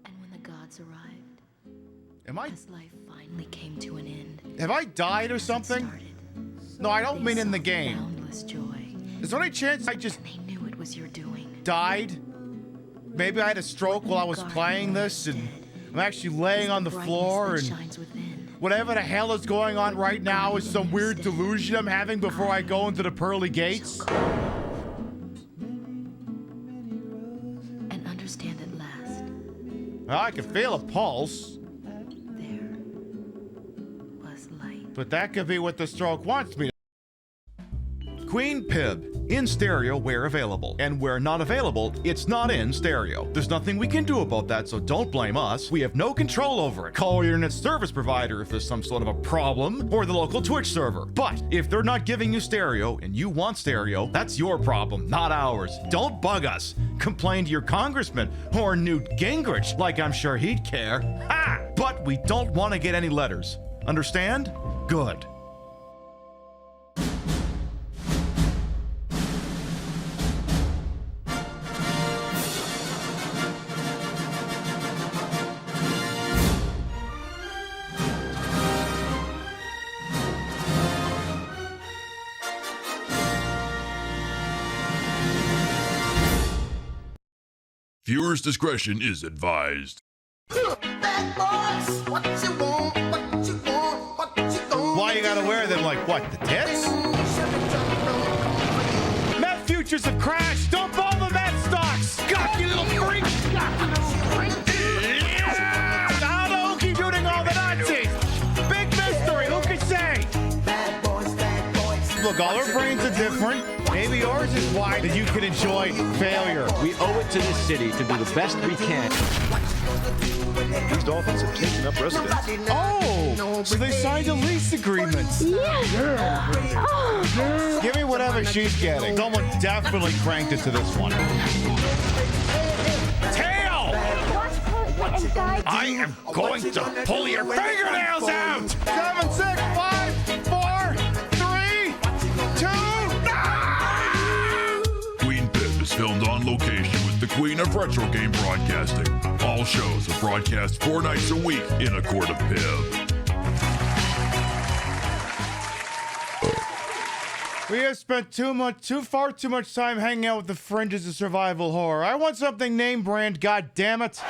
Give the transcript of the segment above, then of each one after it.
And when the gods arrived, Am I? as life finally came to an end, Have I died or something? No, I don't mean in the game. Boundless joy. Is there any chance I just And they knew it was your doing. died? Maybe I had a stroke while I was playing this and I'm actually laying on the floor and whatever the hell is going on right now is some weird delusion I'm having before I go into the pearly gates. And understand at last. Well, I can feel a pulse, There was light. but that could be what the stroke wants me to. Queen Pib, in stereo where available. And where not available, it's not in stereo. There's nothing we can do about that, so don't blame us. We have no control over it. Call your internet service provider if there's some sort of a problem, or the local Twitch server. But if they're not giving you stereo and you want stereo, that's your problem, not ours. Don't bug us. Complain to your congressman or Newt Gingrich, like I'm sure he'd care. Ha! But we don't want to get any letters. Understand? Good. Viewers' discretion is advised. Why you gotta wear them like what, the tits? Met futures have crashed! Dump all the Met stocks! God, you little freak! I don't know who keep doing all the Nazis! Big mystery, who could say? Look, all our brains are different. Maybe yours is why that you can enjoy failure. We owe it to this city to do the best we can. These dolphins have taken up residence. Oh, so they signed a lease agreement. Yeah. Oh. Give me whatever she's getting. Someone definitely cranked it to this one. Tail! I am going to pull your fingernails out! 7, 6, 5, 4, 3, 2. Queen Pip is filmed on location with the Queen of Retro Game Broadcasting. All shows are broadcast 4 nights a week in a court of Pib. We have spent far too much time hanging out with the fringes of survival horror. I want something name brand, god damn it.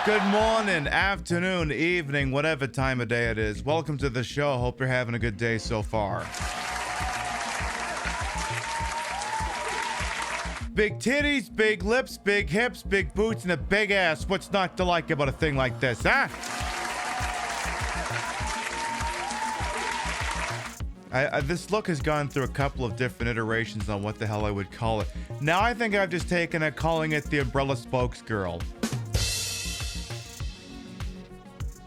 Good morning, afternoon, evening, whatever time of day it is. Welcome to the show. Hope you're having a good day so far. Big titties, big lips, big hips, big boots, and a big ass. What's not to like about a thing like this, huh? This look has gone through a couple of different iterations on what the hell I would call it. Now I think I've just taken it, calling it the Umbrella Spokesgirl.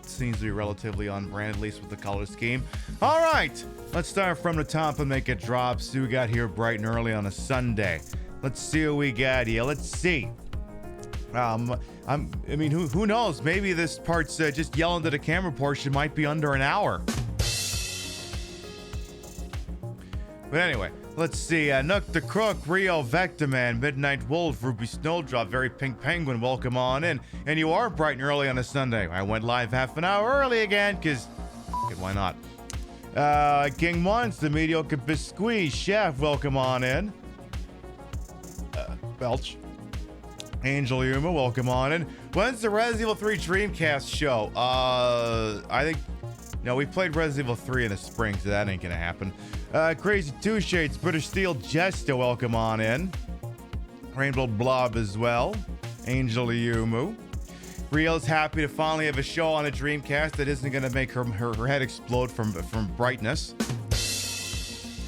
Seems to be relatively on brand, at least with the color scheme. All right, let's start from the top and make it drop. See what we got here bright and early on a Sunday. Let's see what we got here. Let's see. I mean, who knows? Maybe this part's just yelling to the camera portion might be under an hour. But anyway, let's see. Nook the Crook, Rio Vectorman, Midnight Wolf, Ruby Snowdrop, Very Pink Penguin, welcome on in. And you are bright and early on a Sunday. I went live half an hour early again, because why not? King Monster, Mediocre Biscuit, Chef, welcome on in. Belch. Angel Yuma, welcome on in. When's the Resident Evil 3 Dreamcast show? I think... No, we played Resident Evil 3 in the spring, so that ain't gonna happen. Crazy Two Shades, British Steel Jester, welcome on in. Rainbow Blob as well. Angel Yumu. Real's happy to finally have a show on a Dreamcast that isn't gonna make her head explode from brightness.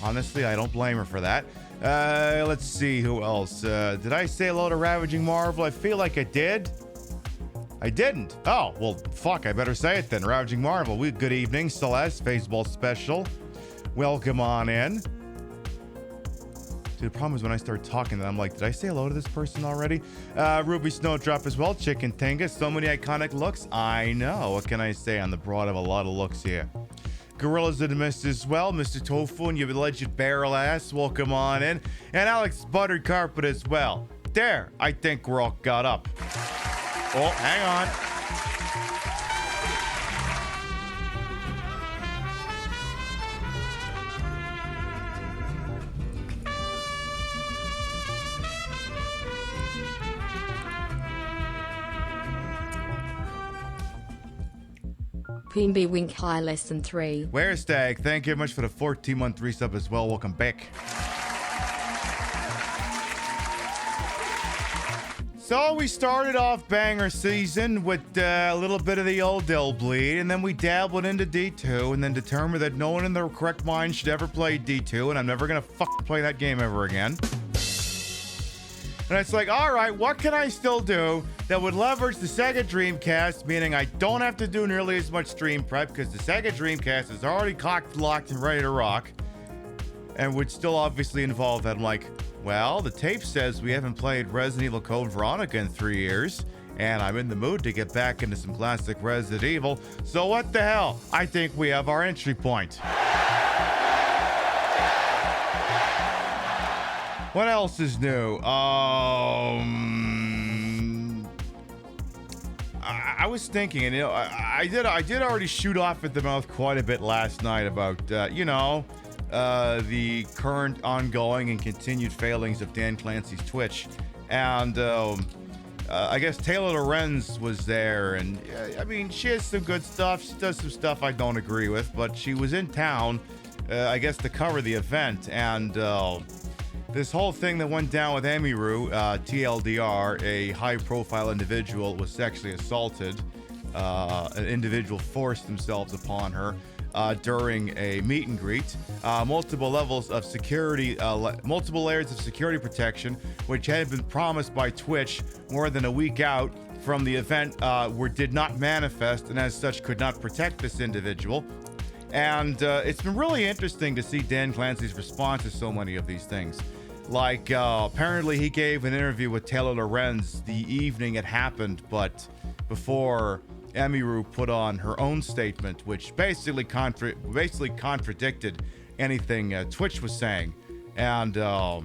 Honestly, I don't blame her for that. Let's see who else. Did I say hello to Ravaging Marvel? I feel like I did. I didn't. Oh, well, fuck, I better say it then. Ravaging Marvel. Good evening, Celeste, Baseball Special. Welcome on in. See, the problem is when I start talking, I'm like, did I say hello to this person already? Ruby Snowdrop as well. Chicken Tinga. So many iconic looks. I know. What can I say? I'm the broad of a lot of looks here. Gorillas in the Mist as well. Mr. Tofu and your alleged barrel ass. Welcome on in. And Alex Buttered Carpet as well. There. I think we're all got up. Oh, hang on. PB Wink High Less Than 3. Where's Stag? Thank you very much for the 14-month resub as well. Welcome back. So we started off banger season with a little bit of the old Dill Bleed, and then we dabbled into D2, and then determined that no one in their correct mind should ever play D2, and I'm never gonna play that game ever again. And it's like, all right, what can I still do that would leverage the Sega Dreamcast, meaning I don't have to do nearly as much stream prep because the Sega Dreamcast is already cocked, locked, and ready to rock, and would still obviously involve that. I'm like, well, the tape says we haven't played Resident Evil Code Veronica in 3 years, and I'm in the mood to get back into some classic Resident Evil, so what the hell? I think we have our entry point. What else is new? I was thinking, and I did already shoot off at the mouth quite a bit last night about the current, ongoing, and continued failings of Dan Clancy's Twitch, and I guess Taylor Lorenz was there, and I mean, she has some good stuff. She does some stuff I don't agree with, but she was in town, I guess, to cover the event, and this whole thing that went down with Emiru, TLDR, a high-profile individual was sexually assaulted. An individual forced themselves upon her during a meet and greet. Multiple levels of security, multiple layers of security protection, which had been promised by Twitch more than a week out from the event, did not manifest, and as such could not protect this individual. And it's been really interesting to see Dan Clancy's response to so many of these things. Like, apparently he gave an interview with Taylor Lorenz the evening it happened, but before Emiru put on her own statement, which basically contradicted anything Twitch was saying. And all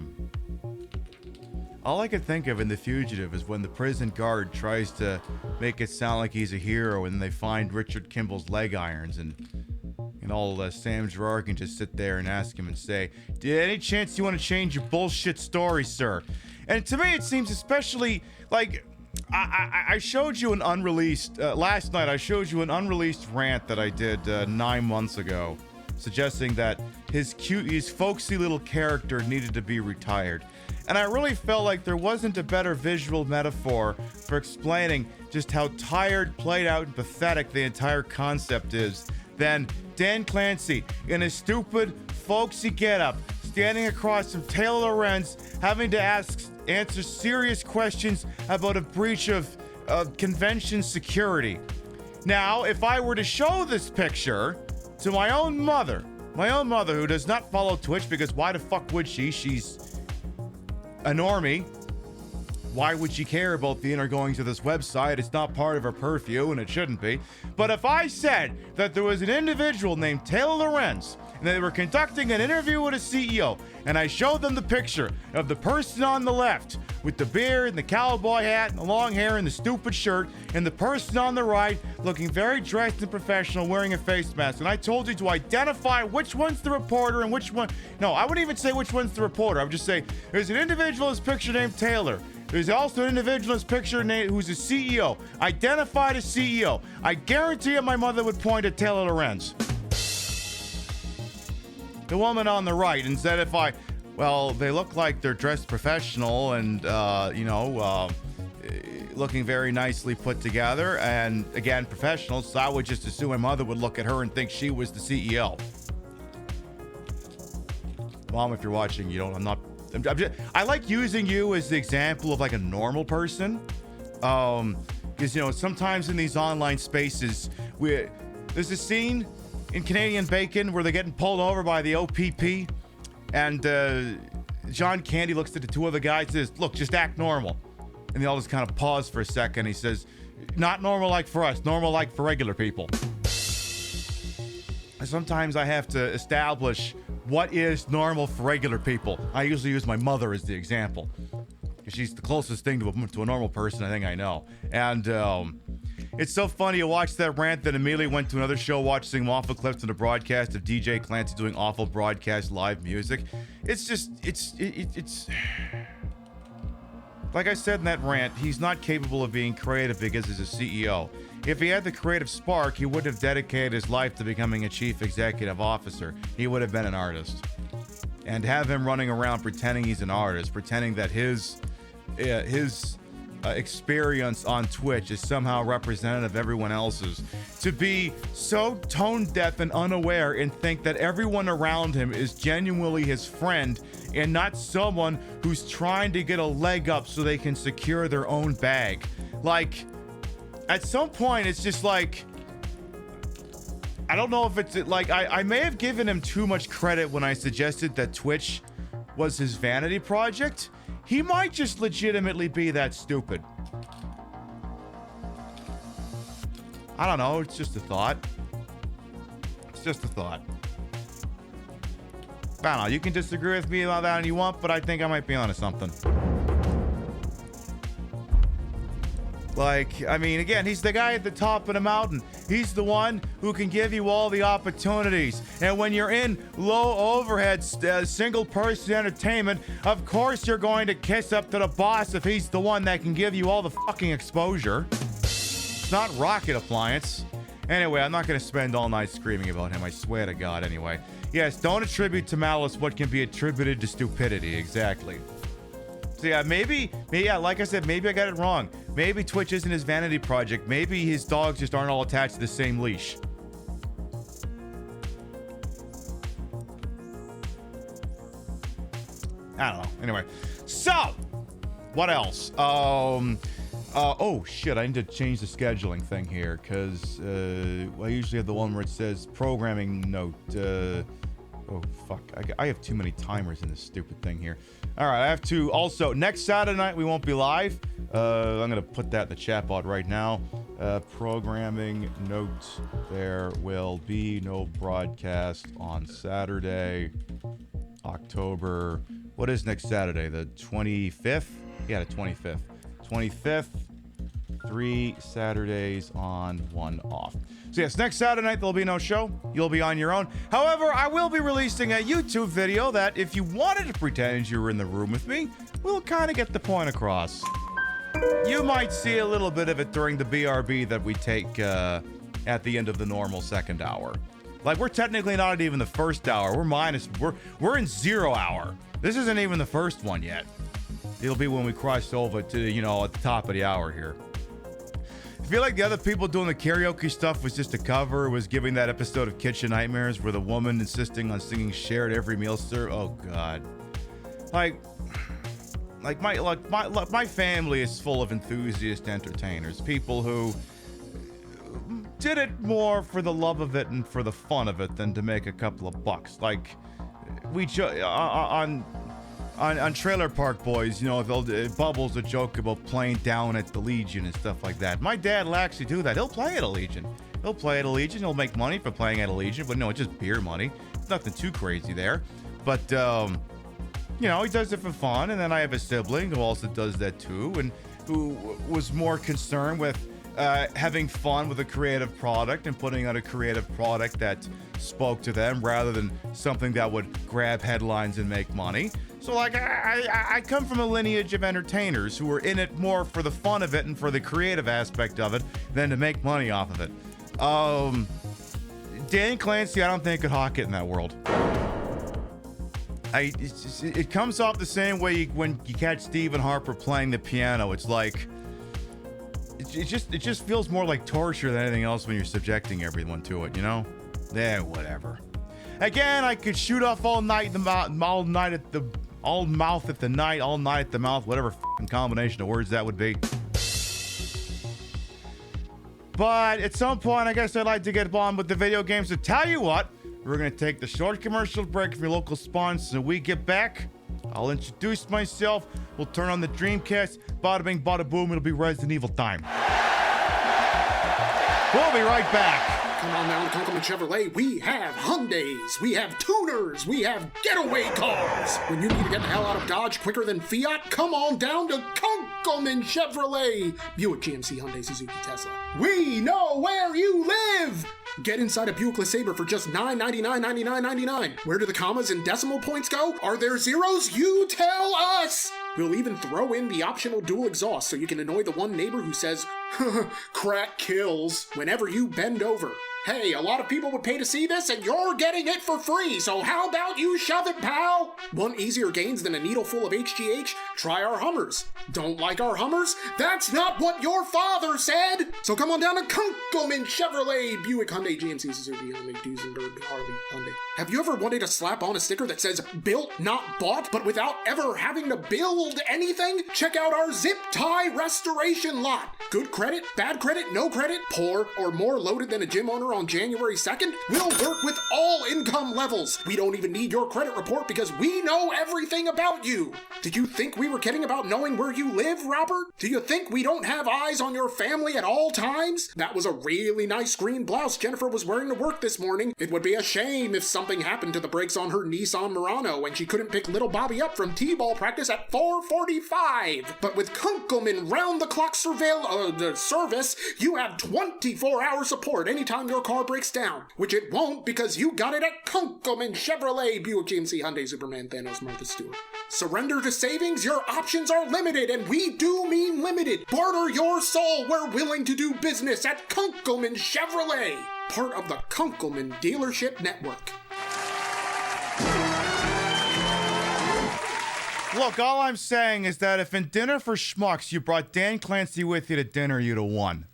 I could think of in The Fugitive is when the prison guard tries to make it sound like he's a hero, and they find Richard Kimball's leg irons, and all Sam Gerard can just sit there and ask him and say, any chance you want to change your bullshit story, sir? And to me, it seems especially like I showed you an unreleased, last night I showed you an unreleased rant that I did 9 months ago, suggesting that his folksy little character needed to be retired. And I really felt like there wasn't a better visual metaphor for explaining just how tired, played out, and pathetic the entire concept is than Dan Clancy in his stupid, folksy getup, standing across from Taylor Lorenz, having to answer serious questions about a breach of convention security. Now, if I were to show this picture to my own mother who does not follow Twitch, because why the fuck would she? She's a normie. Why would she care about the inner goings of this website? It's not part of her purview, and it shouldn't be. But if I said that there was an individual named Taylor Lorenz, and they were conducting an interview with a CEO, and I showed them the picture of the person on the left with the beard and the cowboy hat and the long hair and the stupid shirt, and the person on the right looking very dressed and professional wearing a face mask, and I told you to identify which one's the reporter and which one... No, I wouldn't even say which one's the reporter. I would just say, there's an individual in this picture named Taylor. There's also an individual in this picture who's a CEO. Identified as CEO. I guarantee you my mother would point at Taylor Lorenz. The woman on the right, and said they look like they're dressed professional and, looking very nicely put together, and again, professional, so I would just assume my mother would look at her and think she was the CEO. Mom, if you're watching, I like using you as the example of like a normal person, because sometimes in these online spaces, there's a scene in Canadian Bacon where they're getting pulled over by the OPP, and John Candy looks at the two other guys and says, look, just act normal. And they all just kind of pause for a second. He says, not normal like for us, normal like for regular people. Sometimes I have to establish what is normal for regular people. I usually use my mother as the example, because she's the closest thing to a normal person I think I know. And it's so funny. You watch that rant, then immediately went to another show watching awful clips on the broadcast of DJ Clancy doing awful broadcast live music. It's just, it's like I said in that rant, he's not capable of being creative because he's a CEO. If he had the creative spark, he would have dedicated his life to becoming a chief executive officer. He would have been an artist. And have him running around pretending he's an artist, pretending that his experience on Twitch is somehow representative of everyone else's. To be so tone deaf and unaware and think that everyone around him is genuinely his friend and not someone who's trying to get a leg up so they can secure their own bag. Like, at some point, it's just like, I don't know if it's like, I may have given him too much credit when I suggested that Twitch was his vanity project. He might just legitimately be that stupid. I don't know. It's just a thought. It's just a thought. I don't know. You can disagree with me about that if you want, but I think I might be onto something. Like, I mean, again, he's the guy at the top of the mountain. He's the one who can give you all the opportunities. And when you're in low overhead, single person entertainment, of course you're going to kiss up to the boss if he's the one that can give you all the fucking exposure. It's not rocket appliance. Anyway, I'm not going to spend all night screaming about him. I swear to God, anyway. Yes, don't attribute to malice what can be attributed to stupidity. Exactly. So yeah, maybe, like I said, maybe I got it wrong. Maybe Twitch isn't his vanity project. Maybe his dogs just aren't all attached to the same leash. I don't know. Anyway, so what else? Oh shit! I need to change the scheduling thing here because I usually have the one where it says programming note. Oh fuck! I have too many timers in this stupid thing here. All right, I have to. Also, next Saturday night we won't be live. I'm gonna put that in the chat bot right now. Programming note: there will be no broadcast on Saturday, October. What is next Saturday? The 25th? Yeah, the 25th. 25th. 3 Saturdays on, 1 off. So yes, next Saturday night there'll be no show. You'll be on your own. However, I will be releasing a YouTube video that, if you wanted to pretend you were in the room with me, will kind of get the point across. You might see a little bit of it during the BRB that we take at the end of the normal second hour. Like, we're technically not even the first hour. We're in 0 hour. This isn't even the first one yet. It'll be when we cross over to, you know, at the top of the hour here. I feel like the other people doing the karaoke stuff was just a cover. It was giving that episode of Kitchen Nightmares where the woman insisting on singing Cher at every meal serve. Oh God. Like my family is full of enthusiast entertainers, people who did it more for the love of it and for the fun of it than to make a couple of bucks. Like on Trailer Park Boys, you know, Bubbles a joke about playing down at the Legion and stuff like that. My dad will actually do that. He'll play at a Legion. He'll make money for playing at a Legion, but no, it's just beer money. It's nothing too crazy there. But, you know, he does it for fun. And then I have a sibling who also does that too, and who was more concerned with having fun with a creative product and putting out a creative product that spoke to them rather than something that would grab headlines and make money. So, like, I come from a lineage of entertainers who are in it more for the fun of it and for the creative aspect of it than to make money off of it. Dan Clancy, I don't think could hawk it in that world. It comes off the same way when you catch Stephen Harper playing the piano. It's like, it just feels more like torture than anything else when you're subjecting everyone to it, you know? Yeah, whatever. Again, I could shoot off all night all night at the mouth, whatever fucking combination of words that would be. But at some point, I guess I'd like to get on with the video games. So tell you what, we're going to take the short commercial break from your local sponsors. When we get back, I'll introduce myself. We'll turn on the Dreamcast. Bada bing, bada boom. It'll be Resident Evil time. We'll be right back. Come on down to Kunkelman Chevrolet. We have Hyundais, we have tuners, we have getaway cars. When you need to get the hell out of Dodge quicker than Fiat, come on down to Kunkelman Chevrolet. Buick, GMC, Hyundai, Suzuki, Tesla. We know where you live. Get inside a Buick LeSabre for just $999.99. Where do the commas and decimal points go? Are there zeros? You tell us! We'll even throw in the optional dual exhaust so you can annoy the one neighbor who says, crack kills, whenever you bend over. Hey, a lot of people would pay to see this, and you're getting it for free, so how about you shove it, pal? Want easier gains than a needle full of HGH? Try our Hummers. Don't like our Hummers? That's not what your father said! So come on down to Kunkelman Chevrolet, Buick, Hyundai, GMC, Suzuki, Hyundai, Duesenberg, Harley, Hyundai. Have you ever wanted to slap on a sticker that says, built, not bought, but without ever having to build anything? Check out our zip tie restoration lot. Good credit, bad credit, no credit, poor, or more loaded than a gym owner on January 2nd? We'll work with all income levels. We don't even need your credit report because we know everything about you. Did you think we were kidding about knowing where you live, Robert? Do you think we don't have eyes on your family at all times? That was a really nice green blouse Jennifer was wearing to work this morning. It would be a shame if something happened to the brakes on her Nissan Murano and she couldn't pick little Bobby up from T-ball practice at 4:45. But with Kunkelman round-the-clock service, you have 24-hour support anytime your car breaks down, which it won't because you got it at Kunkelman Chevrolet, Buick, GMC, Hyundai, Superman, Thanos, Martha Stewart. Surrender to savings? Your options are limited, and we do mean limited. Barter your soul. We're willing to do business at Kunkelman Chevrolet, part of the Kunkelman Dealership Network. Look, all I'm saying is that if in Dinner for Schmucks you brought Dan Clancy with you to dinner, you'd have won.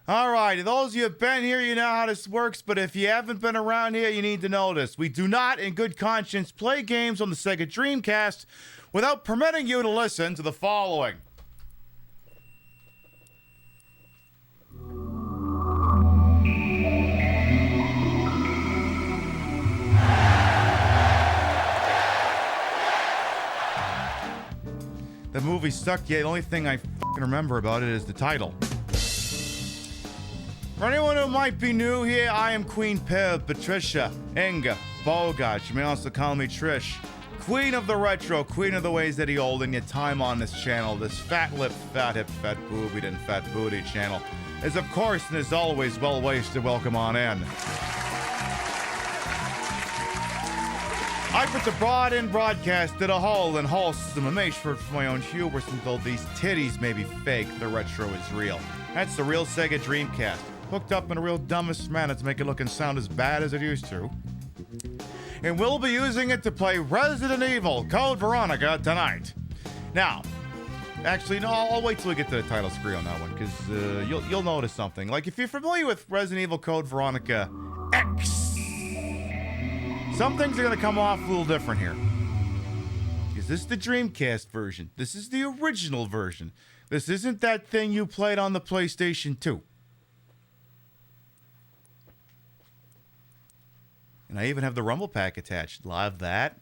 All right, those of you who have been here, you know how this works, but if you haven't been around here, you need to know this. We do not, in good conscience, play games on the Sega Dreamcast without permitting you to listen to the following. The movie sucked, yeah, the only thing I fucking remember about it is the title. For anyone who might be new here, I am Queen Pib, Patricia, Inga, Bogart. You may also call me Trish. Queen of the retro, queen of the ways that he old, and your time on this channel, this fat lip, fat hip, fat boobied, and fat booty channel, is of course and is always well wasted. Welcome on in. I put the broad in broadcast to the whole and wholesome and make sure for my own hubris until these titties may be fake, the retro is real. That's the real Sega Dreamcast. Hooked up in a real dumbest manner to make it look and sound as bad as it used to. And we'll be using it to play Resident Evil Code Veronica tonight. Now, actually, no, I'll wait till we get to the title screen on that one, because you'll notice something. Like, if you're familiar with Resident Evil Code Veronica X, some things are going to come off a little different here. Is this the Dreamcast version? This is the original version. This isn't that thing you played on the PlayStation 2. And I even have the Rumble Pack attached. Love that.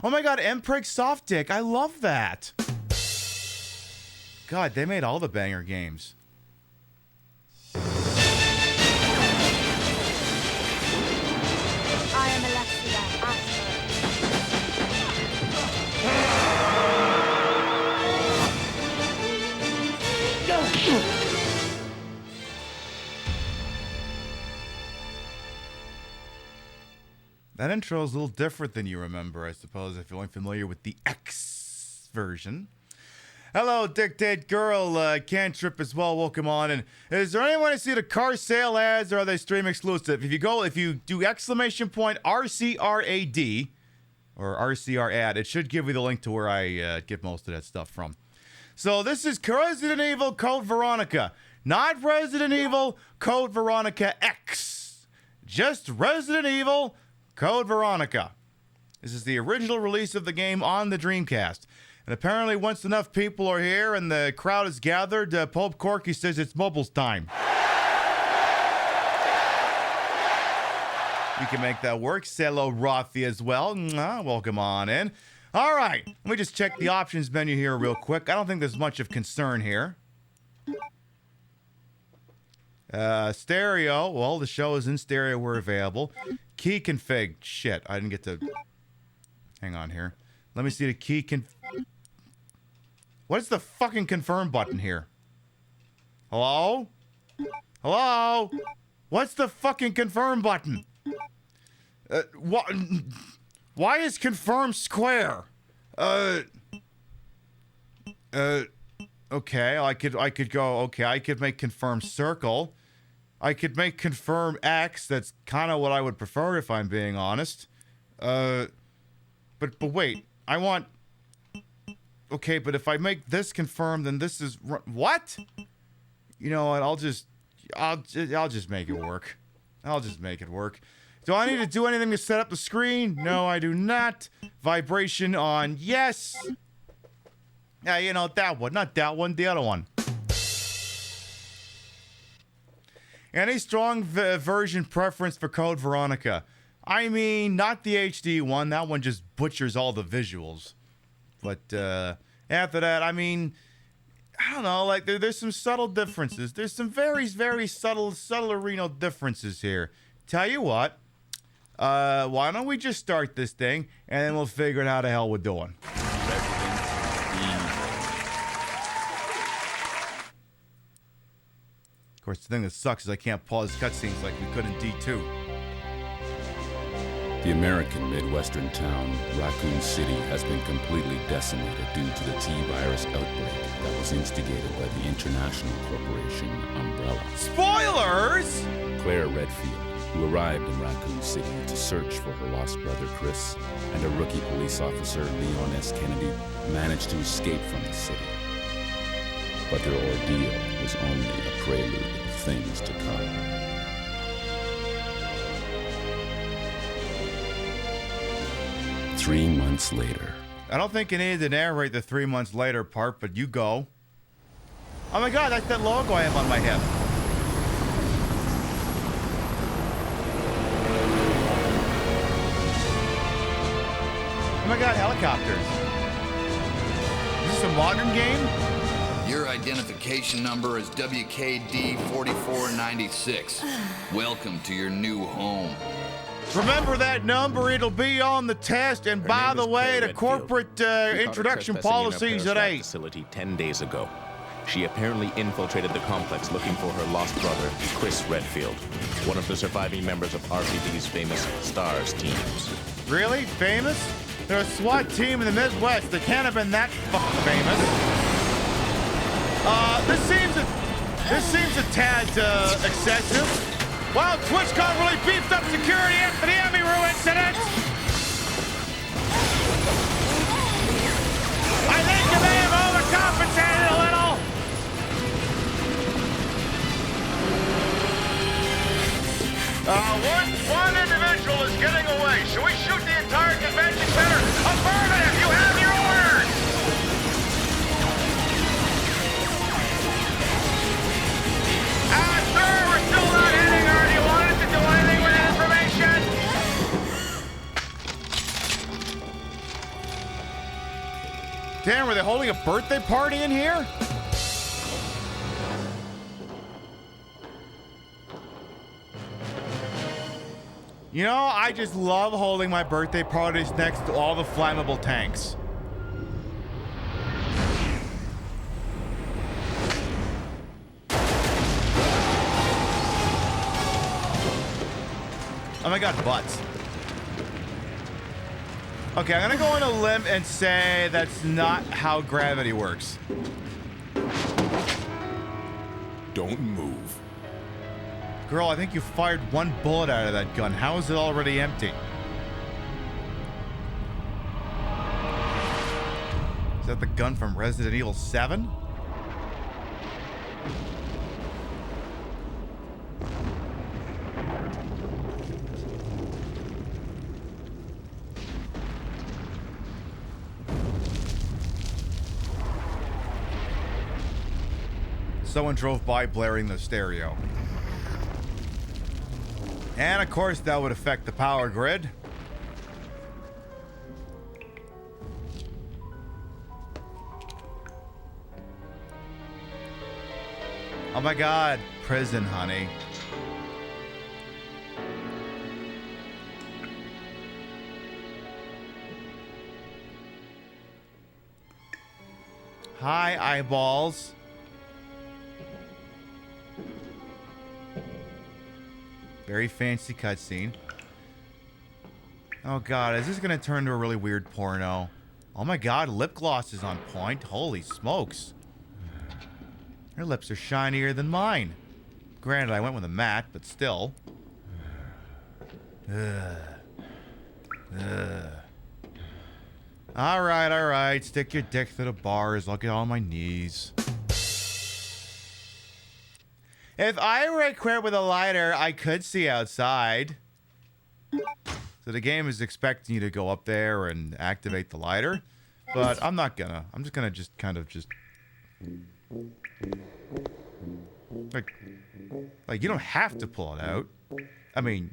Oh my god, Mpreg Soft Dick. I love that. God, they made all the banger games. I am Alexia That intro is a little different than you remember, I suppose, if you're only familiar with the X version. Hello, Dictate Girl, Cantrip as well, welcome on. And is there anyone to see the car sale ads, or are they stream exclusive? If you do exclamation point RCRAD, or RCR ad, it should give you the link to where I get most of that stuff from. So this is Resident Evil Code Veronica, not Resident Evil Code Veronica X, just Resident Evil Code Veronica. This is the original release of the game on the Dreamcast. And apparently once enough people are here and the crowd is gathered, Pope Corky says it's mobiles time. You can make that work. Say hello, Rothy, as well. Welcome on in. All right. Let me just check the options menu here real quick. I don't think there's much of concern here. Stereo. Well, the show is in stereo. We're available. Key config. Shit, I didn't get to... Hang on here. Let me see the key What's the fucking confirm button here? Hello? Hello? What's the fucking confirm button? Why is confirm square? Okay, I could go, okay, I could make confirm circle. I could make confirm X. That's kind of what I would prefer if I'm being honest. But wait, I want... Okay, but if I make this confirm, then this is... What? You know what, I'll just make it work. I'll just make it work. Do I need to do anything to set up the screen? No, I do not. Vibration on, yes. Yeah, you know, that one. Not that one, the other one. Any strong version preference for Code Veronica? I mean, not the HD one. That one just butchers all the visuals. But after that, I mean, I don't know. Like, there's some subtle differences. There's some very, very subtle arena differences here. Tell you what. Why don't we just start this thing, and then we'll figure out how the hell we're doing. Of course, the thing that sucks is I can't pause cutscenes like we could in D2. The American Midwestern town, Raccoon City, has been completely decimated due to the T-virus outbreak that was instigated by the international corporation Umbrella. Spoilers! Claire Redfield, who arrived in Raccoon City to search for her lost brother Chris, and a rookie police officer, Leon S. Kennedy, managed to escape from the city. But their ordeal was only a prelude of things to come. Three months later. I don't think you needed to narrate the 3 months later part, but you go. Oh my god, that's that logo I have on my hip. Oh my god, helicopters. Is this a modern game? Your identification number is WKD4496. Welcome to your new home. Remember that number, it'll be on the test. And by the way, the corporate introduction policies at 8. Facility 10 days ago. She apparently infiltrated the complex looking for her lost brother, Chris Redfield, one of the surviving members of RPD's famous STARS teams. Really? Famous? They're a SWAT team in the Midwest. They can't have been that fucking famous. This seems a tad excessive. Well, TwitchCon really beefed up security after the Emiru incident. I think you may have overcompensated a little. One individual is getting away. Should we shoot the entire convention center? Affirmative. You have your orders. Sir, we're still not hitting her. Do you want us to do anything with that information? Damn, were they holding a birthday party in here? You know, I just love holding my birthday parties next to all the flammable tanks. Oh my god, butts. Okay, I'm gonna go on a limb and say that's not how gravity works. Don't move. Girl, I think you fired one bullet out of that gun. How is it already empty? Is that the gun from Resident Evil 7? Someone drove by blaring the stereo. And of course, that would affect the power grid. Oh my god, prison, honey. Hi, eyeballs. Very fancy cutscene. Oh god, is this gonna turn into a really weird porno? Oh my god, lip gloss is on point. Holy smokes. Her lips are shinier than mine. Granted, I went with a matte, but still. Alright, alright. Stick your dick through the bars. I'll get on my knees. If I were equipped with a lighter, I could see outside. So the game is expecting you to go up there and activate the lighter. But I'm not gonna. I'm just gonna kind of just... Like, you don't have to pull it out. I mean,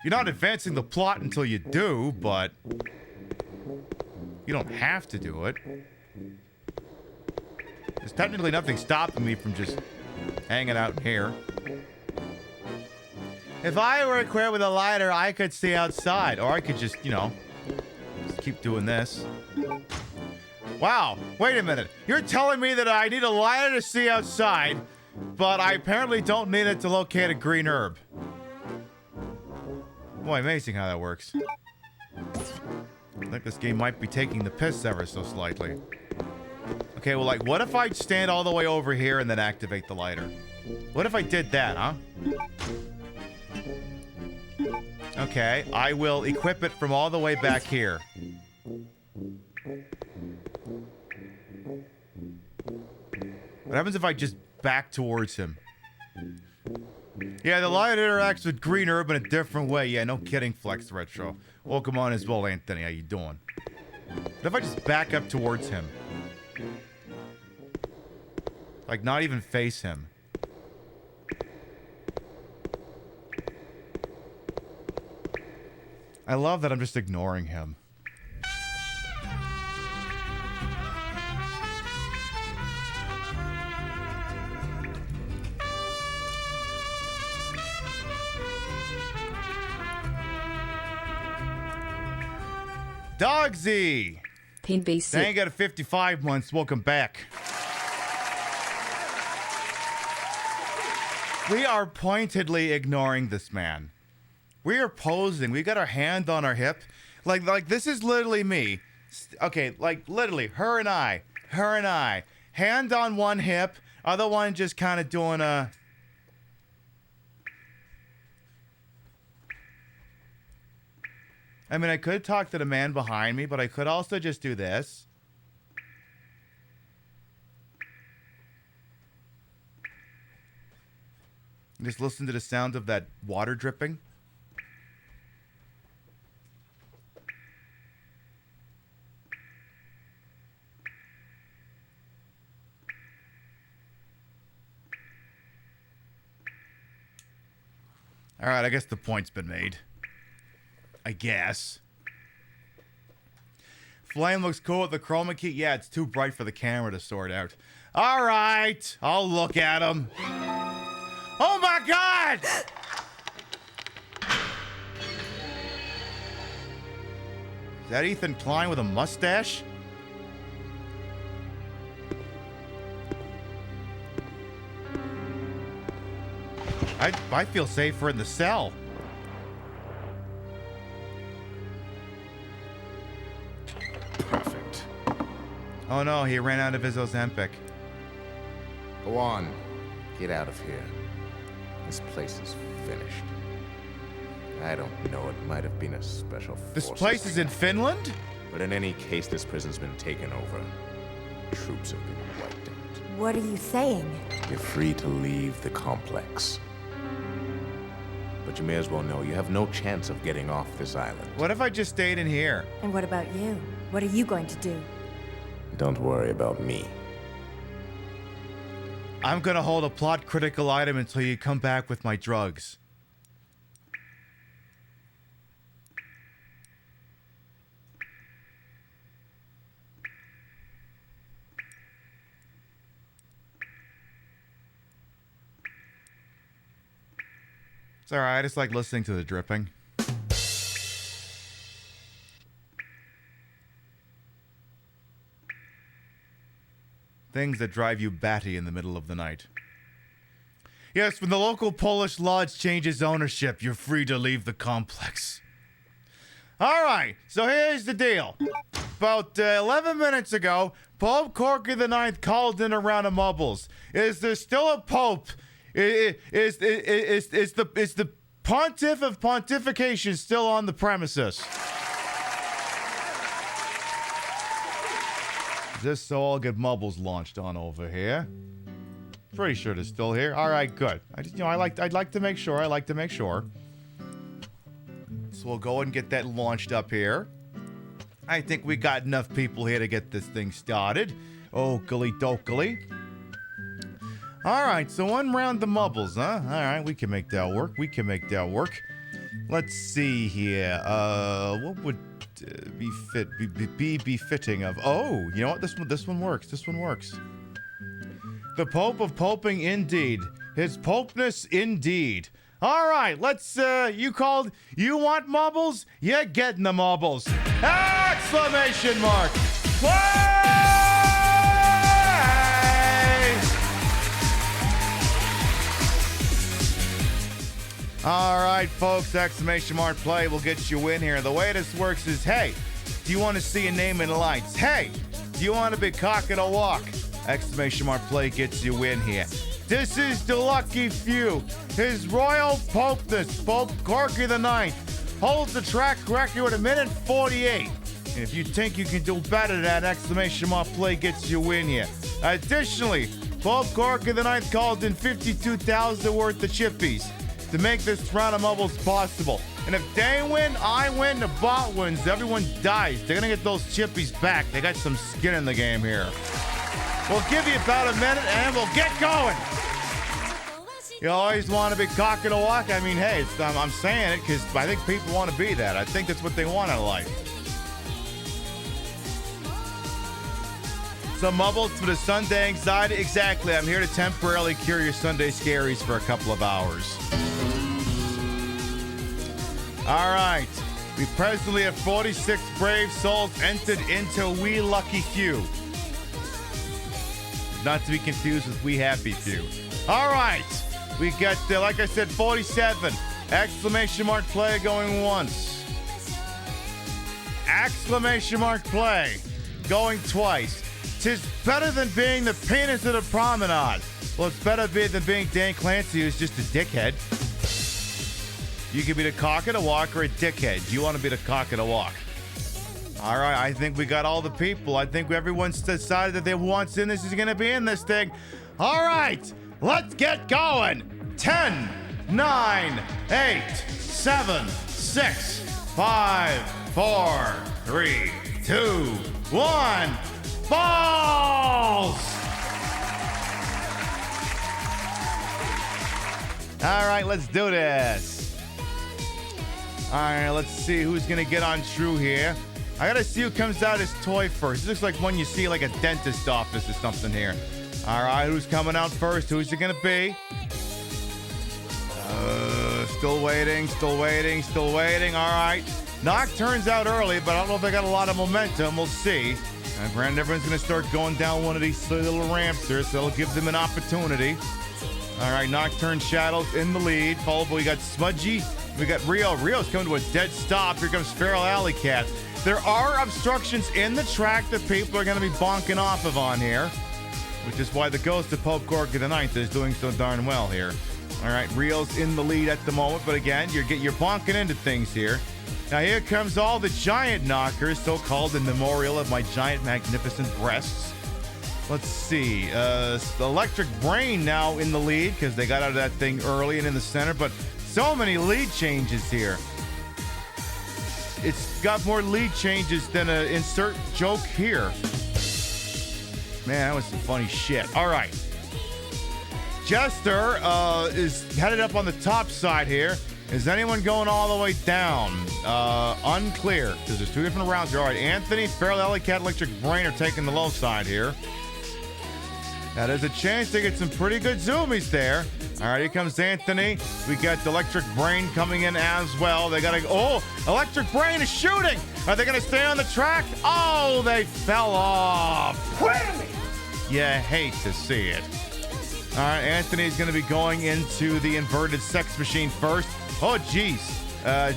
you're not advancing the plot until you do, but you don't have to do it. There's technically nothing stopping me from just hanging out here. If I were equipped with a lighter, I could see outside. Or I could just, you know, just keep doing this. Wow, wait a minute. You're telling me that I need a lighter to see outside, but I apparently don't need it to locate a green herb. Boy, amazing how that works. I think this game might be taking the piss ever so slightly. Okay, well, like, what if I stand all the way over here and then activate the lighter? What if I did that, huh? Okay, I will equip it from all the way back here. What happens if I just back towards him? Yeah, the light interacts with green herb in a different way. Yeah, no kidding, Flex Retro. Welcome on as well, Anthony. How you doing? What if I just back up towards him? Like, not even face him. I love that I'm just ignoring him. Dogsy! PiBcast. Dang, got a 55 months. Welcome back. We are pointedly ignoring this man. We are posing. We got our hand on our hip. Like this is literally me. Okay, like literally, her and I. Hand on one hip, other one just kind of doing a... I mean, I could talk to the man behind me, but I could also just do this. Just listen to the sound of that water dripping. All right, I guess the point's been made. I guess. Flame looks cool with the chroma key. Yeah, it's too bright for the camera to sort out. All right, I'll look at him. Oh my God! Is that Ethan Klein with a mustache? I feel safer in the cell. Perfect. Oh no, he ran out of his Ozempic. Go on. Get out of here. This place is finished. I don't know, it might have been a special This forces place is in Finland? But in any case, this prison's been taken over. Troops have been wiped out. What are you saying? You're free to leave the complex. But you may as well know you have no chance of getting off this island. What if I just stayed in here? And what about you? What are you going to do? Don't worry about me. I'm gonna hold a plot critical item until you come back with my drugs. It's all right. I just like listening to the dripping. Things that drive you batty in the middle of the night. Yes, when the local Polish lodge changes ownership, you're free to leave the complex. All right, so here's the deal. About 11 minutes ago, Pope Corky IX called in a round of mubbles. Is there still a pope? Is the pontiff of pontification still on the premises? Just so I'll get mubbles launched on over here. Pretty sure they're still here. All right, good. I'd like to make sure. I like to make sure. So we'll go and get that launched up here. I think we got enough people here to get this thing started. Oakley dokley. All right, so one round the mubbles, huh? All right, we can make that work. We can make that work. Let's see here. What would be befitting of? Oh, you know what? This one works. This one works. The Pope of Poping, indeed. His Popeness, indeed. All right, let's, you want mubbles? You're getting the mubbles. Exclamation mark. Play! All right, folks, exclamation mark play will get you in here. The way this works is, hey, do you want to see a name in lights? Hey, do you want to be cock and a walk? Exclamation mark play gets you in here. This is the lucky few. His Royal Popeness, Pope Corky IX, holds the track record with 1:48. And if you think you can do better than that, exclamation mark play gets you in here. Additionally, Pope Corky IX called in 52,000 worth of chippies to make this round of mubbles possible. And if they win, I win, the bot wins, everyone dies. They're gonna get those chippies back. They got some skin in the game here. We'll give you about a minute and we'll get going. You always want to be cock and a walk. I mean, hey, I'm saying it because I think people want to be that. I think that's what they want in life. Some mubbles for the Sunday anxiety. Exactly. I'm here to temporarily cure your Sunday scaries for a couple of hours. All right. We presently have 46 brave souls entered into We Lucky Few. Not to be confused with We Happy Few. All right. We got, like I said, 47. Exclamation mark play going once. Exclamation mark play going twice. 'Tis better than being the penis of the promenade. Well, it's better than being Dan Clancy, who's just a dickhead. You can be the cock of the walk or a dickhead. You want to be the cock of the walk. All right, I think we got all the people. I think everyone's decided that they wants in this is going to be in this thing. All right, let's get going. 10, 9, 8, 7, 6, 5, 4, 3, 2, 1. Balls! All right, let's do this. All right, let's see who's going to get on true here. I got to see who comes out as toy first. This looks like one you see like a dentist office or something here. All right, who's coming out first? Who's it going to be? Still waiting. All right. Knock turns out early, but I don't know if they got a lot of momentum. We'll see. And granted, everyone's going to start going down one of these little ramps here, so it'll give them an opportunity. All right, Nocturne Shadows in the lead. Followed by, we got Smudgy. We got Rio. Rio's coming to a dead stop. Here comes Feral Alley Cat. There are obstructions in the track that people are going to be bonking off of on here, which is why the Ghost of Pope Corky IX is doing so darn well here. All right, Rio's in the lead at the moment, but again, you're bonking into things here. Now here comes all the giant knockers, so-called in memorial of my giant magnificent breasts. Let's see, Electric Brain now in the lead because they got out of that thing early and in the center, but so many lead changes here. It's got more lead changes than an insert joke here. Man, that was some funny shit. All right. Jester is headed up on the top side here. Is anyone going all the way down? Unclear, because there's two different rounds here. All right, Anthony, Feral Alley Cat, Electric Brain are taking the low side here. That is a chance to get some pretty good zoomies there. All right, here comes Anthony. We got the Electric Brain coming in as well. They got to... Oh, Electric Brain is shooting. Are they going to stay on the track? Oh, they fell off. Whammy! You hate to see it. All right, Anthony's going to be going into the inverted sex machine first. Oh, geez.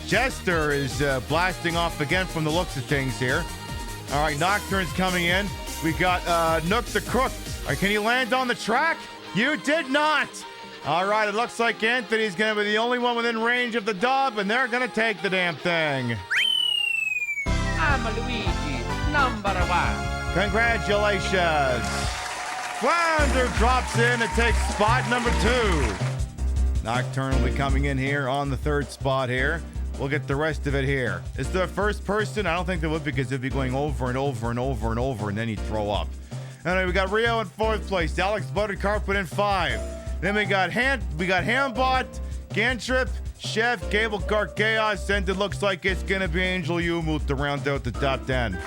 Jester is blasting off again from the looks of things here. All right, Nocturne's coming in. We got Nook the Crook. All right, can you land on the track? You did not. All right, it looks like Anthony's going to be the only one within range of the dub, and they're going to take the damn thing. I'm Luigi, #1. Congratulations. Flounder drops in and takes spot number 2. Nocturne will be coming in here on the 3rd spot here. We'll get the rest of it here. Is there a first person? I don't think there would, because it'd be going over and over and over and over, and then you'd throw up. Anyway, we got Rio in 4th place. Alex Buttercarpet in 5. Then we got Hambot, Gantrip, Chef, Gable Cart Chaos, and it looks like it's gonna be Angel Yumu to round out the top 10.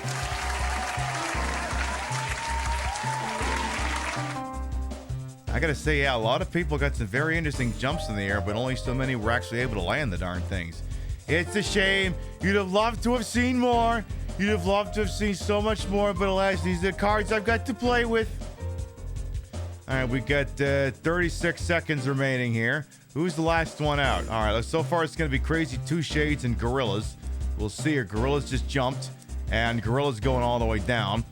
I gotta say, yeah, a lot of people got some very interesting jumps in the air, but only so many were actually able to land the darn things. It's a shame. You'd have loved to have seen more. You'd have loved to have seen so much more, but alas, these are the cards I've got to play with. All right, we got 36 seconds remaining here. Who's the last one out? All right, so far it's going to be Crazy Two Shades and Gorillas. We'll see here. Gorillas just jumped, and Gorillas going all the way down.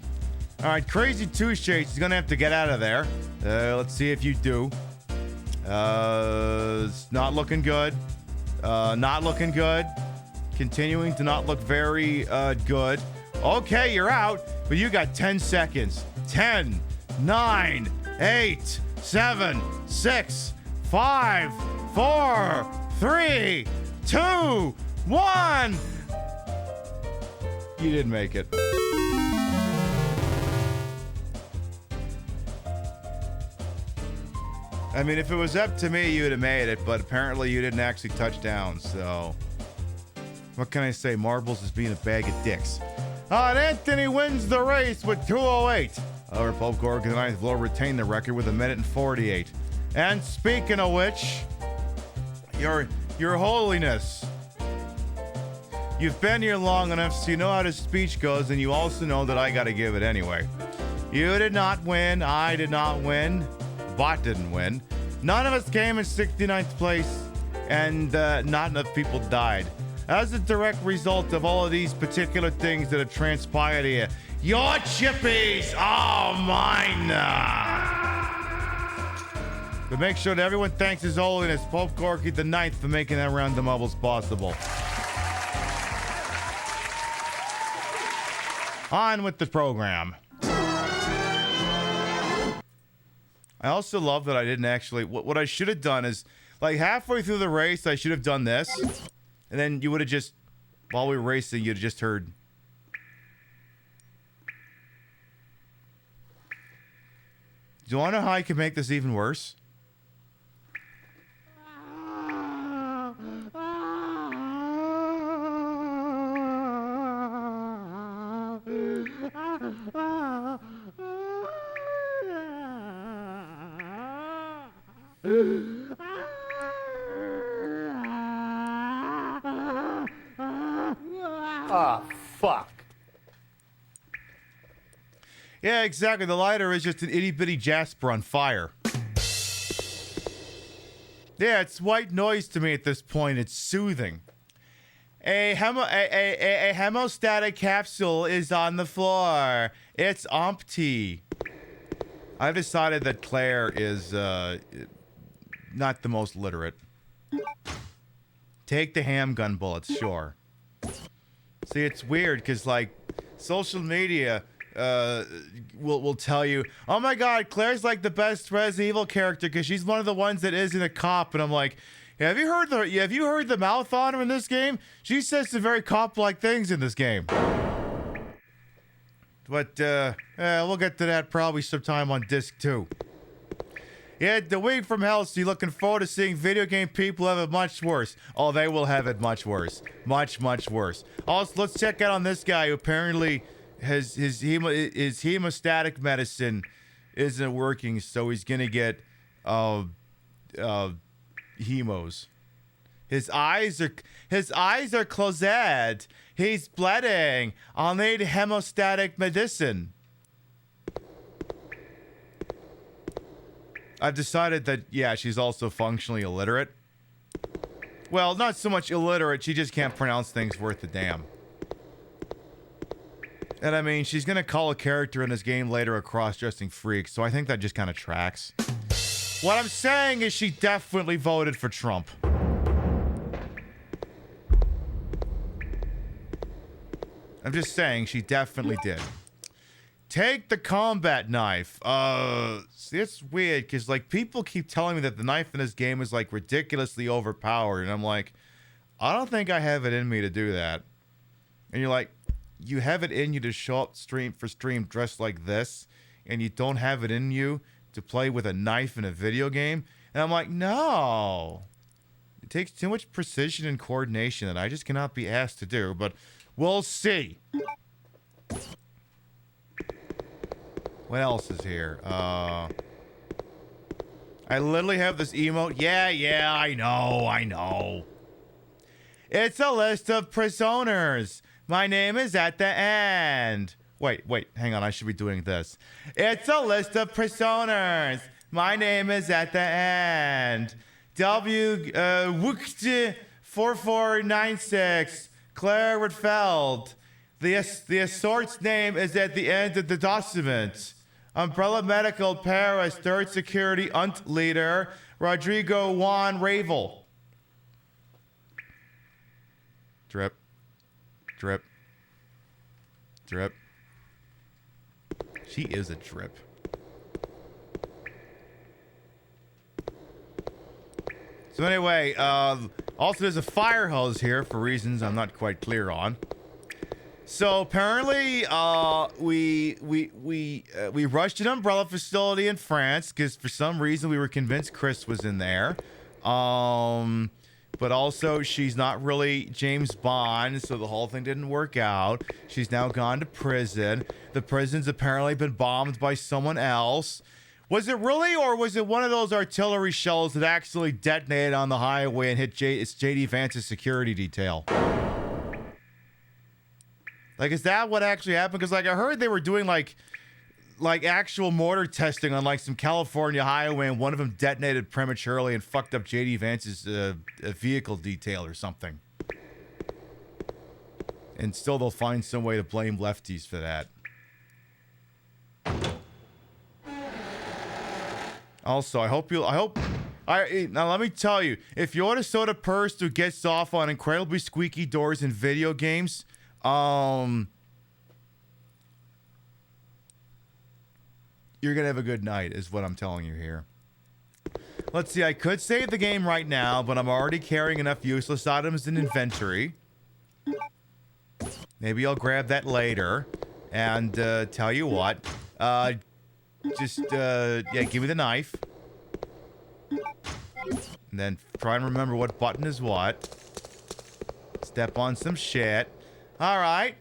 All right, Crazy Two Shades is going to have to get out of there. Let's see if you do. It's not looking good. Not looking good. Continuing to not look very good. Okay, you're out, but you got 10 seconds. 10, 9, 8, 7, 6, 5, 4, 3, 2, 1. You didn't make it. I mean, if it was up to me, you would have made it, but apparently you didn't actually touch down, so... What can I say? Marbles is being a bag of dicks. And Anthony wins the race with 2:08. However, Pope Gorg and I will retain the record with 1:48. And speaking of which, Your Holiness, you've been here long enough so you know how the speech goes, and you also know that I gotta give it anyway. You did not win. I did not win. Bot didn't win. None of us came in 69th place, and not enough people died. As a direct result of all of these particular things that have transpired here, your chippies are mine. But make sure that everyone thanks His Holiness Pope Gorky the Ninth for making that round of marbles possible. On with the program. I also love that I didn't actually... What I should have done is, like, halfway through the race, I should have done this. And then you would have just... While we were racing, you'd have just heard... Do you want to know how I can make this even worse? Ah, fuck. Yeah, exactly. The lighter is just an itty-bitty Jasper on fire. Yeah, it's white noise to me at this point. It's soothing. A hemostatic capsule is on the floor. It's empty. I've decided that Claire is not the most literate. Take the handgun bullets, sure. See, it's weird because, like, social media will tell you, oh my god, Claire's like the best Resident Evil character because she's one of the ones that isn't a cop. And I'm like, have you heard the mouth on her in this game? She says some very cop-like things in this game. But we'll get to that probably sometime on disc 2. Yeah, the week from hell, so you're looking forward to seeing video game people have it much worse. Oh, they will have it much worse. Much, much worse. Also, let's check out on this guy who apparently has his hemostatic medicine isn't working, so he's gonna get hemos. His eyes are closed. He's bleeding. I'll need hemostatic medicine. I've decided that, yeah, she's also functionally illiterate. Well, not so much illiterate, she just can't pronounce things worth a damn. And I mean, she's gonna call a character in this game later a cross-dressing freak, so I think that just kind of tracks. What I'm saying is she definitely voted for Trump. I'm just saying she definitely did. Take the combat knife. See, it's weird because like people keep telling me that the knife in this game is like ridiculously overpowered, and I'm like, I don't think I have it in me to do that. And you're like, you have it in you to show up stream for stream dressed like this, and you don't have it in you to play with a knife in a video game? And I'm like, no. It takes too much precision and coordination that I just cannot be asked to do, but we'll see. What else is here? I literally have this emote. Yeah, I know. It's a list of prisoners. My name is at the end. Wait, hang on. I should be doing this. It's a list of prisoners. My name is at the end. W. 4496. Claire Redfeld. The assort's name is at the end of the document. Umbrella Medical Paris, third security leader, Rodrigo Juan Ravel. Drip. Drip. Drip. She is a drip. So anyway, also there's a fire hose here for reasons I'm not quite clear on. So apparently, we rushed an umbrella facility in France because for some reason we were convinced Chris was in there. But also she's not really James Bond, so the whole thing didn't work out. She's now gone to prison. The prison's apparently been bombed by someone else. Was it really, or was it one of those artillery shells that actually detonated on the highway and hit J.D. Vance's security detail? Like, is that what actually happened? Because, like, I heard they were doing, like actual mortar testing on, like, some California highway, and one of them detonated prematurely and fucked up J.D. Vance's vehicle detail or something. And still they'll find some way to blame lefties for that. Also, now let me tell you, if you're the sort of person who gets off on incredibly squeaky doors in video games, you're gonna have a good night, is what I'm telling you here. Let's see, I could save the game right now, but I'm already carrying enough useless items in inventory. Maybe I'll grab that later. And tell you what, yeah, give me the knife. And then try and remember what button is what. Step on some shit. All right.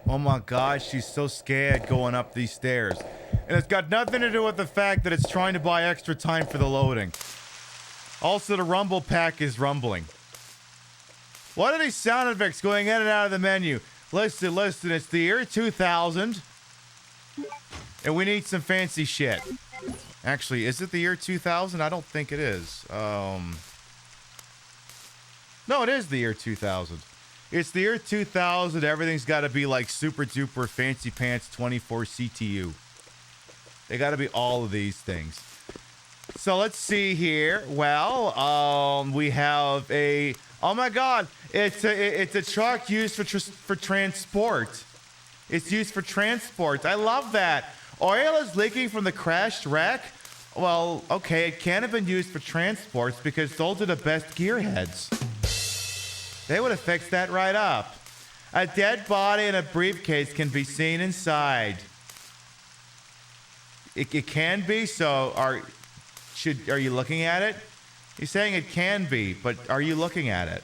Oh my God, she's so scared going up these stairs. And it's got nothing to do with the fact that it's trying to buy extra time for the loading. Also, the rumble pack is rumbling. What are these sound effects going in and out of the menu? Listen, it's the year 2000. And we need some fancy shit. Actually, is it the year 2000? I don't think it is. No, it is the year 2000. It's the year 2000. Everything's got to be like super duper fancy pants 24 CTU. They got to be all of these things. So let's see here. Well, we have a. Oh my God! It's a truck used for transport. It's used for transport. I love that. Oil is leaking from the crashed wreck. Well, okay, it can't have been used for transports because those are the best gearheads. They would have fixed that right up. A dead body and a briefcase can be seen inside. It can be, so Are you looking at it? He's saying it can be, but are you looking at it?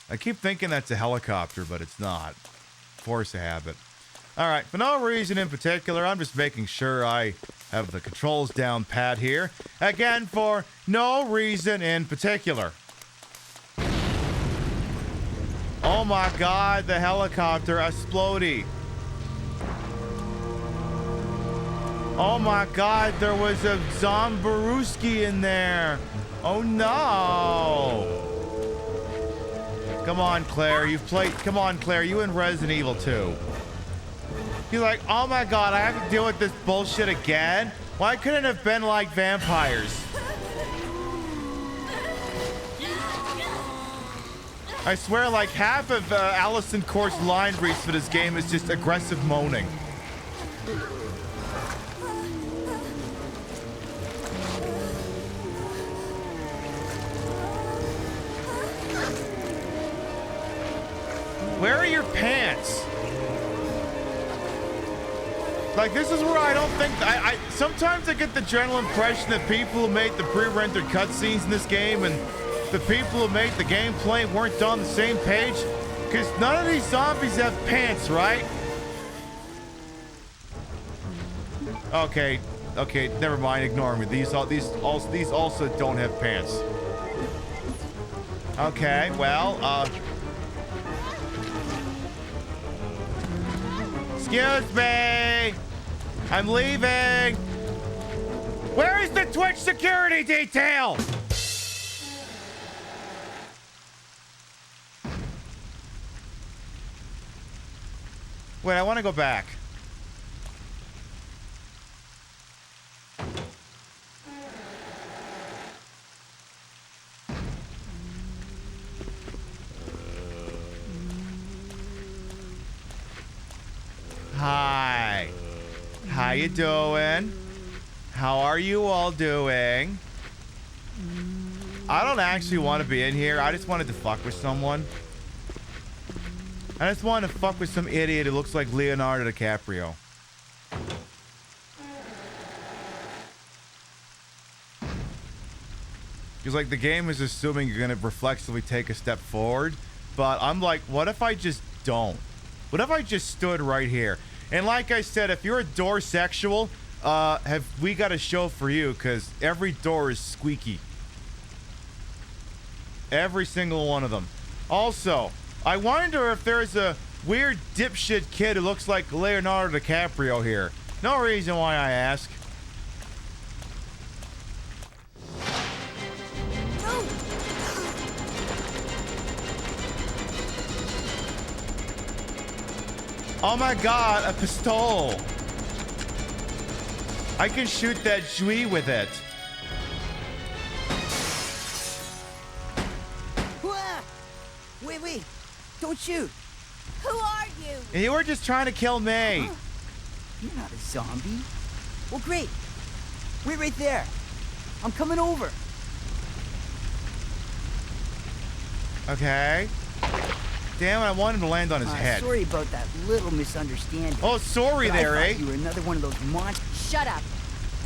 I keep thinking that's a helicopter, but it's not. Force of habit. All right, for no reason in particular, I'm just making sure I have the controls down pat here. Again, for no reason in particular. Oh my god, the helicopter exploded. Oh my god, there was a Zombaruski in there. Oh no. Come on, Claire, you've played. Come on, Claire, you in Resident Evil 2. He's like, oh my god, I have to deal with this bullshit again? Why couldn't it have been like vampires? I swear, like half of Allison Court's line reads for this game is just aggressive moaning. Where are your pants? Like, this is where I don't think... I sometimes I get the general impression that people who made the pre-rendered cutscenes in this game and the people who made the gameplay weren't on the same page. Because none of these zombies have pants, right? Okay, never mind. Ignore me. These also don't have pants. Okay, well, excuse me! I'm leaving! Where is the Twitch security detail? Wait, I want to go back. Hi. How you doing? How are you all doing? I don't actually want to be in here. I just wanted to fuck with someone. I just wanted to fuck with some idiot who looks like Leonardo DiCaprio. Because, like, the game is assuming you're going to reflexively take a step forward. But I'm like, what if I just don't? What if I just stood right here? And like I said, if you're a door sexual, have we got a show for you, because every door is squeaky. Every single one of them. Also, I wonder if there's a weird dipshit kid who looks like Leonardo DiCaprio here. No reason why I ask. Oh my god, a pistol. I can shoot that Jui with it. Wait. Don't shoot. Who are you? You were just trying to kill me. You're not a zombie. Well, great. Wait right there. I'm coming over. Okay. Damn it, I wanted to land on his head. Sorry about that little misunderstanding. Oh, sorry but there, I eh? thought you were another one of those monsters. Shut up.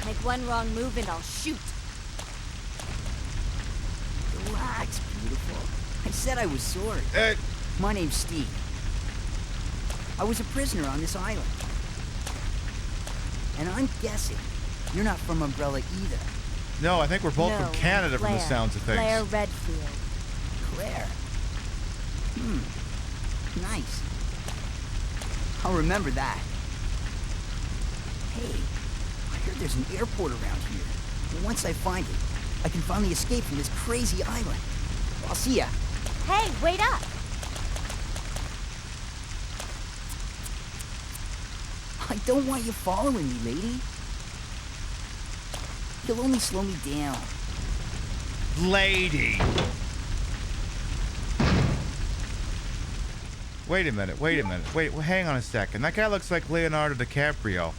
Make one wrong move and I'll shoot. Relax, beautiful. I said I was sorry. My name's Steve. I was a prisoner on this island. And I'm guessing you're not from Umbrella either. No, I think we're both from Canada from the sounds of things. Claire Redfield. Claire? Nice. I'll remember that. Hey, I heard there's an airport around here. And once I find it, I can finally escape from this crazy island. I'll see ya. Hey, wait up! I don't want you following me, lady. You'll only slow me down. Lady. Wait a minute. Wait, hang on a second. That guy looks like Leonardo DiCaprio.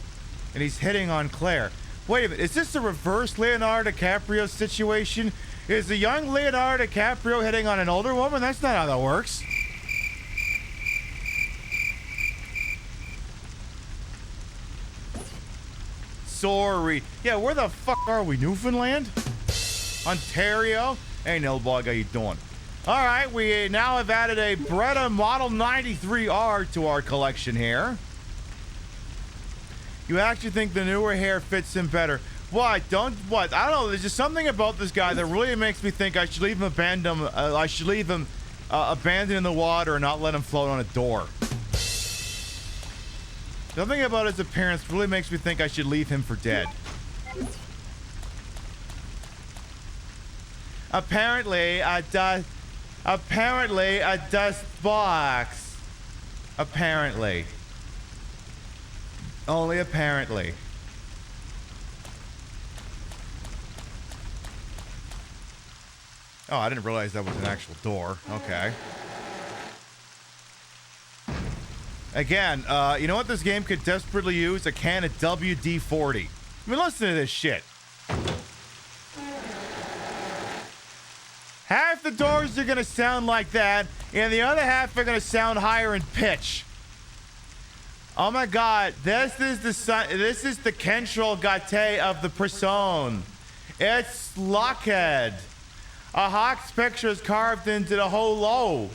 And he's hitting on Claire. Wait a minute. Is this a reverse Leonardo DiCaprio situation? Is the young Leonardo DiCaprio hitting on an older woman? That's not how that works. sorry. Yeah, where the fuck are we? Newfoundland? Ontario? Hey, Nilbog, how you doing? All right, we now have added a Breda Model 93R to our collection here. You actually think the newer hair fits him better? What? What? I don't know. There's just something about this guy that really makes me think I should leave him abandoned. I should leave him abandoned in the water and not let him float on a door. Something about his appearance really makes me think I should leave him for dead. Apparently a dust box. Apparently. Only apparently. Oh, I didn't realize that was an actual door. Okay. Again, you know what this game could desperately use? A can of WD-40. I mean, listen to this shit. Half the doors are going to sound like that, and the other half are going to sound higher in pitch. Oh my God, this is the Kentrol Gate of the person. It's Lockhead. A hawk's picture is carved into the whole low.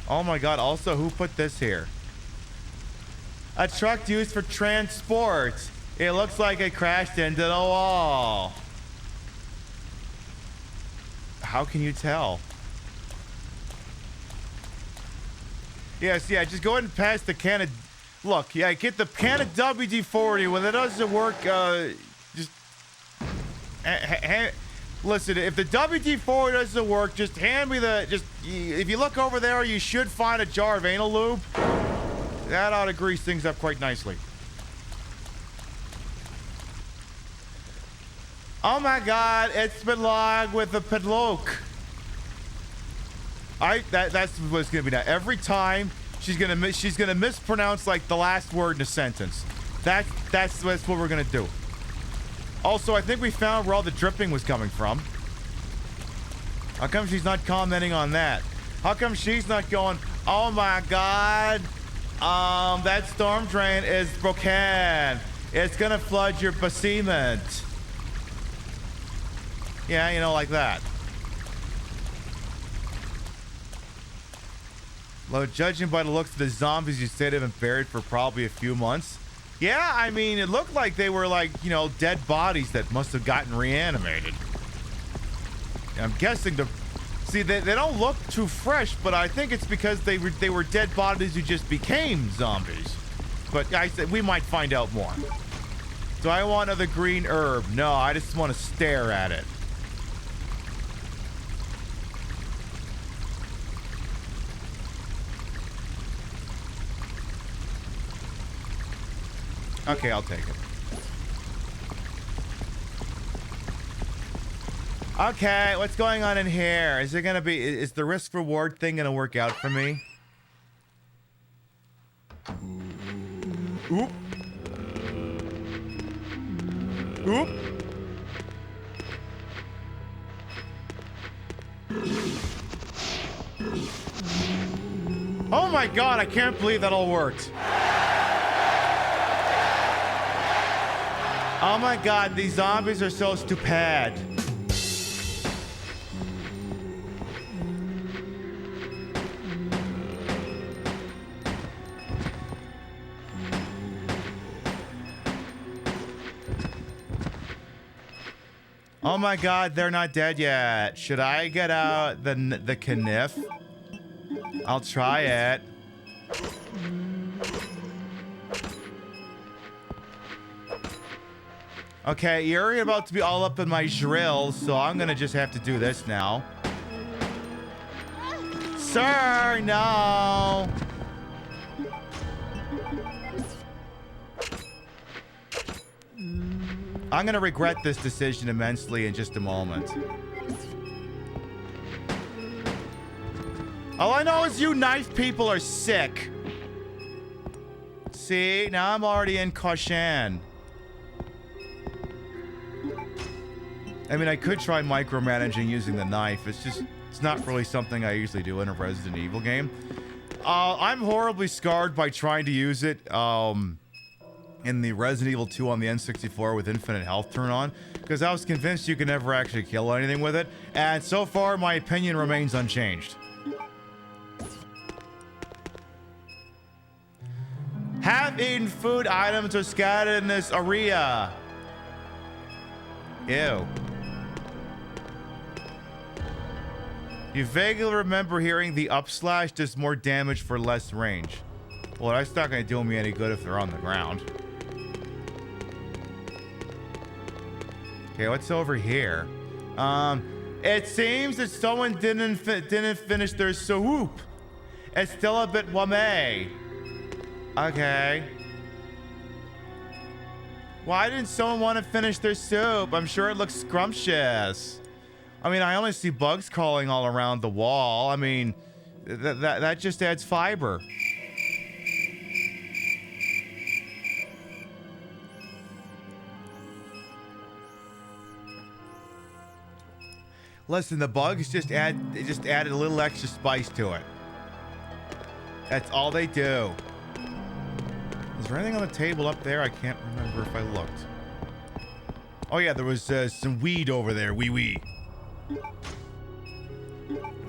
Oh my God, also, who put this here? A truck used for transport. It looks like it crashed into the wall. How can you tell? Yes, yeah, just go ahead and pass the can of... Look, yeah, get the can of WD-40. When it doesn't work, just... Listen, if the WD-40 doesn't work, just hand me the... if you look over there, you should find a jar of anal lube. That ought to grease things up quite nicely. Oh my God, it's been logged with a padlock. That's what it's gonna be now. Every time she's gonna mispronounce like the last word in a sentence. That's what we're gonna do. Also, I think we found where all the dripping was coming from. How come she's not commenting on that? How come she's not going, oh my God, that storm drain is broken. It's gonna flood your basement. Yeah, you know, like that. Well, judging by the looks of the zombies, you said have been buried for probably a few months. Yeah, I mean, it looked like they were like, you know, dead bodies that must have gotten reanimated. I'm guessing see, they don't look too fresh, but I think it's because they were dead bodies who just became zombies. But I said we might find out more. Do I want another green herb? No, I just want to stare at it. Okay, I'll take it. Okay, what's going on in here? Is the risk reward thing gonna work out for me? Oop. Oop. Oh my God, I can't believe that all worked. Oh my God, these zombies are so stupid. Oh my God, they're not dead yet. Should I get out the kniff? I'll try it. Okay, you're about to be all up in my drill, so I'm gonna just have to do this now. Sir, no! I'm gonna regret this decision immensely in just a moment. All I know is you knife people are sick. See, now I'm already in Koshan. I mean, I could try micromanaging using the knife. It's not really something I usually do in a Resident Evil game. I'm horribly scarred by trying to use it in the Resident Evil 2 on the N64 with infinite health turn on, because I was convinced you could never actually kill anything with it, and so far my opinion remains unchanged. Half-eaten food items are scattered in this area. Ew. You vaguely remember hearing the upslash does more damage for less range. Well, that's not going to do me any good if they're on the ground. Okay, what's over here? It seems that someone didn't finish their soup. It's still a bit wame. Okay. Why didn't someone want to finish their soup? I'm sure it looks scrumptious. I mean, I only see bugs crawling all around the wall. I mean, that just adds fiber. Listen, the bugs just added a little extra spice to it. That's all they do. Is there anything on the table up there? I can't remember if I looked. Oh yeah, there was some weed over there. Wee.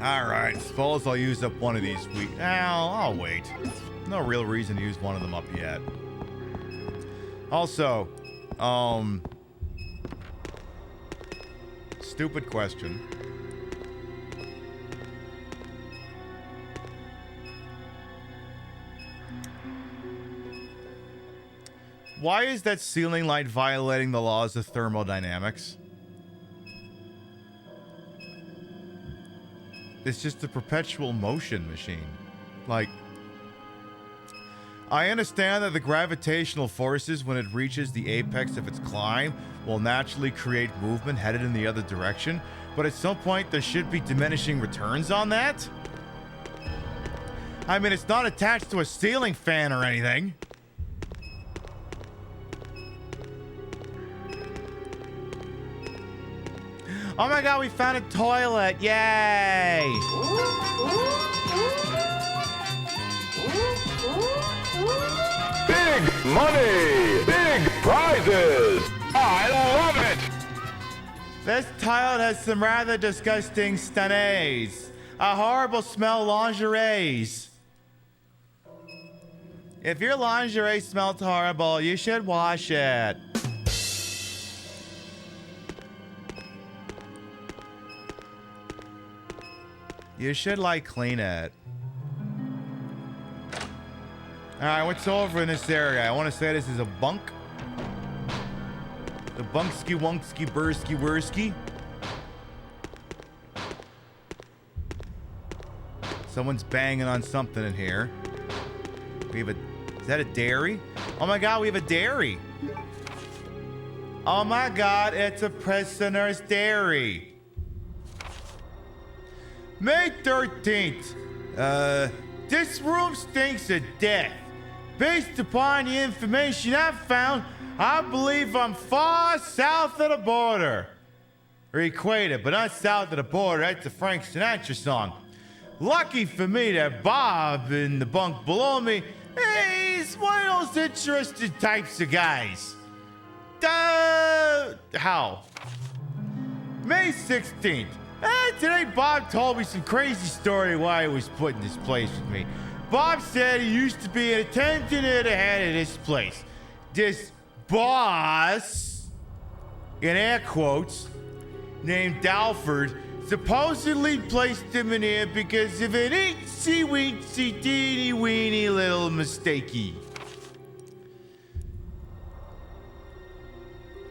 Alright, suppose I'll use up one of these weed. I'll wait. No real reason to use one of them up yet. Also, stupid question. Why is that ceiling light violating the laws of thermodynamics? It's just a perpetual motion machine. Like, I understand that the gravitational forces, when it reaches the apex of its climb, will naturally create movement headed in the other direction, but at some point there should be diminishing returns on that? I mean, it's not attached to a ceiling fan or anything. Oh my god, we found a toilet! Yay! Big money! Big prizes! I love it! This toilet has some rather disgusting stannays. A horrible smell lingeries. If your lingerie smells horrible, you should wash it. You should, like, clean it. Alright, what's over in this area? I want to say this is a bunk. The bunksky wunksky bursky wursky. Someone's banging on something in here. We have a... Is that a dairy? Oh my god, we have a dairy. Oh my god, it's a prisoner's dairy. May 13th. This room stinks of death. Based upon the information I've found, I believe I'm far south of the border. Or equator, but not south of the border. That's a Frank Sinatra song. Lucky for me that Bob in the bunk below me, he's one of those interested types of guys. How? May 16th. Today Bob told me some crazy story why he was put in this place with me. Bob said he used to be an attendant at the head of this place. This boss, in air quotes, named Dalford, supposedly placed him in here because of an itsy-weensy teeny-weeny little mistakey.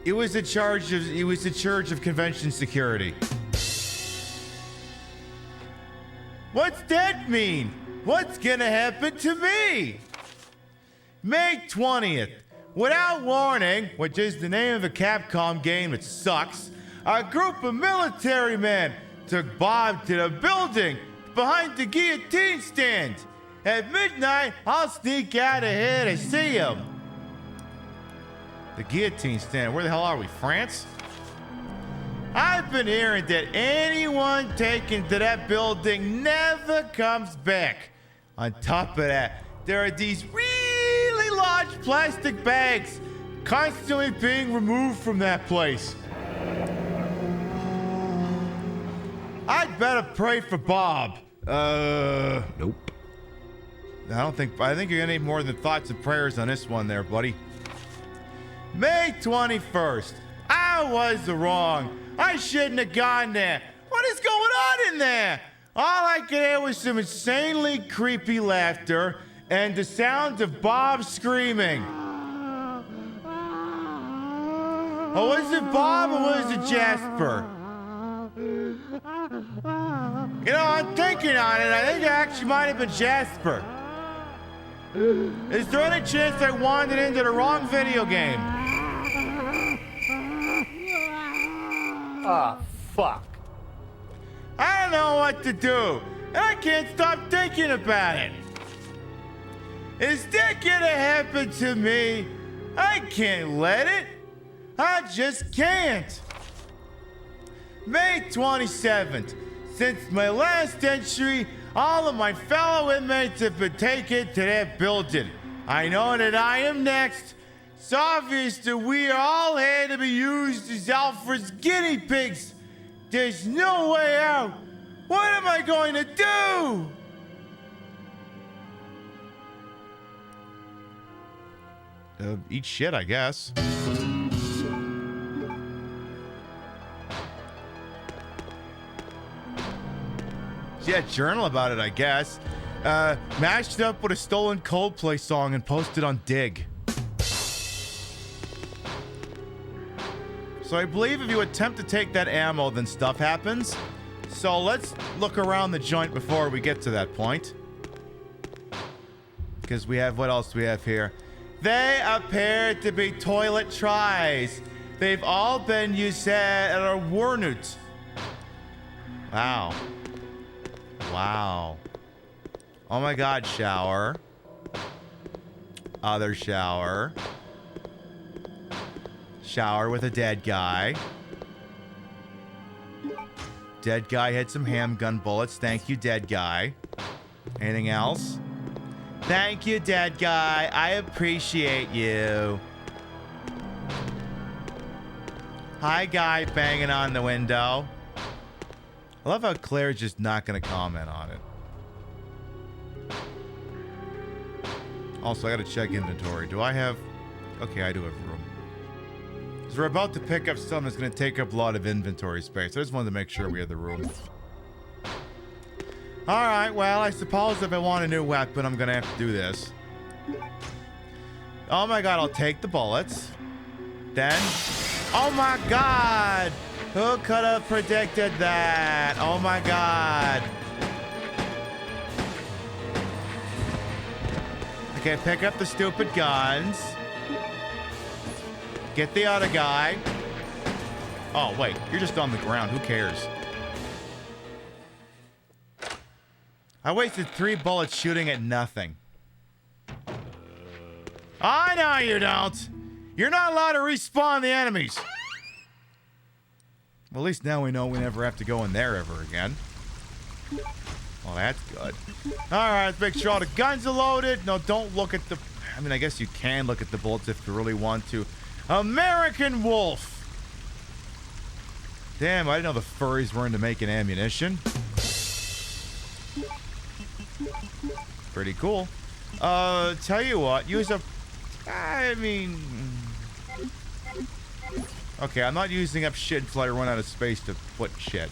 It was in charge of convention security. What's that mean? What's gonna happen to me? May 20th. Without warning, which is the name of a Capcom game that sucks, a group of military men took Bob to the building behind the guillotine stand. At midnight, I'll sneak out of here to see him. The guillotine stand? Where the hell are we, France? I've been hearing that anyone taken to that building never comes back. On top of that, there are these really large plastic bags constantly being removed from that place. I'd better pray for Bob. Nope. I think you're gonna need more than thoughts and prayers on this one there, buddy. May 21st. I was wrong. I shouldn't have gone there. What is going on in there? All I could hear was some insanely creepy laughter and the sounds of Bob screaming. Oh, was it Bob or was it Jasper? You know, I'm thinking on it. I think it actually might have been Jasper. Is there any chance I wandered into the wrong video game? Ah, fuck. I don't know what to do, and I can't stop thinking about it. Is that gonna happen to me? I can't let it. I just can't. May 27th. Since my last entry, all of my fellow inmates have been taken to their building. I know that I am next. It's obvious that we are all here to be used as Alfred's guinea pigs. There's no way out. What am I going to do? Eat shit, I guess. Yeah, journal about it, I guess. Mashed it up with a stolen Coldplay song and posted on Dig. So I believe if you attempt to take that ammo, then stuff happens. So let's look around the joint before we get to that point. Because we have, what else do we have here? They appear to be toilet tries. They've all been used at a Warnut. Wow. Wow. Oh my god, shower. Other shower. Shower with a dead guy. Dead guy had some handgun bullets. Thank you, dead guy. Anything else? Thank you, dead guy. I appreciate you. Hi, guy banging on the window. I love how Claire's just not going to comment on it. Also, I got to check inventory. Do I have... Okay, I do have room. So we're about to pick up something that's going to take up a lot of inventory space. I just wanted to make sure we had the room. Alright, well, I suppose if I want a new weapon, I'm going to have to do this. Oh my god, I'll take the bullets. Then... Oh my god! Who could have predicted that? Oh my god. Okay, pick up the stupid guns. Get the other guy. Oh, wait. You're just on the ground. Who cares? I wasted 3 bullets shooting at nothing. I know you don't. You're not allowed to respawn the enemies. Well, at least now we know we never have to go in there ever again. Well, that's good. Alright, let's make sure all the guns are loaded. No, don't look at the... I mean, I guess you can look at the bullets if you really want to. American Wolf! Damn, I didn't know the furries were into making ammunition. Pretty cool. Tell you what, use a... I mean... Okay, I'm not using up shit until I run out of space to put shit.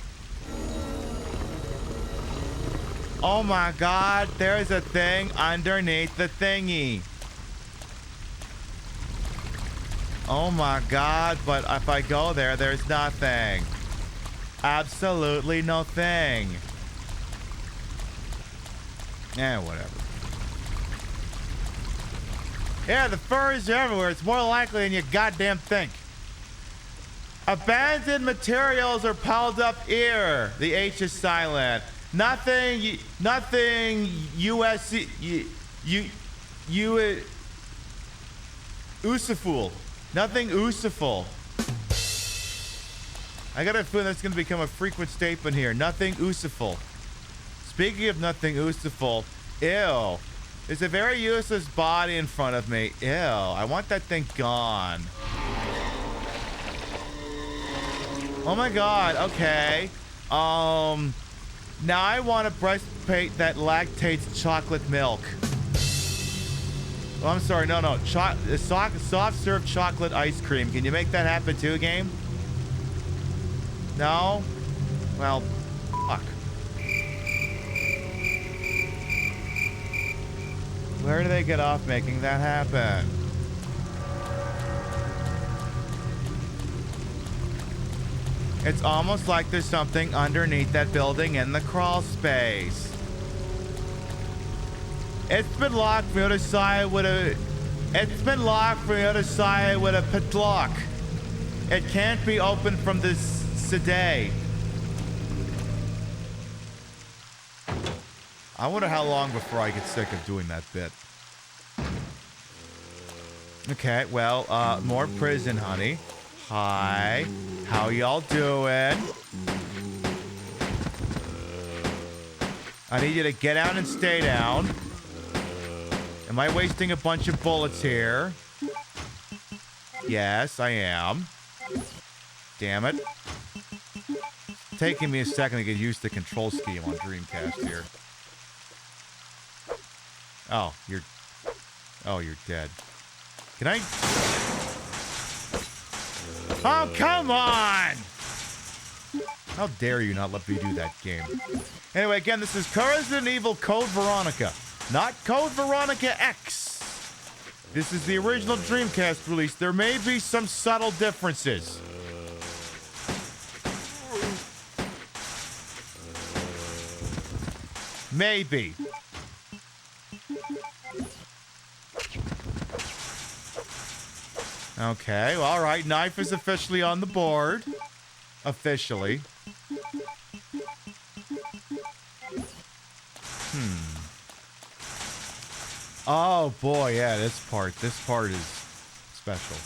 Oh my god, there's a thing underneath the thingy. Oh my god, but if I go there, there's nothing. Absolutely nothing. Eh, whatever. Yeah, the furries are everywhere. It's more likely than you goddamn think. Abandoned materials are piled up here. The H is silent. Nothing useful. Nothing useful. I got a feeling that's going to become a frequent statement here. Nothing useful. Speaking of nothing useful, Ew. There's a very useless body in front of me. Ew. I want that thing gone. Oh my god. Okay. Now I want a breastplate that lactates chocolate milk. Oh, I'm sorry. No. Soft serve chocolate ice cream. Can you make that happen too, game? No? Well, fuck. Where do they get off making that happen? It's almost like there's something underneath that building in the crawl space. It's been locked from the other side with a... It's been locked from the other side with a padlock. It can't be opened from this today. I wonder how long before I get sick of doing that bit. Okay, well, more prison, honey. Hi. How y'all doing? I need you to get down and stay down. Am I wasting a bunch of bullets here? Yes, I am. Damn it. It's taking me a second to get used to the control scheme on Dreamcast here. Oh, you're dead. Can I? Oh, come on! How dare you not let me do that game? Anyway, again, this is Resident Evil Code Veronica, not Code Veronica X. This is the original Dreamcast release. There may be some subtle differences. Maybe. Okay, well, all right. Knife is officially on the board. Officially. Oh, boy, yeah, this part is special.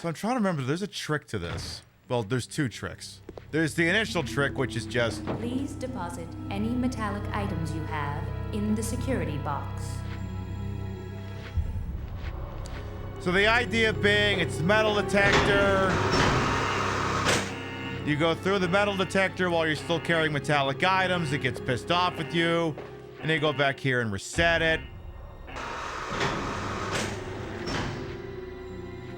So I'm trying to remember, there's a trick to this. Well, there's two tricks. There's the initial trick, which is just... Please deposit any metallic items you have in the security box. So the idea being, it's metal detector. You go through the metal detector while you're still carrying metallic items. It gets pissed off with you. And then you go back here and reset it.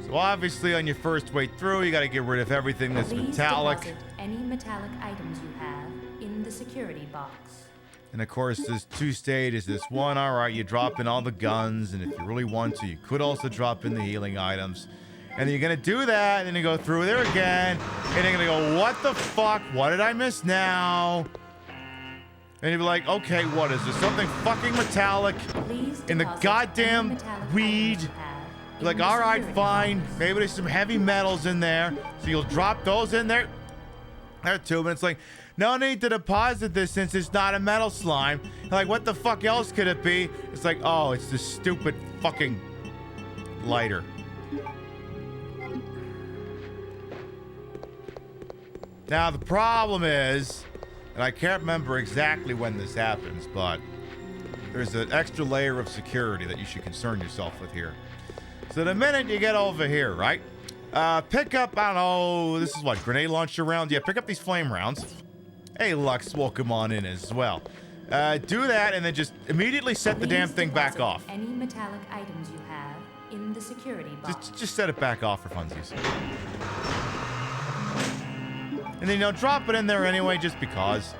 So obviously on your first way through, you got to get rid of everything that's metallic. Deposit any metallic items you have in the security box. And of course, there's two stages. This one, all right, you drop in all the guns, and if you really want to, you could also drop in the healing items. And then you're gonna do that, and then you go through there again, and you're gonna go, what the fuck? What did I miss now? And you'll be like, okay, what is this? Something fucking metallic in the goddamn weed. You're like, all right, fine. Maybe there's some heavy metals in there. So you'll drop those in there. There too, but it's like, no need to deposit this since it's not a metal slime. You're like, what the fuck else could it be? It's like, oh, it's this stupid fucking lighter. Now, the problem is, and I can't remember exactly when this happens, but there's an extra layer of security that you should concern yourself with here. So the minute you get over here, right? Pick up, I don't know, this is what, grenade launcher rounds? Yeah, pick up these flame rounds. Hey, Lux, welcome on in as well. Do that and then just immediately set the damn thing back off. Any metallic items you have in the security box. Just set it back off for funsies. And then, drop it in there anyway, just because.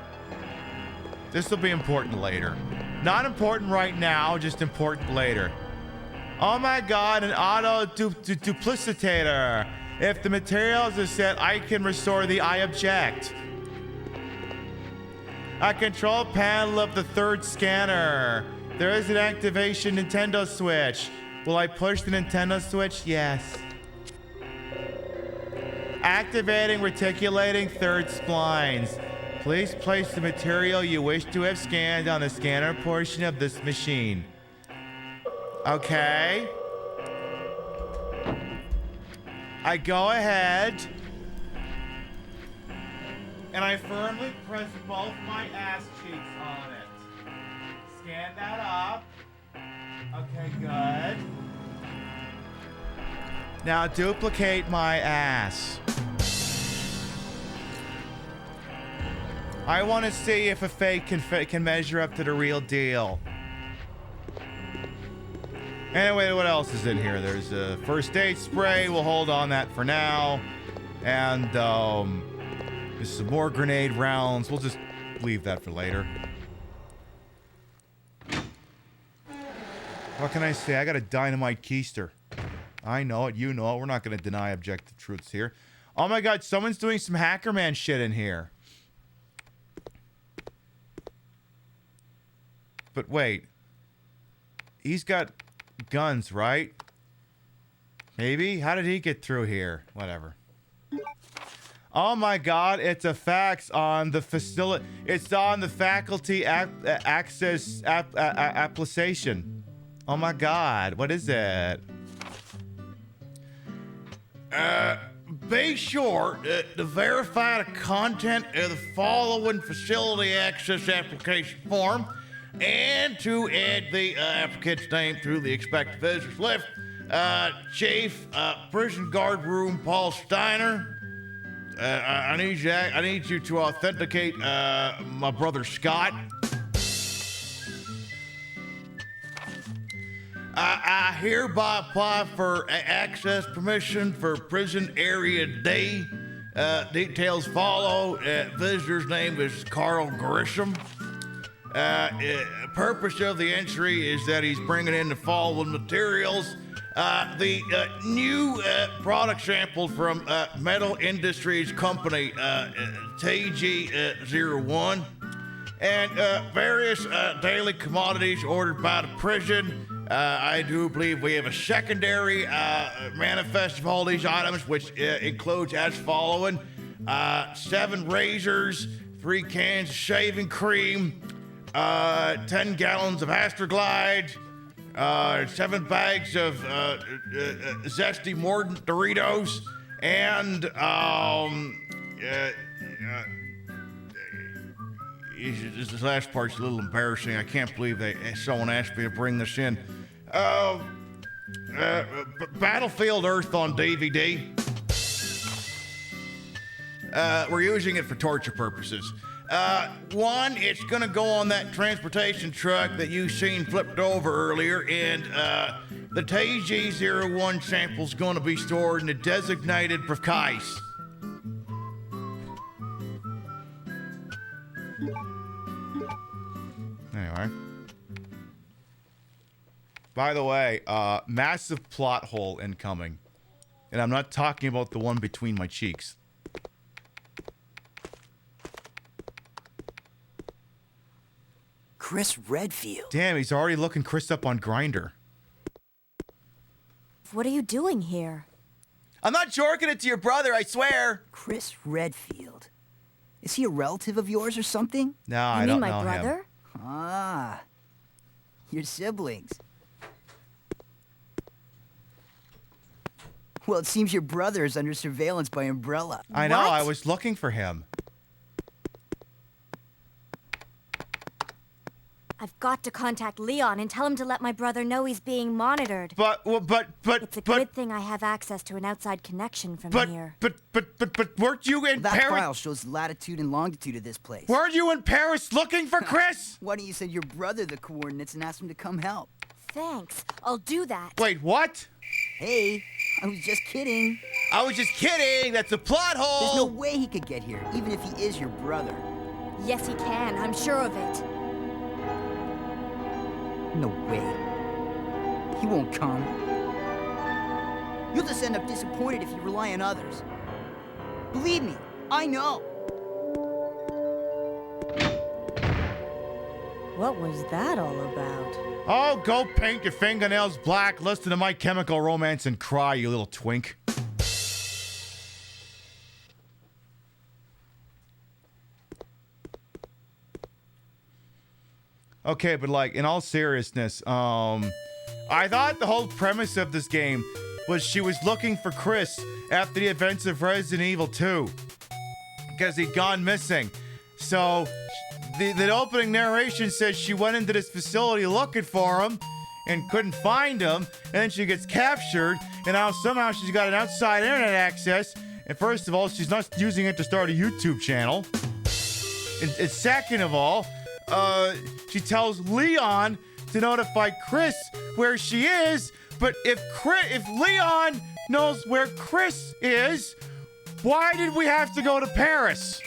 This will be important later. Not important right now, just important later. Oh my god, an auto-duplicitator. If the materials are set, I can restore the I object. A control panel of the third scanner. There is an activation Nintendo Switch. Will I push the Nintendo Switch? Yes. Activating reticulating third splines. Please place the material you wish to have scanned on the scanner portion of this machine. Okay. I go ahead And I firmly press both my ass cheeks on it. Scan that up. Okay, good. Now duplicate my ass. I want to see if a fake can measure up to the real deal. Anyway, what else is in here? There's a first aid spray. We'll hold on that for now. And there's some more grenade rounds. We'll just leave that for later. What can I say? I got a dynamite keister. I know it. You know it. We're not going to deny objective truths here. Oh my God, someone's doing some Hacker Man shit in here. But wait. He's got guns, right? Maybe? How did he get through here? Whatever. Oh my God, it's a fax on the facility. It's on the faculty access application. Oh my God, what is it? Be sure to verify the content of the following facility access application form and to add the applicant's name through the expected visitors list. Chief, prison guard room, Paul Steiner. I need you to authenticate my brother Scott. I hereby apply for access permission for prison area D. Details follow. Visitor's name is Carl Grisham. Purpose of the entry is that he's bringing in the following materials. The new product sample from Metal Industries Company, TG01, and various daily commodities ordered by the prison. I do believe we have a secondary manifest of all these items, which includes as following: 7 razors, 3 cans of shaving cream, 10 gallons of Astroglide, 7 bags of zesty Mordant Doritos, and this last part's a little embarrassing. I can't believe someone asked me to bring this in. Battlefield Earth on DVD. We're using it for torture purposes. 1, it's gonna go on that transportation truck that you seen flipped over earlier, and the TG01 sample's gonna be stored in a designated briefcase. Anyway. By the way, massive plot hole incoming. And I'm not talking about the one between my cheeks. Chris Redfield. Damn, he's already looking Chris up on Grindr. What are you doing here? I'm not jorking it to your brother, I swear. Chris Redfield. Is he a relative of yours or something? No, I don't know him. You mean my brother? Ah, your siblings. Well, it seems your brother is under surveillance by Umbrella. I know, I was looking for him. I've got to contact Leon and tell him to let my brother know he's being monitored. But it's a good thing I have access to an outside connection from here. But weren't you in that Paris? That file shows the latitude and longitude of this place. Weren't you in Paris looking for Chris? Why don't you send your brother the coordinates and ask him to come help? Thanks, I'll do that. Wait, what? Hey, I was just kidding. I was just kidding. That's a plot hole. There's no way he could get here, even if he is your brother. Yes, he can. I'm sure of it. No way. He won't come. You'll just end up disappointed if you rely on others. Believe me, I know. What was that all about? Oh, go paint your fingernails black, listen to My Chemical Romance, and cry, you little twink. Okay, but like, in all seriousness, I thought the whole premise of this game was she was looking for Chris after the events of Resident Evil 2. because he'd gone missing. So the opening narration says she went into this facility looking for him and couldn't find him, and then she gets captured, and now somehow she's got an outside internet access, and first of all, she's not using it to start a YouTube channel. And second of all, she tells Leon to notify Chris where she is, but if Leon knows where Chris is, why did we have to go to Paris?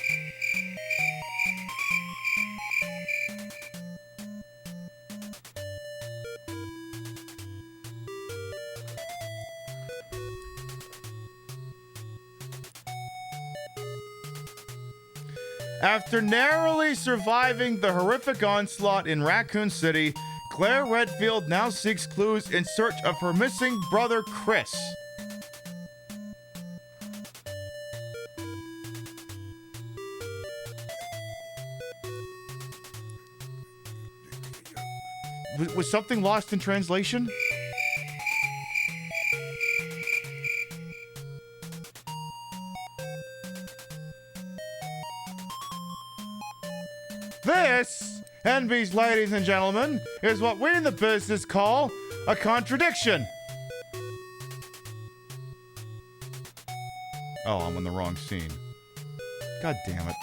After narrowly surviving the horrific onslaught in Raccoon City, Claire Redfield now seeks clues in search of her missing brother Chris. Was something lost in translation? This, NB's ladies and gentlemen, is what we in the business call a contradiction. Oh, I'm on the wrong scene. God damn it.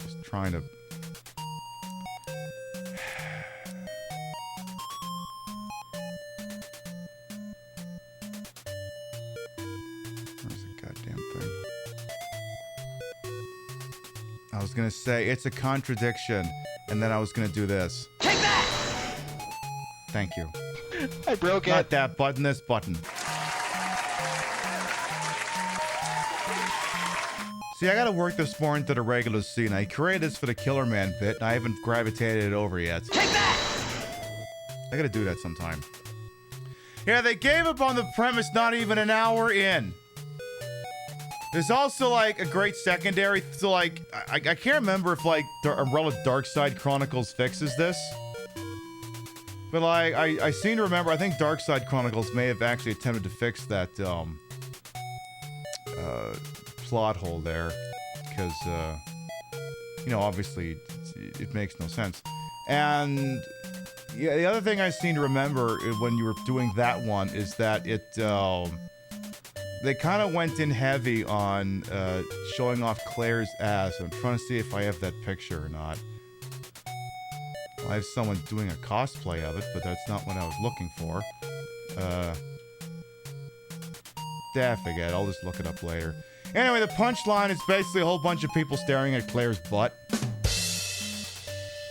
Just trying to... Where's the goddamn thing? I was gonna say it's a contradiction, and then I was gonna do this. Take that! Thank you. I broke it. Not that button, this button. See, I gotta work this more into the regular scene. I created this for the Killer Man bit, and I haven't gravitated it over yet. Take that! I gotta do that sometime. Yeah, they gave up on the premise not even an hour in. There's also, like, a great secondary, so, like, I can't remember if, like, the Umbrella Darkside Chronicles fixes this. But, like, I seem to remember, I think Darkside Chronicles may have actually attempted to fix that, plot hole there. Because, you know, obviously, it makes no sense. And, yeah, the other thing I seem to remember when you were doing that one is that it, they kind of went in heavy on showing off Claire's ass. I'm trying to see if I have that picture or not. Well, I have someone doing a cosplay of it, but that's not what I was looking for. Forget it. I'll just look it up later. Anyway, the punchline is basically a whole bunch of people staring at Claire's butt.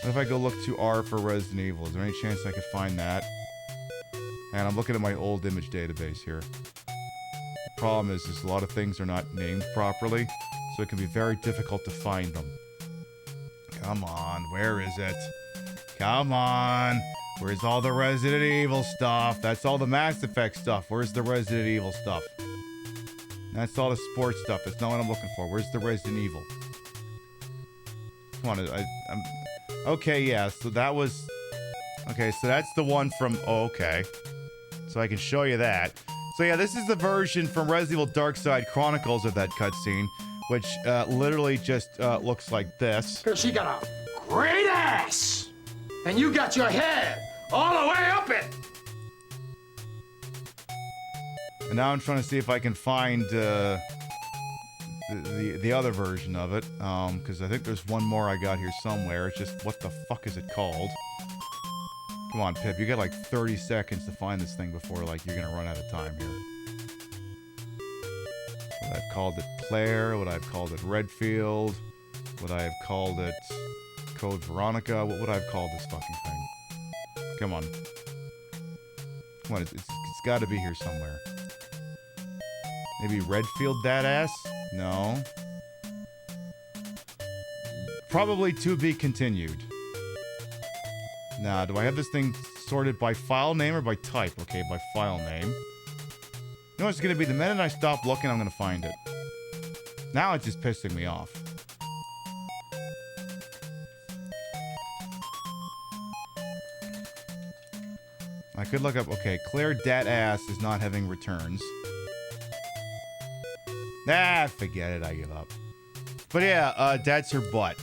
What if I go look to R for Resident Evil? Is there any chance I could find that? And I'm looking at my old image database here. The problem is a lot of things are not named properly, so it can be very difficult to find them. Come on, where is it? Come on! Where's all the Resident Evil stuff? That's all the Mass Effect stuff. Where's the Resident Evil stuff? That's all the sports stuff. That's not what I'm looking for. Where's the Resident Evil? Come on, I'm... Okay, yeah, so that was... Okay, so that's the one from... Oh, okay. So I can show you that. So yeah, this is the version from Resident Evil Darkside Chronicles of that cutscene, which literally just looks like this. Cause she got a great ass, and you got your head all the way up it. And now I'm trying to see if I can find the other version of it, because I think there's one more I got here somewhere. It's just, what the fuck is it called? Come on, Pip, you got like 30 seconds to find this thing before, like, you're gonna run out of time here. Would I've called it Claire? Would I've called it Redfield? Would I have called it Code Veronica? What would I have called this fucking thing? Come on. Come on, it's gotta be here somewhere. Maybe Redfield that ass? No. Probably to be continued. Now, do I have this thing sorted by file name or by type? Okay, by file name. You know what it's going to be? The minute I stop looking, I'm going to find it. Now it's just pissing me off. I could look up... Okay, Claire Dat Ass is not having returns. Forget it. I give up. But yeah, that's her butt.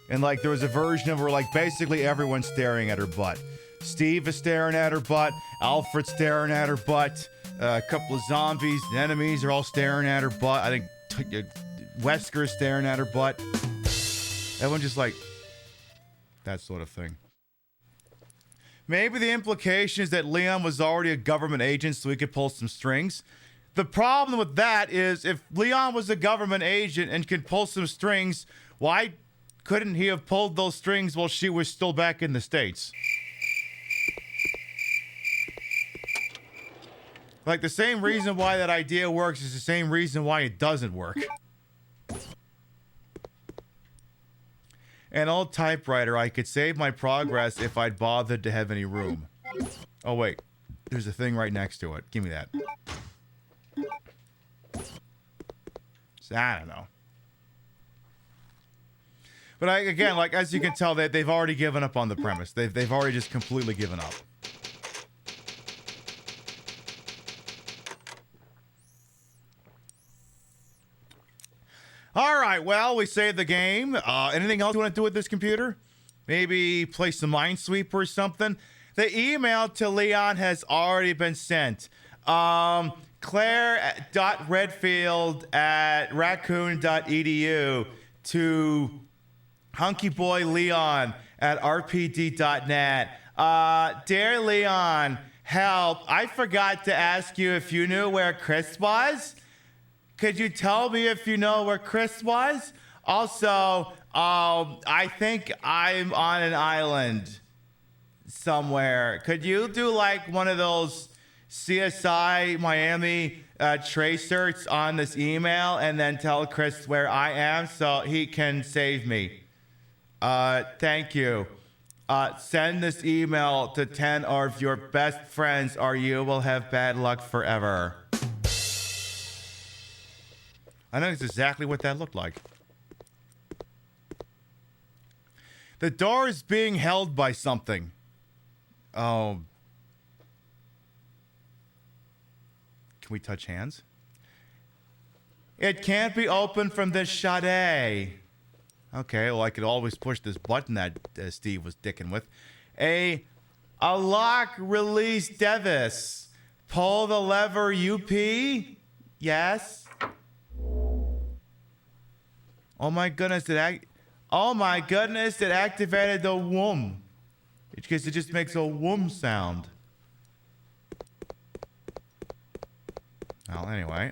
And like there was a version of her like basically everyone's staring at her butt. Steve is staring at her butt. Alfred's staring at her butt. A couple of zombies and enemies are all staring at her butt. I think Wesker's staring at her butt. Everyone just like that sort of thing. Maybe the implication is that Leon was already a government agent so he could pull some strings. The problem with that is if Leon was a government agent and could pull some strings, why couldn't he have pulled those strings while she was still back in the States? Like the same reason why that idea works is the same reason why it doesn't work. An old typewriter. I could save my progress if I'd bothered to have any room. Oh, wait. There's a thing right next to it. Give me that. So, I don't know. But again, like as you can tell, they've already given up on the premise. They've already just completely given up. All right, well, we saved the game. Anything else you want to do with this computer? Maybe play some Minesweeper or something? The email to Leon has already been sent. Claire.redfield@raccoon.edu to hunkyboyleon@rpd.net. Dear Leon, help. I forgot to ask you if you knew where Chris was. Could you tell me if you know where Chris was? Also, I think I'm on an island somewhere. Could you do like one of those CSI Miami tracers on this email and then tell Chris where I am so he can save me? Thank you. Send this email to 10 of your best friends or you will have bad luck forever. I know exactly what that looked like. The door is being held by something. Oh. Can we touch hands? It can't be opened from this Sade. Okay, well, I could always push this button that Steve was dicking with. A lock release Devis. Pull the lever UP. Yes. Oh my goodness, it activated the womb. Because it just makes a womb sound. Well, anyway,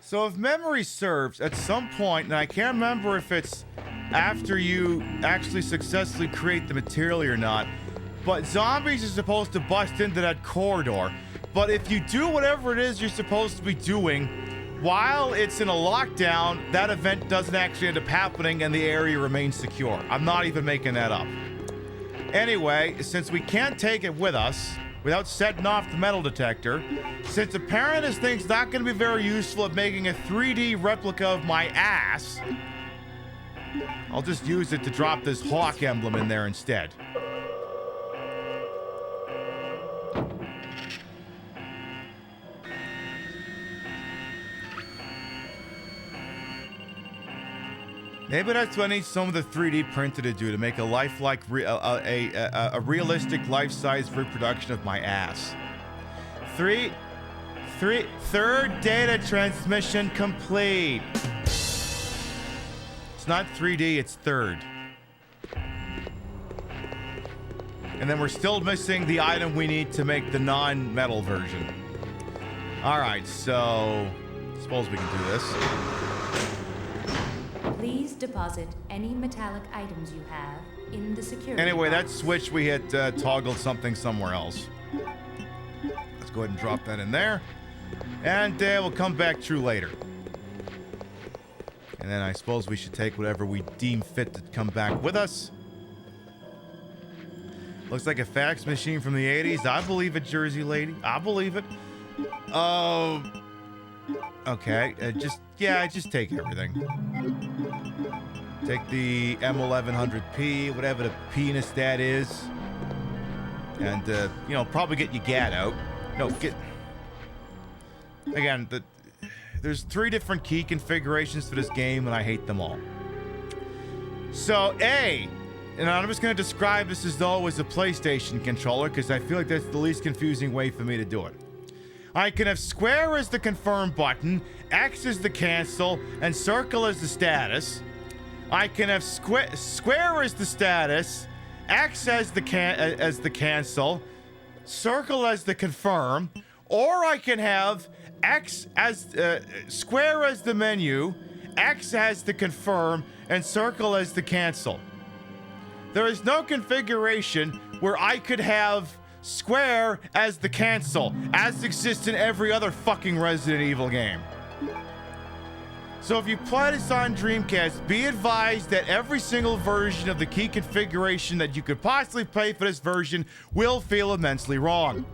so if memory serves, at some point, and I can't remember if it's after you actually successfully create the material or not, but zombies are supposed to bust into that corridor. But if you do whatever it is you're supposed to be doing, while it's in a lockdown, that event doesn't actually end up happening and the area remains secure. I'm not even making that up. Anyway, since we can't take it with us without setting off the metal detector, since apparently this thing's not going to be very useful at making a 3D replica of my ass, I'll just use it to drop this hawk emblem in there instead. Maybe that's what I need some of the 3D printer to do to make a lifelike, a realistic life-size reproduction of my ass. Third data transmission complete. It's not 3D, it's third. And then we're still missing the item we need to make the non-metal version. All right, so I suppose we can do this. Please deposit any metallic items you have in the security Anyway, box. that switch we had toggled something somewhere else. Let's go ahead and drop that in there. And we'll come back through later. And then I suppose we should take whatever we deem fit to come back with us. Looks like a fax machine from the 80s. I believe it, Jersey lady. I believe it. Okay, just take everything. Take the M1100P, whatever the penis that is. And, probably get your GAT out. No, get... Again, there's 3 different key configurations for this game, and I hate them all. So, A, and I'm just going to describe this as though it was a PlayStation controller, because I feel like that's the least confusing way for me to do it. I can have square as the confirm button, X as the cancel, and circle as the status. I can have square as the status, X as the cancel, circle as the confirm, or I can have X as square as the menu, X as the confirm, and circle as the cancel. There is no configuration where I could have square as the cancel, as exists in every other fucking Resident Evil game. So if you play this on Dreamcast, be advised that every single version of the key configuration that you could possibly play for this version will feel immensely wrong.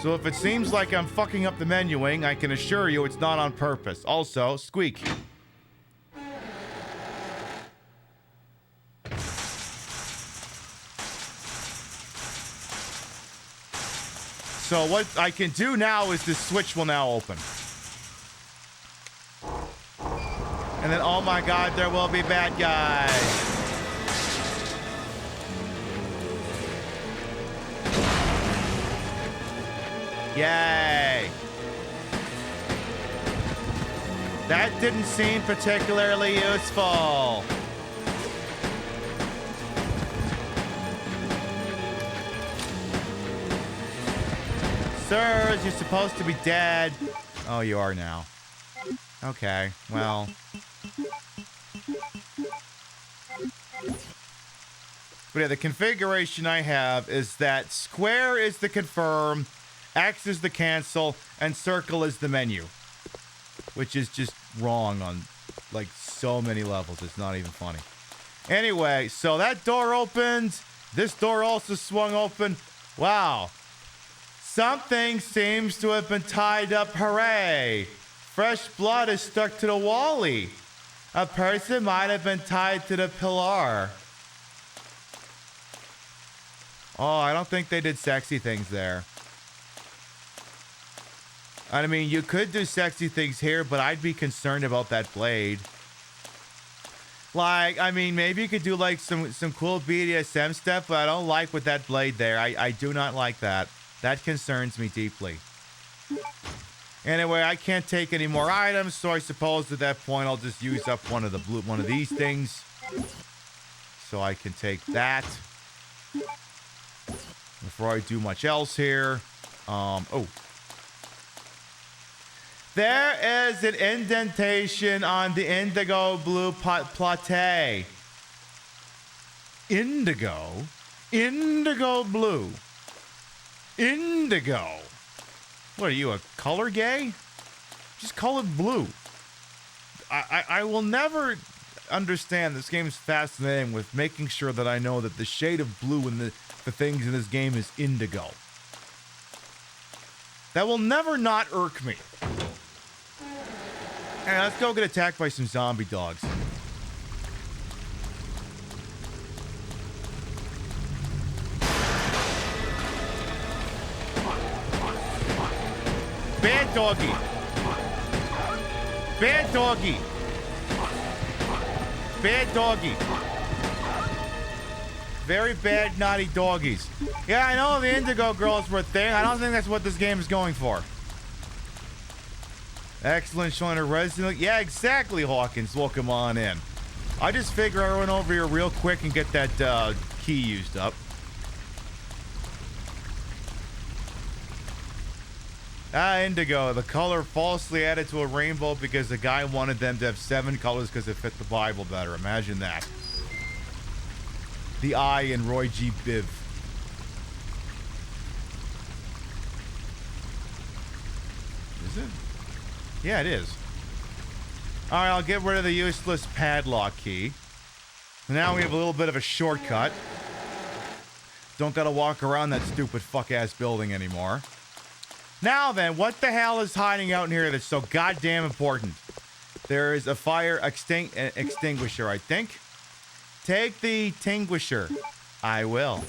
So if it seems like I'm fucking up the menuing, I can assure you it's not on purpose. Also, squeak. So what I can do now is this switch will now open. And then, oh my god, there will be bad guys. Yay. That didn't seem particularly useful. Sirs, you're supposed to be dead. Oh, you are now. Okay, well. But yeah, the configuration I have is that square is the confirm, X is the cancel, and circle is the menu. Which is just wrong on, like, so many levels. It's not even funny. Anyway, so that door opened. This door also swung open. Wow. Something seems to have been tied up. Hooray! Fresh blood is stuck to the wally. A person might have been tied to the pillar. Oh, I don't think they did sexy things there. I mean, you could do sexy things here, but I'd be concerned about that blade. Like, I mean, maybe you could do like some cool BDSM stuff, but I don't like with that blade there. I do not like that. That concerns me deeply. Anyway, I can't take any more items, so I suppose at that point I'll just use up one of these things. So I can take that. Before I do much else here. Oh. There is an indentation on the indigo blue plate. Indigo? Indigo blue. Indigo. What are you, a color gay? Just call it blue. I will never understand. This game is fascinating with making sure that I know that the shade of blue in the things in this game is indigo. That will never not irk me. Hey, let's go get attacked by some zombie dogs. Bad doggy. Bad doggy. Bad doggy. Very bad, naughty doggies. Yeah, I know the Indigo Girls were a thing. I don't think that's what this game is going for. Excellent showing of Resident. Yeah, exactly, Hawkins. Welcome on in. I just figure I run over here real quick and get that key used up. Indigo, the color falsely added to a rainbow because the guy wanted them to have 7 colors because it fit the Bible better. Imagine that. The I in Roy G. Biv. Is it? Yeah, it is. Alright, I'll get rid of the useless padlock key. Now we have a little bit of a shortcut. Don't gotta walk around that stupid fuck-ass building anymore. Now then, what the hell is hiding out in here that's so goddamn important? There is a fire extinguisher, I think. Take the extinguisher. I will.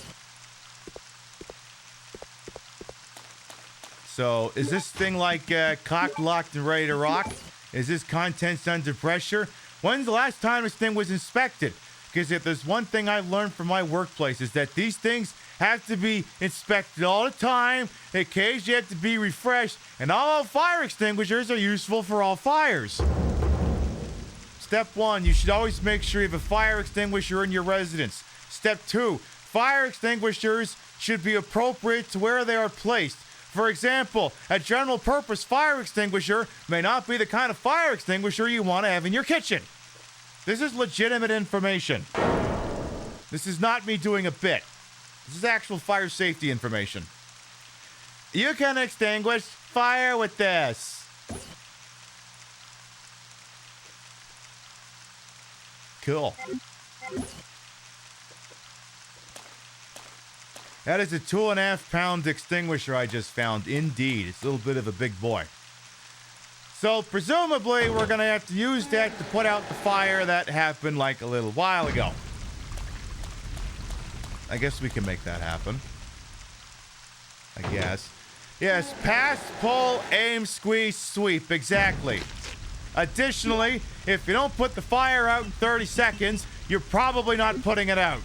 So is this thing like cocked, locked, and ready to rock? Is this contents under pressure? When's the last time this thing was inspected? Because if there's one thing I've learned from my workplace is that these things have to be inspected all the time. Occasionally have to be refreshed. And all fire extinguishers are useful for all fires. Step 1, you should always make sure you have a fire extinguisher in your residence. Step 2, fire extinguishers should be appropriate to where they are placed. For example, a general purpose fire extinguisher may not be the kind of fire extinguisher you want to have in your kitchen. This is legitimate information. This is not me doing a bit. This is actual fire safety information. You can extinguish fire with this. Cool. That is a 2.5 pound extinguisher I just found. Indeed. It's a little bit of a big boy. So presumably we're going to have to use that to put out the fire that happened like a little while ago. I guess we can make that happen. I guess. Yes, pass, pull, aim, squeeze, sweep. Exactly. Additionally, if you don't put the fire out in 30 seconds, you're probably not putting it out.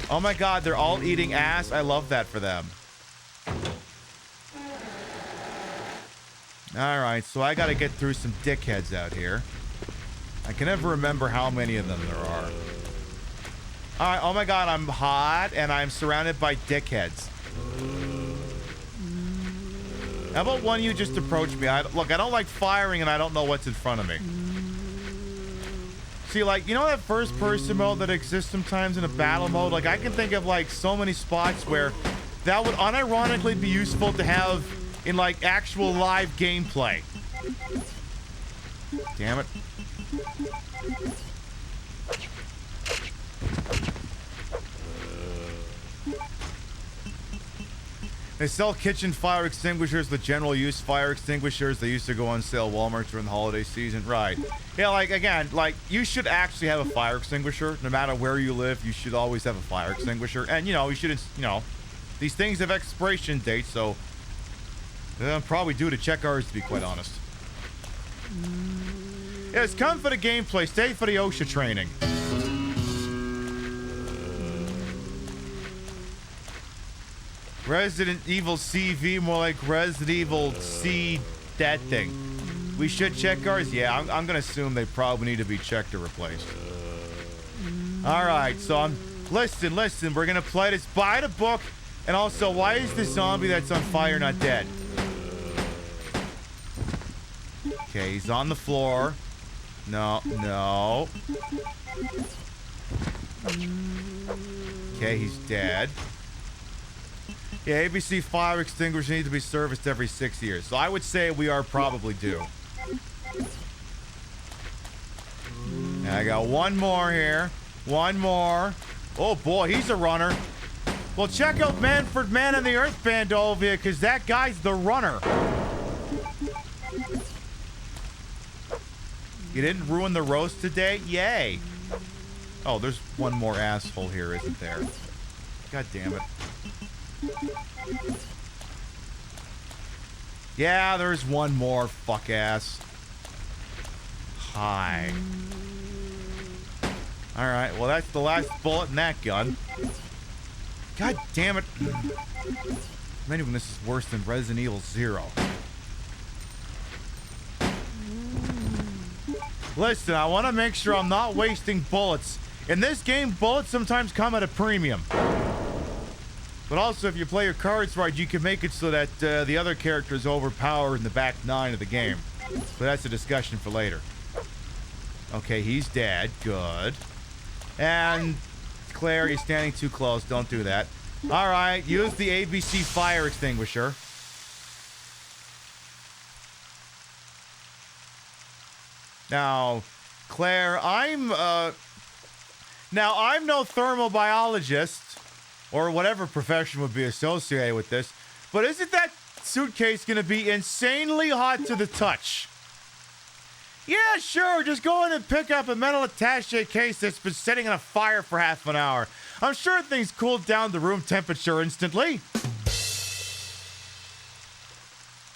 Oh my god, they're all eating ass. I love that for them. Alright, so I gotta get through some dickheads out here. I can never remember how many of them there are. Alright, oh my god, I'm hot and I'm surrounded by dickheads. How about one of you just approach me? Look, I don't like firing and I don't know what's in front of me. See, like, you know that first person mode that exists sometimes in a battle mode? Like, I can think of, like, so many spots where that would unironically be useful to have in, like, actual live gameplay. Damn it. They sell kitchen fire extinguishers, the general use fire extinguishers. They used to go on sale at Walmart during the holiday season. Right. Yeah, like, again, like, you should actually have a fire extinguisher. No matter where you live, you should always have a fire extinguisher. And, you know, you should, you know, these things have expiration dates, so I'm probably due to check ours, to be quite honest. Yes, come for the gameplay. Stay for the OSHA training. Resident Evil CV, more like Resident Evil C, that thing. We should check ours? Yeah, I'm gonna assume they probably need to be checked or replaced. Alright, so listen, we're gonna play this by the book. And also, why is the zombie that's on fire not dead? Okay, he's on the floor. No. Okay, he's dead. Yeah, ABC fire extinguishers need to be serviced every 6 years. So I would say we are probably due. And I got one more here. One more. Oh boy, he's a runner. Well, check out Manfred Mann and the Earth Band over here, because that guy's the runner. You didn't ruin the roast today? Yay. Oh, there's one more asshole here, isn't there? God damn it. Yeah, there's one more, fuck ass. Hi. Alright, well, that's the last bullet in that gun. God damn it. Maybe when this is worse than Resident Evil 0. Listen, I want to make sure I'm not wasting bullets. In this game, bullets sometimes come at a premium. But also, if you play your cards right, you can make it so that the other character is overpowered in the back 9 of the game. But that's a discussion for later. Okay, he's dead. Good. And Claire, you're standing too close. Don't do that. All right, use the ABC fire extinguisher. Now, Claire, I'm no thermobiologist or whatever profession would be associated with this, but isn't that suitcase going to be insanely hot to the touch? Yeah, sure. Just go in and pick up a metal attaché case that's been sitting in a fire for half an hour. I'm sure things cooled down to room temperature instantly.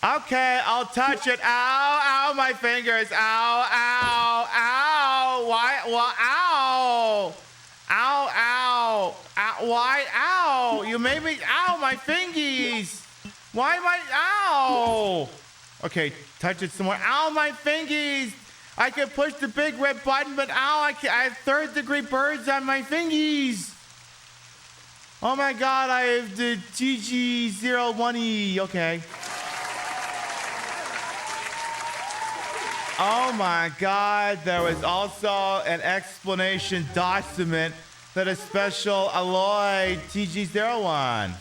Okay, I'll touch it. Ow, ow, my fingers. Ow, ow, ow. Why? Well, ow. Ow, ow. Ow. Why? Ow. You made me. Ow, my fingies. Why am I? Ow. Okay, touch it some more. Ow, my fingies. I can push the big red button, but ow, I have third-degree burns on my fingies. Oh my God, I have the TG01E. Okay. Oh my God, there was also an explanation document that a special alloy TG01.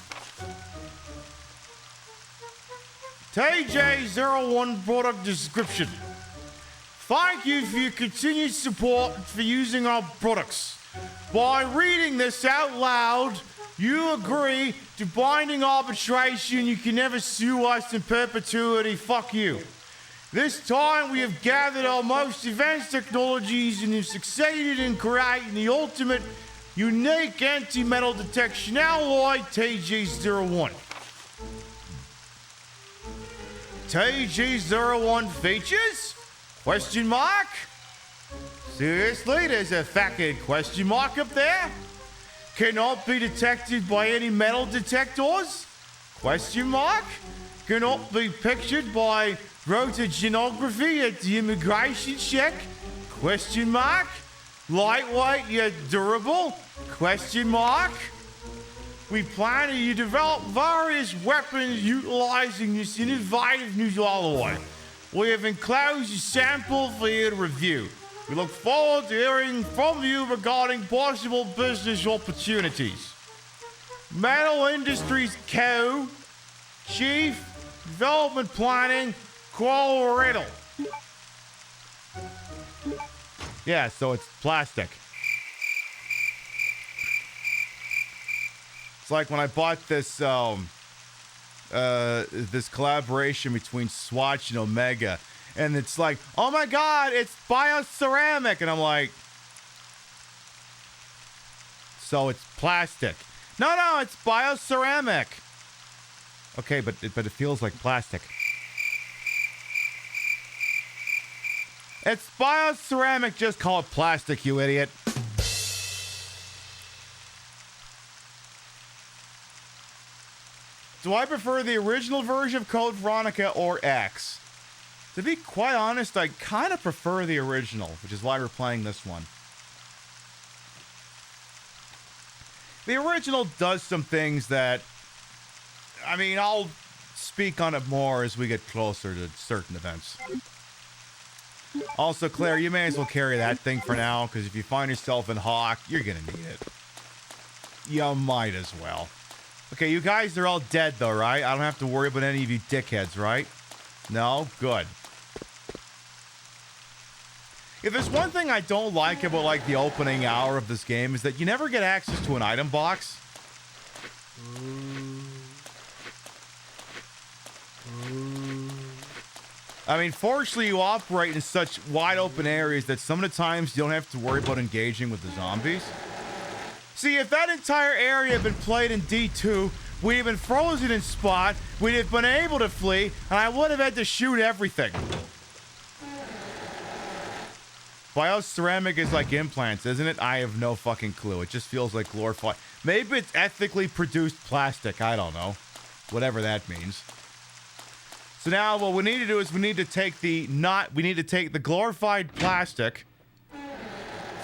TJ01 product description. Thank you for your continued support for using our products. By reading this out loud, you agree to binding arbitration. You can never sue us in perpetuity. Fuck you. This time we have gathered our most advanced technologies and have succeeded in creating the ultimate unique anti-metal detection alloy, TG01. TG01 features? Question mark? Seriously, there's a fucking question mark up there? Cannot be detected by any metal detectors? Question mark? Cannot be pictured by rotogenography at the immigration check? Question mark? Lightweight yet durable? Question mark? We plan to develop various weapons utilizing this innovative new alloy. We have enclosed a sample for your review. We look forward to hearing from you regarding possible business opportunities. Metal Industries Co. Chief Development Planning, Colorado. Yeah, so it's plastic. It's like when I bought this this collaboration between Swatch and Omega, and it's like, oh my God, it's bioceramic, and I'm like, so it's plastic. No, it's bioceramic. Okay, but it feels like plastic. It's bioceramic, just call it plastic, you idiot. Do I prefer the original version of Code Veronica or X? To be quite honest, I kind of prefer the original, which is why we're playing this one. The original does some things that, I mean, I'll speak on it more as we get closer to certain events. Also, Claire, you may as well carry that thing for now, because if you find yourself in Hawk, you're going to need it. You might as well. Okay, you guys are all dead, though, right? I don't have to worry about any of you dickheads, right? No? Good. If there's one thing I don't like about, like, the opening hour of this game is that you never get access to an item box. I mean, fortunately, you operate in such wide open areas that some of the times you don't have to worry about engaging with the zombies. See, if that entire area had been played in D2, we'd have been frozen in spot, we'd have been able to flee, and I would have had to shoot everything. Bioceramic is like implants, isn't it? I have no fucking clue. It just feels like glorified. Maybe it's ethically produced plastic. I don't know. Whatever that means. So now what we need to do is we need to take the glorified plastic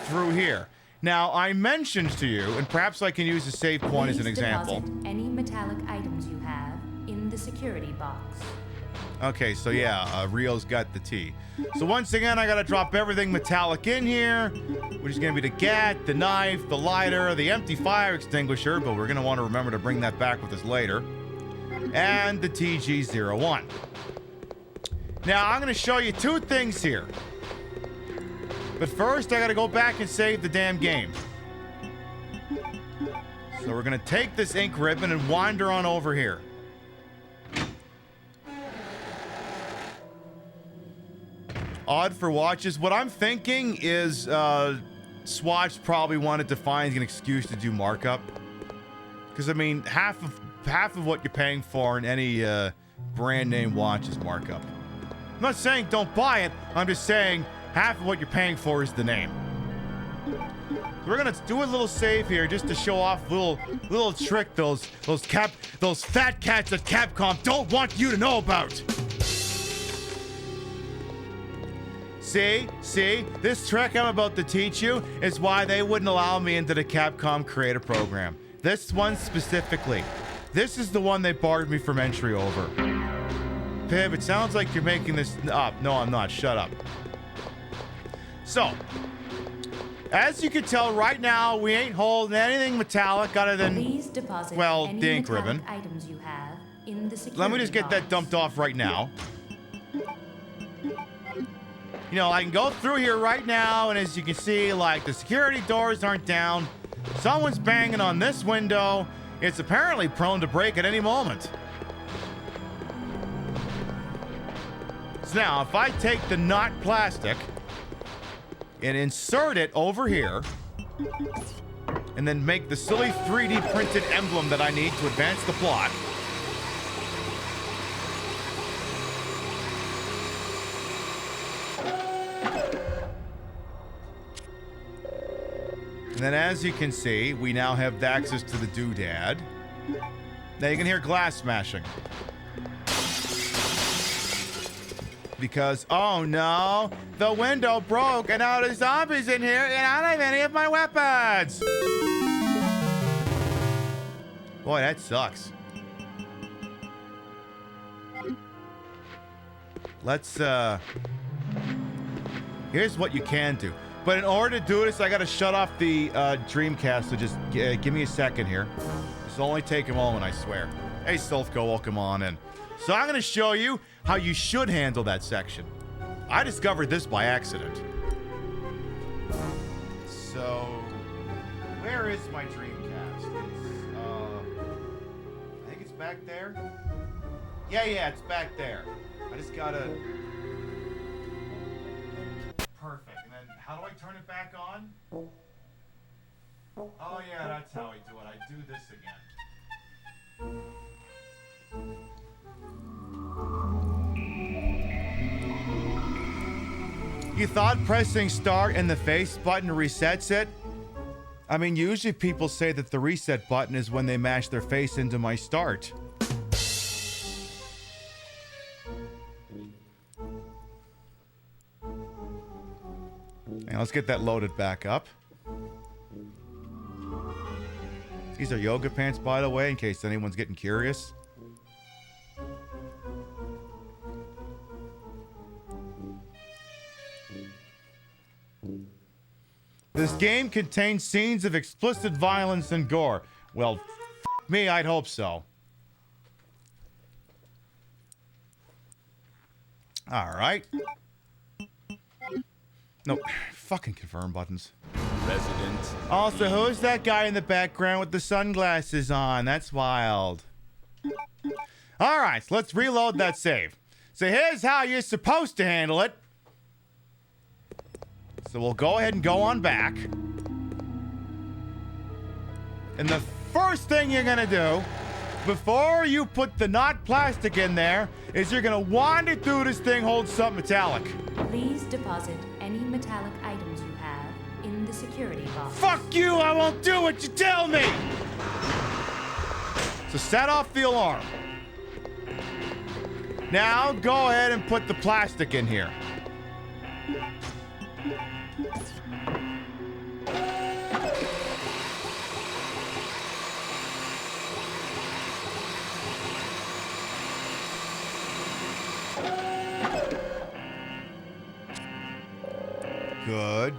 through here. Now, I mentioned to you, and perhaps I can use the save point as an example. Deposit any metallic items you have in the security box. Okay, so yeah, Rio's got the T. So once again, I gotta drop everything metallic in here, which is gonna be the gat, the knife, the lighter, the empty fire extinguisher, but we're gonna want to remember to bring that back with us later, and the TG01. Now, I'm gonna show you two things here. But first, I gotta go back and save the damn game. So we're gonna take this ink ribbon and wander on over here. odd for watches. What I'm thinking is Swatch probably wanted to find an excuse to do markup. Because, I mean, half of what you're paying for in any brand name watch is markup. I'm not saying don't buy it. I'm just saying half of what you're paying for is the name. We're gonna do a little save here just to show off little trick those fat cats at Capcom don't want you to know about. See, this trick I'm about to teach you is why they wouldn't allow me into the Capcom creator program. This one specifically. This is the one they barred me from entry over. Pib, it sounds like you're making this up. No, I'm not. Shut up. So, as you can tell right now, we ain't holding anything metallic other than, well, the ink ribbon. Items you have in the Let me just get that dumped off right now. You know, I can go through here right now, and as you can see, like, the security doors aren't down. Someone's banging on this window. It's apparently prone to break at any moment. So now, if I take the not plastic and insert it over here, and then make the silly 3D printed emblem that I need to advance the plot. And then as you can see, we now have access to the doodad. Now you can hear glass smashing. Because, oh no, the window broke and now there's zombies in here and I don't have any of my weapons. Boy, that sucks. Let's, here's what you can do. But in order to do this, I gotta shut off the Dreamcast, so just give me a second here. This will only take a moment, I swear. Hey, Stolfko, welcome on in. So I'm gonna show you how you should handle that section. I discovered this by accident. So, where is my Dreamcast? It's, I think it's back there. Yeah, it's back there. I just gotta... Perfect. And then, how do I turn it back on? Oh yeah, that's how I do it. I do this again. You thought pressing start and the face button resets it? I mean, usually people say that the reset button is when they mash their face into my start. And let's get that loaded back up. These are yoga pants, by the way, in case anyone's getting curious. This game contains scenes of explicit violence and gore. Well, f me, I'd hope so. Alright. No, fucking confirm buttons. Resident. Also, who's that guy in the background with the sunglasses on? That's wild. Alright, so let's reload that save. So here's how you're supposed to handle it. So we'll go ahead and go on back. And the first thing you're gonna do, before you put the not plastic in there, is you're gonna wander through this thing, hold something metallic. Please deposit any metallic items you have in the security box. Fuck you! I won't do what you tell me! So set off the alarm. Now go ahead and put the plastic in here.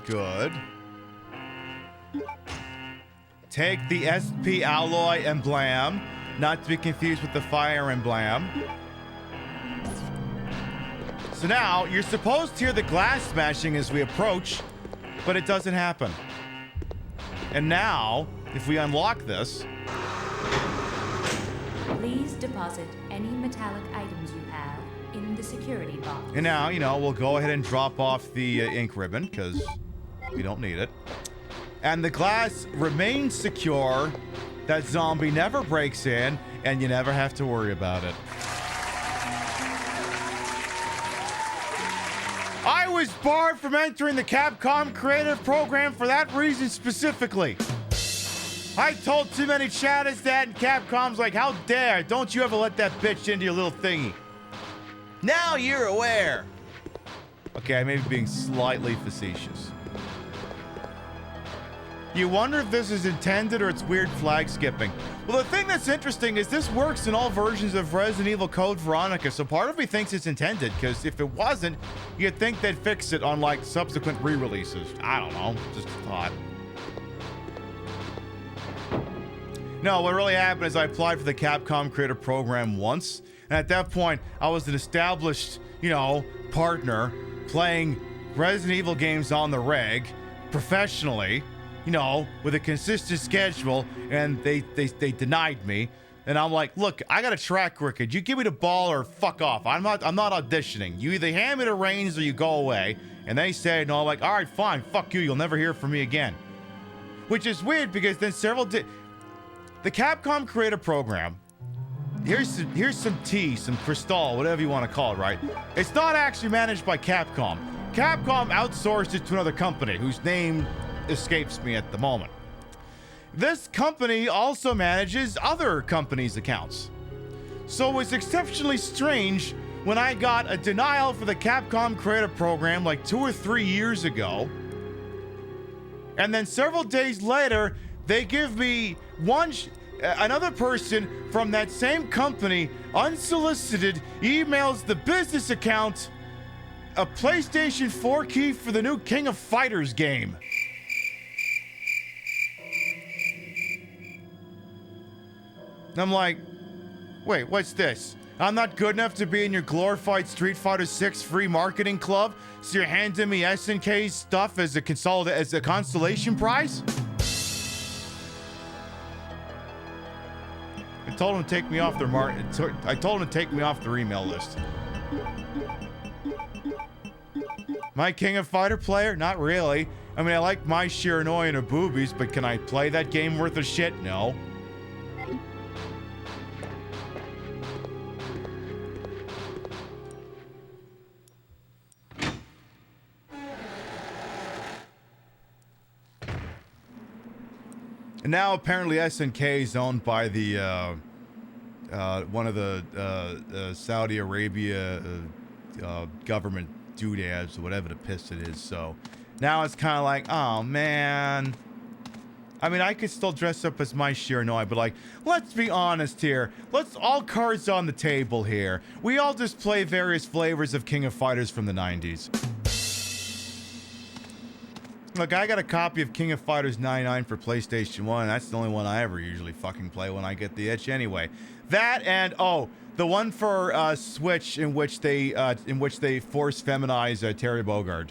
Good. Take the SP alloy emblem, not to be confused with the fire emblem. So now, you're supposed to hear the glass smashing as we approach, but it doesn't happen. And now, if we unlock this... Please deposit any metallic items you have in the security box. And now, you know, we'll go ahead and drop off the ink ribbon because we don't need it. And the glass remains secure. That zombie never breaks in, and you never have to worry about it. I was barred from entering the Capcom Creative Program for that reason specifically. I told too many chatters that, and Capcom's like, how dare, don't you ever let that bitch into your little thingy. Now you're aware. Okay, I may be being slightly facetious. You wonder if this is intended or it's weird flag skipping. Well, the thing that's interesting is this works in all versions of Resident Evil Code Veronica, so part of me thinks it's intended, because if it wasn't, you'd think they'd fix it on, like, subsequent re-releases. I don't know, just a thought. No, what really happened is I applied for the Capcom Creative Program once, and at that point, I was an established, you know, partner playing Resident Evil games on the reg, professionally, you know, with a consistent schedule, and they denied me. And I'm like, look, I got a track record. You give me the ball or fuck off. I'm not auditioning. You either hand me the reins or you go away. And they said, no, I'm like, all right, fine, fuck you. You'll never hear from me again. Which is weird because then the Capcom Creative Program, here's some tea, some crystal, whatever you want to call it, right? It's not actually managed by Capcom. Capcom outsourced it to another company whose name escapes me at the moment. This company also manages other companies' accounts. So it was exceptionally strange when I got a denial for the Capcom Creative Program like 2 or 3 years ago. And then several days later, they give me another person from that same company, unsolicited, emails the business account a PlayStation 4 key for the new King of Fighters game. I'm like, wait, what's this? I'm not good enough to be in your glorified Street Fighter 6 free marketing club, so you're handing me SNK's stuff as a consolation prize? I told him to take me off their I told him to take me off their email list. My King of Fighter player? Not really. I mean, I like my Shiranui and her boobies, but can I play that game worth of shit? No. And now apparently SNK is owned by the one of the Saudi Arabia government doodads or whatever the piss it is. So now it's kind of like, oh man. I mean, I could still dress up as my Shiranui, but like, let's be honest here. Let's all cards on the table here. We all just play various flavors of King of Fighters from the 90s. Look, I got a copy of King of Fighters 99 for PlayStation 1. That's the only one I ever usually fucking play when I get the itch anyway. That and, oh, the one for Switch in which they force feminize Terry Bogard.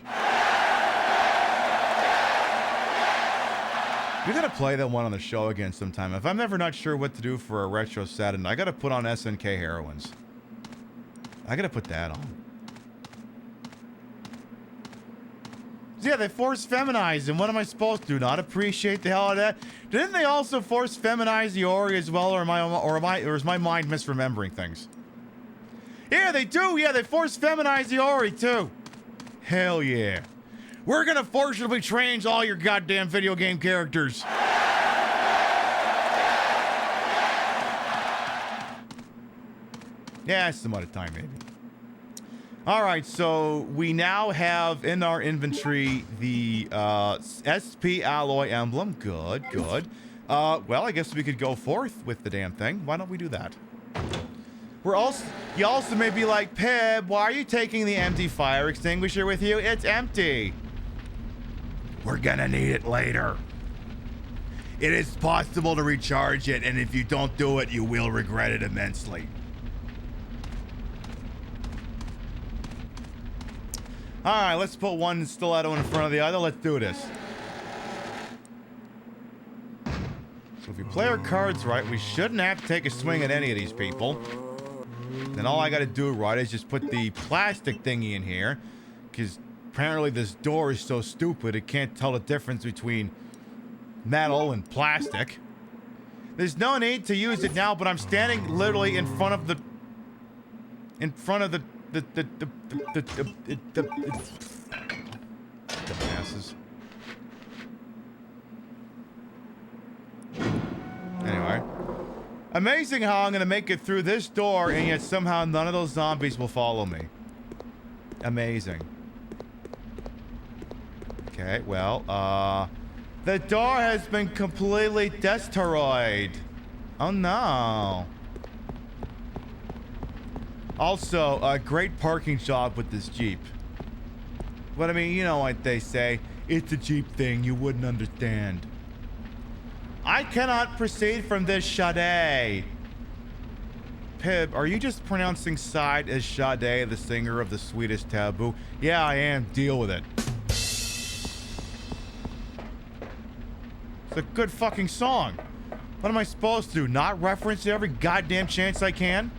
We gotta play that one on the show again sometime. If I'm ever not sure what to do for a retro Saturday, I gotta put on SNK Heroines. I gotta put that on. Yeah, they force feminize, and what am I supposed to do? Not appreciate the hell out of that? Didn't they also force feminize the Ori as well, or is my mind misremembering things? Yeah, they do. Yeah, they force feminize the Ori too. Hell yeah. We're gonna forcibly change all your goddamn video game characters. Yeah, some other time maybe. All right, so we now have in our inventory the SP alloy emblem. Good, good. Well, I guess we could go forth with the damn thing. Why don't we do that? You also may be like, Pib, why are you taking the empty fire extinguisher with you? It's empty. We're gonna need it later. It is possible to recharge it, and if you don't do it, you will regret it immensely. All right, let's put one stiletto in front of the other. Let's do this. So if we play our cards right, we shouldn't have to take a swing at any of these people. Then all I gotta do, right, is just put the plastic thingy in here. Because apparently this door is so stupid, it can't tell the difference between metal and plastic. There's no need to use it now, but I'm standing literally in front of the dumbasses. Anyway. Amazing how I'm gonna make it through this door and yet somehow none of those zombies will follow me. Amazing. Okay, well, the door has been completely destroyed. Oh no. Also, a great parking job with this Jeep. But I mean, you know what they say, it's a Jeep thing, you wouldn't understand. I cannot proceed from this Sade. Pib, are you just pronouncing Side as Sade, the singer of the sweetest taboo? Yeah, I am. Deal with it. It's a good fucking song. What am I supposed to do? Not reference it every goddamn chance I can?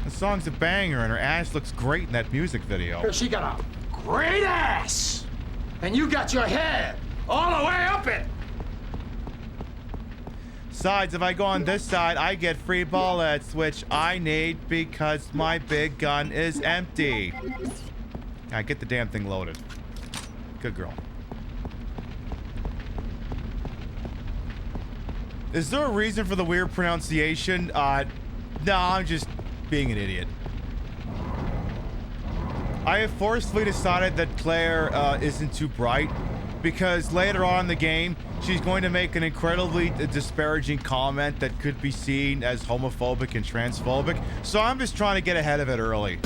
The song's a banger and her ass looks great in that music video. She got a great ass! And you got your head all the way up it! Sides, if I go on this side, I get free bullets, which I need because my big gun is empty. I get the damn thing loaded. Good girl. Is there a reason for the weird pronunciation? No, I'm just being an idiot. I have forcefully decided that Claire isn't too bright because later on in the game, she's going to make an incredibly disparaging comment that could be seen as homophobic and transphobic. So I'm just trying to get ahead of it early.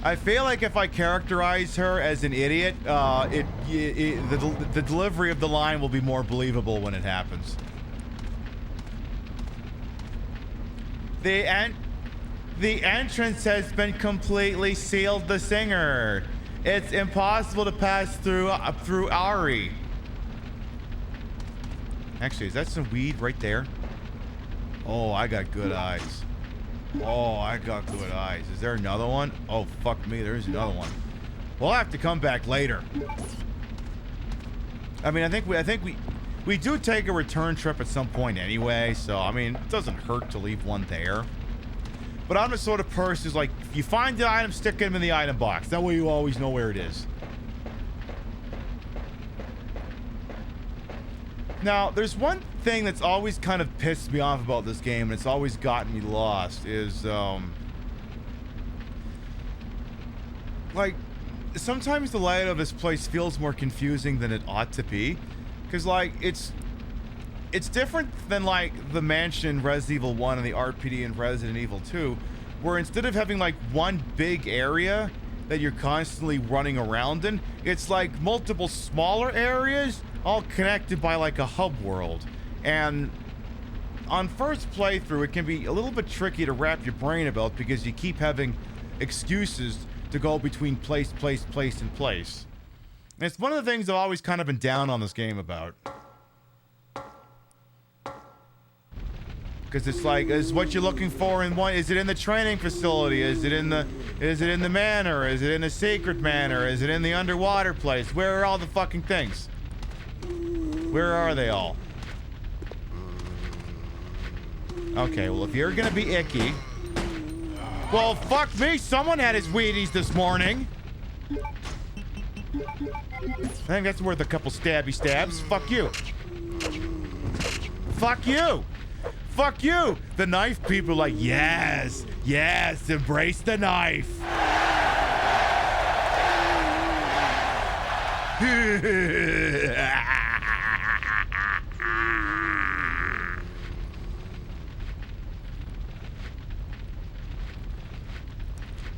I feel like if I characterize her as an idiot, the delivery of the line will be more believable when it happens. The entrance has been completely sealed, the singer. It's impossible to pass through Ari. Actually, is that some weed right there? Oh, I got good eyes. Oh, I got good eyes. Is there another one? Oh, fuck me, there's another one. We'll have to come back later. I mean, I think we do take a return trip at some point anyway, so I mean, it doesn't hurt to leave one there. But I'm the sort of person who's like, if you find the item, stick them in the item box. That way you always know where it is. Now, there's one thing that's always kind of pissed me off about this game, and it's always gotten me lost, is, like, sometimes the layout of this place feels more confusing than it ought to be. Because, like, it's different than, like, the mansion in Resident Evil 1 and the RPD in Resident Evil 2, where instead of having, like, one big area that you're constantly running around in, it's, like, multiple smaller areas all connected by, like, a hub world. And on first playthrough, it can be a little bit tricky to wrap your brain about because you keep having excuses to go between place, and place. And it's one of the things I've always kind of been down on this game about. Because it's like, is what you're looking for in one, is it in the training facility? Is it in the manor? Is it in the secret manor? Is it in the underwater place? Where are all the fucking things? Where are they all? Okay, well, if you're gonna be icky... Well, fuck me, someone had his Wheaties this morning. I think that's worth a couple stabby stabs. Fuck you. Fuck you. Fuck you. The knife people are like, yes, yes, embrace the knife.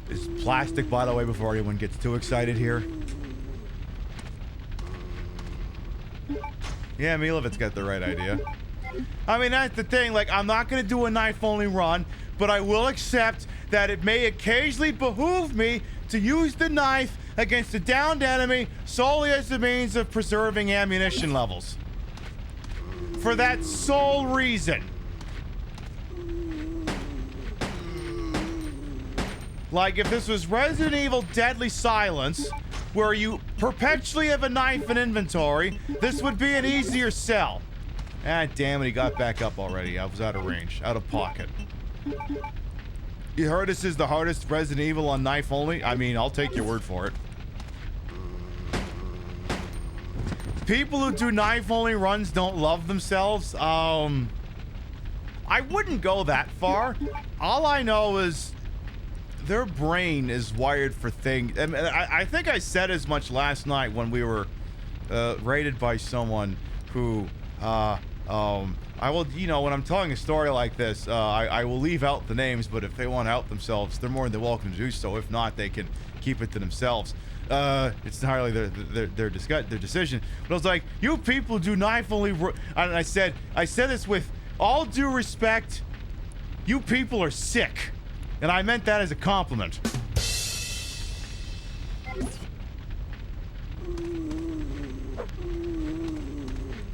Is plastic, by the way, before anyone gets too excited here? Yeah, Milovit's got the right idea. I mean, that's the thing. Like, I'm not going to do a knife-only run, but I will accept that it may occasionally behoove me to use the knife against a downed enemy solely as a means of preserving ammunition levels. for that sole reason. Like, if this was Resident Evil Deadly Silence, where you perpetually have a knife in inventory, this would be an easier sell. Ah, damn it, he got back up already. I was out of range, out of pocket. You heard this is the hardest Resident Evil on knife only? I mean, I'll take your word for it. People who do knife only runs don't love themselves. I wouldn't go that far. All I know is their brain is wired for things. And I think I said as much last night when we were raided by someone who, I will, you know, when I'm telling a story like this, I will leave out the names, but if they want to out themselves, they're more than welcome to do so. If not, they can keep it to themselves. It's entirely their decision. But I was like, you people do knife only. And I said this with all due respect. You people are sick. And I meant that as a compliment.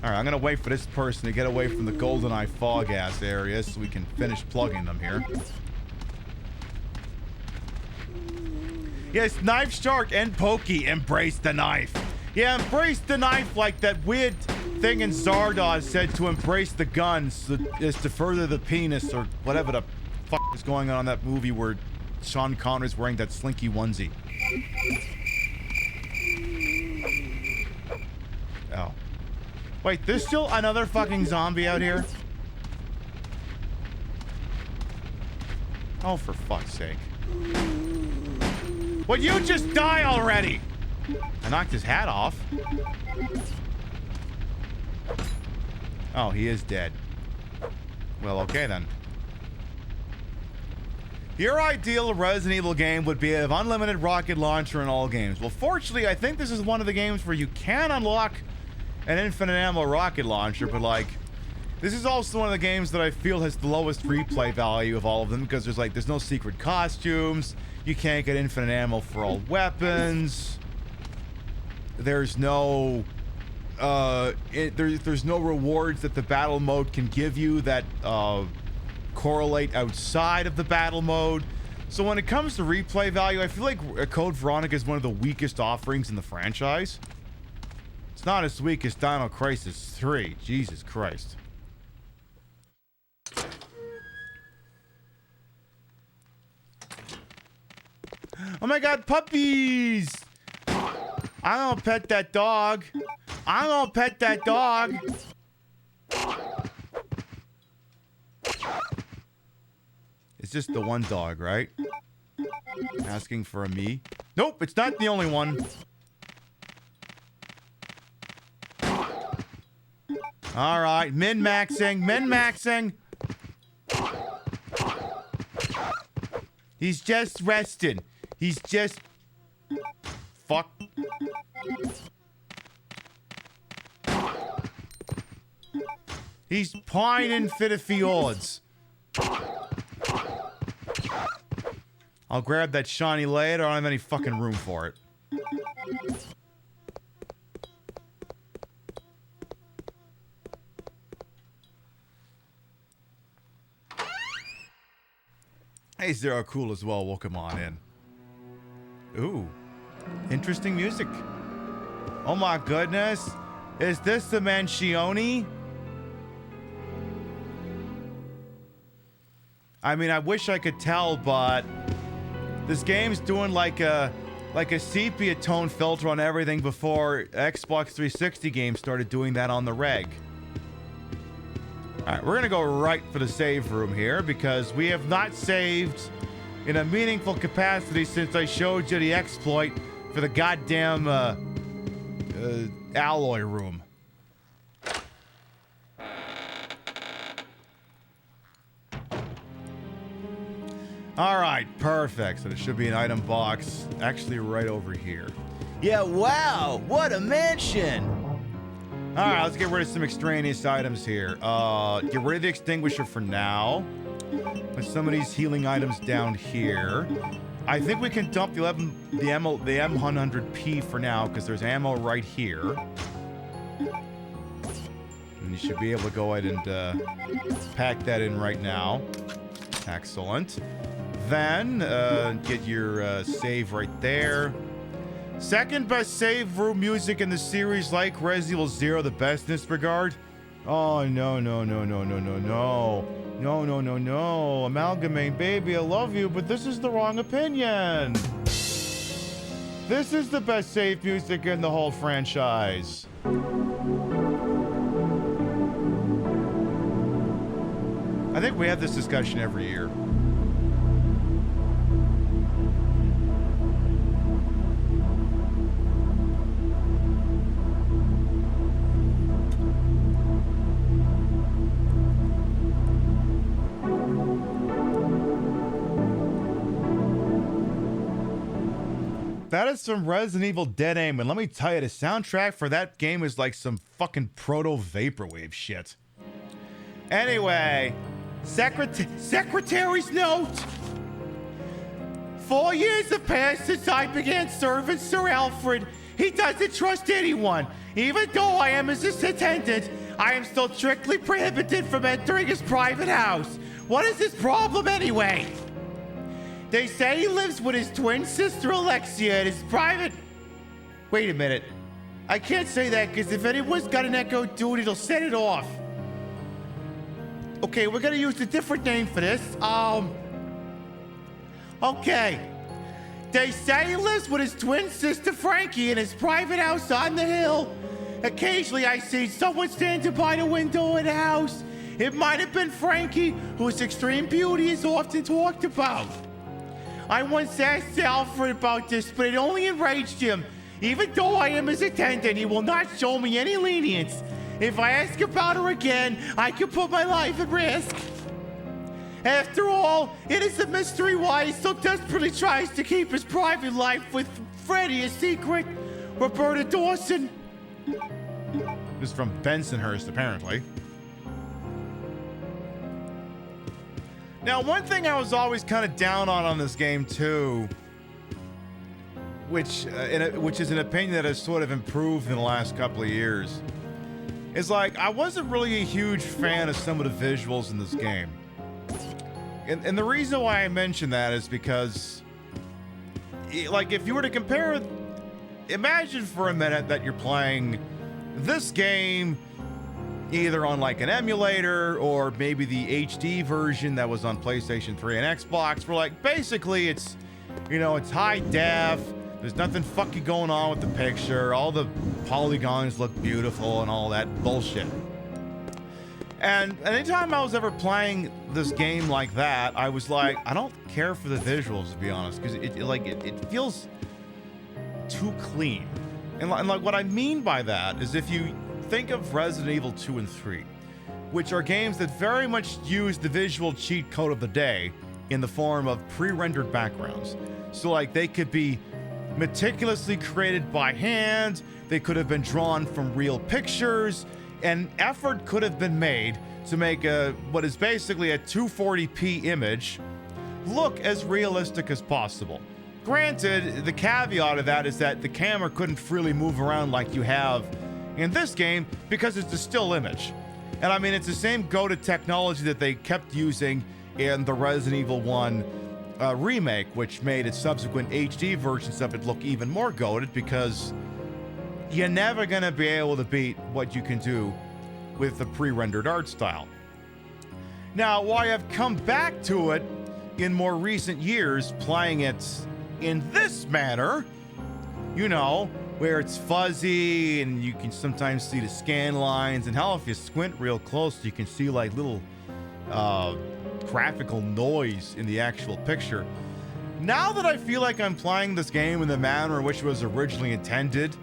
Alright, I'm gonna wait for this person to get away from the GoldenEye fog ass area so we can finish plugging them here. Yes, Knife Shark and Pokey embrace the knife. Yeah, embrace the knife like that weird thing in Zardoz said to embrace the guns is to further the penis or whatever the fuck is going on in that movie where Sean Connery's wearing that slinky onesie. Oh. Wait, there's still another fucking zombie out here? Oh, for fuck's sake. Would you just die already? I knocked his hat off. Oh, he is dead. Well, okay then. Your ideal Resident Evil game would be to have unlimited rocket launcher in all games. Well, fortunately, I think this is one of the games where you can unlock an infinite ammo rocket launcher, but like, this is also one of the games that I feel has the lowest replay value of all of them because there's no secret costumes. You can't get infinite ammo for all weapons. There's no there's no rewards that the battle mode can give you that correlate outside of the battle mode. So when it comes to replay value, I feel like Code Veronica is one of the weakest offerings in the franchise. It's not as weak as Dino Crisis 3. Jesus Christ. Oh my god, puppies! I'm gonna pet that dog. I'm gonna pet that dog. It's just the one dog, right? Asking for a me? Nope, it's not the only one. Alright, min-maxing, min-maxing. He's just resting. He's just... Fuck. He's pining for the fjords. I'll grab that shiny later. I don't have any fucking room for it. Hey, Zero Cool as well. Welcome on in. Ooh. Interesting music. Oh my goodness. Is this the Manchione? I mean, I wish I could tell, but this game's doing like a sepia tone filter on everything before Xbox 360 games started doing that on the reg. Alright, we're gonna go right for the save room here because we have not saved in a meaningful capacity since I showed you the exploit for the goddamn alloy room. Alright, perfect. So there should be an item box actually right over here. Yeah, wow, what a mansion! Alright, let's get rid of some extraneous items here. Get rid of the extinguisher for now. Put some of these healing items down here. I think we can dump the M100P for now, because there's ammo right here. You should be able to go ahead and pack that in right now. Excellent. Then get your save right there. Second best save room music in the series, like Resident Evil 0, the best in this regard. Oh, no. No. Amalgamate, baby, I love you, but this is the wrong opinion. This is the best save music in the whole franchise. I think we have this discussion every year. That is some Resident Evil Dead Aim, and let me tell you, the soundtrack for that game is like some fucking proto-vaporwave shit. Anyway, Secretary's note. 4 years have passed since I began serving Sir Alfred. He doesn't trust anyone. Even though I am his attendant, I am still strictly prohibited from entering his private house. What is his problem anyway? They say he lives with his twin sister Alexia in his private... Wait a minute. I can't say that because if anyone's got an Echo Dude, it'll set it off. Okay, we're gonna use a different name for this. Okay. They say he lives with his twin sister Frankie in his private house on the hill. Occasionally I see someone standing by the window of the house. It might have been Frankie, whose extreme beauty is often talked about. I once asked Alfred about this, but it only enraged him. Even though I am his attendant, he will not show me any lenience. If I ask about her again, I could put my life at risk. After all, it is a mystery why he so desperately tries to keep his private life with Freddy a secret. Roberta Dawson. This is from Bensonhurst, apparently. Now, one thing I was always kind of down on this game, too, which is an opinion that has sort of improved in the last couple of years, is like, I wasn't really a huge fan of some of the visuals in this game. And the reason why I mention that is because, like, if you were to compare, imagine for a minute that you're playing this game either on like an emulator or maybe the HD version that was on PlayStation 3 and Xbox, where like basically it's, you know, it's high def, there's nothing fucking going on with the picture, all the polygons look beautiful and all that bullshit. And anytime I was ever playing this game like that, I was like, I don't care for the visuals, to be honest, because it feels too clean. And like what I mean by that is, if you think of Resident Evil 2 and 3, which are games that very much use the visual cheat code of the day in the form of pre-rendered backgrounds. So like they could be meticulously created by hand, they could have been drawn from real pictures, and effort could have been made to make what is basically a 240p image look as realistic as possible. Granted, the caveat of that is that the camera couldn't freely move around like you have in this game because it's a still image. And I mean, it's the same goated technology that they kept using in the Resident Evil 1 remake, which made its subsequent HD versions of it look even more goated, because you're never gonna be able to beat what you can do with the pre-rendered art style. Now, while I've come back to it in more recent years, playing it in this manner, you know, where it's fuzzy and you can sometimes see the scan lines, and hell, if you squint real close, you can see like little graphical noise in the actual picture. Now that I feel like I'm playing this game in the manner in which it was originally intended,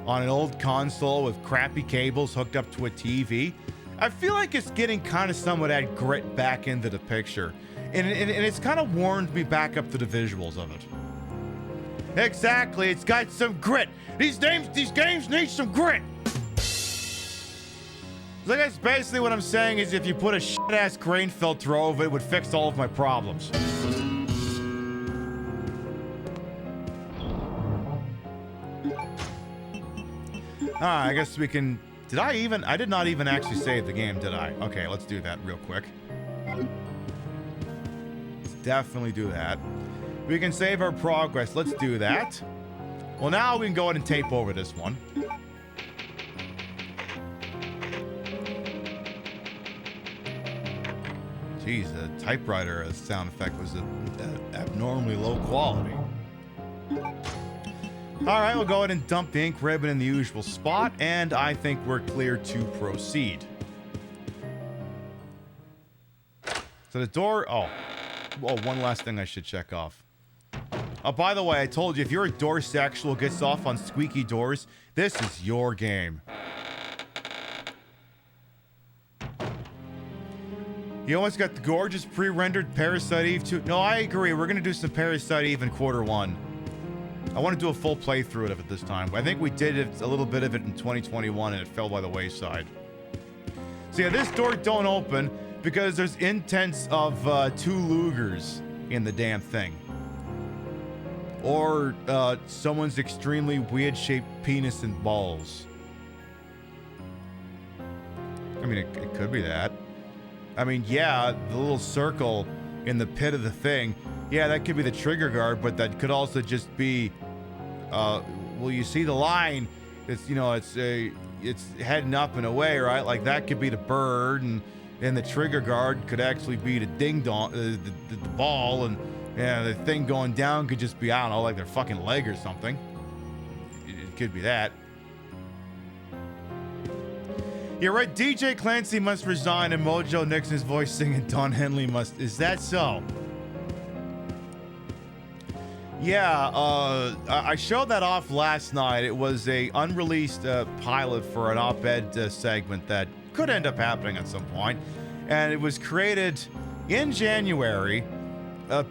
on an old console with crappy cables hooked up to a TV, I feel like it's getting kind of some of that grit back into the picture. And it's kind of warmed me back up to the visuals of it. Exactly, it's got some grit. These games need some grit. So I guess basically what I'm saying is, if you put a shit-ass grain filter over it, would fix all of my problems. I guess we can I did not even actually save the game, did I? Okay, let's do that real quick. Let's definitely do that. We can save our progress. Let's do that. Well, now we can go ahead and tape over this one. Jeez, the typewriter sound effect was abnormally low quality. All right, we'll go ahead and dump the ink ribbon in the usual spot, and I think we're clear to proceed. So the door... Oh, one last thing I should check off. Oh, by the way, I told you, if you're a door sexual gets off on squeaky doors, this is your game. You almost got the gorgeous pre-rendered Parasite Eve 2. No, I agree. We're going to do some Parasite Eve in Q1. I want to do a full playthrough of it this time. I think we did a little bit of it in 2021 and it fell by the wayside. So yeah, this door don't open because there's intents of 2 Lugers in the damn thing. Or someone's extremely weird-shaped penis and balls. I mean, it could be that. I mean, yeah, the little circle in the pit of the thing. Yeah, that could be the trigger guard, but that could also just be, well, you see the line. It's, you know, it's heading up and away, right? Like that could be the bird, and the trigger guard could actually be the ding dong, the ball, and yeah, the thing going down could just be, I don't know, like their fucking leg or something. It could be that. You're right. DJ Clancy must resign, and Mojo Nixon's voice singing Don Henley must. Is that so? Yeah, I showed that off last night. It was a unreleased pilot for an op-ed segment that could end up happening at some point, and it was created in January,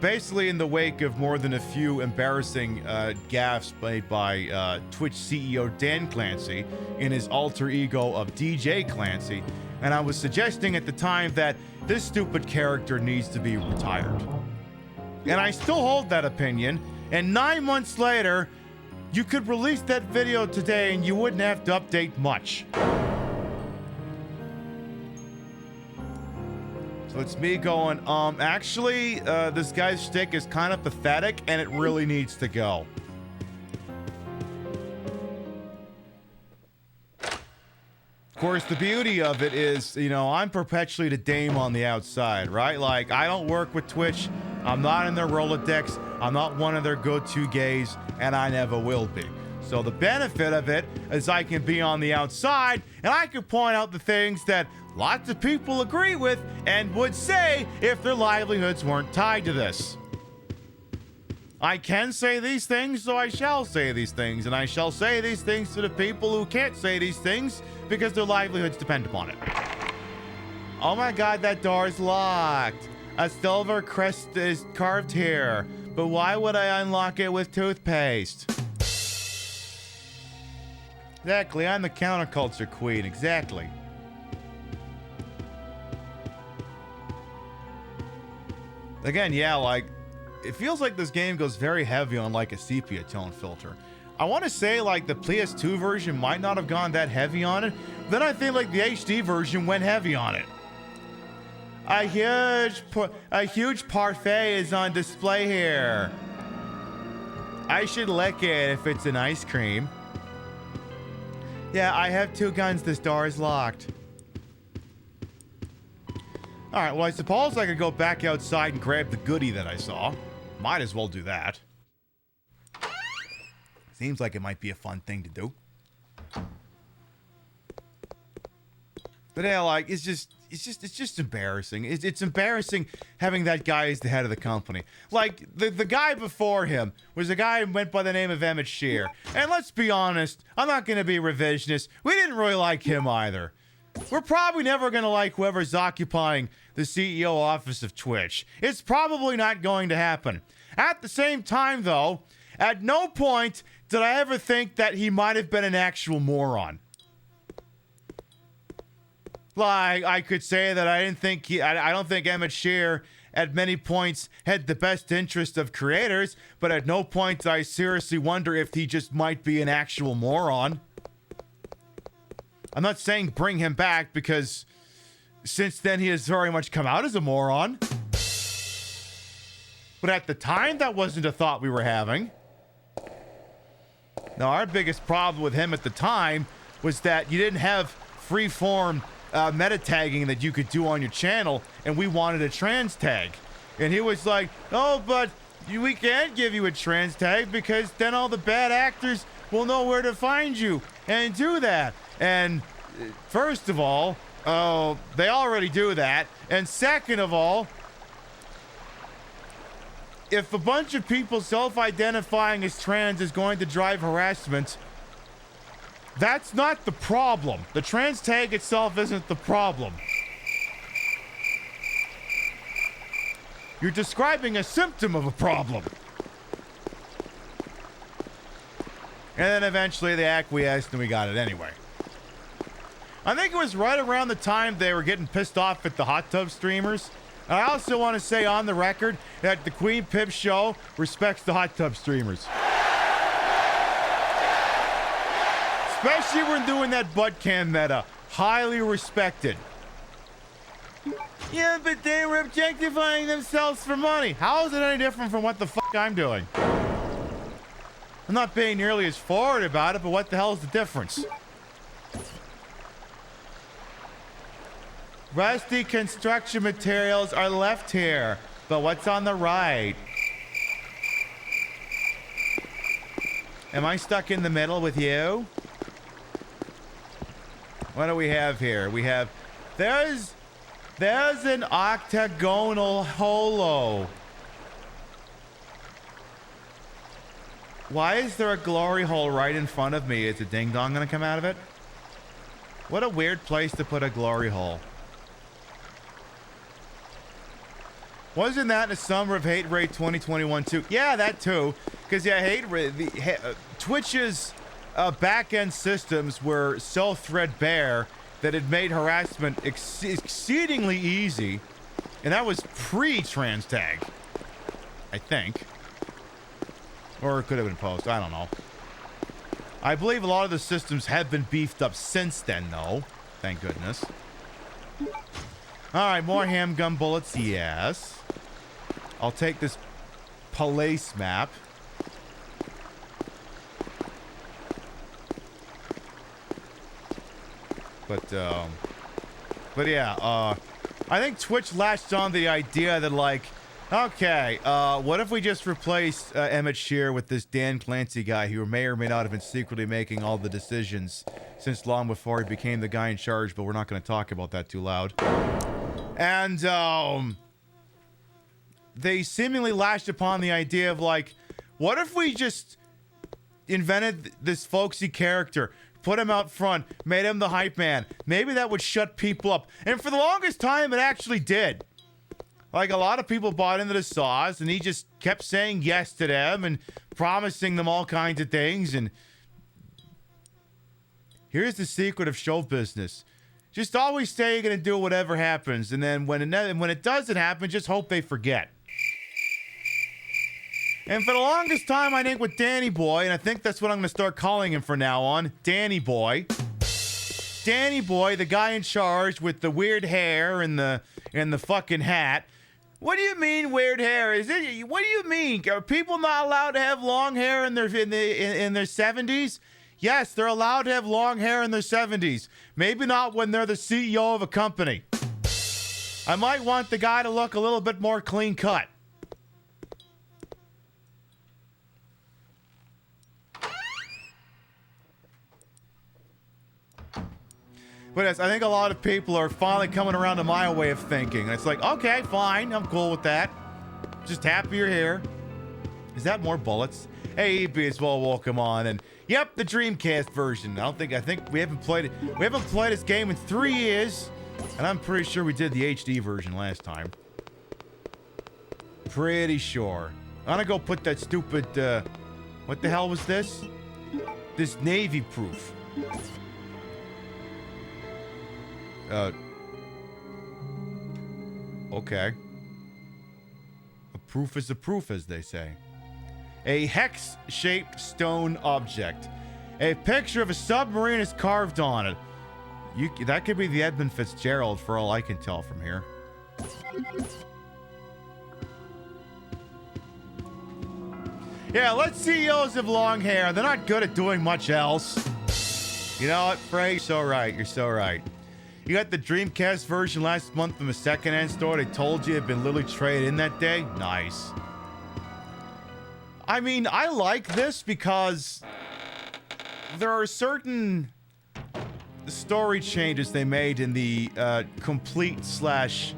basically in the wake of more than a few embarrassing gaffes made by Twitch CEO Dan Clancy in his alter ego of DJ Clancy, and I was suggesting at the time that this stupid character needs to be retired. And I still hold that opinion. And 9 months later, you could release that video today and you wouldn't have to update much. So it's me going, actually, this guy's shtick is kind of pathetic and it really needs to go. Of course, the beauty of it is, you know, I'm perpetually the dame on the outside, right? Like, I don't work with Twitch. I'm not in their Rolodex. I'm not one of their go-to gays, and I never will be. So the benefit of it is I can be on the outside, and I can point out the things that lots of people agree with and would say if their livelihoods weren't tied to this. I can say these things, so I shall say these things, and I shall say these things to the people who can't say these things because their livelihoods depend upon it. Oh my god, that door is locked. A silver crest is carved here, but why would I unlock it with toothpaste? Exactly, I'm the counterculture queen, exactly. Again, yeah, like, it feels like this game goes very heavy on like a sepia tone filter. I want to say like the PS2 version might not have gone that heavy on it, then I think like the HD version went heavy on it. A huge parfait is on display here. I should lick it if it's an ice cream. Yeah, I have 2 guns. This door is locked. All right, well, I suppose I could go back outside and grab the goodie that I saw. Might as well do that. Seems like it might be a fun thing to do. But yeah, like, it's just embarrassing. It's embarrassing having that guy as the head of the company. Like, the guy before him was a guy who went by the name of Emmett Shear. And let's be honest, I'm not going to be revisionist. We didn't really like him either. We're probably never going to like whoever's occupying the CEO office of Twitch. It's probably not going to happen. At the same time, though, at no point did I ever think that he might have been an actual moron. Like, I could say that I don't think Emmett Shear at many points had the best interest of creators, but at no point did I seriously wonder if he just might be an actual moron. I'm not saying bring him back, because since then he has very much come out as a moron. But at the time, that wasn't a thought we were having. Now, our biggest problem with him at the time was that you didn't have free-form meta tagging that you could do on your channel, and we wanted a trans tag. And he was like, oh, but we can't give you a trans tag because then all the bad actors will know where to find you and do that. And first of all, they already do that. And second of all, if a bunch of people self-identifying as trans is going to drive harassment, that's not the problem. The trans tag itself isn't the problem. You're describing a symptom of a problem. And then eventually they acquiesced and we got it anyway. I think it was right around the time they were getting pissed off at the hot tub streamers. And I also want to say on the record that the Queen Pip show respects the hot tub streamers. Especially when doing that butt cam meta. Highly respected. Yeah, but they were objectifying themselves for money. How is it any different from what the fuck I'm doing? I'm not being nearly as forward about it, but what the hell is the difference? Rusty construction materials are left here, but what's on the right? Am I stuck in the middle with you? What do we have here? We have... There's an octagonal holo. Why is there a glory hole right in front of me? Is a ding dong gonna come out of it? What a weird place to put a glory hole. Wasn't that in the summer of Hate Raid 2021 too? Yeah, that too. Because yeah, Hate Raid, Twitch's back-end systems were so threadbare that it made harassment exceedingly easy. And that was pre-trans tag, I think. Or it could have been post, I don't know. I believe a lot of the systems have been beefed up since then, though. Thank goodness. Alright, more handgun bullets, yes. I'll take this police map. But yeah, I think Twitch latched on the idea that, like, okay, what if we just replace Emmett Shear with this Dan Clancy guy who may or may not have been secretly making all the decisions since long before he became the guy in charge, but we're not going to talk about that too loud. And they seemingly latched upon the idea of, like, what if we just invented this folksy character, put him out front, made him the hype man? Maybe that would shut people up. And for the longest time, it actually did. Like, a lot of people bought into the sauce, and he just kept saying yes to them and promising them all kinds of things. And here's the secret of show business. Just always say you're going to do whatever happens, and then when it doesn't happen, just hope they forget. And for the longest time, I think with Danny Boy, and I think that's what I'm going to start calling him from now on, Danny Boy. Danny Boy, the guy in charge with the weird hair and the fucking hat. What do you mean weird hair? What do you mean? Are people not allowed to have long hair in their 70s? Yes, they're allowed to have long hair in their 70s. Maybe not when they're the CEO of a company. I might want the guy to look a little bit more clean cut. But yes, I think a lot of people are finally coming around to my way of thinking. And it's like, okay, fine, I'm cool with that. Just happy you're here. Is that more bullets? Hey, EB as well, welcome on. And yep, the Dreamcast version. I think we haven't played it. We haven't played this game in 3 years. And I'm pretty sure we did the HD version last time. Pretty sure. I'm gonna go put that stupid, what the hell was this? This Navy proof. Okay. A proof is a proof, as they say. A hex-shaped stone object. A picture of a submarine is carved on it. That could be the Edmund Fitzgerald for all I can tell from here. Yeah, let CEOs have long hair. They're not good at doing much else. You know what, Frey? You're so right. You're so right. You got the Dreamcast version last month from a secondhand store. They told you it had been literally traded in that day. Nice. I mean, I like this because there are certain story changes they made in the Complete/X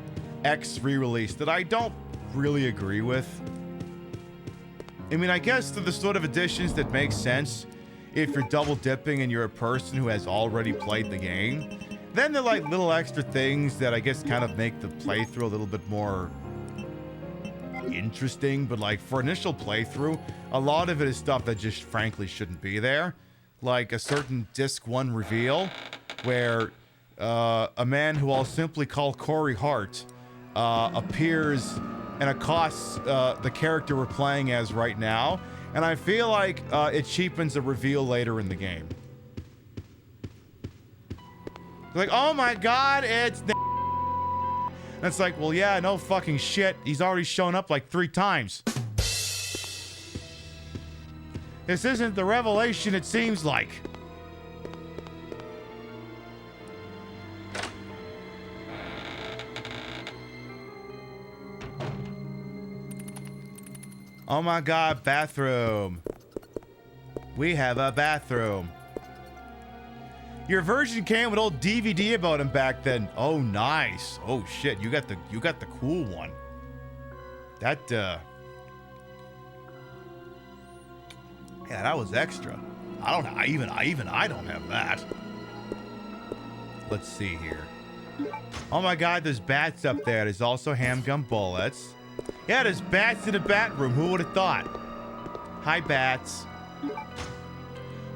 re-release that I don't really agree with. I mean, I guess they're the sort of additions that make sense if you're double dipping and you're a person who has already played the game. Then they're like little extra things that I guess kind of make the playthrough a little bit more interesting. But like for initial playthrough, a lot of it is stuff that just frankly shouldn't be there. Like a certain Disc 1 reveal where a man who I'll simply call Corey Hart appears and accosts the character we're playing as right now. And I feel like it cheapens a reveal later in the game. Like, oh my god, it's... And it's like, well, yeah, no fucking shit. He's already shown up like 3 times. This isn't the revelation it seems like. Oh my god, bathroom. We have a bathroom. Your version came with old DVD about him back then. Oh, nice. Oh shit, you got the cool one. That yeah, that was extra. I don't have that. Let's see here. Oh my god, there's bats up there. There's also handgun bullets. Yeah, there's bats in the bat room. Who would have thought? Hi, bats.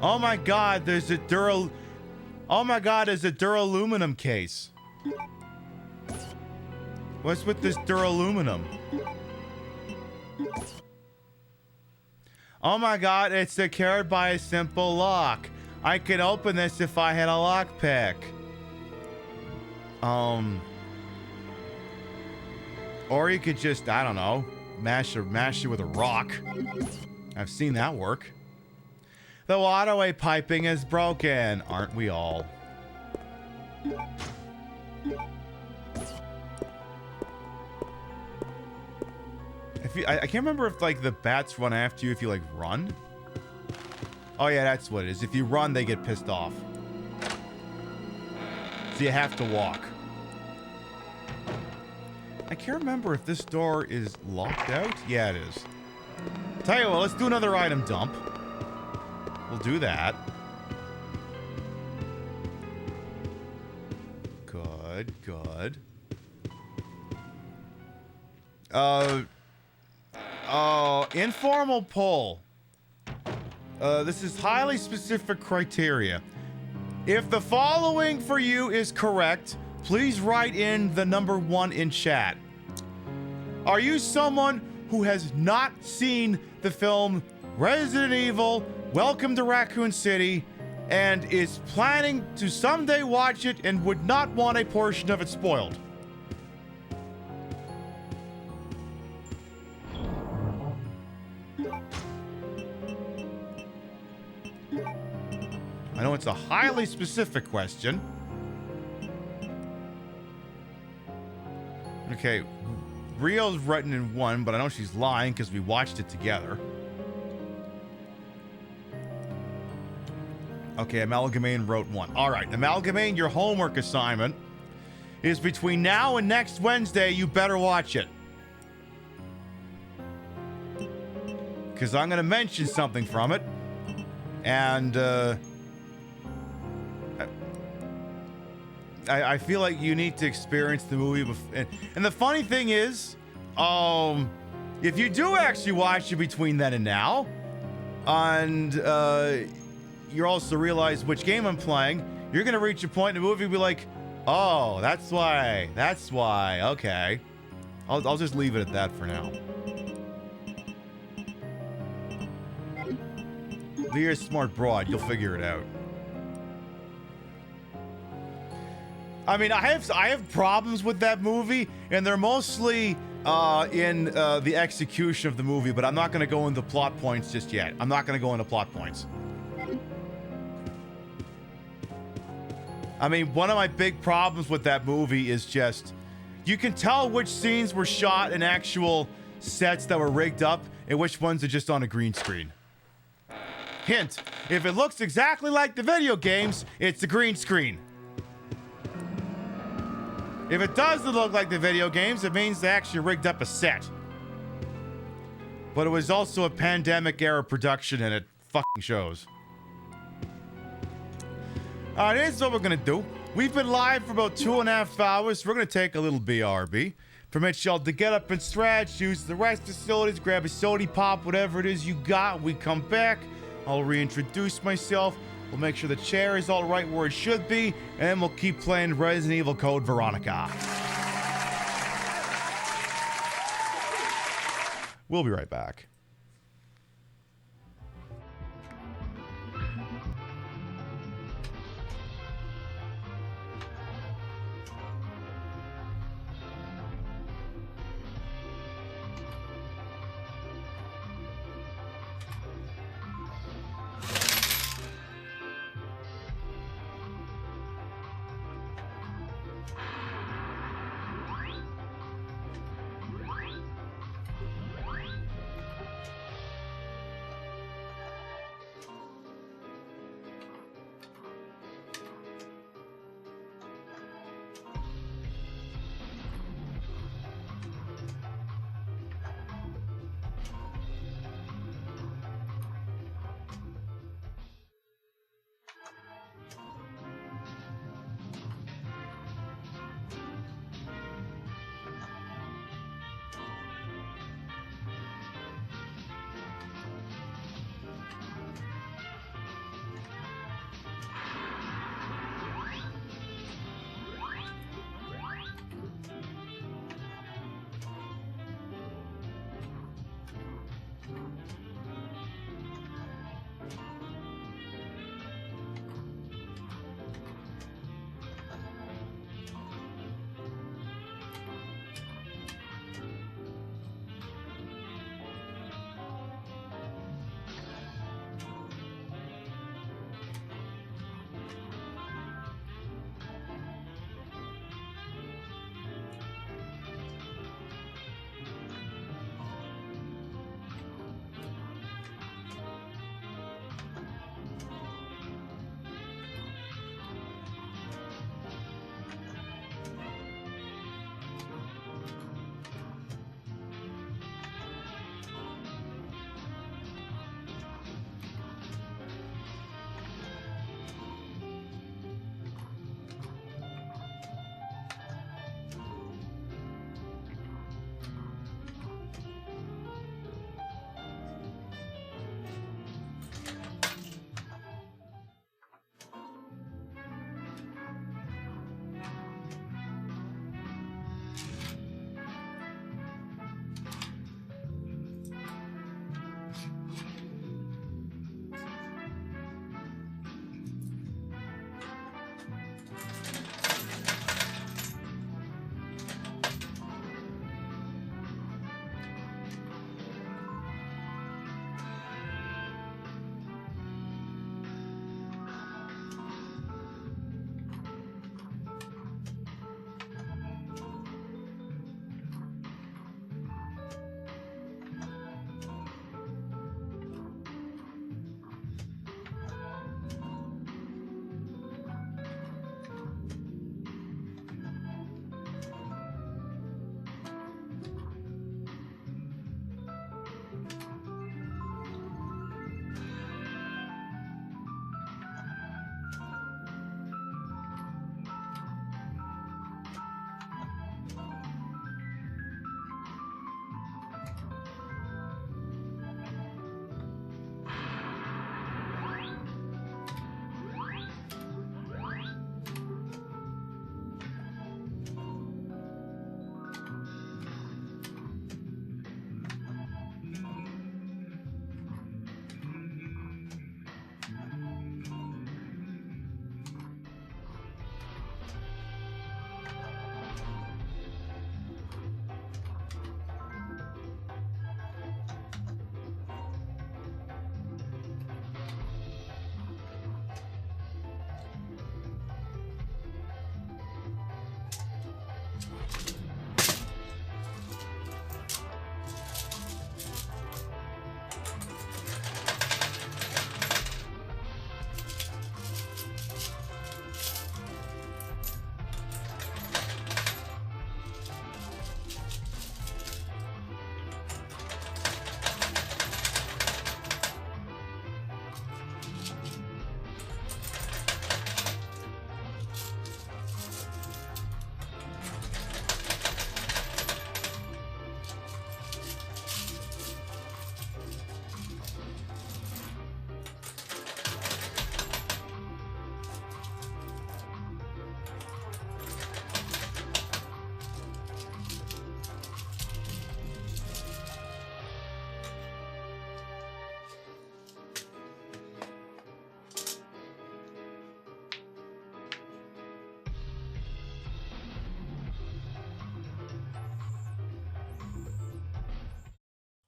Oh my god, there's a duraluminum case. What's with this duraluminum? Oh my god, it's secured by a simple lock. I could open this if I had a lockpick. Or you could just, I don't know, mash it with a rock. I've seen that work. The waterway piping is broken. Aren't we all? I can't remember if like the bats run after you if you like run. Oh yeah, that's what it is. If you run, they get pissed off. So you have to walk. I can't remember if this door is locked out. Yeah, it is. Tell you what, let's do another item dump. We'll do that. Good, good. Informal poll. This is highly specific criteria. If the following for you is correct, please write in the number 1 in chat. Are you someone who has not seen the film Resident Evil, Welcome to Raccoon City, and is planning to someday watch it and would not want a portion of it spoiled? I know it's a highly specific question. Okay, Rio's written in 1, but I know she's lying because we watched it together. Okay, Amalgamane wrote 1. All right, Amalgamane, your homework assignment is between now and next Wednesday. You better watch it. Because I'm going to mention something from it. And, I feel like you need to experience the movie before. And the funny thing is, if you do actually watch it between then and now, and you also realize which game I'm playing, you're gonna reach a point in the movie and be like, oh, that's why, okay. I'll just leave it at that for now. You're a smart broad, you'll figure it out. I mean, I have problems with that movie, and they're mostly in the execution of the movie, but I'm not going to go into plot points just yet. I'm not going to go into plot points. I mean, one of my big problems with that movie is just, you can tell which scenes were shot in actual sets that were rigged up and which ones are just on a green screen. Hint, if it looks exactly like the video games, it's a green screen. If it doesn't look like the video games, it means they actually rigged up a set. But it was also a pandemic era production and it fucking shows. Alright, here's what we're gonna do. We've been live for about 2.5 hours. We're gonna take a little BRB. Permit y'all to get up and stretch, use the rest facilities, grab a sody pop, whatever it is you got. We come back. I'll reintroduce myself. We'll make sure the chair is all right where it should be, and then we'll keep playing Resident Evil Code Veronica. We'll be right back.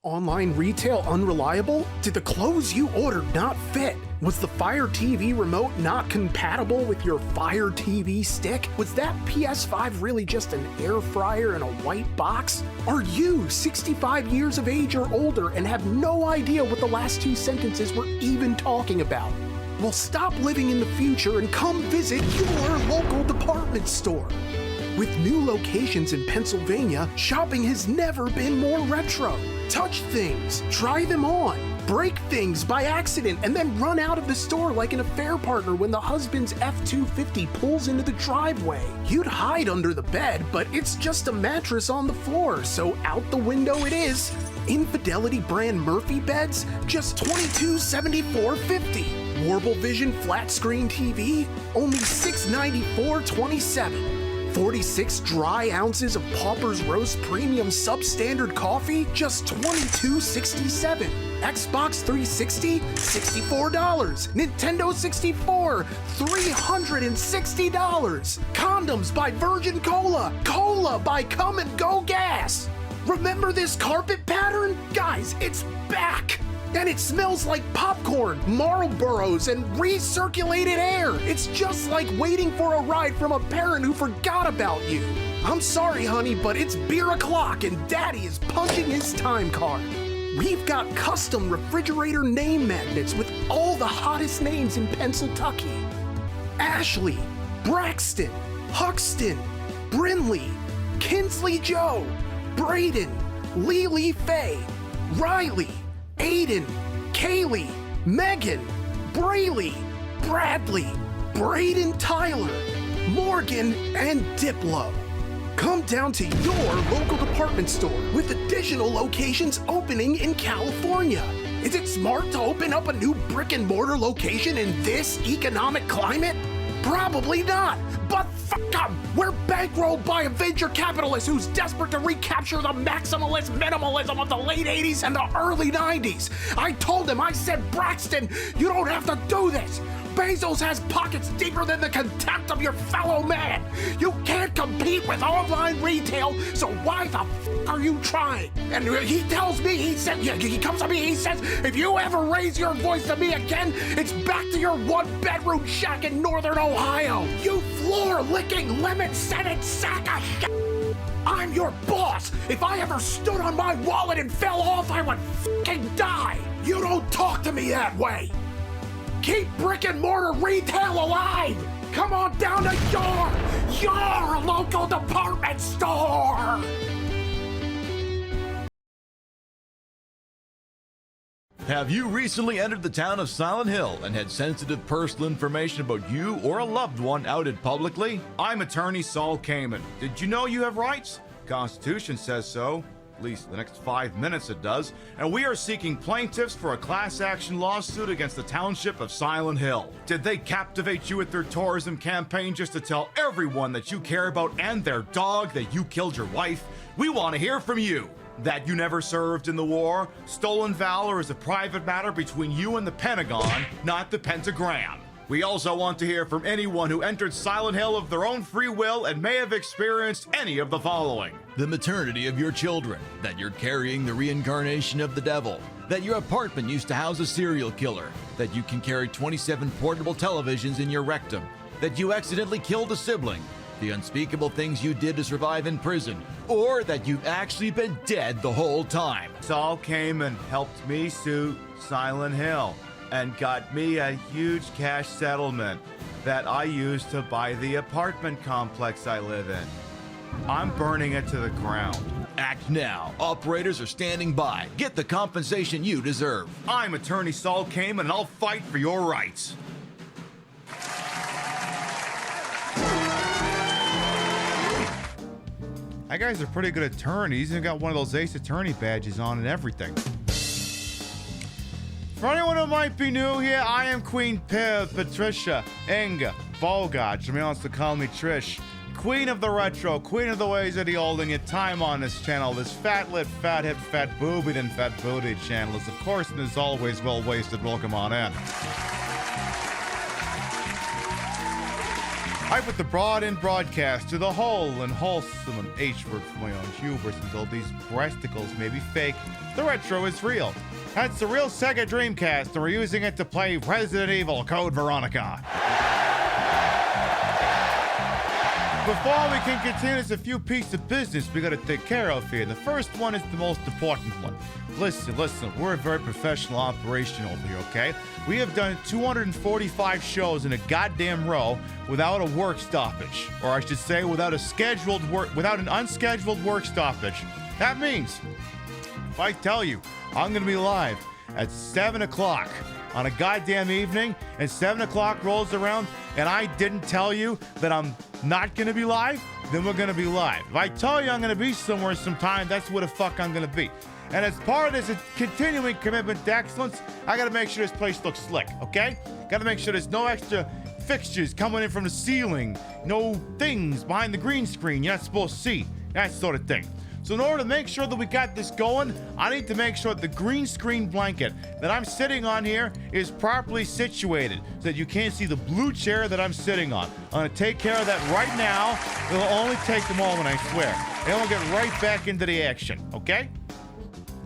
Online retail unreliable? Did the clothes you ordered not fit? Was the Fire TV remote not compatible with your Fire TV stick? Was that PS5 really just an air fryer in a white box? Are you 65 years of age or older and have no idea what the last two sentences were even talking about? Well, stop living in the future and come visit your local department store. With new locations in Pennsylvania, shopping has never been more retro. Touch things, try them on, break things by accident, and then run out of the store like an affair partner when the husband's F-250 pulls into the driveway. You'd hide under the bed, but it's just a mattress on the floor, so out the window it is. Infidelity brand Murphy beds, just $2274.50. Warble Vision flat screen TV, only $694.27. 46 dry ounces of Pauper's Roast Premium Substandard Coffee, just $22.67. Xbox 360, $64. Nintendo 64, $360. Condoms by Virgin Cola. Cola by Come and Go Gas. Remember this carpet pattern? Guys, it's back! And it smells like popcorn, Marlboros, and recirculated air. It's just like waiting for a ride from a parent who forgot about you. I'm sorry, honey, but it's beer o'clock and Daddy is punching his time card. We've got custom refrigerator name magnets with all the hottest names in Pennsylvania. Ashley, Braxton, Huxton, Brinley, Kinsley Joe, Braden, Lily Faye, Riley, Aiden, Kaylee, Megan, Brayley, Bradley, Braden Tyler, Morgan, and Diplo. Come down to your local department store with additional locations opening in California. Is it smart to open up a new brick and mortar location in this economic climate? Probably not, but fuck them! We're bankrolled by a venture capitalist who's desperate to recapture the maximalist minimalism of the late 80s and the early 90s. I told him, I said, Braxton, you don't have to do this. Bezos has pockets deeper than the contempt of your fellow man. You can't compete with online retail, so why the fuck are you trying? And he tells me, he comes to me, he says, if you ever raise your voice to me again, it's back to your one-bedroom shack in northern Ohio. You floor-licking, lemon-scented sack of shit. I'm your boss. If I ever stood on my wallet and fell off, I would fucking die. You don't talk to me that way. Keep brick and mortar retail alive! Come on down to your local department store! Have you recently entered the town of Silent Hill and had sensitive personal information about you or a loved one outed publicly? I'm attorney Saul Kamen. Did you know you have rights? Constitution says so. At least the next 5 minutes it does, and we are seeking plaintiffs for a class action lawsuit against the township of Silent Hill. Did they captivate you with their tourism campaign just to tell everyone that you care about and their dog that you killed your wife? We want to hear from you. That you never served in the war? Stolen valor is a private matter between you and the Pentagon, not the Pentagram. We also want to hear from anyone who entered Silent Hill of their own free will and may have experienced any of the following. The maternity of your children, that you're carrying the reincarnation of the devil, that your apartment used to house a serial killer, that you can carry 27 portable televisions in your rectum, that you accidentally killed a sibling, the unspeakable things you did to survive in prison, or that you've actually been dead the whole time. Saul came and helped me sue Silent Hill and got me a huge cash settlement that I used to buy the apartment complex I live in. I'm burning it to the ground. Act now. Operators are standing by. Get the compensation you deserve. I'm attorney Saul Kamen and I'll fight for your rights. That guy's a pretty good attorney. He's even got one of those Ace Attorney badges on and everything. For anyone who might be new here, I am Queen Piv, Patricia, Inga, Volgod. Somebody wants to call me Trish. Queen of the retro, queen of the ways of the old, and get time on this channel. This fat lit, fat hip, fat boobied, and fat bootied channel is, of course, and is always well wasted. Welcome on in. I put the broad in broadcast to the whole and wholesome and H word for my own hubris until these breasticles may be fake. The retro is real. That's the real Sega Dreamcast, and we're using it to play Resident Evil Code Veronica. Before we can continue, there's a few pieces of business we gotta take care of here. The first one is the most important one. Listen, we're a very professional operation over here, okay? We have done 245 shows in a goddamn row without a work stoppage. Or I should say, without an unscheduled work stoppage. That means, if I tell you, I'm gonna be live at 7 o'clock on a goddamn evening, and 7 o'clock rolls around, and I didn't tell you that I'm not gonna be live, then we're gonna be live. If I tell you I'm gonna be somewhere sometime, that's where the fuck I'm gonna be. And as part of this continuing commitment to excellence, I gotta make sure this place looks slick, okay? Gotta make sure there's no extra fixtures coming in from the ceiling, no things behind the green screen you're not supposed to see, that sort of thing. So in order to make sure that we got this going, I need to make sure that the green screen blanket that I'm sitting on here is properly situated so that you can't see the blue chair that I'm sitting on. I'm gonna take care of that right now. It'll only take a moment, I swear. Then we'll get right back into the action, okay?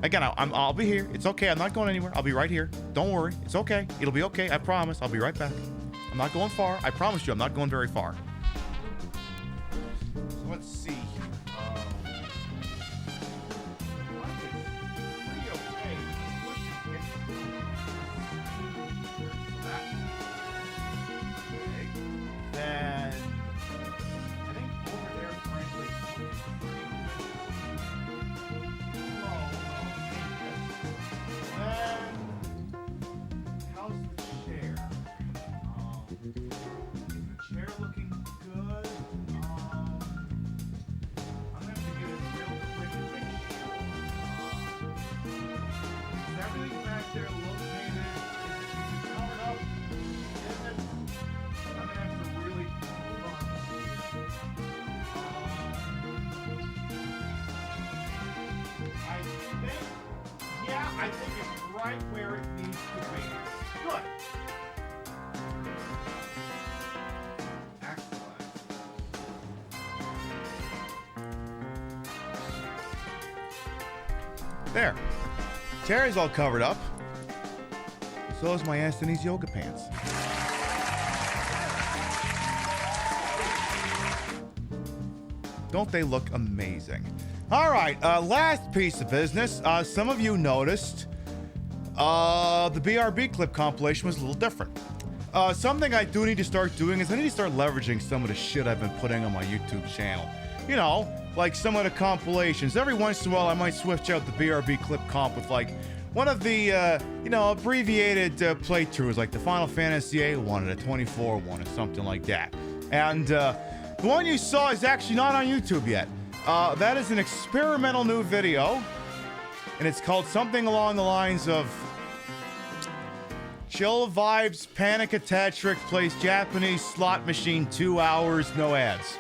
Again, I'll be here. It's okay. I'm not going anywhere. I'll be right here. Don't worry. It's okay. It'll be okay. I promise. I'll be right back. I'm not going far. I promise you, I'm not going very far. So let's see. Then I think over there, frankly, how's the chair? Is the chair looking good? I'm gonna have to get it real quick and make sure. Is everything back there located? Is it covered up? Is it? I'm gonna have to really I think it's right where it needs to be. Good. Excellent. There. Chair is all covered up. So is my Anthony's yoga pants. Don't they look amazing? All right, last piece of business. Some of you noticed the BRB clip compilation was a little different. Something I do need to start doing is I need to start leveraging some of the shit I've been putting on my YouTube channel. You know, like some of the compilations. Every once in a while, I might switch out the BRB clip comp with like one of the, abbreviated playthroughs, like the Final Fantasy VIII one, or the 24 one, or something like that. And the one you saw is actually not on YouTube yet. That is an experimental new video, and it's called something along the lines of Chill Vibes Panic Attack Trick plays Japanese slot machine 2 hours, no ads.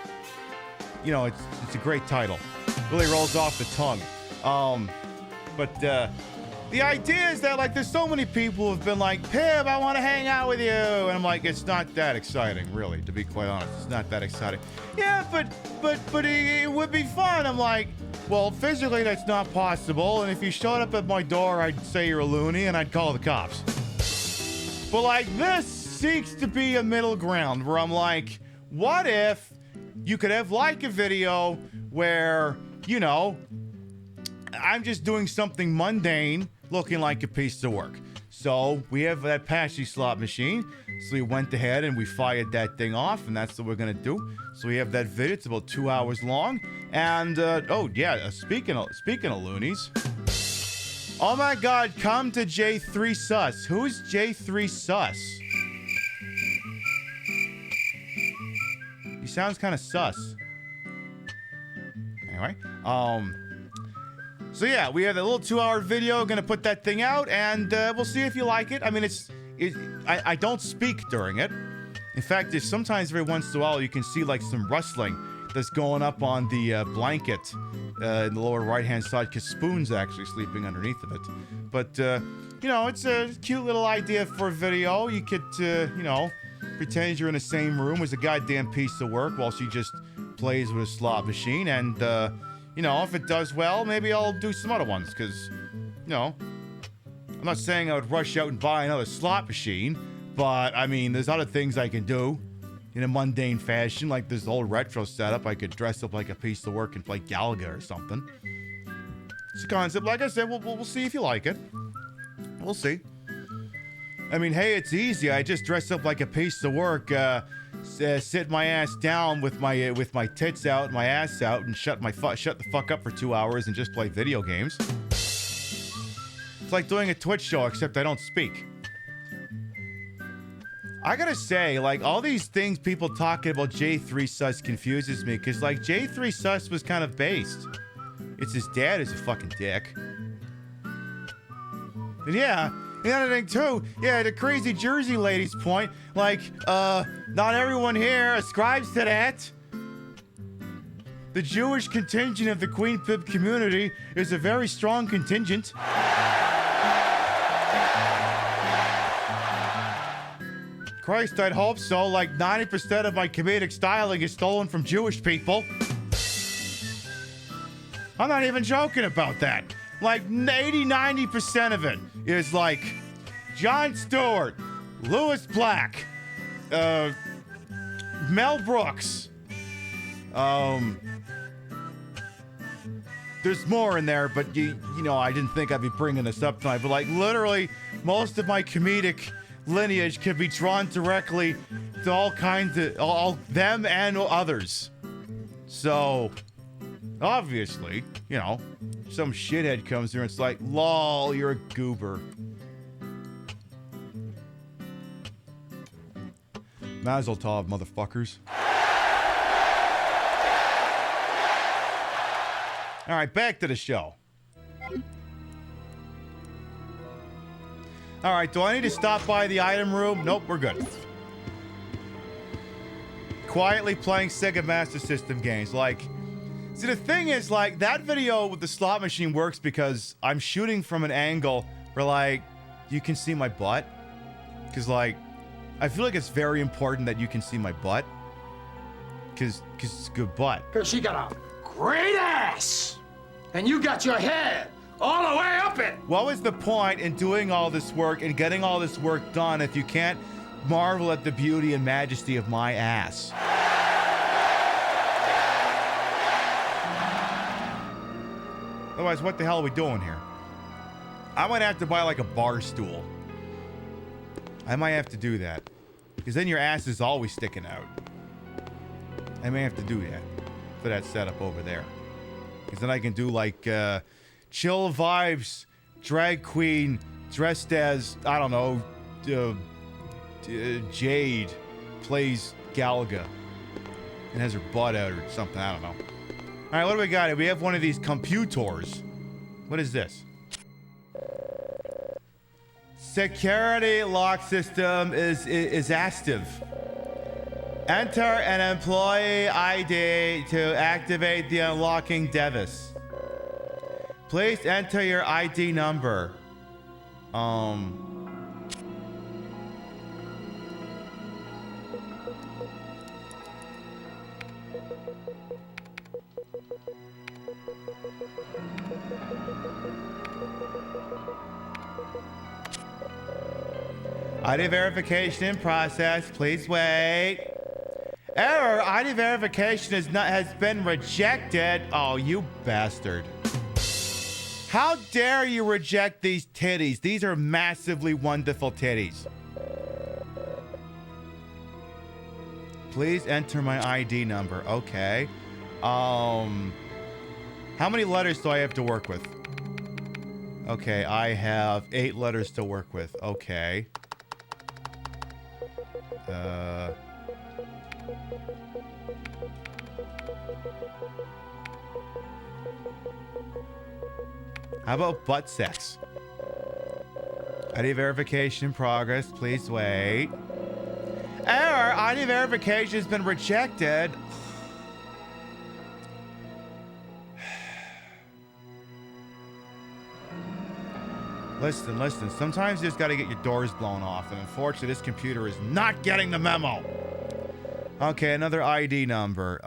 You know, it's a great title. Really rolls off the tongue. But the idea is that, like, there's so many people who have been like, Pib, I want to hang out with you. And I'm like, it's not that exciting, really, to be quite honest. It's not that exciting. Yeah, but it would be fun. I'm like, well, physically that's not possible. And if you showed up at my door, I'd say you're a loony and I'd call the cops. But, like, this seeks to be a middle ground where I'm like, what if you could have, like, a video where, you know, I'm just doing something mundane looking like a piece of work. So we have that Apache slot machine. So we went ahead and we fired that thing off, and that's what we're gonna do. So we have that video. It's about 2 hours long. And speaking of loonies. Oh my God! Come to J3 Sus. Who's J3 Sus? He sounds kind of sus. Anyway, so yeah, we have a little 2 hour video. Gonna put that thing out, and we'll see if you like it. I mean, I don't speak during it. In fact, there's sometimes every once in a while you can see like some rustling that's going up on the blanket in the lower right-hand side, because Spoon's actually sleeping underneath of it. But, you know, it's a cute little idea for a video. You could, pretends you're in the same room as a goddamn piece of work while she just plays with a slot machine. And, you know, if it does well, maybe I'll do some other ones. Because, you know, I'm not saying I would rush out and buy another slot machine. But, I mean, there's other things I can do in a mundane fashion. Like this old retro setup. I could dress up like a piece of work and play Galaga or something. It's a concept. Like I said, we'll see if you like it. We'll see. I mean, hey, it's easy. I just dress up like a piece of work, sit my ass down with my tits out, my ass out, and shut the fuck up for 2 hours and just play video games. It's like doing a Twitch show, except I don't speak. I gotta say, like, all these things people talking about J3 Sus confuses me, because, like, J3 Sus was kind of based. It's his dad is a fucking dick. And yeah, the other thing too, yeah, the crazy Jersey lady's point, like, not everyone here ascribes to that. The Jewish contingent of the Queen Pib community is a very strong contingent. Christ, I'd hope so. Like 90% of my comedic styling is stolen from Jewish people. I'm not even joking about that. Like 80-90% of it is like Jon Stewart, Louis Black, Mel Brooks. There's more in there, but you know, I didn't think I'd be bringing this up tonight. But like literally, most of my comedic lineage can be drawn directly to all kinds of all them and others. So obviously, you know, some shithead comes here and it's like, lol, you're a goober. Mazel tov, motherfuckers. All right, back to the show. All right, do I need to stop by the item room? Nope, we're good. Quietly playing Sega Master System games. Like, see, the thing is, like, that video with the slot machine works because I'm shooting from an angle where, like, you can see my butt. Because, like, I feel like it's very important that you can see my butt. Because it's a good butt. Because she got a great ass! And you got your head all the way up it! What was the point in doing all this work and getting all this work done if you can't marvel at the beauty and majesty of my ass? Otherwise, what the hell are we doing here? I might have to buy like a bar stool. I might have to do that. Because then your ass is always sticking out. I may have to do that for that setup over there. Because then I can do like chill vibes, drag queen, dressed as, I don't know, Jade plays Galaga and has her butt out or something. I don't know. All right, what do we got here? We have one of these computers. What is this? Security lock system is active. Enter an employee ID to activate the unlocking device. Please enter your ID number. ID verification in process. Please wait. Error. ID verification has been rejected. Oh, you bastard. How dare you reject these titties? These are massively wonderful titties. Please enter my ID number. Okay. How many letters do I have to work with? Okay, I have 8 letters to work with. Okay. How about butt sex? ID verification in progress. Please wait. Error. ID verification has been rejected. Listen. Sometimes you just gotta get your doors blown off, and unfortunately, this computer is not getting the memo. Okay, another ID number.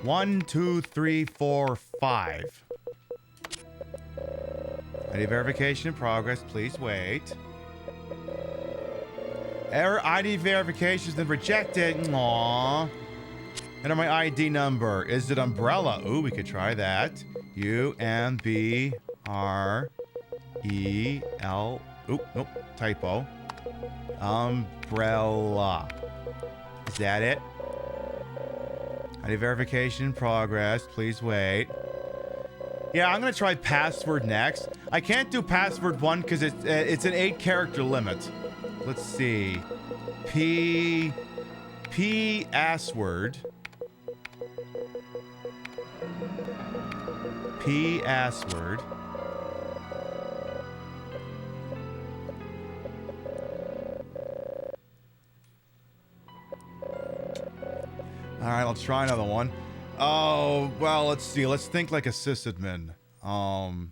1, 2, 3, 4, 5. ID verification in progress. Please wait. Error ID verification has been rejected. Aww. Enter my ID number. Is it umbrella? Ooh, we could try that. U-M-B-R-E-L. Oop, nope. Typo. Umbrella. Is that it? ID verification in progress. Please wait. Yeah, I'm gonna try password next. I can't do password 1 because it's an 8-character limit. Let's see. P-assword. P-assword. Alright, I'll try another one. Oh, well, let's see. Let's think like a sysadmin. Fall.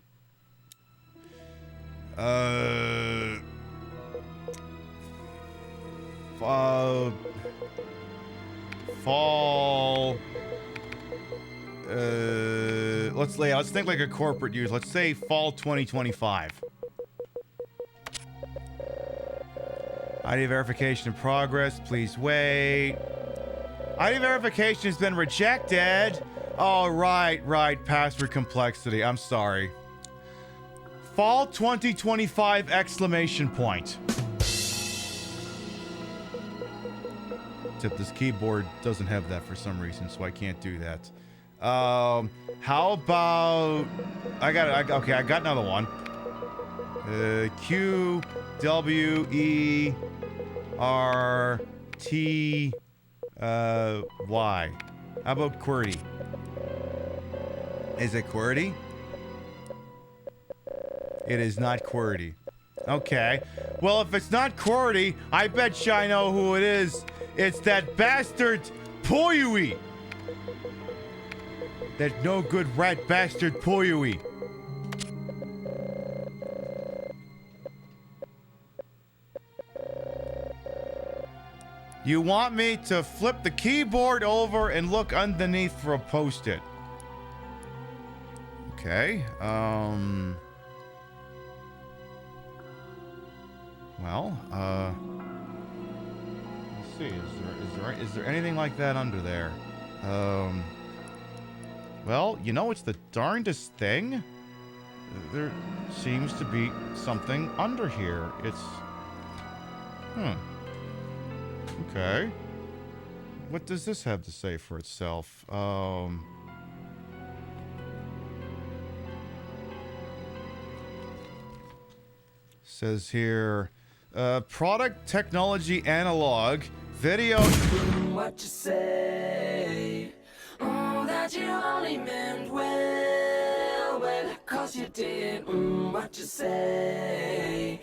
Let's think like a corporate user. Let's say fall 2025. ID verification in progress. Please wait. ID verification has been rejected. Oh, right. Password complexity. I'm sorry. Fall 2025 exclamation point. Except this keyboard doesn't have that for some reason, so I can't do that. How about... I got another one. Q, W, E, R, T, Y. How about QWERTY? Is it QWERTY? It is not QWERTY. Okay. Well, if it's not QWERTY, I bet you I know who it is. It's that bastard Poyui. That no good rat bastard Poyui. You want me to flip the keyboard over and look underneath for a post-it? Okay. Well, let's see. Is there anything like that under there? Well, you know, it's the darndest thing. There seems to be something under here. It's... Okay. What does this have to say for itself? Says here, product technology analog video. What you say? Oh, that you only meant well, cause you did. What you say?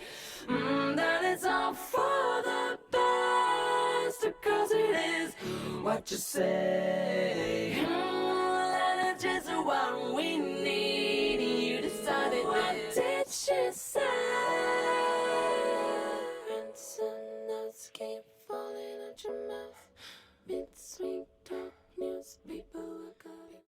That it's all for the best, cause it is. What you say? That it's just what we need. You decided what did she say? Some notes keep falling out your mouth. Mid-sweet talk news, people are calling.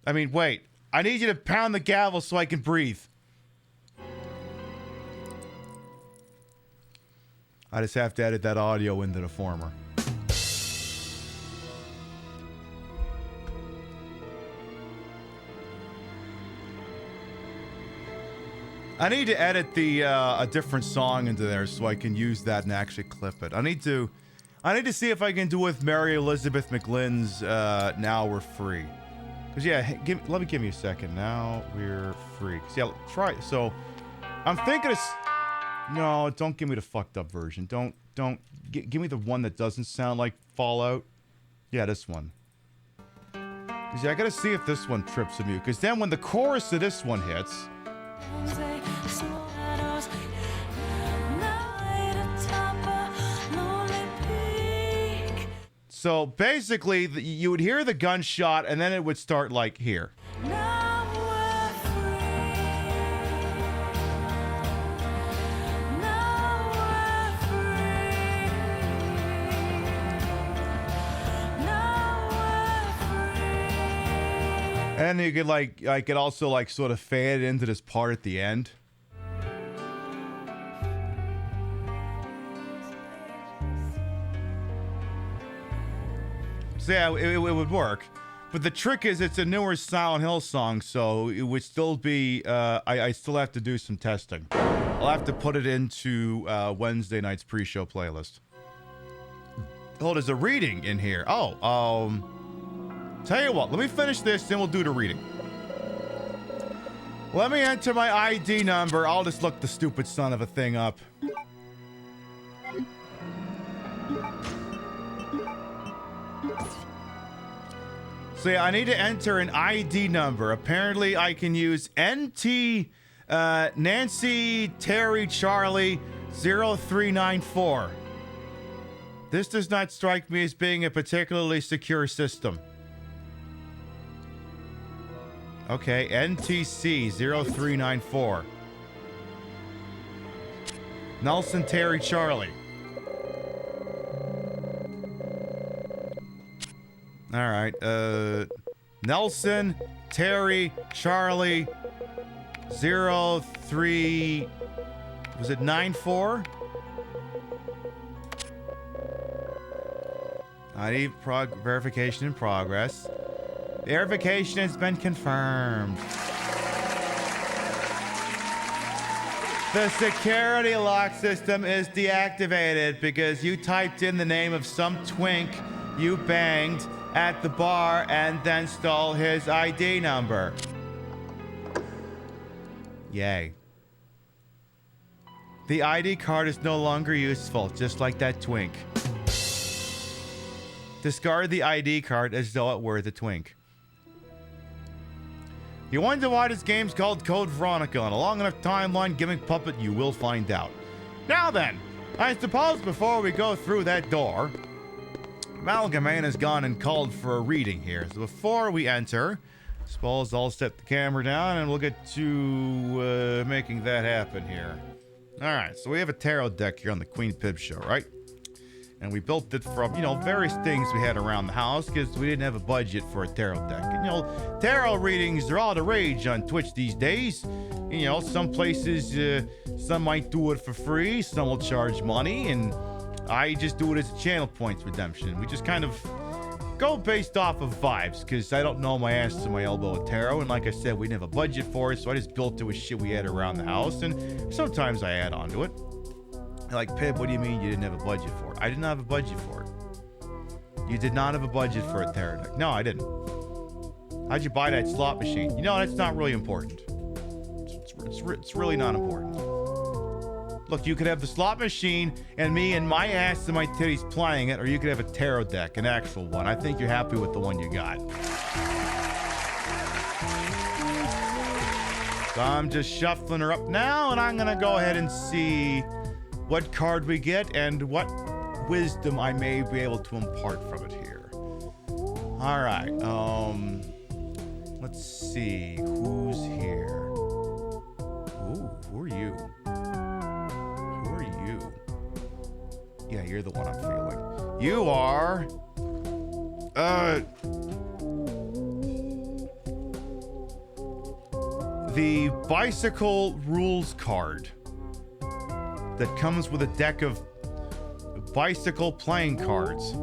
I mean, wait. I need you to pound the gavel so I can breathe. I just have to edit that audio into the former. I need to edit the a different song into there so I can use that and actually clip it. I need to see if I can do with Mary Elizabeth McGlynn's Now We're Free. Cause yeah, let me a second. Now we're free. Yeah, try it. So I'm thinking of. No, don't give me the fucked up version. Don't give me the one that doesn't sound like Fallout. Yeah, this one. See, I gotta see if this one trips of you, because then when the chorus of this one hits, so basically you would hear the gunshot and then it would start like here. And then you could I could also sort of fade into this part at the end. So yeah, it would work. But the trick is it's a newer Silent Hill song, so it would still be, I still have to do some testing. I'll have to put it into Wednesday night's pre-show playlist. Oh, there's a reading in here. Oh, tell you what, let me finish this, then we'll do the reading. Let me enter my ID number. I'll just look the stupid son of a thing up. So yeah, I need to enter an ID number. Apparently, I can use NT Nancy Terry Charlie 0394. This does not strike me as being a particularly secure system. Okay, NTC 0394. Nelson Terry Charlie. All right, Nelson Terry Charlie 03, was it 94? ID verification in progress. Verification has been confirmed. The security lock system is deactivated because you typed in the name of some twink you banged at the bar and then stole his ID number. Yay. The ID card is no longer useful, just like that twink. Discard the ID card as though it were the twink. You wonder why this game's called Code Veronica. On a long enough timeline gimmick puppet, you will find out. Now then, I suppose before we go through that door, Amalgamane has gone and called for a reading here. So before we enter, I suppose I'll set the camera down and we'll get to making that happen here. Alright, so we have a tarot deck here on the Queen Pib show, right? And we built it from, various things we had around the house because we didn't have a budget for a tarot deck. And, tarot readings are all the rage on Twitch these days. Some places, some might do it for free, some will charge money, and I just do it as a channel points redemption. We just kind of go based off of vibes because I don't know my ass to my elbow with tarot. And like I said, we didn't have a budget for it, so I just built it with shit we had around the house. And sometimes I add on to it. Like, Pib, what do you mean you didn't have a budget for it? I did not have a budget for it. You did not have a budget for a tarot deck. No, I didn't. How'd you buy that slot machine? That's not really important. It's really not important. Look, you could have the slot machine and me and my ass and my titties playing it, or you could have a tarot deck, an actual one. I think you're happy with the one you got. So I'm just shuffling her up now, and I'm gonna go ahead and see what card we get and what wisdom I may be able to impart from it here. All right, let's see who's here. Ooh, who are you? Yeah, you're the one I'm feeling. You are... the bicycle rules card that comes with a deck of bicycle playing cards.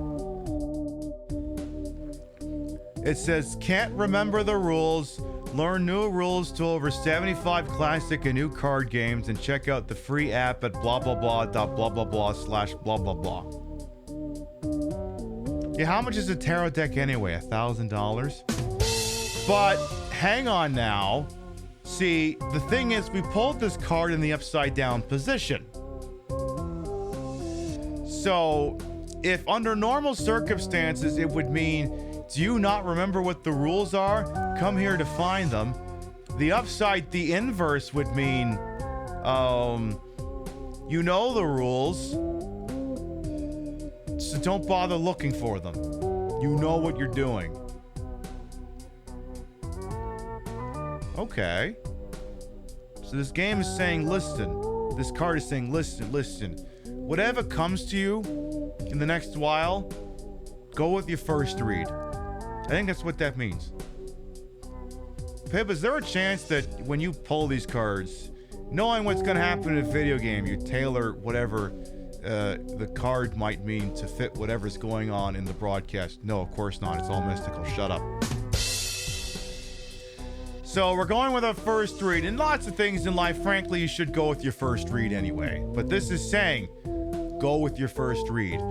It says, can't remember the rules. Learn new rules to over 75 classic and new card games and check out the free app at blah blah blah dot blah blah blah slash blah blah blah. Yeah, how much is a tarot deck anyway? $1,000? But hang on now. See, the thing is, we pulled this card in the upside down position. So, if under normal circumstances, it would mean Do you not remember what the rules are? Come here to find them. The inverse would mean, you know the rules, so don't bother looking for them. You know what you're doing. Okay. So this game is saying listen. This card is saying listen, listen. Whatever comes to you in the next while, go with your first read. I think that's what that means. Pib, is there a chance that when you pull these cards, knowing what's going to happen in a video game, you tailor whatever the card might mean to fit whatever's going on in the broadcast? No, of course not. It's all mystical. Shut up. So we're going with our first read. And lots of things in life, frankly, you should go with your first read anyway. But this is saying, go with your first read.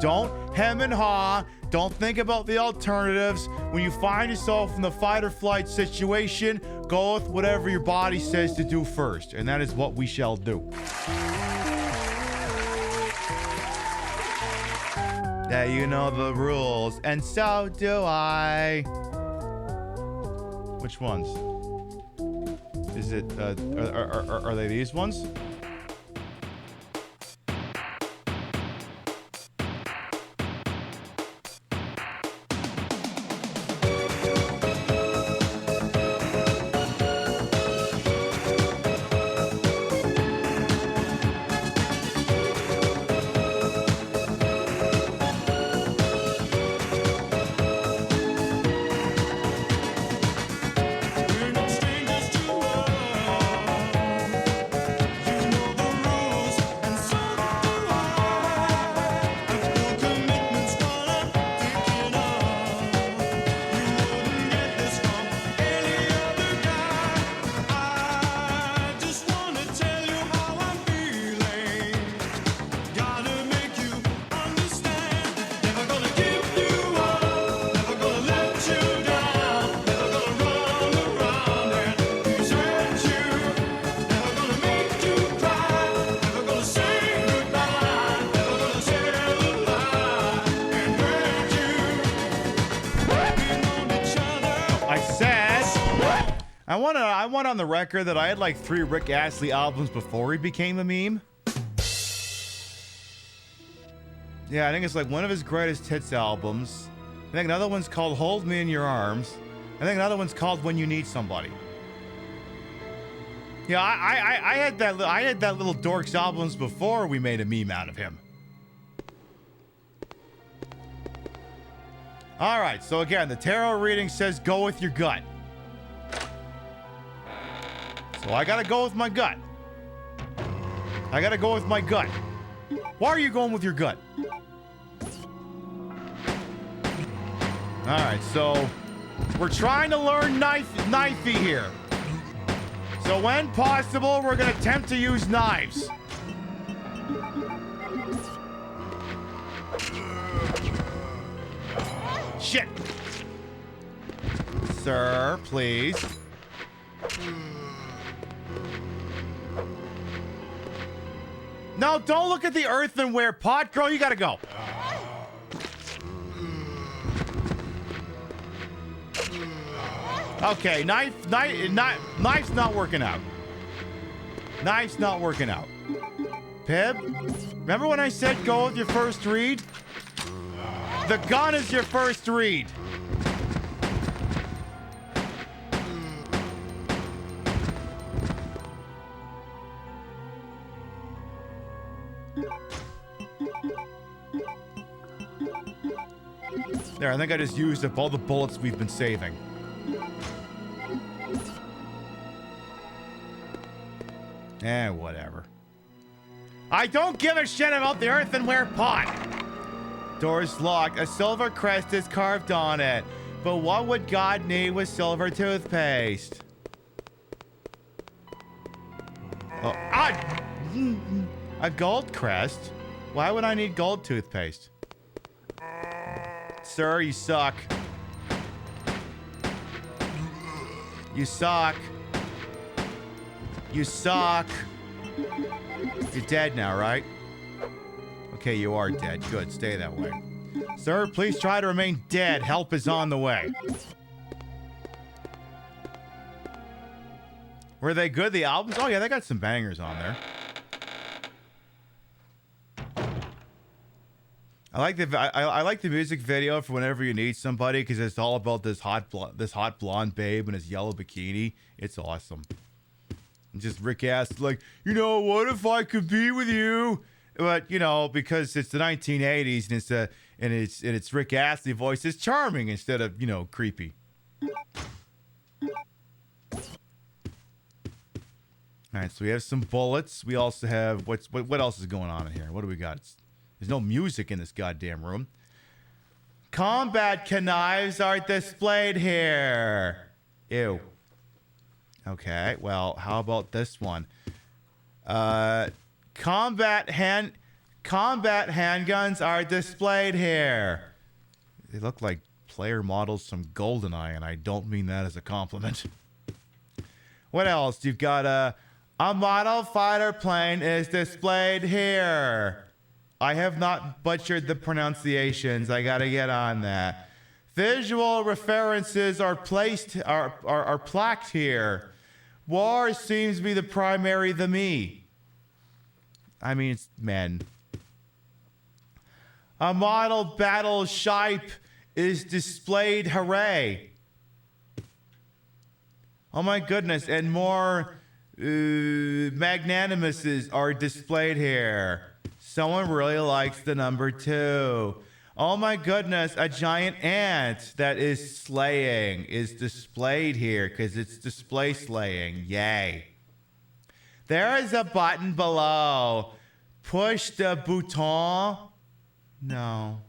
Don't hem and haw. Don't think about the alternatives. When you find yourself in the fight or flight situation, go with whatever your body says to do first. And that is what we shall do. Yeah, you know the rules. And so do I. Which ones? Is it, are they these ones? I want on the record that I had like 3 Rick Astley albums before he became a meme. Yeah, I think it's like one of his greatest hits albums. I think another one's called Hold Me in Your Arms. I think another one's called When You Need Somebody. Yeah, I had that little dork's albums before we made a meme out of him. All right, so again, the tarot reading says go with your gut. So I gotta go with my gut. I gotta go with my gut. Why are you going with your gut? Alright, so we're trying to learn knifey here. So when possible, we're gonna attempt to use knives. Shit! Sir, please. No, don't look at the earthenware pot, girl. You gotta go. Okay, knife's not working out. Knife's not working out. Pib, remember when I said go with your first read? The gun is your first read. There, I think I just used up all the bullets we've been saving. Whatever. I don't give a shit about the earthenware pot. Door's locked. A silver crest is carved on it. But what would God need with silver toothpaste? Oh, a gold crest? Why would I need gold toothpaste? Sir, you suck. You suck. You suck. You're dead now, right? Okay, you are dead. Good, stay that way. Sir, please try to remain dead. Help is on the way. Were they good, the albums? Oh, yeah, they got some bangers on there. I like the music video for whenever you need somebody, because it's all about this hot blonde babe in his yellow bikini. It's awesome. And just Rick Astley, like, you know, what if I could be with you? But, you know, because it's the 1980s and it's Rick Astley voice, it's charming instead of, you know, creepy. All right, so we have some bullets. We also have what else is going on in here? What do we got? There's no music in this goddamn room. Combat knives are displayed here. Ew. Okay, well, how about this one? Combat handguns are displayed here. They look like player models from GoldenEye, and I don't mean that as a compliment. What else? You've got a model fighter plane is displayed here. I have not butchered the pronunciations. I gotta get on that. Visual references are plaqued here. War seems to be the primary the me. I mean, it's men. A model battle ship is displayed, hooray. Oh my goodness, and more magnanimouses are displayed here. Someone really likes the number 2. Oh my goodness, a giant ant that is slaying is displayed here because it's display slaying. Yay. There is a button below. Push the bouton. No.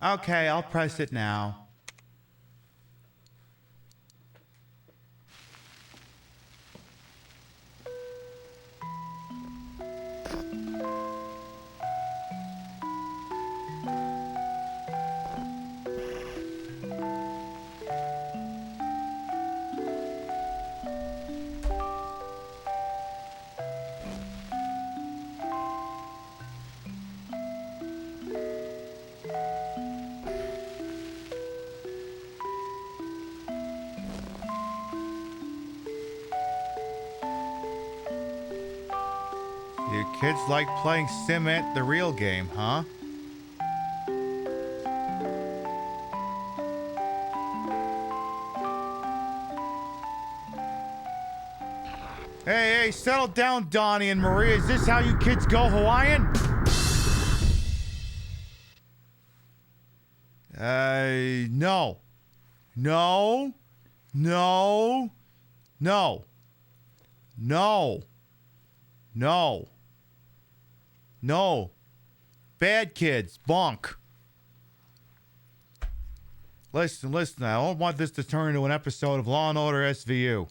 Okay, I'll press it now. You kids like playing Cement, the real game, huh? Hey, settle down, Donnie and Maria. Is this how you kids go Hawaiian? No. No. No. No. No. No. No. Bad kids. Bonk. Listen. I don't want this to turn into an episode of Law & Order SVU.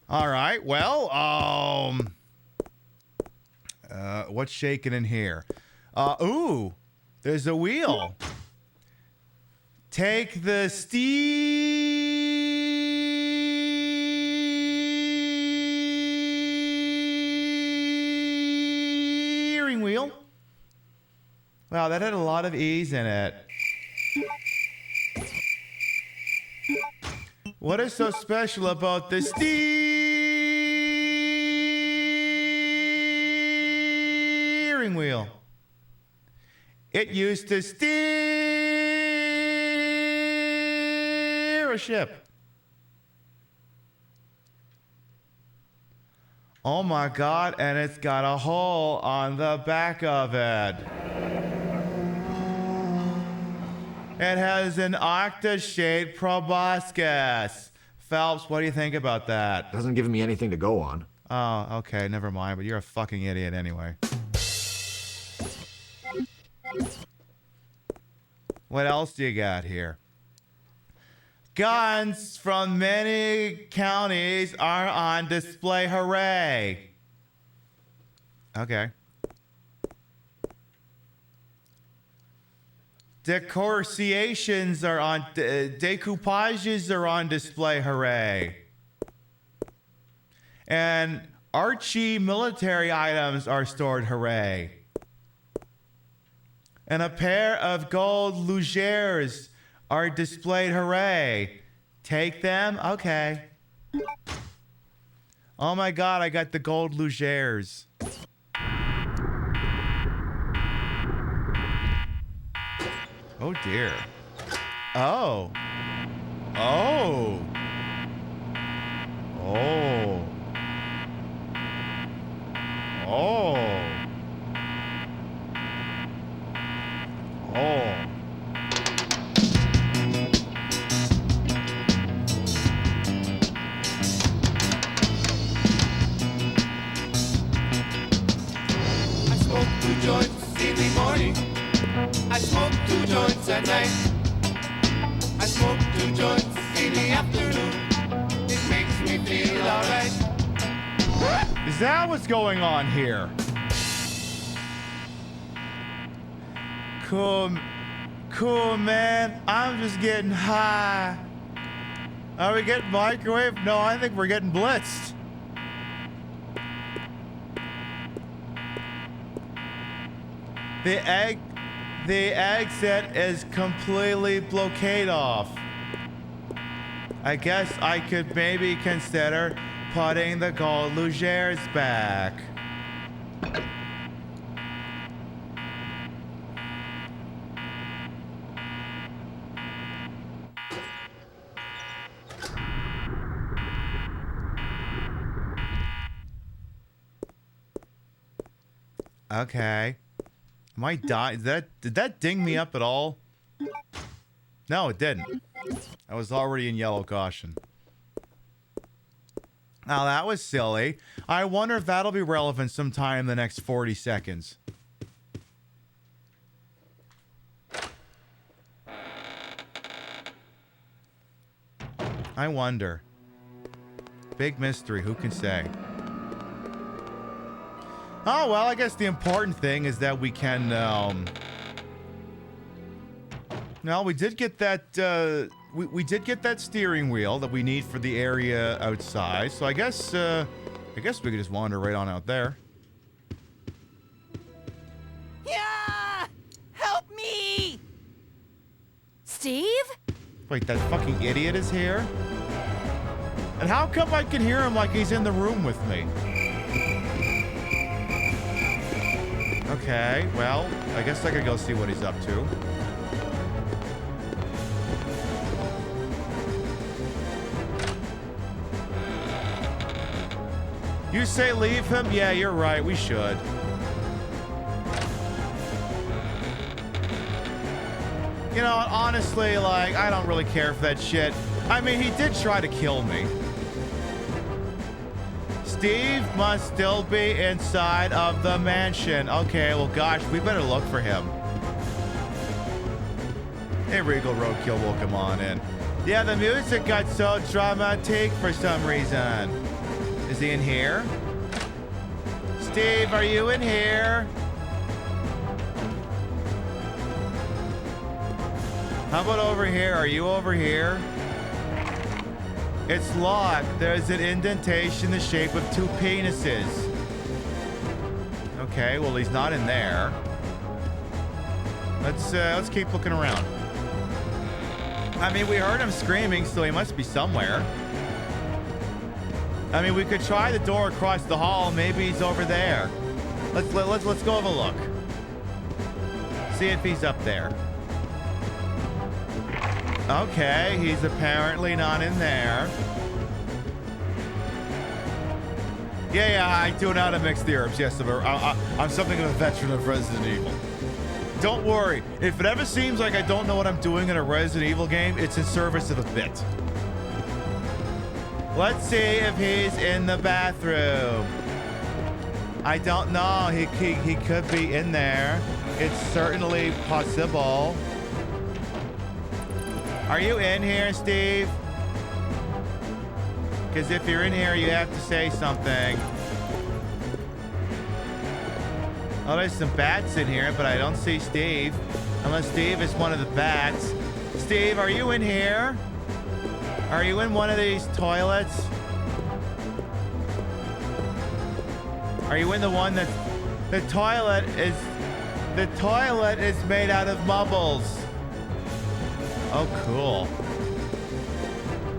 All right. Well, what's shaking in here? Ooh, there's a wheel. Take the steering wheel. Wow, that had a lot of E's in it. What is so special about the steering wheel? It used to steer a ship. Oh my God, and it's got a hole on the back of it. It has an octashade proboscis. Phelps, what do you think about that? Doesn't give me anything to go on. Oh, okay, never mind, but you're a fucking idiot anyway. What else do you got here? Guns from many counties are on display. Hooray. Okay. Decoupages are on display. Hooray. And Archie military items are stored. Hooray. And a pair of gold lugières are displayed. Hooray. Take them? Okay. Oh my God, I got the gold lugières. Oh dear. Oh. Oh. Oh. Oh. Oh. I smoke 2 joints in the morning. I smoke 2 joints at night. I smoke 2 joints in the afternoon. It makes me feel alright. Is that what's going on here? Cool, man. I'm just getting high. Are we getting microwave? No, I think we're getting blitzed. The exit is completely blockade off. I guess I could maybe consider putting the gold lugières back. Okay. Am I dying? Did that ding me up at all? No, it didn't. I was already in yellow caution. Now that was silly. I wonder if that'll be relevant sometime in the next 40 seconds. I wonder. Big mystery, who can say? Oh, well, I guess the important thing is that we can, no, we did get that, we did get that steering wheel that we need for the area outside. So I guess we could just wander right on out there. Yeah! Help me! Steve? Wait, that fucking idiot is here? And how come I can hear him like he's in the room with me? Okay, well, I guess I could go see what he's up to. You say leave him? Yeah, you're right, we should. You know, honestly, like, I don't really care for that shit. I mean, he did try to kill me. Steve must still be inside of the mansion. Okay, well, gosh, we better look for him. Hey, Regal Roadkill will come on in. Yeah, the music got so dramatic for some reason. Is he in here? Steve, are you in here? How about over here? Are you over here? It's locked. There's an indentation in the shape of 2 penises. Okay, well, he's not in there. Let's keep looking around. I mean, we heard him screaming, so he must be somewhere. I mean, we could try the door across the hall. Maybe he's over there. Let's go have a look. See if he's up there. Okay, he's apparently not in there. Yeah, I do know how to mix the herbs. Yes, I'm something of a veteran of Resident Evil. Don't worry. If it ever seems like I don't know what I'm doing in a Resident Evil game, it's in service of a bit. Let's see if he's in the bathroom. I don't know. He could be in there. It's certainly possible. Are you in here, Steve? Because if you're in here, you have to say something. Oh, there's some bats in here, but I don't see Steve. Unless Steve is one of the bats. Steve, are you in here? Are you in one of these toilets? Are you in the one that... The toilet is made out of mubbles. Oh, cool.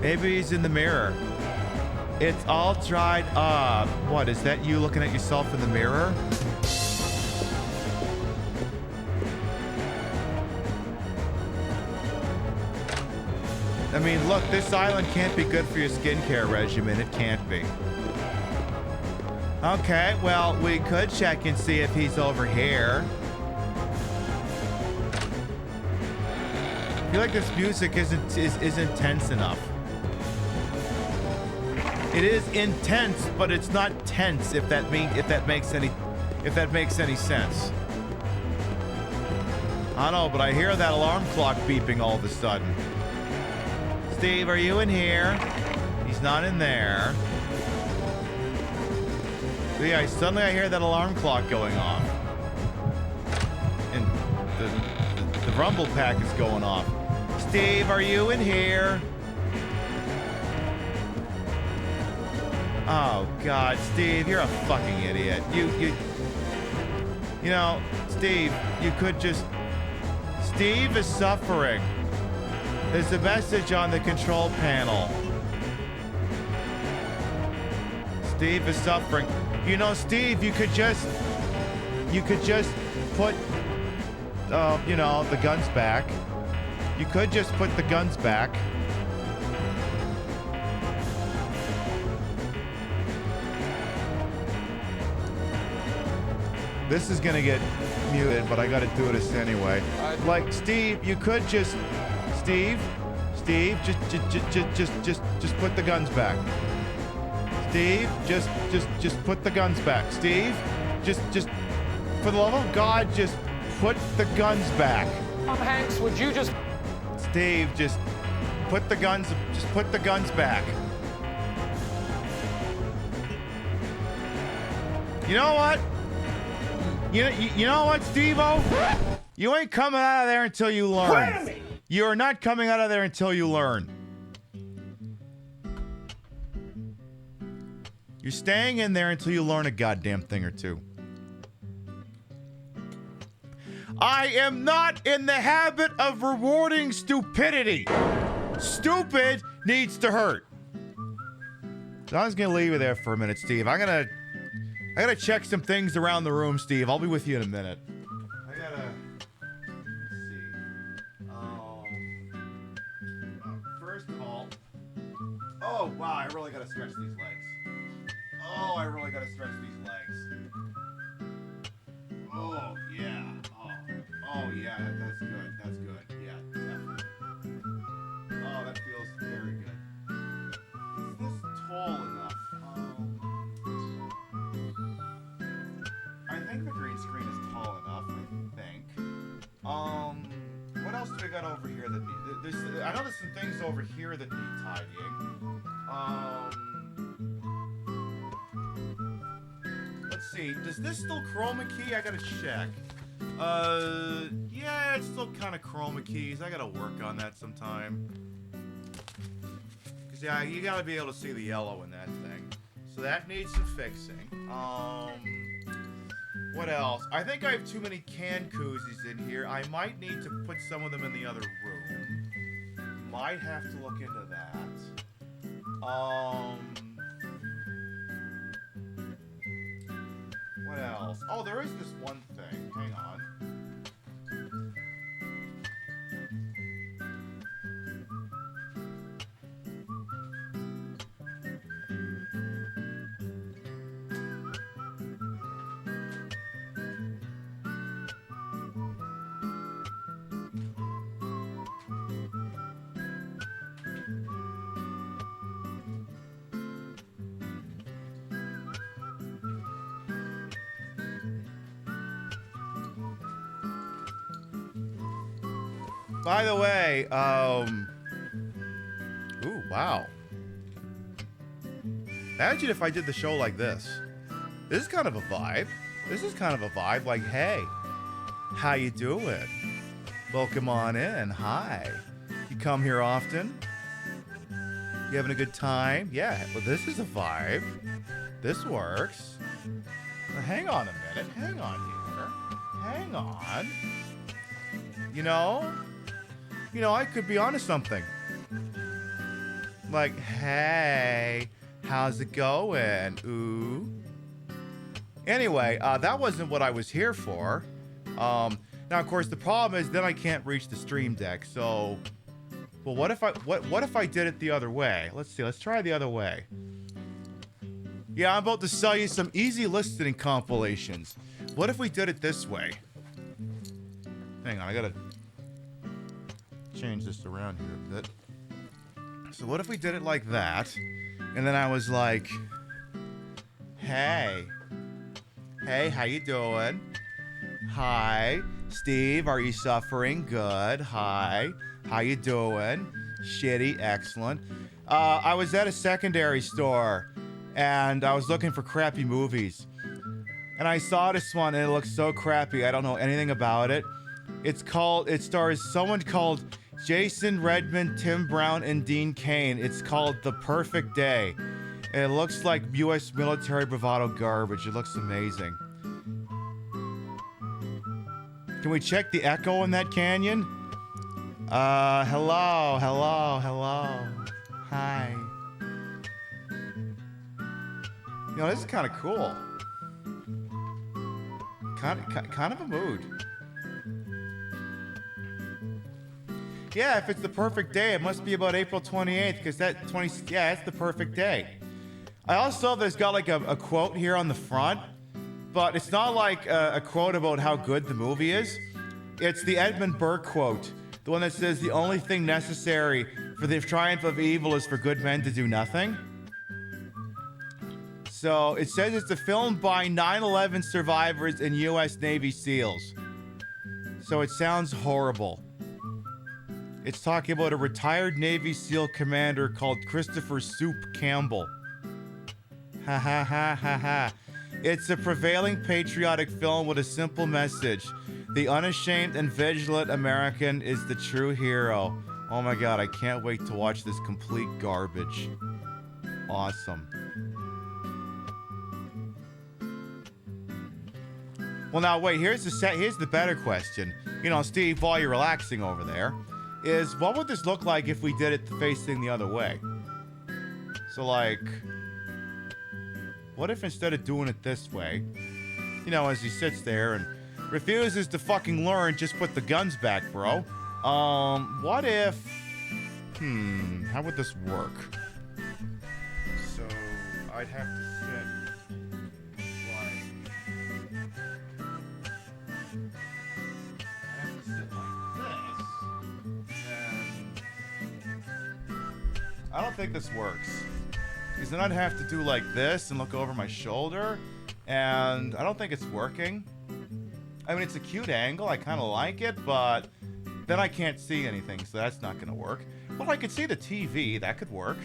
Maybe he's in the mirror. It's all dried up. What, is that you looking at yourself in the mirror? I mean, look, this island can't be good for your skincare regimen. It can't be. Okay, well, we could check and see if he's over here. I feel like this music is intense enough. It is intense, but it's not tense. If that makes any sense. I don't know, but I hear that alarm clock beeping all of a sudden. Steve, are you in here? He's not in there. But yeah, suddenly I hear that alarm clock going off. And the rumble pack is going off. Steve, are you in here? Oh, God, Steve, you're a fucking idiot. You know, Steve, you could just... Steve is suffering. There's a message on the control panel. Steve is suffering. You know, Steve, you could just put, you know, the guns back. You could just put the guns back. This is gonna get muted, but I gotta do this anyway. Like, Steve, you could just... Steve, just put the guns back. Steve, just put the guns back. Steve, just, for the love of God, just put the guns back. Hanks, would you just... Steve, just put the guns back. You know what? You know what, Steve-O? You ain't coming out of there until you learn. You're not coming out of there until you learn. You're staying in there until you learn a goddamn thing or two. I am not in the habit of rewarding stupidity. Stupid needs to hurt. So I was gonna leave you there for a minute, Steve. I gotta check some things around the room, Steve. I'll be with you in a minute. First of all, oh wow, I really gotta stretch these legs. Oh, I really gotta stretch these legs. Oh yeah. Oh yeah, that's good. That's good. Yeah, definitely. Oh, that feels very good. Is this tall enough? I think the green screen is tall enough, I think. What else do we got over here that need... I know there's some things over here that need tidying. Let's see. Does this still chroma key? I gotta check. Yeah, it's still kind of chroma keys. I gotta work on that sometime. Cause yeah, you gotta be able to see the yellow in that thing. So that needs some fixing. What else? I think I have too many canned koozies in here. I might need to put some of them in the other room. might have to look into that. What else? Oh, there is this one thing. Hang on. By the way, ooh, wow. Imagine if I did the show like this. This is kind of a vibe. This is kind of a vibe. Like, hey, how you doing? Welcome on in. Hi. You come here often? You having a good time? Yeah. Well, this is a vibe. This works. Well, hang on a minute. Hang on here. Hang on. You know, I could be onto something. Like, hey, how's it going? Ooh. Anyway, that wasn't what I was here for. Now, of course, the problem is then I can't reach the stream deck. So, well, what if I did it the other way? Let's see. Let's try the other way. Yeah, I'm about to sell you some easy listening compilations. What if we did it this way? Hang on, I gotta change this around here a bit. So what if we did it like that? And then I was like, hey, how you doing? Hi, Steve, are you suffering? Good. Hi, how you doing? Shitty, excellent. I was at a secondary store and I was looking for crappy movies. And I saw this one and it looked so crappy. I don't know anything about it. It stars someone called Jason Redmond, Tim Brown, and Dean Cain. It's called The Perfect Day. And it looks like U.S. military bravado garbage. It looks amazing. Can we check the echo in that canyon? Hello. Hi. You know, this is kind of cool. Kind of a mood. Yeah, if it's the perfect day, it must be about April 28th, because it's the perfect day. I also, there's got like a quote here on the front, but it's not like a quote about how good the movie is. It's the Edmund Burke quote, the one that says, the only thing necessary for the triumph of evil is for good men to do nothing. So it says it's a film by 9/11 survivors and U.S. Navy SEALs. So it sounds horrible. It's talking about a retired Navy SEAL commander called Christopher Soup Campbell. Ha ha ha ha ha. It's a prevailing patriotic film with a simple message. The unashamed and vigilant American is the true hero. Oh my god, I can't wait to watch this complete garbage. Awesome. Well, now wait, here's the better question. You know, Steve, while you're relaxing over there, is what would this look like if we did it facing the other way? So like, what if instead of doing it this way, you know, as he sits there and refuses to fucking learn, just put the guns back, bro. What if, how would this work? So, I'd have to sit I don't think this works. Because then I'd have to do like this and look over my shoulder. And I don't think it's working. I mean, it's a cute angle. I kind of like it, but then I can't see anything, so that's not going to work. Well, I could see the TV. That could work.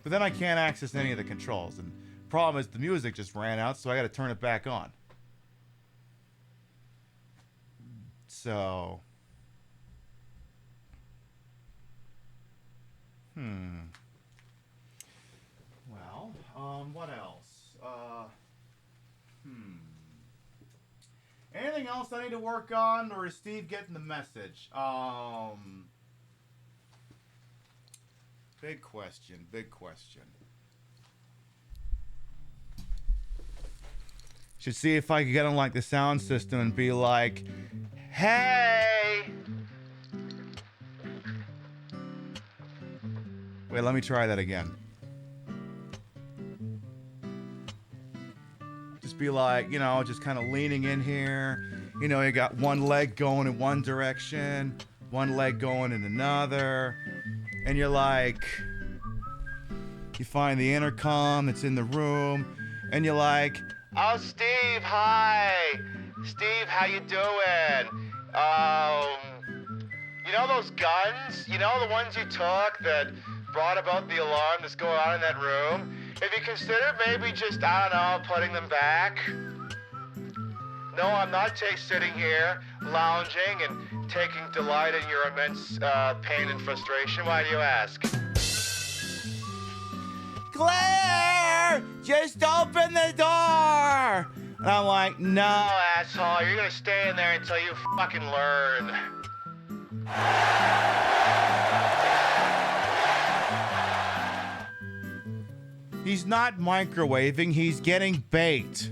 But then I can't access any of the controls. And the problem is the music just ran out, so I got to turn it back on. So... Well, what else? Anything else I need to work on, or is Steve getting the message? Big question. Big question. Should see if I could get on like the sound system and be like, hey. Wait, let me try that again. Just be like, you know, just kind of leaning in here. You know, you got one leg going in one direction, one leg going in another. And you're like, you find the intercom that's in the room, and you're like, oh, Steve, hi. Steve, how you doing? You know those guns? You know the ones you took that brought about the alarm that's going on in that room? Have you considered maybe just, I don't know, putting them back? No, I'm not sitting here, lounging and taking delight in your immense pain and frustration. Why do you ask? Claire! Just open the door! And I'm like, no, asshole, you're gonna stay in there until you fucking learn. He's not microwaving, he's getting baked.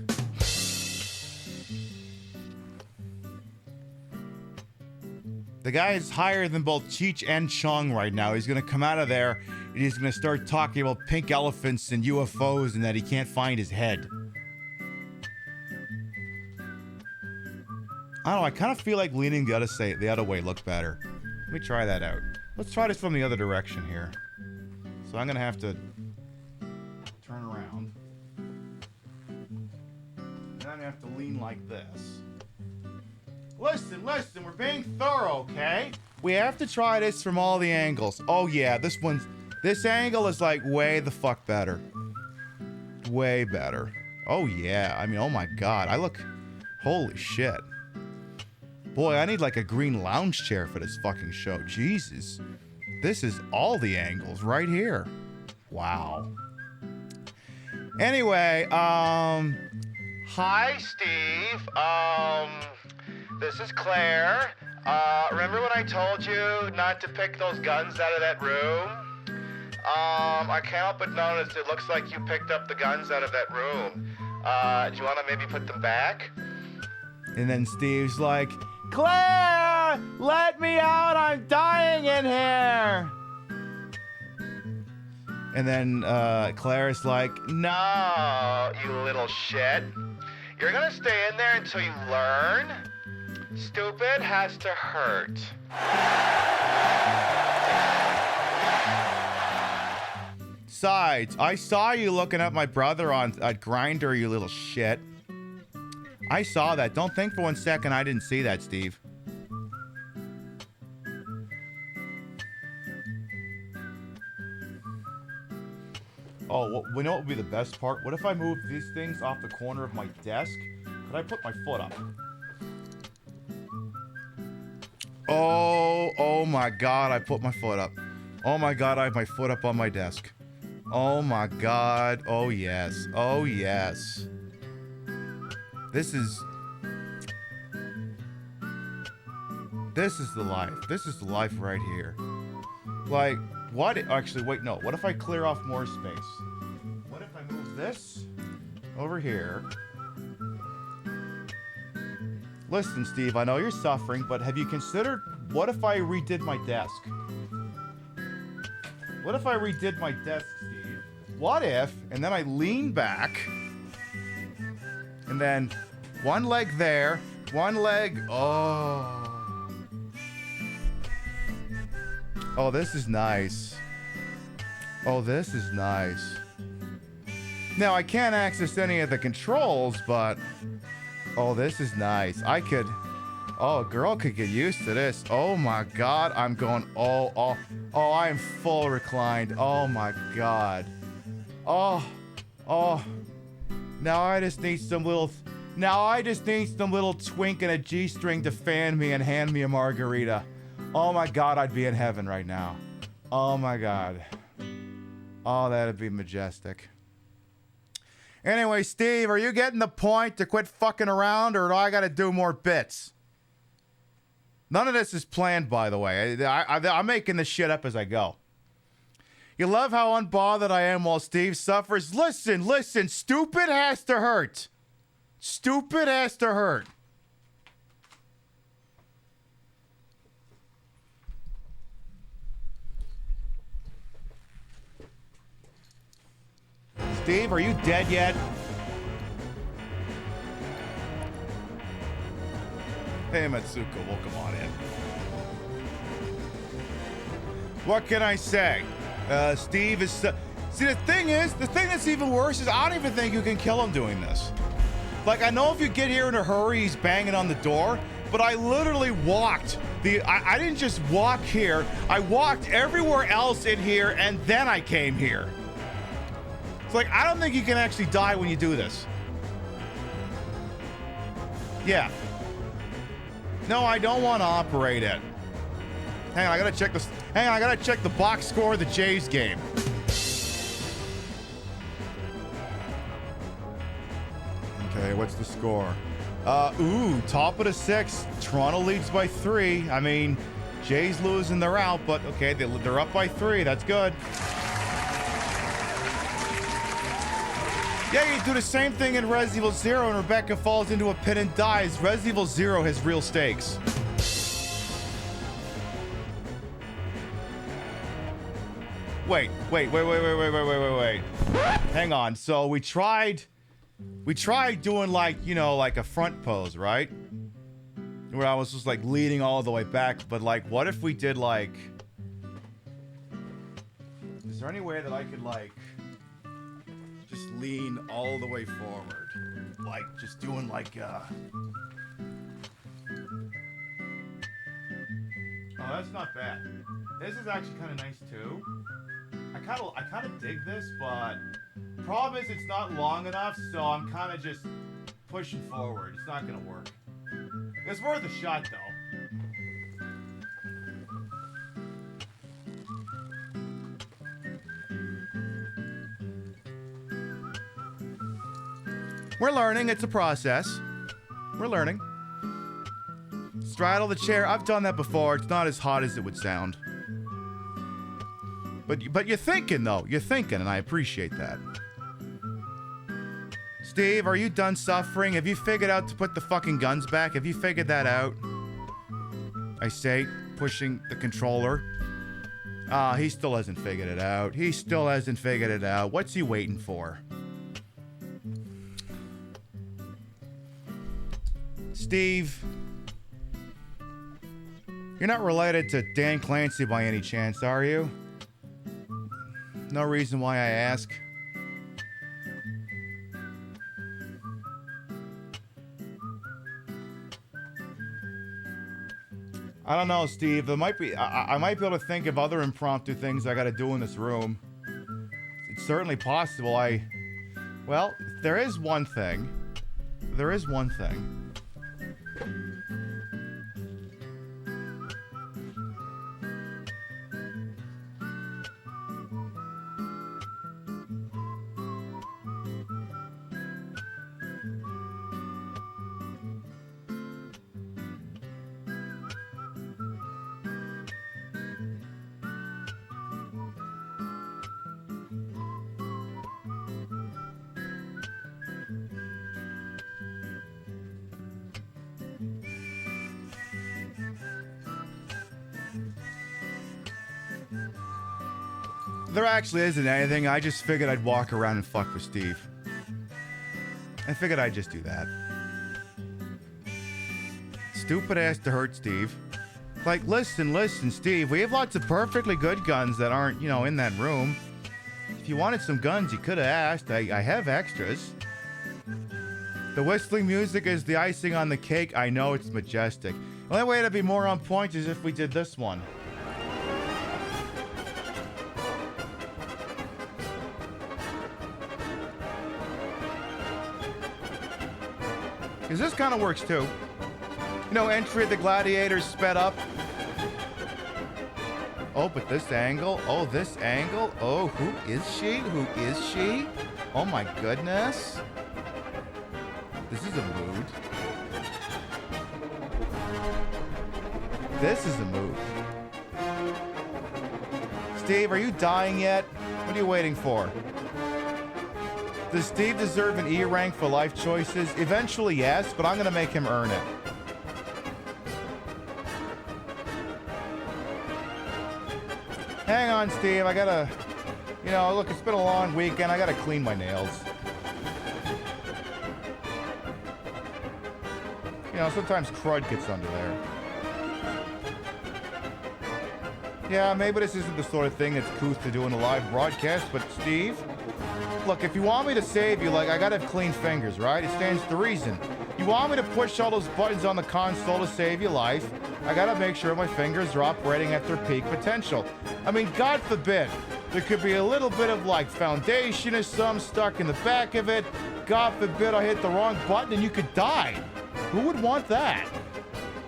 The guy is higher than both Cheech and Chong right now. He's gonna come out of there and he's gonna start talking about pink elephants and UFOs and that he can't find his head. I don't know, I kind of feel like leaning the other way looked better. Let me try that out. Let's try this from the other direction here. So I'm gonna have to turn around. And I'm gonna have to lean like this. Listen, we're being thorough, okay? We have to try this from all the angles. Oh yeah, this angle is like way the fuck better. Way better. Oh yeah, I mean, oh my god, holy shit. Boy, I need like a green lounge chair for this fucking show. Jesus. This is all the angles right here. Wow. Anyway, hi Steve. This is Claire. Remember when I told you not to pick those guns out of that room? I can't help but notice it looks like you picked up the guns out of that room. Do you want to maybe put them back? And then Steve's like, Claire, let me out, I'm dying in here. And then Claire's like, no, you little shit. You're gonna stay in there until you learn. Stupid has to hurt. Besides, I saw you looking at my brother on Grindr, you little shit. I saw that. Don't think for 1 second I didn't see that, Steve. Oh, we know what would be the best part? What if I move these things off the corner of my desk? Could I put my foot up? Oh my god, I put my foot up. Oh my god, I have my foot up on my desk. Oh my god, oh yes, oh yes. This is the life. This is the life right here. Like, what? Actually, wait, no. What if I clear off more space? What if I move this over here? Listen, Steve, I know you're suffering, but have you considered, what if I redid my desk? What if I redid my desk, Steve? What if, and then I lean back, and then one leg there, one leg, oh, this is nice. Oh, this is nice. Now, I can't access any of the controls, but oh, this is nice. A girl could get used to this. Oh my god, I'm going, I am full reclined. Oh my god. Oh. Now I just need some little twink and a G-string to fan me and hand me a margarita. Oh my god, I'd be in heaven right now. Oh my god. Oh, that'd be majestic. Anyway, Steve, are you getting the point to quit fucking around, or do I gotta do more bits? None of this is planned, by the way. I'm making this shit up as I go. You love how unbothered I am while Steve suffers. Listen, stupid has to hurt. Stupid has to hurt. Steve, are you dead yet? Hey, Matsuko, welcome on in. What can I say? Steve is... See, the thing that's even worse is I don't even think you can kill him doing this. Like, I know if you get here in a hurry, he's banging on the door, but I literally walked. I didn't just walk here. I walked everywhere else in here, and then I came here. It's like, I don't think you can actually die when you do this. Yeah. No, I don't want to operate it. Hang on, I gotta check this. Hang on, I gotta check the box score of the Jays game. Okay, what's the score? Top of the 6. Toronto leads by 3. I mean, Jays losing, they're out, but okay, they're up by 3. That's good. Yeah, you do the same thing in Resident Evil 0 and Rebecca falls into a pit and dies. Resident Evil 0 has real stakes. Wait. Hang on. So we tried doing like, you know, like a front pose, right? Where I was just like leaning all the way back, but like, what if we did like, is there any way that I could like just lean all the way forward? Like just doing like oh, that's not bad. This is actually kind of nice too. I kind of dig this, but problem is it's not long enough, so I'm kind of just pushing forward. It's not gonna work. It's worth a shot though. We're learning. It's a process. We're learning. Straddle the chair. I've done that before. It's not as hot as it would sound. But you're thinking, though. You're thinking, and I appreciate that. Steve, are you done suffering? Have you figured out to put the fucking guns back? Have you figured that out? I say, pushing the controller. He still hasn't figured it out. He still hasn't figured it out. What's he waiting for? Steve, you're not related to Dan Clancy by any chance, are you? No reason why I ask. I don't know, Steve. There might be. I might be able to think of other impromptu things I got to do in this room. It's certainly possible. Well, there is one thing. There is one thing. There actually isn't anything. I just figured I'd walk around and fuck with Steve. I figured I'd just do that. Stupid ass to hurt Steve. Like, listen, Steve. We have lots of perfectly good guns that aren't, you know, in that room. If you wanted some guns, you could have asked. I have extras. The whistling music is the icing on the cake. I know it's majestic. The only way to be more on point is if we did this one. Because this kind of works too. You know, entry of the gladiators sped up. Oh, but this angle. Oh, this angle. Oh, who is she? Who is she? Oh my goodness. This is a mood. This is a mood. Steve, are you dying yet? What are you waiting for? Does Steve deserve an E rank for life choices? Eventually, yes, but I'm going to make him earn it. Hang on, Steve. I gotta, look, it's been a long weekend. I gotta clean my nails. Sometimes crud gets under there. Yeah, maybe this isn't the sort of thing that's couth to do in a live broadcast, but Steve, look, if you want me to save you, I gotta have clean fingers, right? It stands to reason. You want me to push all those buttons on the console to save your life, I gotta make sure my fingers are operating at their peak potential. I mean, God forbid, there could be a little bit of foundation or some stuck in the back of it. God forbid I hit the wrong button and you could die. Who would want that?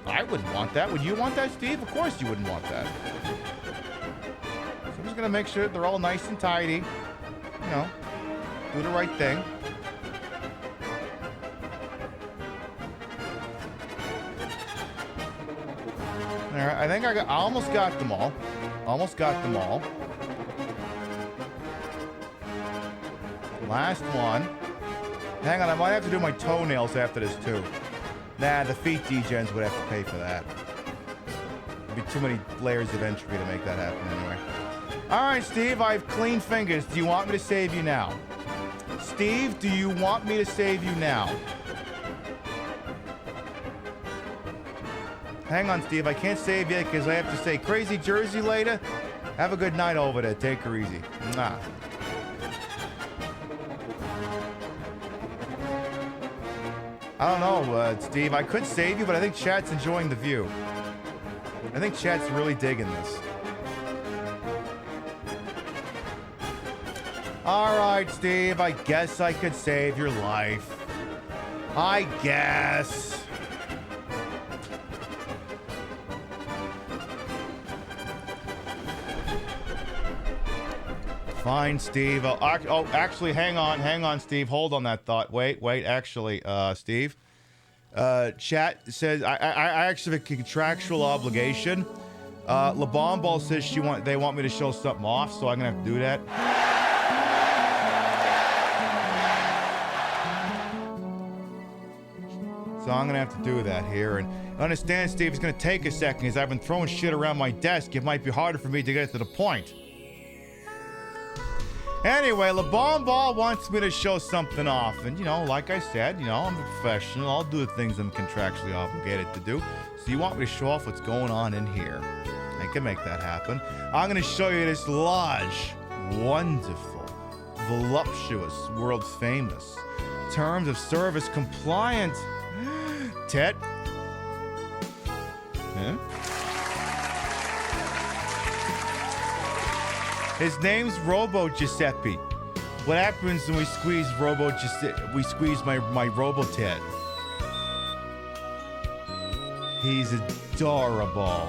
I wouldn't want that. Would you want that, Steve? Of course you wouldn't want that. So I'm just gonna make sure they're all nice and tidy. Do the right thing. All right, I think I almost got them all. Almost got them all. Last one. Hang on, I might have to do my toenails after this too. Nah, the feet degens would have to pay for that. There'd be too many layers of entropy to make that happen anyway. All right, Steve, I have clean fingers. Do you want me to save you now? Steve, do you want me to save you now? Hang on, Steve. I can't save you because I have to say crazy Jersey later. Have a good night over there. Take her easy. Mwah. I don't know, Steve. I could save you, but I think chat's enjoying the view. I think chat's really digging this. All right, Steve. I guess I could save your life. I guess. Fine, Steve. Actually, hang on, Steve. Hold on that thought. Wait. Actually, Steve. Chat says I actually have a contractual obligation. LaBomball says they want me to show something off, so I'm gonna have to do that. So I'm gonna have to do that here. And understand, Steve, it's gonna take a second because I've been throwing shit around my desk. It might be harder for me to get to the point. Anyway, LaBomball wants me to show something off. And, like I said, I'm a professional. I'll do the things I'm contractually obligated to do. So you want me to show off what's going on in here. I can make that happen. I'm going to show you this large, wonderful, voluptuous, world's famous, terms of service compliant. Ted? Huh? His name's Robo Giuseppe. What happens when we squeeze Robo Giuseppe? We squeeze my Robo Ted. He's adorable.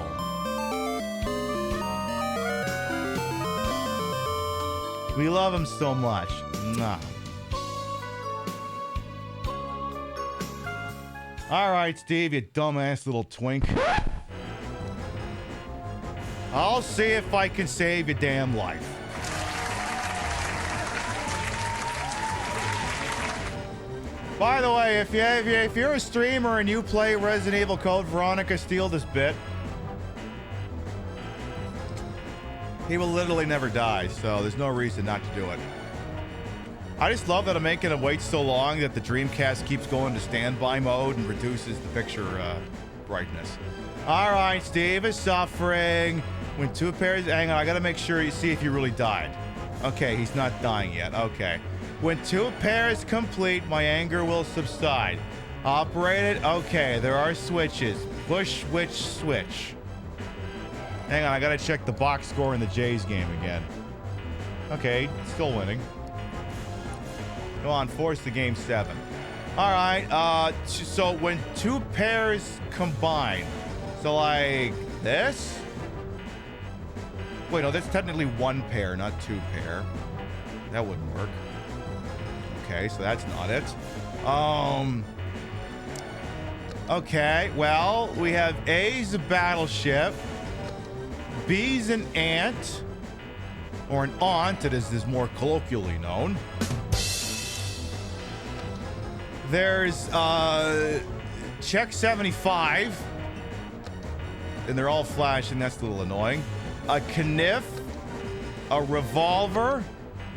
We love him so much. Nah. All right, Steve, you dumbass little twink. I'll see if I can save your damn life. By the way, if you're a streamer and you play Resident Evil Code Veronica, steal this bit. He will literally never die, so there's no reason not to do it. I just love that I'm making him wait so long that the Dreamcast keeps going to standby mode and reduces the picture brightness. All right, Steve is suffering. When two pairs... Hang on, I gotta make sure you see if you really died. Okay, he's not dying yet. Okay. When two pairs complete, my anger will subside. Operated? Okay, there are switches. Push, switch. Hang on, I gotta check the box score in the Jays game again. Okay, still winning. Go on, force the game 7. All right, so when two pairs combine, so like this? Wait, no, that's technically one pair, not two pair. That wouldn't work. Okay, so that's not it. Okay, well, we have A's a battleship, B's an ant, or an aunt, as is more colloquially known. There's check 75, and they're all flashing. That's a little annoying. A kniff, a revolver,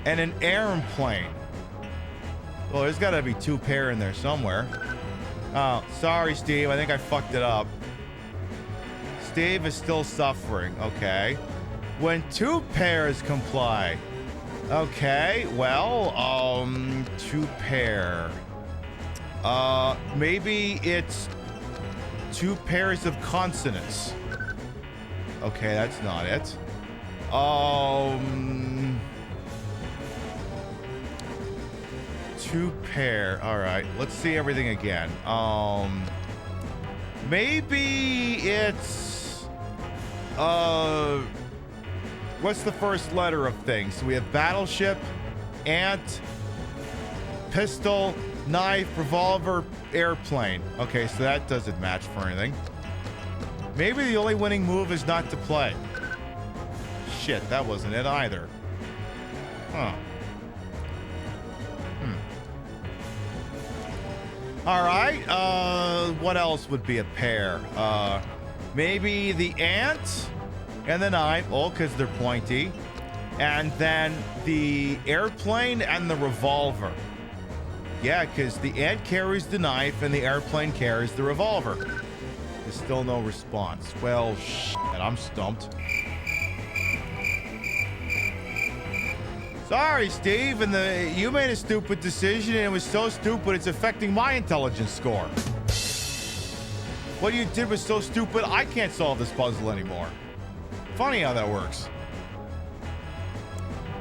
and an airplane. Well, there's got to be 2 pair in there somewhere. Oh, sorry, Steve. I think I fucked it up. Steve is still suffering. Okay. When 2 pairs comply. Okay. Well, 2 pair. Maybe it's 2 pairs of consonants. Okay, that's not it. 2 pair. All right, let's see everything again. Maybe it's what's the first letter of things? So we have battleship, ant, pistol, knife, revolver, airplane. Okay, so that doesn't match for anything. Maybe the only winning move is not to play. Shit, that wasn't it either. Huh. All right, what else would be a pair? Maybe the ant and the knife, oh, because they're pointy. And then the airplane and the revolver. Yeah, because the ant carries the knife and the airplane carries the revolver. There's still no response. Well, shit, I'm stumped. Sorry, Steve, and you made a stupid decision, and it was so stupid it's affecting my intelligence score. What you did was so stupid, I can't solve this puzzle anymore. Funny how that works.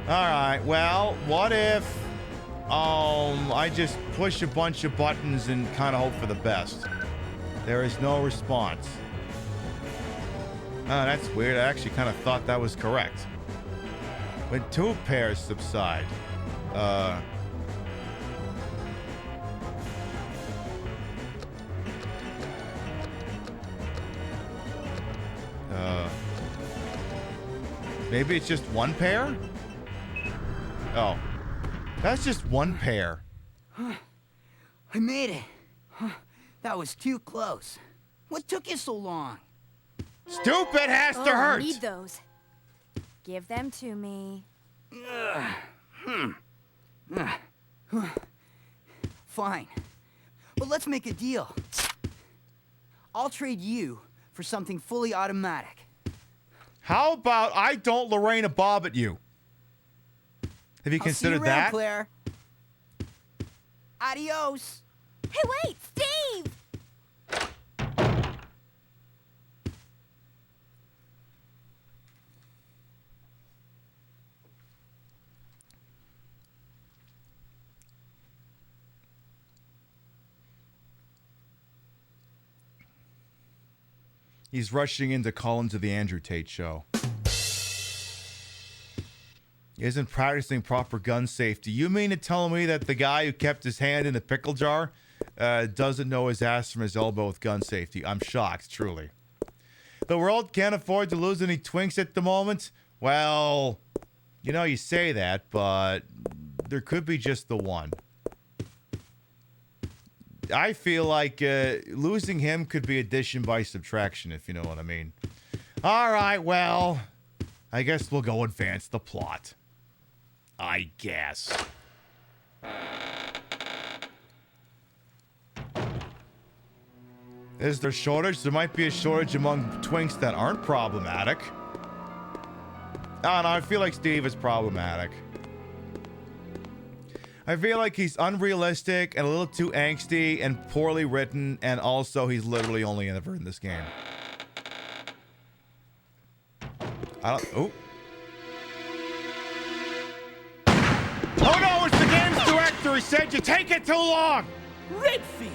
All right, well, what if I just push a bunch of buttons and kind of hope for the best? There is no response. Oh, that's weird. I actually kind of thought that was correct. When 2 pairs subside, maybe it's just 1 pair? Oh, that's just 1 pair. I made it. That was too close. What took you so long? Stupid has to hurt. I need those. Give them to me. Fine. But let's make a deal. I'll trade you for something fully automatic. How about I don't Lorena Bob at you? Have you considered see you around, that? Claire. Adios. Hey, wait, Steve! He's rushing in to call into the Andrew Tate show. He isn't practicing proper gun safety. You mean to tell me that the guy who kept his hand in the pickle jar doesn't know his ass from his elbow with gun safety? I'm shocked, truly. The world can't afford to lose any twinks at the moment? Well, you know, you say that, but there could be just the one. I feel like losing him could be addition by subtraction, if you know what I mean. All right, well, I guess we'll go advance the plot. I guess. Is there a shortage? There might be a shortage among twinks that aren't problematic. Oh, no, I feel like Steve is problematic. I feel like he's unrealistic and a little too angsty and poorly written, and also he's literally only ever in this game. Oh no, it's the game's director. He said you take it too long. Redfield,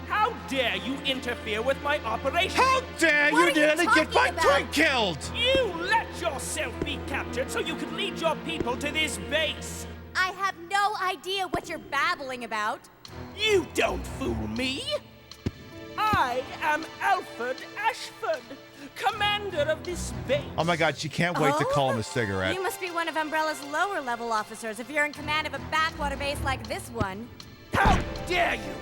how dare you interfere with my operation? How dare you nearly get my twin killed? You let yourself be captured so you could lead your people to this base. I have no idea what you're babbling about. You don't fool me. I am Alfred Ashford, commander of this base. Oh my god, she can't wait to call him a cigarette. You must be one of Umbrella's lower level officers if you're in command of a backwater base like this one. How dare you!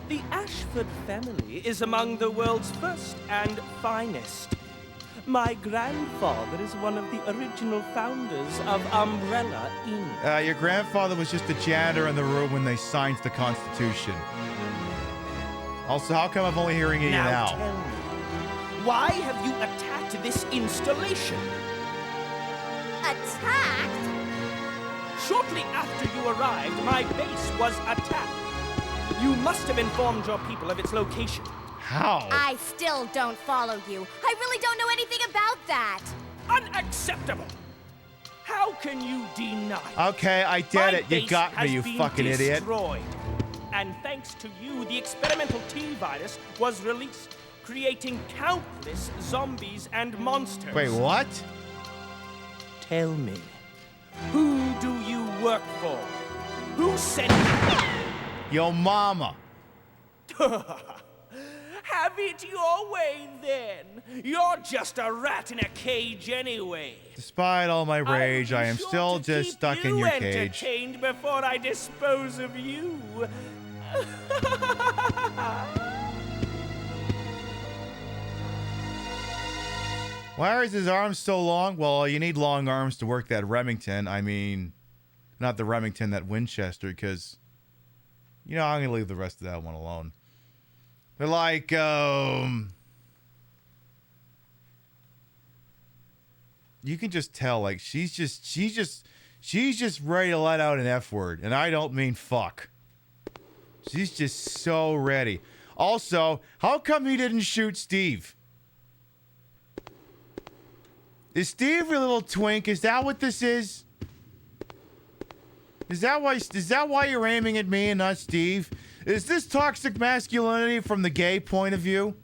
The Ashford family is among the world's first and finest. My grandfather is one of the original founders of Umbrella Inn. Your grandfather was just a janitor in the room when they signed the Constitution. Also, how come I'm only hearing you now? Tell me, why have you attacked this installation? Attacked? Shortly after you arrived, my base was attacked. You must have informed your people of its location. How? I still don't follow you. I really don't know anything about that. Unacceptable! How can you deny? Okay, I get it. You got me, you fucking idiot. And thanks to you, the experimental T-virus was released, creating countless zombies and monsters. Wait, what? Tell me, who do you work for? Who sent you? Yo mama. Have it your way, then. You're just a rat in a cage anyway. Despite all my rage, I am still just stuck in your cage. Entertained before I dispose of you. Why is his arm so long? Well, you need long arms to work that Remington. I mean, not the Remington, that Winchester, because, you know, I'm going to leave the rest of that one alone. But like, you can just tell, like, she's just ready to let out an F word. And I don't mean fuck. She's just so ready. Also, how come he didn't shoot Steve? Is Steve a little twink? Is that what this is? Is that why you're aiming at me and not Steve? Is this toxic masculinity from the gay point of view?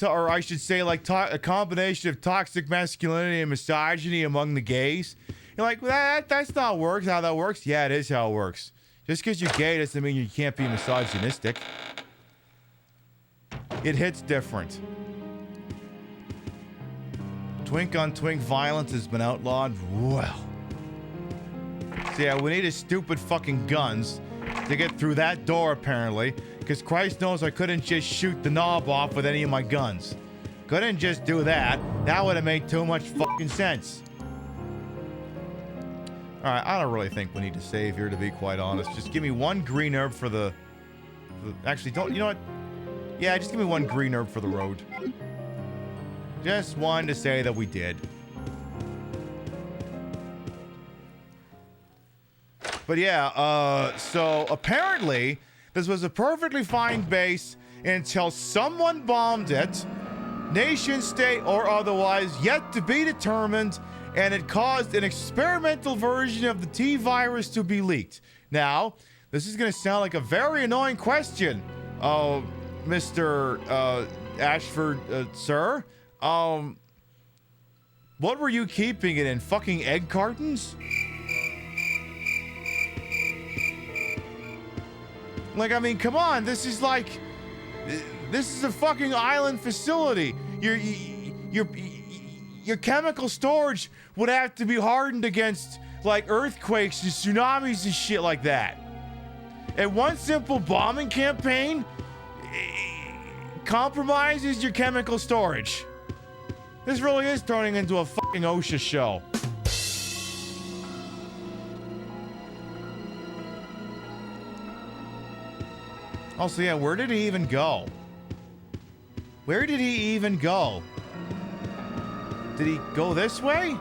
Or I should say, like, a combination of toxic masculinity and misogyny among the gays? You're like, well, that's not how that works. Yeah, it is how it works. Just because you're gay doesn't mean you can't be misogynistic. It hits different. Twink on twink violence has been outlawed. Well. So yeah, we needed stupid fucking guns to get through that door, apparently. Because Christ knows I couldn't just shoot the knob off with any of my guns. Couldn't just do that. That would have made too much fucking sense. Alright, I don't really think we need to save here, to be quite honest. Just give me one green herb for the actually, don't... You know what? Yeah, just give me one green herb for the road. Just wanted to say that we did. But yeah, so apparently this was a perfectly fine base until someone bombed it, nation state or otherwise, yet to be determined, and it caused an experimental version of the T-virus to be leaked. Now, this is going to sound like a very annoying question, Mr. Ashford, sir. What were you keeping it in? Fucking egg cartons? Like, I mean, come on. This is like... This is a fucking island facility. Your chemical storage would have to be hardened against, like, earthquakes and tsunamis and shit like that. And one simple bombing campaign compromises your chemical storage. This really is turning into a fucking OSHA show. Also, yeah, where did he even go? Where did he even go? Did he go this way?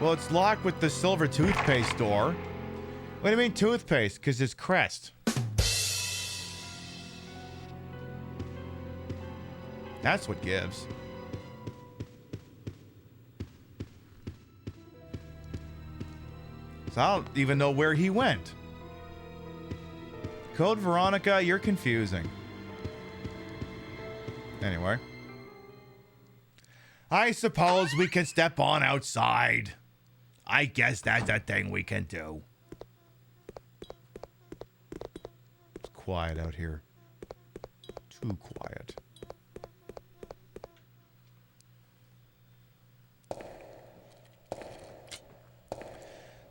Well, it's locked with the silver toothpaste door. What do you mean toothpaste? Because it's Crest. That's what gives. So I don't even know where he went. Code Veronica, you're confusing. Anyway. I suppose we can step on outside. I guess that's a thing we can do. quiet out here. Too quiet.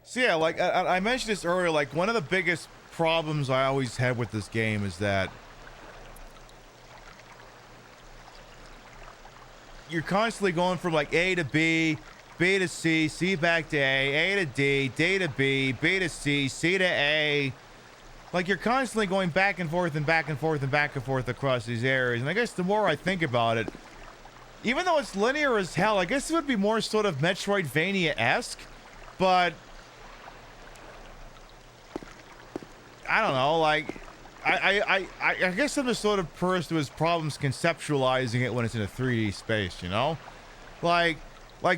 So yeah, like I mentioned this earlier, like one of the biggest problems I always had with this game is that you're constantly going from like A to B, B to C, C back to A to D, D to B, B to C, C to A. Like you're constantly going back and forth and back and forth and back and forth across these areas. And I guess the more I think about it, even though it's linear as hell, I guess it would be more sort of Metroidvania-esque, but I don't know, like, I guess I'm the sort of person who has problems conceptualizing it when it's in a 3D space, you know? Like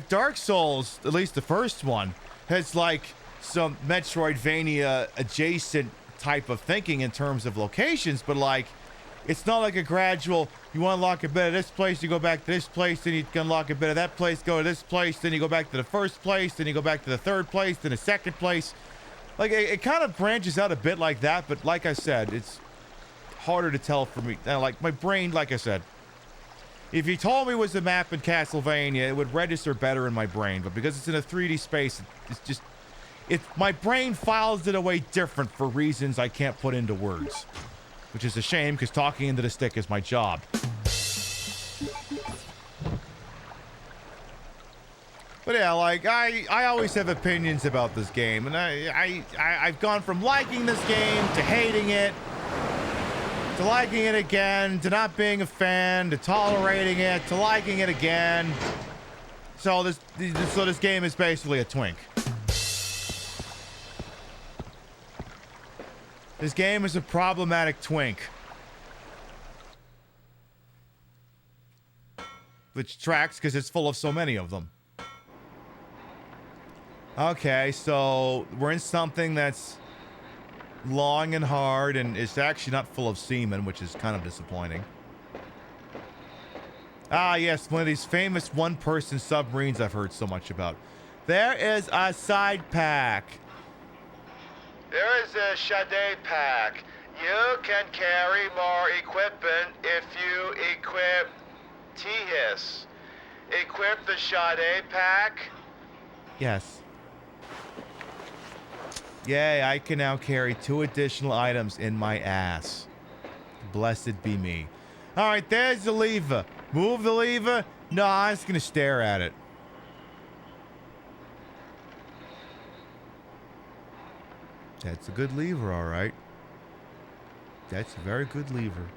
Dark Souls, at least the first one, has like some Metroidvania adjacent type of thinking in terms of locations, but like, it's not like a gradual, you want to unlock a bit of this place, you go back to this place, then you can unlock a bit of that place, go to this place, then you go back to the first place, then you go back to the third place, then the second place. Like, it kind of branches out a bit like that, but like I said, it's harder to tell for me. Like, my brain, like I said, if you told me it was a map in Castlevania, it would register better in my brain, but because it's in a 3D space, it's just, my brain files it away different for reasons I can't put into words. Which is a shame, because talking into the stick is my job. But yeah, like, I always have opinions about this game, and I've gone from liking this game to hating it, to liking it again, to not being a fan, to tolerating it, to liking it again. So this game is basically a twink. This game is a problematic twink. Which tracks because it's full of so many of them. Okay, so we're in something that's long and hard, and it's actually not full of semen, which is kind of disappointing. Ah, yes, one of these famous one-person submarines I've heard so much about. There is a side pack. There is a Shade pack. You can carry more equipment if you equip T-Hiss. Equip the Shade pack. Yes. Yay, I can now carry 2 additional items in my ass. Blessed be me. Alright, there's the lever. Move the lever. No, I'm just gonna stare at it. That's a good lever, alright. That's a very good lever.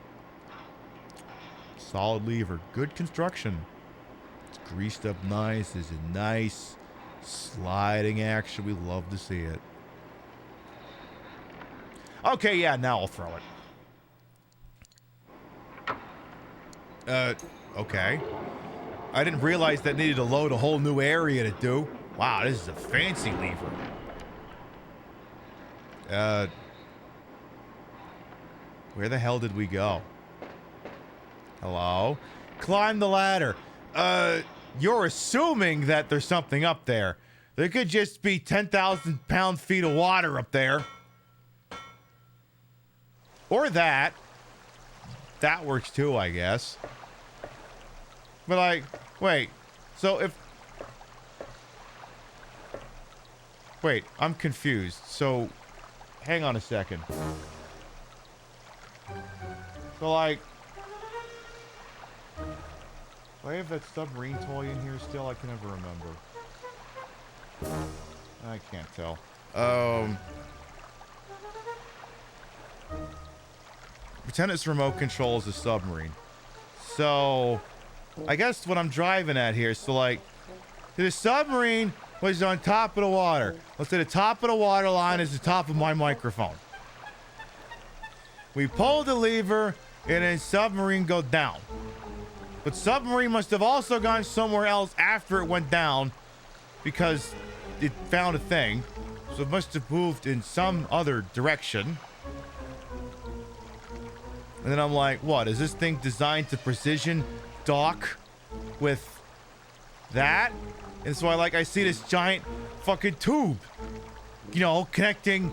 Solid lever. Good construction. It's greased up nice. There's a nice sliding action. We love to see it. Okay, yeah, now I'll throw it. Okay. I didn't realize that needed to load a whole new area to do. Wow, this is a fancy lever. Where the hell did we go? Hello? Climb the ladder. You're assuming that there's something up there. There could just be 10,000 pound-feet of water up there. Or that. That works too, I guess. But like, wait. So if... Wait, I'm confused. So, hang on a second. So like... Do I have that submarine toy in here still? I can never remember. I can't tell. Pretend it's remote controls a submarine. So, I guess what I'm driving at here, so like, the submarine was on top of the water. Let's say the top of the water line is the top of my microphone. We pulled the lever, and then submarine go down. But submarine must have also gone somewhere else after it went down, because it found a thing. So it must have moved in some other direction. And then I'm like, what? Is this thing designed to precision dock with that? And so I see this giant fucking tube, you know, connecting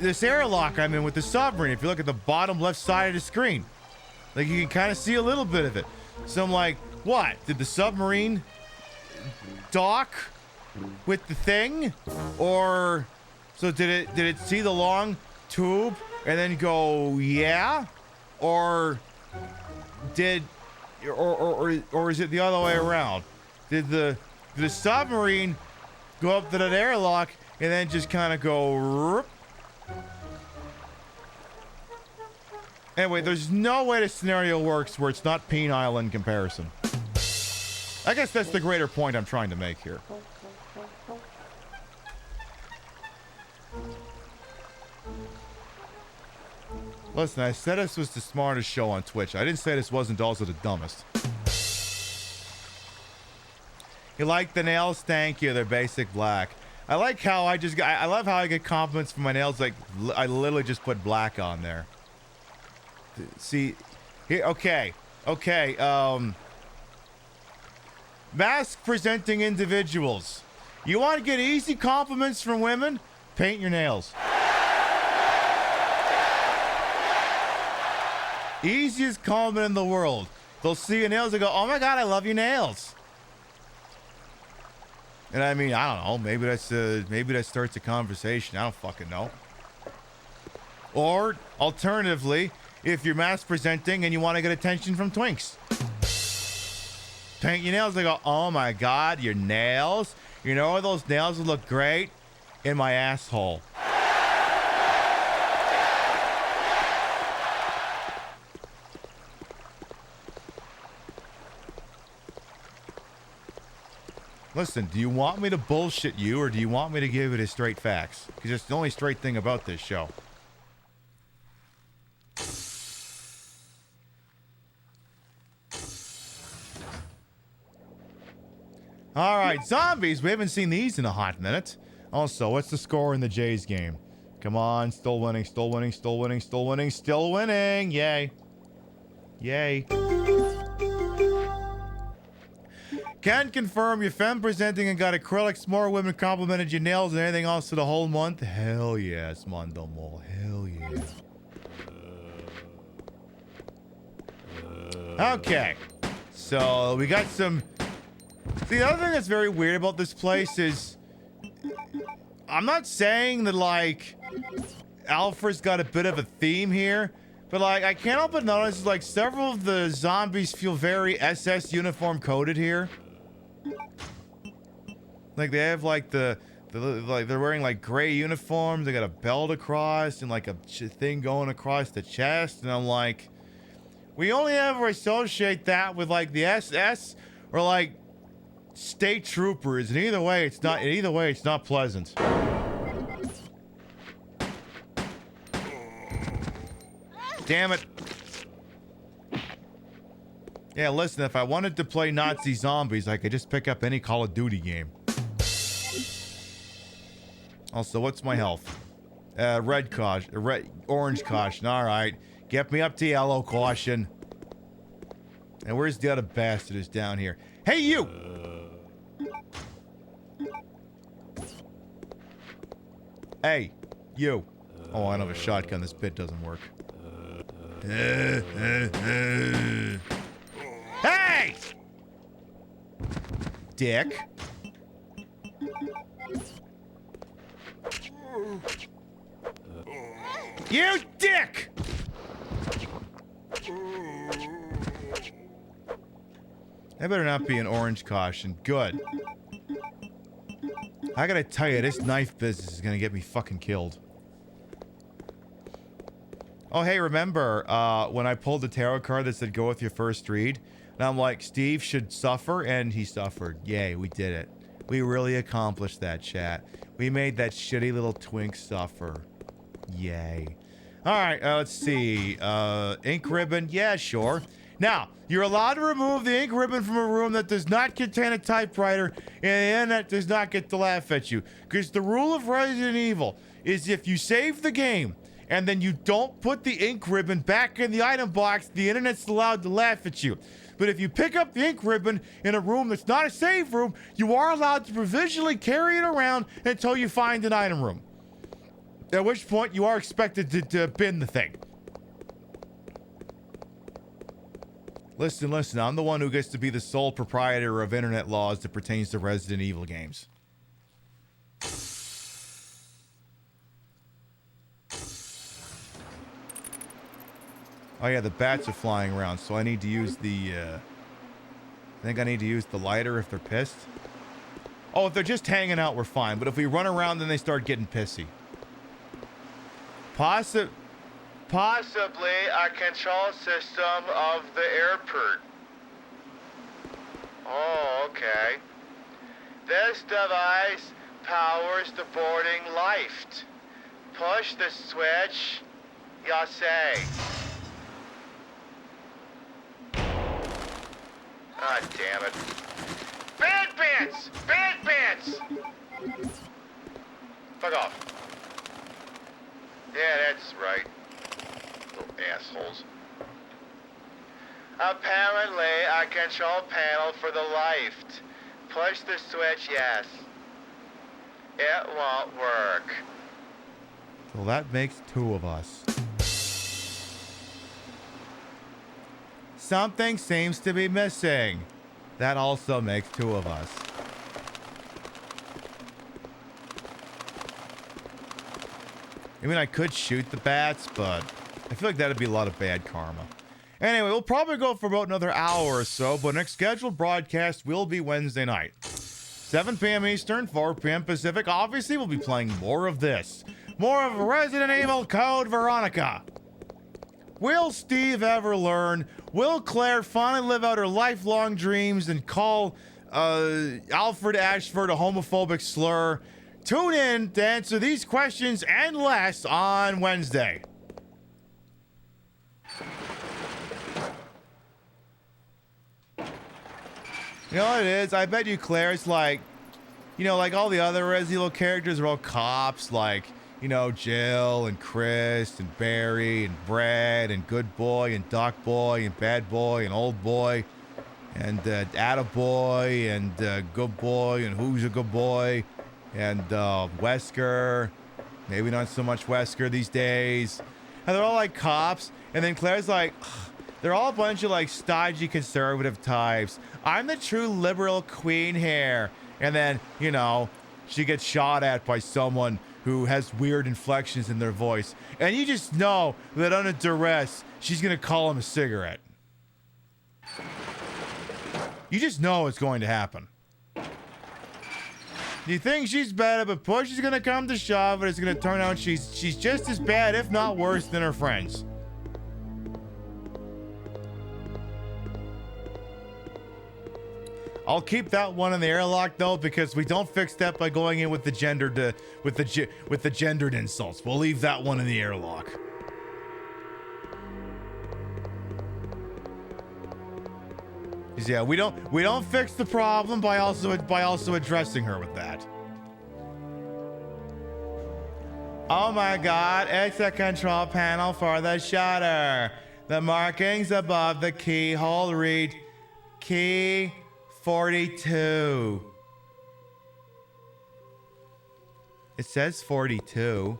this airlock I'm in with the submarine. If you look at the bottom left side of the screen, like you can kind of see a little bit of it. So I'm like, what? Did the submarine dock with the thing? Or so did it see the long tube and then go, yeah? Or did or is it the other way around? Did the submarine go up to that airlock and then just kind of go? Anyway, there's no way the scenario works where it's not penile in comparison. I guess that's the greater point I'm trying to make here. Listen, I said this was the smartest show on Twitch. I didn't say this wasn't also the dumbest. You like the nails? Thank you. They're basic black. I like how I love how I get compliments for my nails. Like, I literally just put black on there. See, here, okay. Mask presenting individuals. You want to get easy compliments from women? Paint your nails. Easiest compliment in the world. They'll see your nails and go, oh my God, I love your nails. And I mean, I don't know. Maybe that starts a conversation. I don't fucking know. Or alternatively, if you're mask presenting and you want to get attention from twinks, paint your nails. They go, oh my God, your nails. You know, those nails would look great in my asshole. Listen, do you want me to bullshit you or do you want me to give it as straight facts? Because it's the only straight thing about this show. All right, zombies. We haven't seen these in a hot minute. Also, what's the score in the Jays game? Come on, still winning, still winning, still winning, still winning, still winning. Yay. Yay. Can confirm you're femme presenting and got acrylics. More women complimented your nails and anything else for the whole month. Hell yes, Mondo Mole. Hell yeah. Okay. So we got some. See, the other thing that's very weird about this place is I'm not saying that like Alfred's got a bit of a theme here, but like I can't help but notice like several of the zombies feel very SS uniform coded here. Like they have like like they're wearing like gray uniforms. They got a belt across and like a thing going across the chest, and I'm like, we only ever associate that with like the SS or like state troopers, and either way it's not pleasant. Damn it. Yeah, listen, if I wanted to play Nazi zombies, I could just pick up any Call of Duty game. Also, what's my health? Orange caution. All right. Get me up to yellow caution. And where's the other bastard who's down here? Hey, you! Hey, you. Oh, I don't have a shotgun. This bit doesn't work. Hey! Dick. You dick! That better not be an orange caution. Good. I gotta tell you, this knife business is gonna get me fucking killed. Oh, hey, remember when I pulled the tarot card that said go with your first read? And I'm like, Steve should suffer, and he suffered. Yay, we did it. We really accomplished that, chat. We made that shitty little twink suffer. Yay. All right, let's see. Ink ribbon. Yeah, sure. Now, you're allowed to remove the ink ribbon from a room that does not contain a typewriter and the internet does not get to laugh at you. Because the rule of Resident Evil is if you save the game and then you don't put the ink ribbon back in the item box, the internet's allowed to laugh at you. But if you pick up the ink ribbon in a room that's not a save room, you are allowed to provisionally carry it around until you find an item room. At which point you are expected to bin the thing. Listen, I'm the one who gets to be the sole proprietor of internet laws that pertains to Resident Evil games. Oh yeah, the bats are flying around, so I need to use the, I think I need to use the lighter if they're pissed. Oh, if they're just hanging out, we're fine, but if we run around, then they start getting pissy. Possibly a control system of the airport. Oh, okay. This device powers the boarding lift. Push the switch, you'll say. Ah, damn it. Bad pants! Bad pants! Fuck off. Yeah, that's right. Little assholes. Apparently, a control panel for the lift. Push the switch, yes. It won't work. Well, that makes two of us. Something seems to be missing. That also makes two of us. I mean, I could shoot the bats, but I feel like that'd be a lot of bad karma. Anyway, we'll probably go for about another hour or so, but next scheduled broadcast will be Wednesday night. 7 p.m. Eastern, 4 p.m. Pacific. Obviously, we'll be playing more of this. More of Resident Evil Code Veronica. Will Steve ever learn? Will Claire finally live out her lifelong dreams and call Alfred Ashford a homophobic slur? Tune in to answer these questions and less on Wednesday. You know what it is? I bet you Claire's like, you know, like all the other Resident Evil characters are all cops, like, you know, Jill and Chris and Barry and Brad and Good Boy and Doc Boy and Bad Boy and Old Boy and Attaboy and Good Boy and Who's a Good Boy and Wesker. Maybe not so much Wesker these days. And they're all like cops. And then Claire's like, ugh, they're all a bunch of like stodgy conservative types. I'm the true liberal queen here. And then, you know, she gets shot at by someone who has weird inflections in their voice. And you just know that under duress, she's going to call him a cigarette. You just know it's going to happen. You think she's bad, but push is going to come to shove, and it's going to turn out she's just as bad, if not worse, than her friends. I'll keep that one in the airlock though, because we don't fix that by going in with the gendered gendered insults. We'll leave that one in the airlock. Yeah, we don't fix the problem by also addressing her with that. Oh my God, it's a control panel for the shutter. The markings above the keyhole read key 42. It says 42.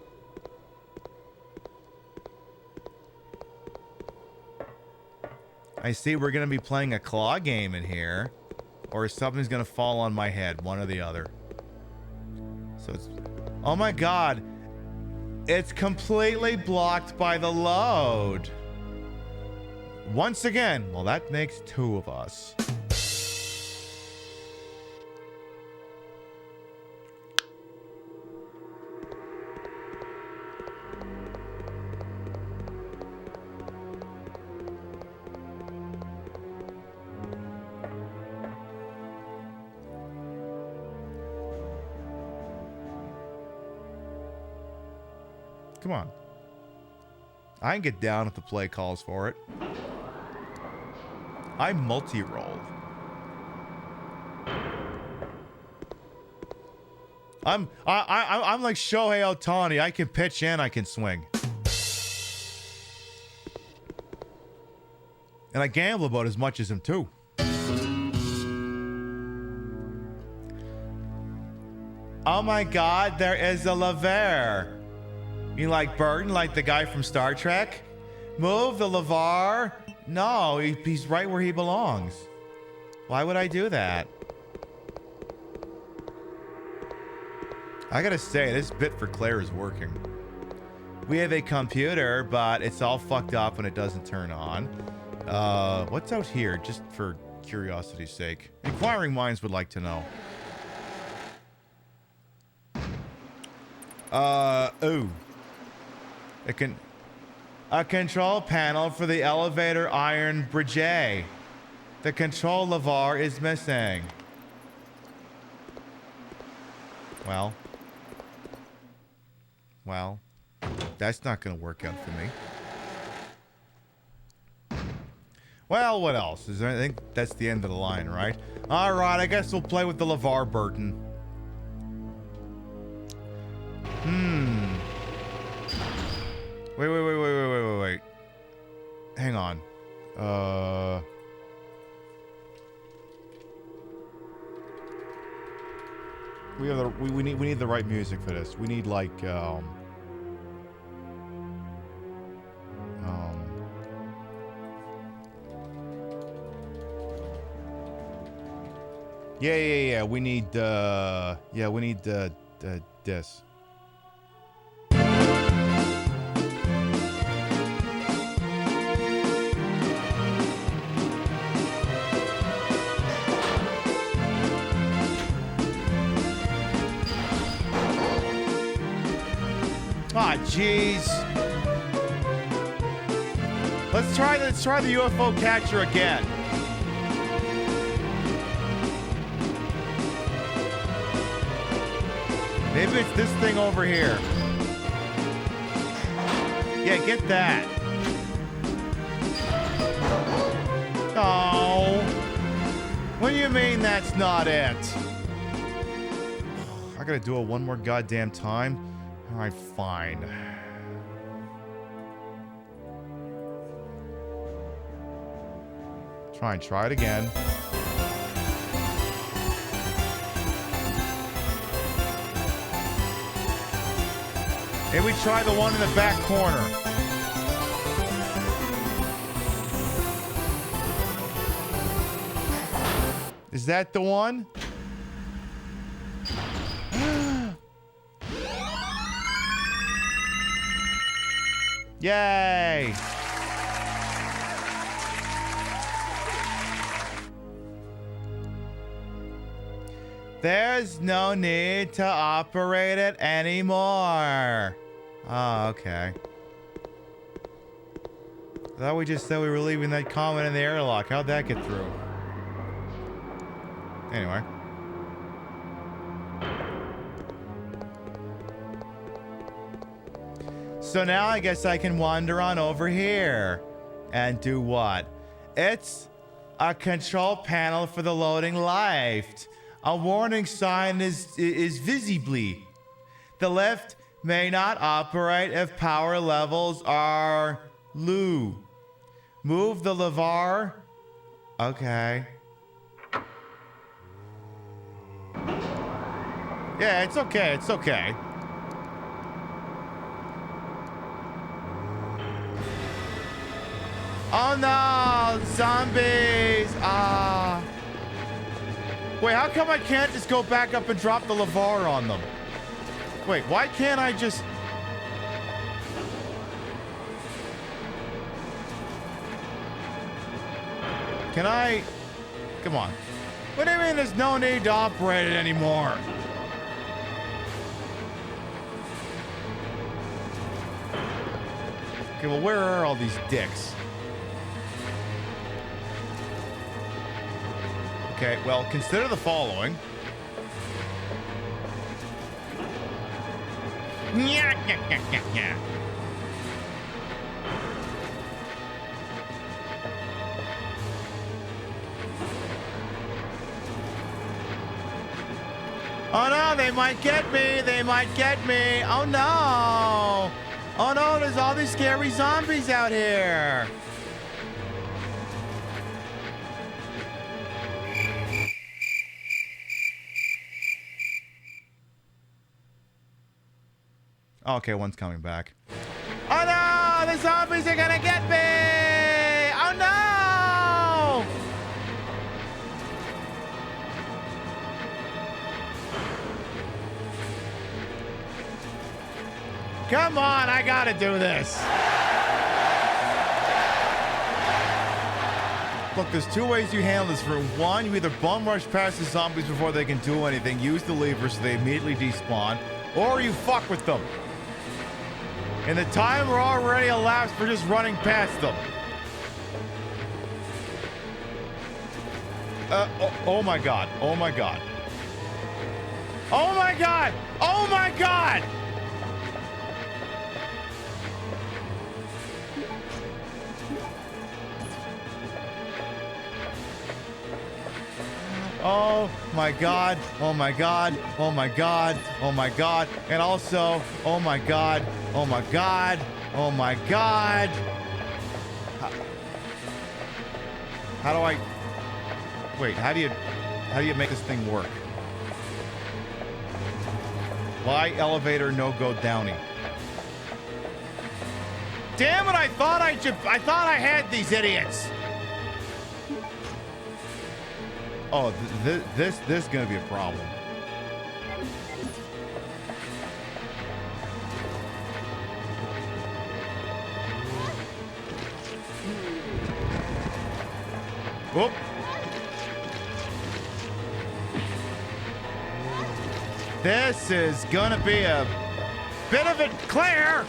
I see we're gonna be playing a claw game in here, or something's gonna fall on my head, one or the other. So it's, oh my God, it's completely blocked by the load. Once again, well, that makes two of us. Come on. I can get down if the play calls for it. I multi-roll. I'm like Shohei Ohtani. I can pitch and I can swing. And I gamble about as much as him too. Oh my God, there is a Lavere. You like Burton, like the guy from Star Trek? Move the LeVar? No, he's right where he belongs. Why would I do that? I gotta say, this bit for Claire is working. We have a computer, but it's all fucked up and it doesn't turn on. What's out here, just for curiosity's sake? Inquiring minds would like to know. Ooh. A control panel for the elevator iron bridge. The control lever is missing. Well, that's not going to work out for me. Well, what else? I think that's the end of the line, right? All right, I guess we'll play with the LeVar Burton. Wait. Hang on. We need the right music for this. We need like Yeah. We need this. Ah, jeez. Let's try the UFO catcher again. Maybe it's this thing over here. Yeah, get that. Oh. What do you mean that's not it? I gotta do it one more goddamn time. All right, fine. Try it again. Maybe try the one in the back corner. Is that the one? Yay! There's no need to operate it anymore. Oh, okay. I thought we just said we were leaving that comment in the airlock. How'd that get through? Anyway. So now I guess I can wander on over here. And do what? It's a control panel for the loading lift. A warning sign is visibly. The lift may not operate if power levels are low. Move the lever. Okay. Yeah, it's okay. It's okay. Oh no, zombies! Ah. Wait, how come I can't just go back up and drop the lever on them? Wait, why can't I just... Can I... Come on. What do you mean there's no need to operate it anymore? Okay, well, where are all these dicks? Okay, well, consider the following. Oh no, they might get me. They might get me. Oh no. Oh no, there's all these scary zombies out here. Okay, one's coming back. Oh no! The zombies are gonna get me! Oh no! Come on, I gotta do this. Look, there's two ways you handle this room. One, you either bum rush past the zombies before they can do anything, use the lever so they immediately despawn, or you fuck with them. And the time we're already elapsed for just running past them. Oh my god. Oh my god. Oh my god! Oh my god! Oh my god, oh my god, oh my god, oh my god, and also, oh my god, oh my god, oh my god. How do I... Wait, how do you make this thing work? Why elevator no go downy? Damn it, I thought I had these idiots. Oh, this is gonna be a problem. Whoop. This is gonna be a bit of it, Claire.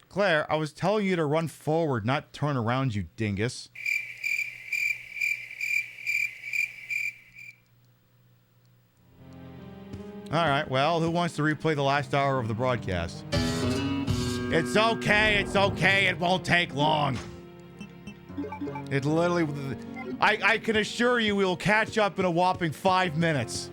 Claire, I was telling you to run forward, not turn around, you dingus. Alright, well, who wants to replay the last hour of the broadcast? It's okay, it won't take long. It literally... I can assure you we will catch up in a whopping 5 minutes.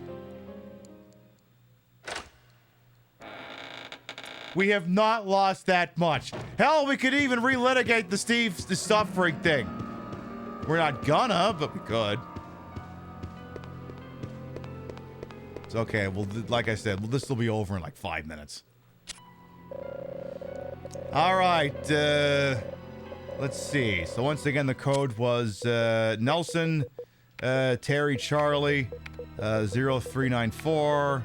We have not lost that much. Hell, we could even relitigate the suffering thing. We're not gonna, but we could. It's okay. Well, like I said, this will be over in like 5 minutes. All right. Let's see. So once again, the code was Nelson, Terry, Charlie, 0394.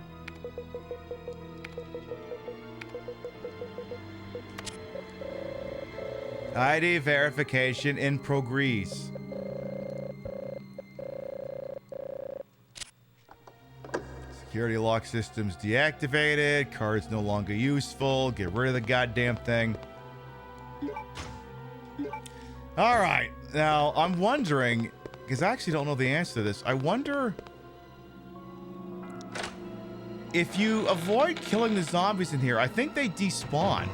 ID verification in progress. Security lock systems deactivated. Card's no longer useful. Get rid of the goddamn thing. All right. Now, I'm wondering, because I actually don't know the answer to this. I wonder if you avoid killing the zombies in here, I think they despawn.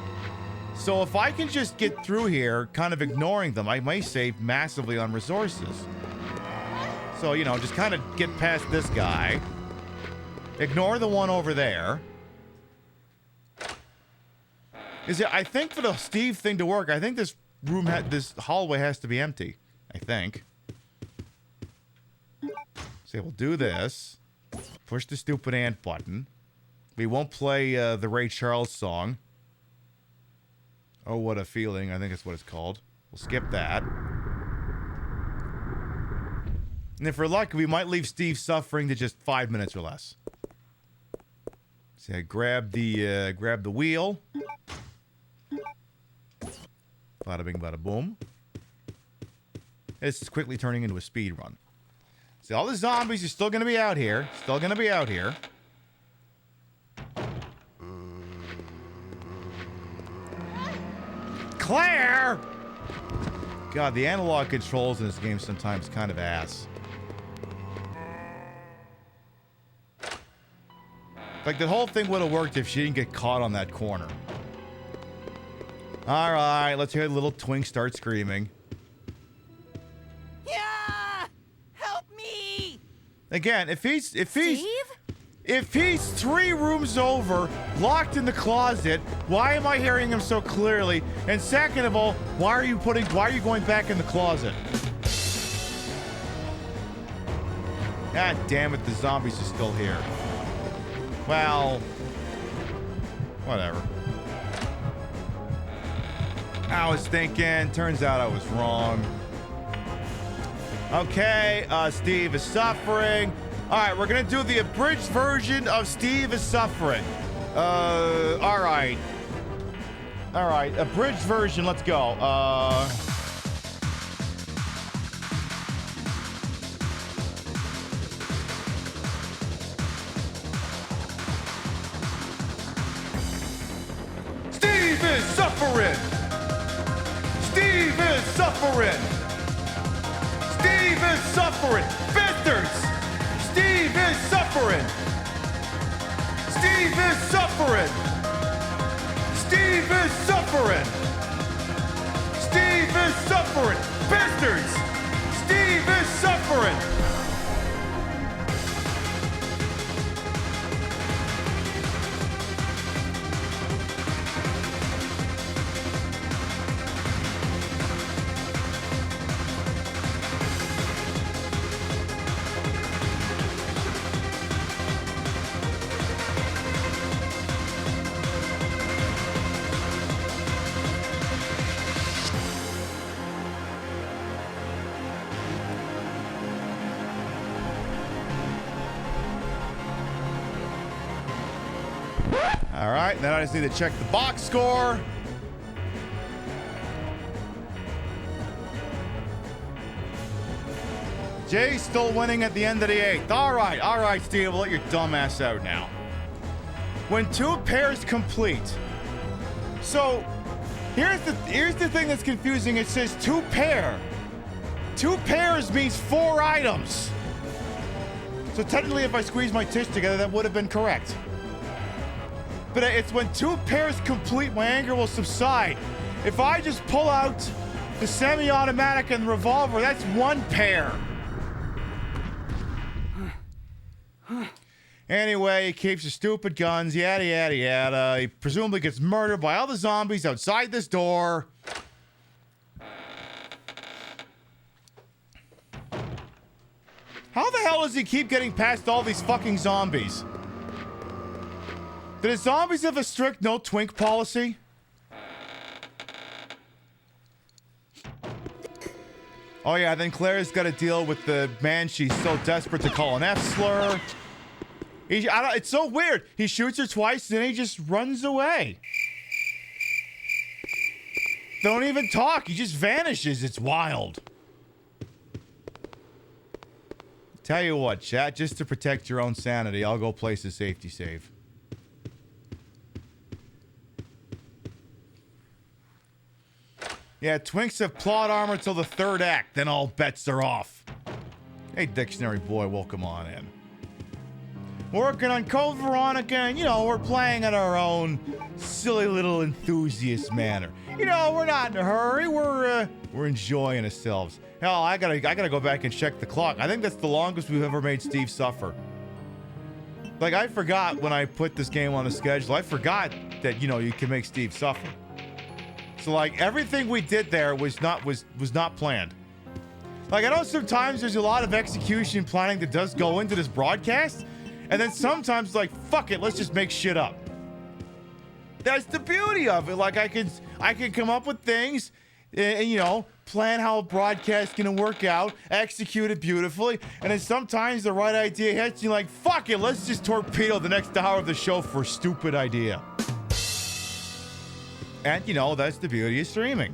So if I can just get through here, kind of ignoring them, I may save massively on resources. So, you know, just kind of get past this guy. Ignore the one over there. I think for the Steve thing to work, I think this room, this hallway has to be empty. I think. So we'll do this. Push the stupid ant button. We won't play the Ray Charles song. Oh, what a feeling. I think that's what it's called. We'll skip that. And if we're lucky, we might leave Steve suffering to just 5 minutes or less. See, I grab the wheel. Bada bing, bada boom. It's quickly turning into a speed run. See, all the zombies are still going to be out here. Still going to be out here. Claire! God, the analog controls in this game sometimes kind of ass. Like, the whole thing would have worked if she didn't get caught on that corner. Alright, let's hear the little twink start screaming. Yeah! Help me! Again, if he's 3 rooms over, locked in the closet, why am I hearing him so clearly? And second of all, why are you going back in the closet? God damn it, the zombies are still here. Well, whatever. I was thinking, turns out I was wrong. Okay, Steve is suffering. All right, we're gonna do the abridged version of Steve is suffering. All right. All right, abridged version, let's go. Steve is suffering. Steve is suffering. Steve is suffering. Bastards! Steve is suffering. Steve is suffering. Steve is suffering. Steve is suffering. Bastards! Steve is suffering. All right, then I just need to check the box score. Jay's still winning at the end of the 8th. All right, Steve, we'll let your dumb ass out now. When 2 pairs complete. So, here's the thing that's confusing. It says 2 pair. 2 pairs means 4 items. So technically, if I squeeze my tits together, that would have been correct. But it's when 2 pairs complete, my anger will subside. If I just pull out the semi-automatic and the revolver, that's 1 pair. Anyway, he keeps his stupid guns, yada, yada, yada. He presumably gets murdered by all the zombies outside this door. How the hell does he keep getting past all these fucking zombies? Do the zombies have a strict no twink policy? Oh yeah, then Claire's got to deal with the man she's so desperate to call an F-slur. It's so weird. He shoots her twice, then he just runs away. Don't even talk. He just vanishes. It's wild. Tell you what, chat, just to protect your own sanity, I'll go place a safety save. Yeah, twinks have plot armor till the 3rd act, then all bets are off. Hey, dictionary boy, welcome on in. Working on Code Veronica, and, we're playing in our own silly little enthusiast manner. We're not in a hurry. We're enjoying ourselves. Hell, I gotta go back and check the clock. I think that's the longest we've ever made Steve suffer. Like, I forgot when I put this game on the schedule. I forgot that, you can make Steve suffer. So, like, everything we did there was not planned. Like, I know sometimes there's a lot of execution planning that does go into this broadcast, and then sometimes, like, fuck it, let's just make shit up. That's the beauty of it. Like, I can come up with things, and, plan how a broadcast's gonna work out, execute it beautifully, and then sometimes the right idea hits you, like, fuck it, let's just torpedo the next hour of the show for a stupid idea. And, that's the beauty of streaming.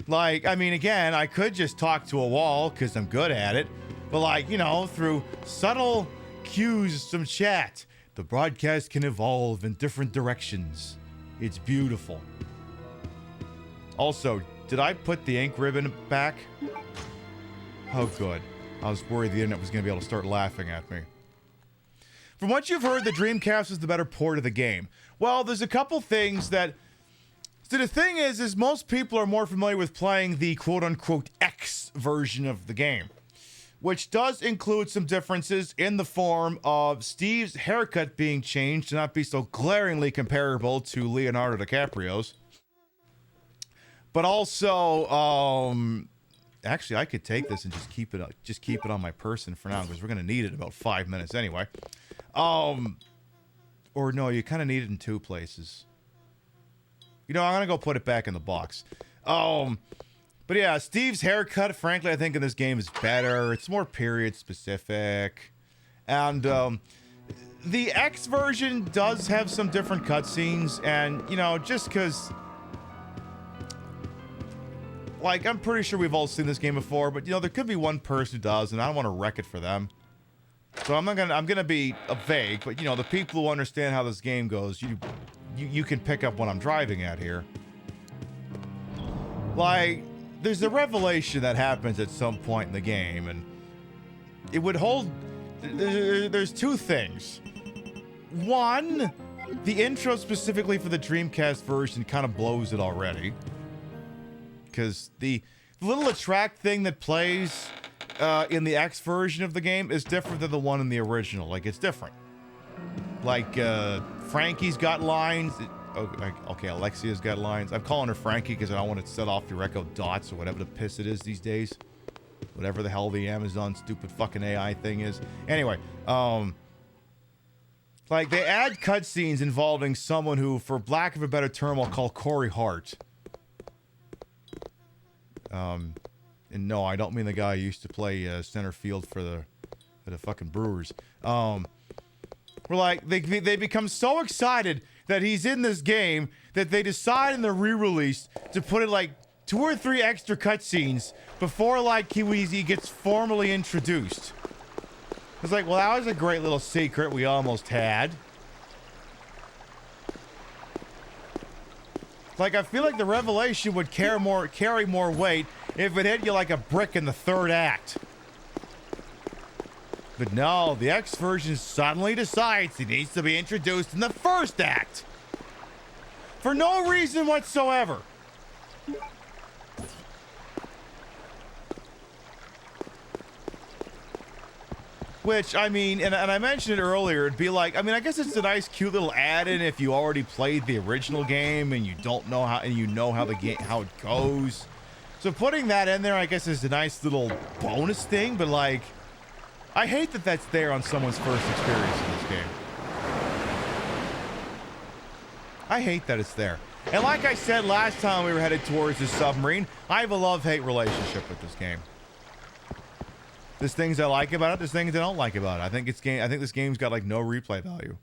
Like, I mean, again, I could just talk to a wall because I'm good at it. But, like, through subtle cues, some chat, the broadcast can evolve in different directions. It's beautiful. Also, did I put the ink ribbon back? Oh, good. I was worried the internet was going to be able to start laughing at me. From what you've heard, the Dreamcast is the better port of the game. Well, there's a couple things that... So the thing is most people are more familiar with playing the quote-unquote X version of the game, which does include some differences in the form of Steve's haircut being changed to not be so glaringly comparable to Leonardo DiCaprio's. But also, Actually, I could take this and just keep it on my person for now because we're gonna need it in about 5 minutes anyway. Or no, you kind of need it in 2 places. You know, I'm gonna go put it back in the box. But yeah, Steve's haircut, frankly, I think in this game is better. It's more period specific. And the X version does have some different cutscenes. And, you know, just because... Like, I'm pretty sure we've all seen this game before. But, you know, there could be one person who does. And I don't want to wreck it for them. So I'm gonna be vague. But, you know, the people who understand how this game goes, you can pick up what I'm driving at here. Like... There's a revelation that happens at some point in the game, and it would hold... There's 2 things. One, the intro specifically for the Dreamcast version kind of blows it already. Because the little attract thing that plays in the X version of the game is different than the one in the original. Like, it's different. Like, Frankie's got lines... Okay, Alexia's got lines. I'm calling her Frankie because I don't want to set off your Echo Dots or whatever the piss it is these days. Whatever the hell the Amazon stupid fucking AI thing is. Anyway, like they add cutscenes involving someone who, for lack of a better term, I'll call Corey Hart. And no, I don't mean the guy who used to play center field for the fucking Brewers. We're like they become so excited that he's in this game that they decide in the re-release to put in like 2 or 3 extra cutscenes before like he gets formally introduced. It's like, well, that was a great little secret we almost had. Like, I feel like the revelation would carry more weight if it hit you like a brick in the 3rd act. But no, the X version suddenly decides he needs to be introduced in the 1st act. For no reason whatsoever. Which, I mean, and I mentioned it earlier, it'd be like, I mean, I guess it's a nice, cute little add-in if you already played the original game and you don't know how, and you know how how it goes. So putting that in there, I guess, is a nice little bonus thing, but like, I hate that that's there on someone's first experience in this game. I hate that it's there. And like I said last time we were headed towards the submarine, I have a love-hate relationship with this game. There's things I like about it, there's things I don't like about it. I think this game's got like no replay value.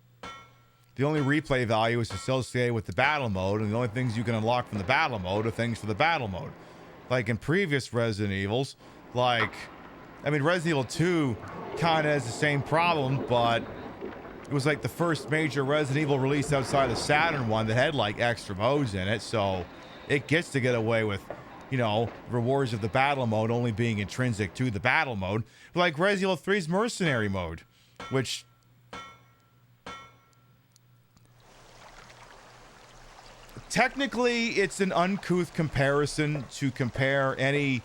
The only replay value is associated with the battle mode, and the only things you can unlock from the battle mode are things for the battle mode. Like in previous Resident Evils, like, I mean, Resident Evil 2 kind of has the same problem, but it was like the first major Resident Evil release outside the Saturn one that had like extra modes in it, so it gets to get away with, you know, rewards of the battle mode only being intrinsic to the battle mode. Like Resident Evil 3's Mercenary mode, which... Technically, it's an uncouth comparison to compare any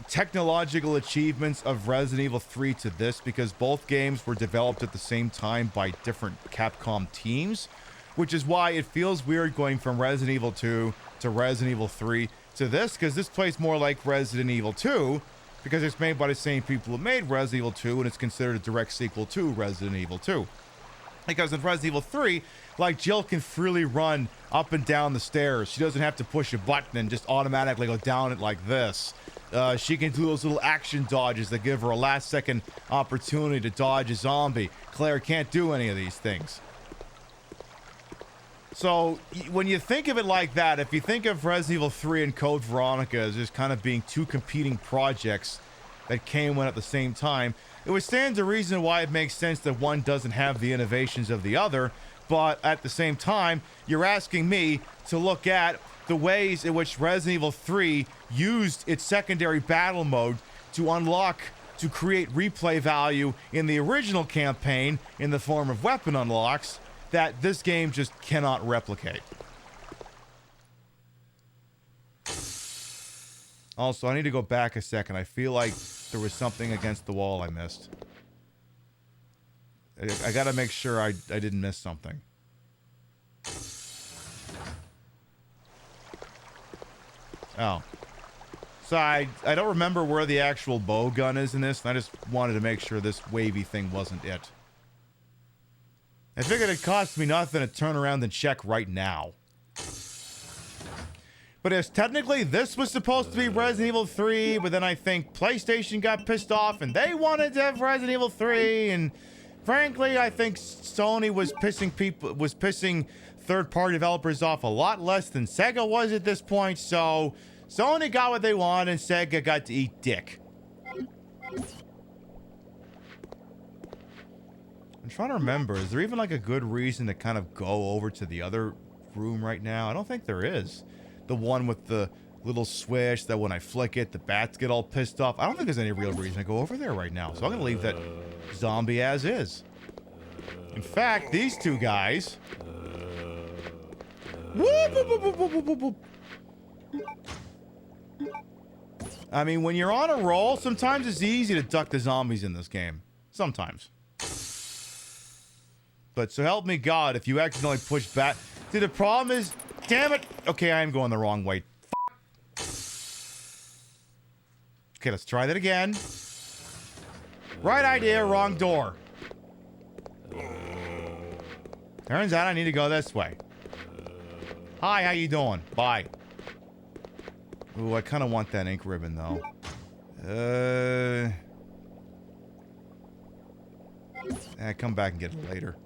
technological achievements of Resident Evil 3 to this, because both games were developed at the same time by different Capcom teams, which is why it feels weird going from Resident Evil 2 to Resident Evil 3 to this, because this plays more like Resident Evil 2, because it's made by the same people who made Resident Evil 2, and it's considered a direct sequel to Resident Evil 2. Because in Resident Evil 3, like, Jill can freely run up and down the stairs. She doesn't have to push a button and just automatically go down it like this. She can do those little action dodges that give her a last-second opportunity to dodge a zombie. Claire can't do any of these things. So, when you think of it like that, if you think of Resident Evil 3 and Code Veronica as just kind of being 2 competing projects that came in at the same time, it would stand to reason why it makes sense that one doesn't have the innovations of the other, but at the same time, you're asking me to look at the ways in which Resident Evil 3 used its secondary battle mode to create replay value in the original campaign in the form of weapon unlocks that this game just cannot replicate. Also, I need to go back a second. I feel like there was something against the wall I missed. I gotta make sure I didn't miss something. Oh. Besides, I don't remember where the actual bow gun is in this, and I just wanted to make sure this wavy thing wasn't it. I figured it cost me nothing to turn around and check right now. But as technically this was supposed to be Resident Evil 3, but then I think PlayStation got pissed off and they wanted to have Resident Evil 3, and frankly, I think Sony was pissing third-party developers off a lot less than Sega was at this point, so Sony got what they wanted and Sega got to eat dick. I'm trying to remember, is there even like a good reason to kind of go over to the other room right now? I don't think there is. The one with the little switch that when I flick it, the bats get all pissed off. I don't think there's any real reason to go over there right now. So I'm going to leave that zombie as is. In fact, these two guys... Whoop, whoop, whoop, whoop, whoop, whoop, whoop. I mean, when you're on a roll, sometimes it's easy to duck the zombies in this game. Sometimes. But so help me God, if you accidentally push back... See, the problem is... Damn it! Okay, I am going the wrong way. Okay, let's try that again. Right idea, wrong door. Turns out I need to go this way. Hi, how you doing? Bye. Ooh, I kind of want that ink ribbon, though. Come back and get it later.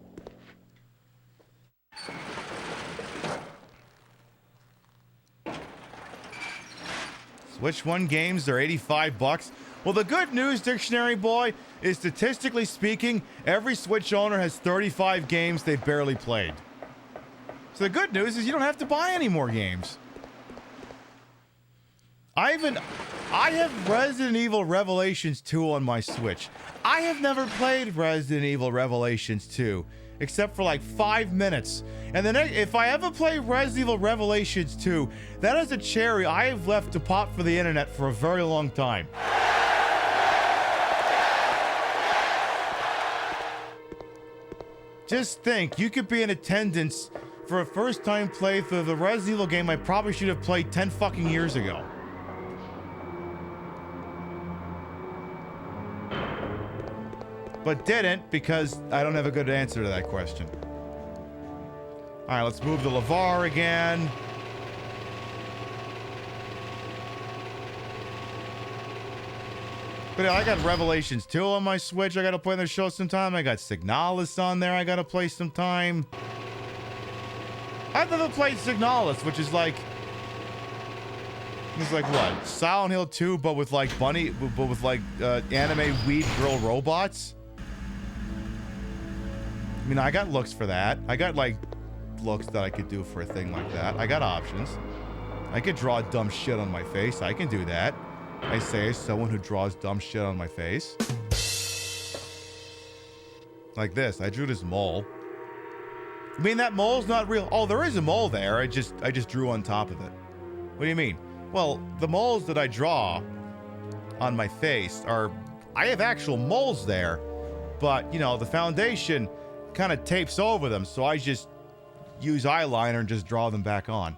Switch One games, they're $85. Well, the good news, Dictionary Boy, is statistically speaking, every Switch owner has 35 games they barely played. So the good news is you don't have to buy any more games. I have Resident Evil Revelations 2 on my Switch. I have never played Resident Evil Revelations 2, except for like 5 minutes. And then if I ever play Resident Evil Revelations 2, that is a cherry I have left to pop for the internet for a very long time. Just think, you could be in attendance for a first-time playthrough of the Resident Evil game I probably should have played 10 fucking years ago. But didn't, because I don't have a good answer to that question. Alright, let's move to LeVar again. But yeah, I got Revelations 2 on my Switch I gotta play in the show sometime. I got Signalis on there I gotta play sometime. I've never played Signalis, which is like... It's like what? Silent Hill 2, but with like anime weed girl robots? I mean, I got looks for that. I got like looks that I could do for a thing like that. I got options. I could draw dumb shit on my face. I can do that. I say as someone who draws dumb shit on my face. Like this. I drew this mole. I mean, that mole's not real. Oh, there is a mole there. I just drew on top of it. What do you mean? Well, the moles that I draw on my face are... I have actual moles there, but, you know, the foundation kind of tapes over them, so I just use eyeliner and just draw them back on.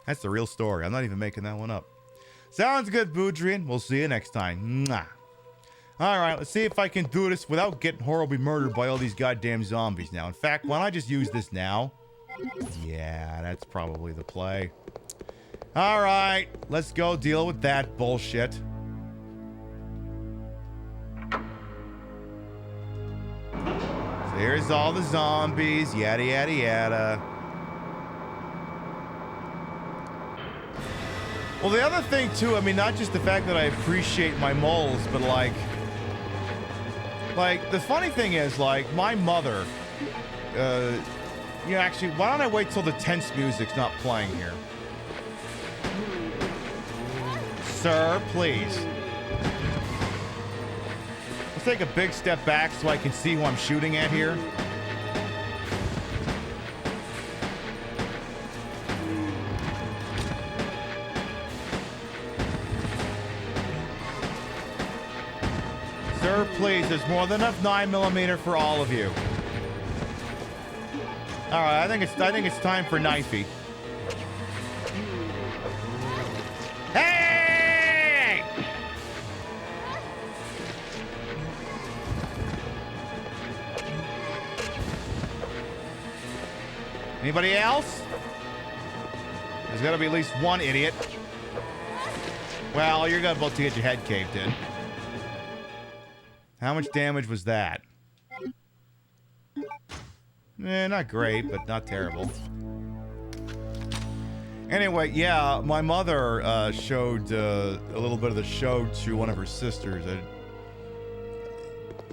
That's the real story. I'm not even making that one up. Sounds good, Boudrian. We'll see you next time. Mwah. Alright, let's see if I can do this without getting horribly murdered by all these goddamn zombies now. In fact, why don't I just use this now? Yeah, that's probably the play. Alright, let's go deal with that bullshit. So here's all the zombies, yada yada yada. Well, the other thing too, I mean, not just the fact that I appreciate my moles, but like the funny thing is, like, my mother, you know, actually, why don't I wait till the tense music's not playing here? Sir, please. Let's take a big step back so I can see who I'm shooting at here. Sir, please, there's more than enough 9mm for all of you. All right, I think it's time for knifey. Anybody else? There's got to be at least one idiot. Well, you're about to get your head caved in. How much damage was that? Not great, but not terrible. Anyway, yeah, my mother showed a little bit of the show to one of her sisters.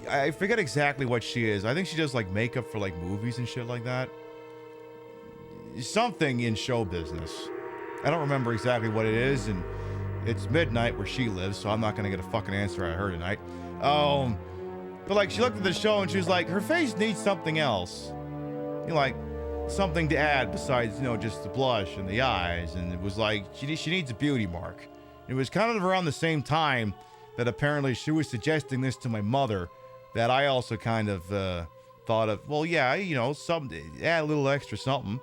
I forget exactly what she is. I think she does like makeup for like movies and shit like that. Something in show business. I don't remember exactly what it is, and it's midnight where she lives, so I'm not gonna get a fucking answer out of her tonight. But like she looked at the show and she was like, her face needs something else. You know, like something to add besides, you know, just the blush and the eyes. And it was like she needs a beauty mark. It was kind of around the same time that apparently she was suggesting this to my mother, that I also kind of thought of, well, yeah, you know, add a little extra something.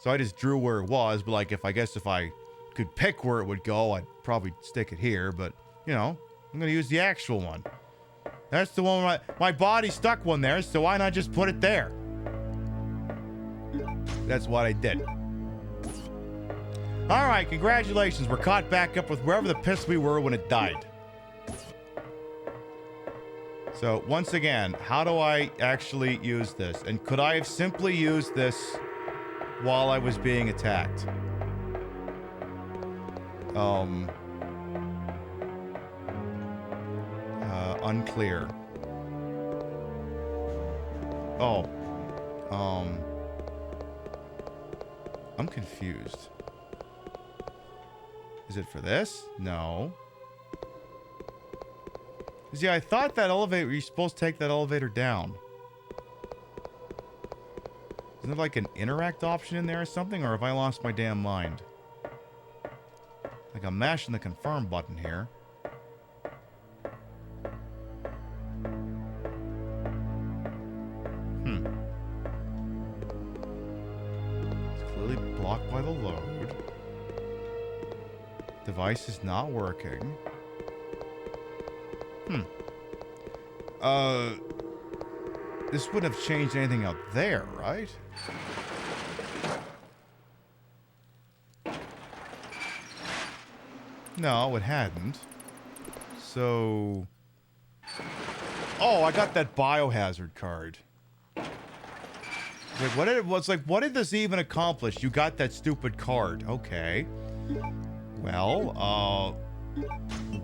So I just drew where it was, but like if I could pick where it would go, I'd probably stick it here, but you know, I'm gonna use the actual one. That's the one where my body stuck one there, so why not just put it there? That's what I did. All right, congratulations. We're caught back up with wherever the piss we were when it died. So once again, how do I actually use this? And could I have simply used this while I was being attacked? Unclear. I'm confused. Is it for this? No. See, I thought that elevator, you're supposed to take that elevator down. Isn't there like an interact option in there or something? Or have I lost my damn mind? Like I'm mashing the confirm button here. It's clearly blocked by the load. Device is not working. This wouldn't have changed anything out there, right? No, it hadn't. So... Oh, I got that biohazard card. Like, what did this even accomplish? You got that stupid card. Okay. Well,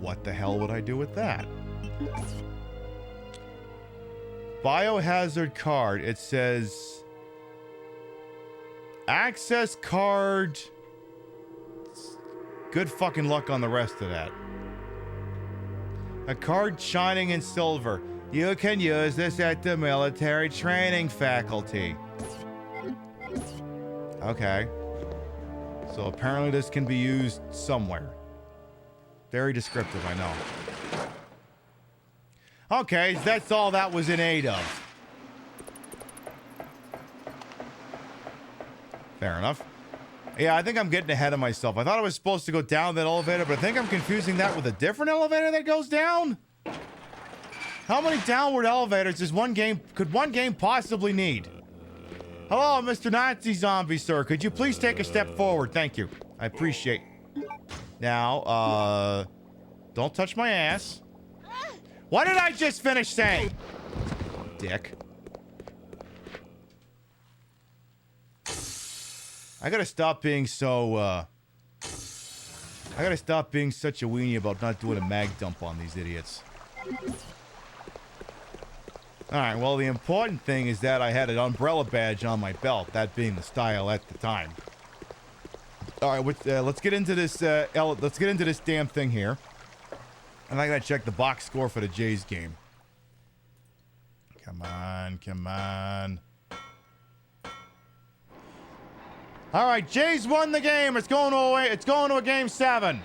what the hell would I do with that? Biohazard card. It says... Access card... Good fucking luck on the rest of that. A card shining in silver. You can use this at the military training faculty. Okay. So apparently this can be used somewhere. Very descriptive, I know. Okay, that's all that was in aid of. Fair enough. Yeah, I think I'm getting ahead of myself. I thought I was supposed to go down that elevator, but I think I'm confusing that with a different elevator that goes down? How many downward elevators could one game possibly need? Hello, Mr. Nazi Zombie, sir. Could you please take a step forward? Thank you. I appreciate it. Now, don't touch my ass. What did I just finish saying? Dick. I gotta stop being so, I gotta stop being such a weenie about not doing a mag dump on these idiots. Alright, well, the important thing is that I had an umbrella badge on my belt, that being the style at the time. Alright, let's get into this, let's get into this damn thing here. And I gotta check the box score for the Jays game. Come on, come on. All right, Jays won the game. It's going to a game 7.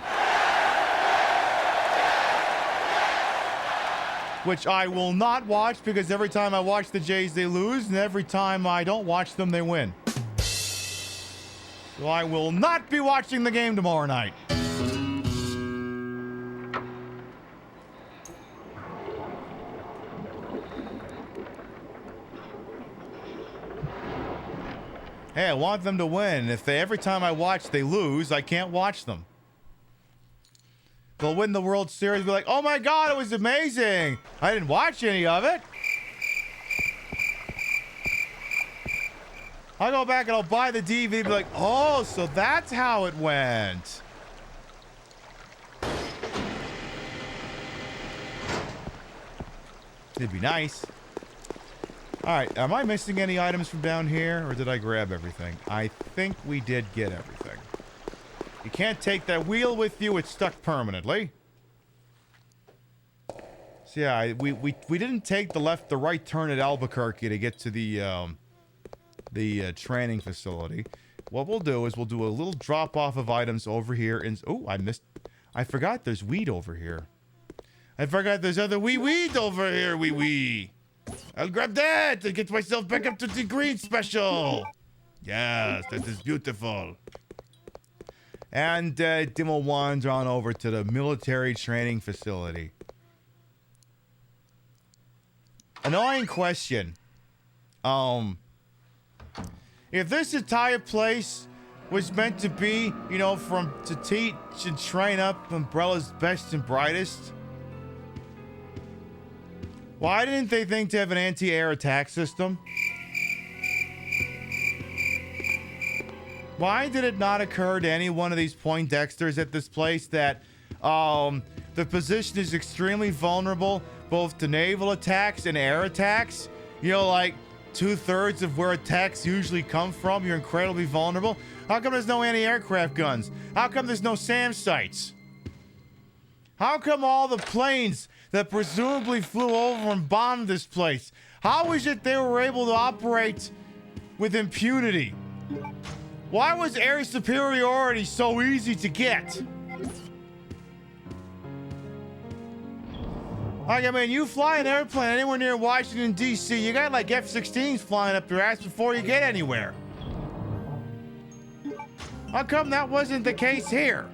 Which I will not watch because every time I watch the Jays, they lose, and every time I don't watch them, they win. So I will not be watching the game tomorrow night. Hey, I want them to win. If every time I watch they lose, I can't watch them. They'll win the World Series, be like, oh my God, it was amazing. I didn't watch any of it. I'll go back and I'll buy the DVD and be like, oh, so that's how it went. It'd be nice. All right, am I missing any items from down here, or did I grab everything? I think we did get everything. You can't take that wheel with you; it's stuck permanently. So yeah, we didn't take the right turn at Albuquerque to get to the training facility. What we'll do is we'll do a little drop off of items over here. And oh, I forgot there's weed over here. I forgot there's other weed over here. Wee. I'll grab that and get myself back up to the green special. Yes, that is beautiful. And then we'll wander on over to the military training facility. Annoying question. If this entire place was meant to be, you know, to teach and train up Umbrella's best and brightest, why didn't they think to have an anti-air attack system? Why did it not occur to any one of these Poindexters at this place that the position is extremely vulnerable both to naval attacks and air attacks? You know, like 2/3 of where attacks usually come from, you're incredibly vulnerable. How come there's no anti-aircraft guns? How come there's no SAM sites? How come all the planes that presumably flew over and bombed this place, how is it they were able to operate with impunity? Why was air superiority so easy to get? Like, I mean, you fly an airplane anywhere near Washington, D.C., you got like F-16s flying up your ass before you get anywhere. How come that wasn't the case here?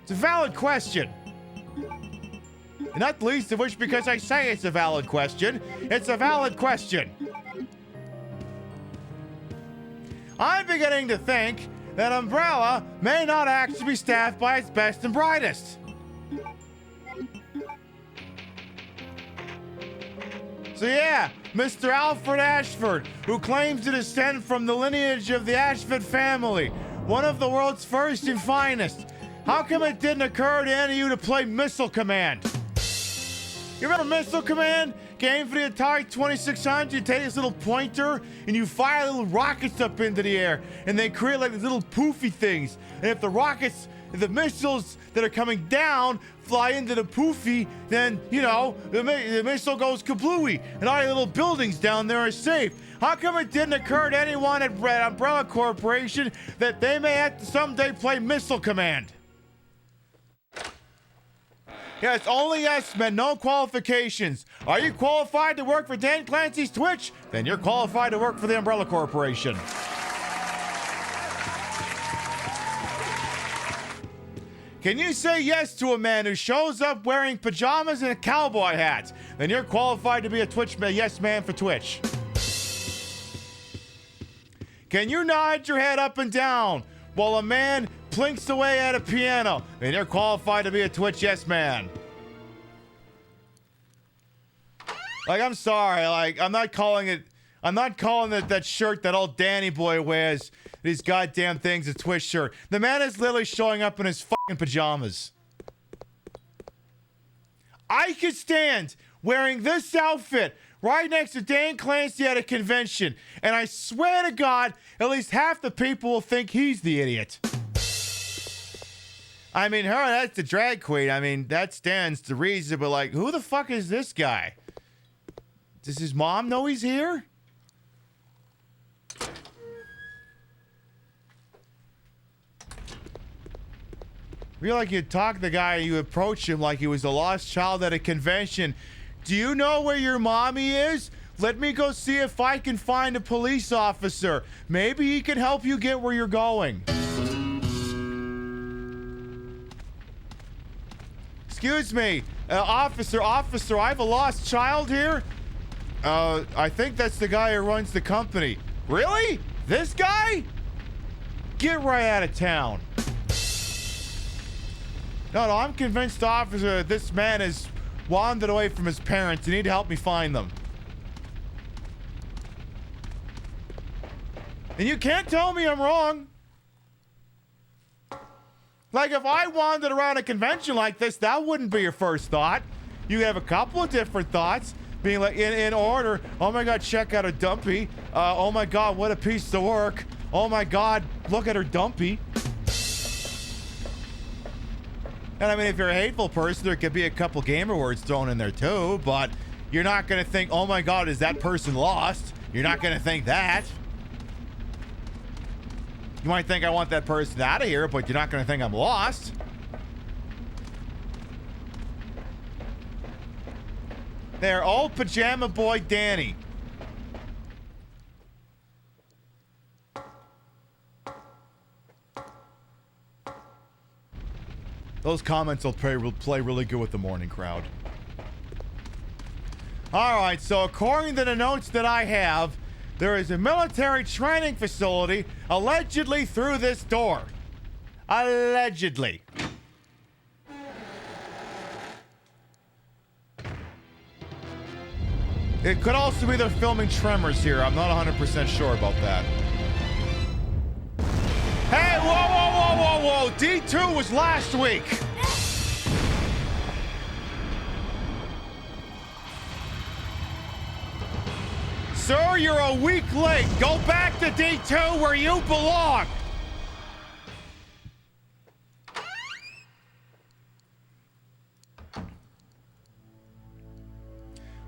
It's a valid question. And not the least of which because I say it's a valid question. It's a valid question. I'm beginning to think that Umbrella may not actually be staffed by its best and brightest. So yeah, Mr. Alfred Ashford, who claims to descend from the lineage of the Ashford family, one of the world's first and finest. How come it didn't occur to any of you to play Missile Command? You remember Missile Command? Game for the Atari 2600, you take this little pointer and you fire little rockets up into the air and they create like these little poofy things. And if the missiles that are coming down fly into the poofy, then, you know, the missile goes kablooey and all your little buildings down there are safe. How come it didn't occur to anyone at Umbrella Corporation that they may have to someday play Missile Command? Yes, only yes men, no qualifications. Are you qualified to work for Dan Clancy's Twitch? Then you're qualified to work for the Umbrella Corporation. Can you say yes to a man who shows up wearing pajamas and a cowboy hat? Then you're qualified to be a Twitch yes man for Twitch. Can you nod your head up and down while a man plinks away at a piano? Then you're qualified to be a Twitch yes man. Like, I'm sorry, like, I'm not calling it that shirt that old Danny boy wears, these goddamn things, a Twitch shirt. The man is literally showing up in his fucking pajamas. I could stand wearing this outfit right next to Dan Clancy at a convention, and I swear to God, at least half the people will think he's the idiot. I mean, that's the drag queen. I mean, that stands to reason, but like, who the fuck is this guy? Does his mom know he's here? Feel like you talk to the guy, you approach him like he was a lost child at a convention. Do you know where your mommy is? Let me go see if I can find a police officer. Maybe he can help you get where you're going. Excuse me, officer, I have a lost child here. I think that's the guy who runs the company. Really? This guy? Get right out of town. No, I'm convinced, officer, that this man has wandered away from his parents. You need to help me find them. And you can't tell me I'm wrong. Like, if I wandered around a convention like this, that wouldn't be your first thought. You have a couple of different thoughts, being like, in order. Oh my God, check out a dumpy. Oh my God, what a piece of work. Oh my God, look at her dumpy. And I mean, if you're a hateful person, there could be a couple gamer words thrown in there too, but you're not going to think, oh my God, is that person lost? You're not going to think that. You might think I want that person out of here, but you're not going to think I'm lost. There, old pajama boy Danny. Those comments will play really good with the morning crowd. All right, so according to the notes that I have, there is a military training facility allegedly through this door. Allegedly. It could also be they're filming Tremors here. I'm not 100% sure about that. Hey, whoa. D2 was last week. Sir, you're a week late. Go back to D2 where you belong.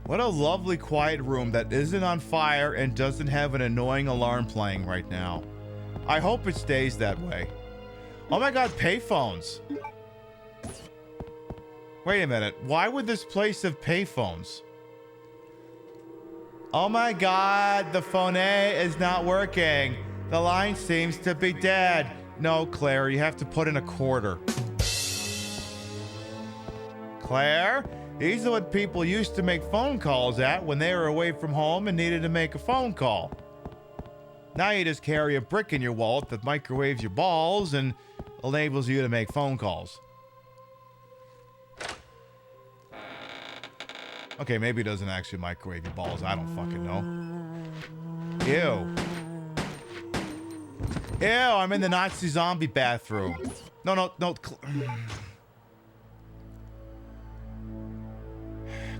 What a lovely quiet room that isn't on fire and doesn't have an annoying alarm playing right now. I hope it stays that way. Oh my God, payphones. Wait a minute. Why would this place have payphones? Oh my God, the phone is not working. The line seems to be dead. No, Claire, you have to put in a quarter. Claire, these are what people used to make phone calls at when they were away from home and needed to make a phone call. Now you just carry a brick in your wallet that microwaves your balls and enables you to make phone calls. Okay, maybe it doesn't actually microwave your balls. I don't fucking know. Ew. Ew, I'm in the Nazi zombie bathroom. No.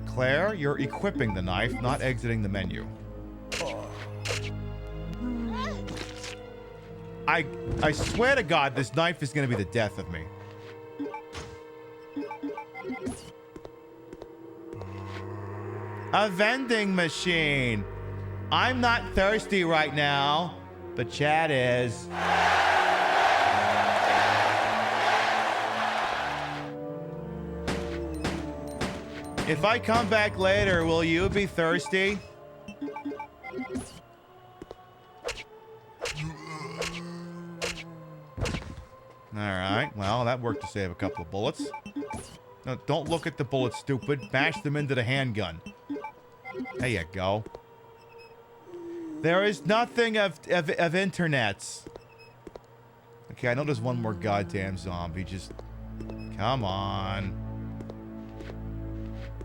Claire, you're equipping the knife, not exiting the menu. I swear to God, this knife is going to be the death of me. A vending machine. I'm not thirsty right now, but Chad is. If I come back later, will you be thirsty? Alright, well, that worked to save a couple of bullets. No, don't look at the bullets, stupid. Bash them into the handgun. There you go. There is nothing of internets. Okay, I know there's one more goddamn zombie. Just come on.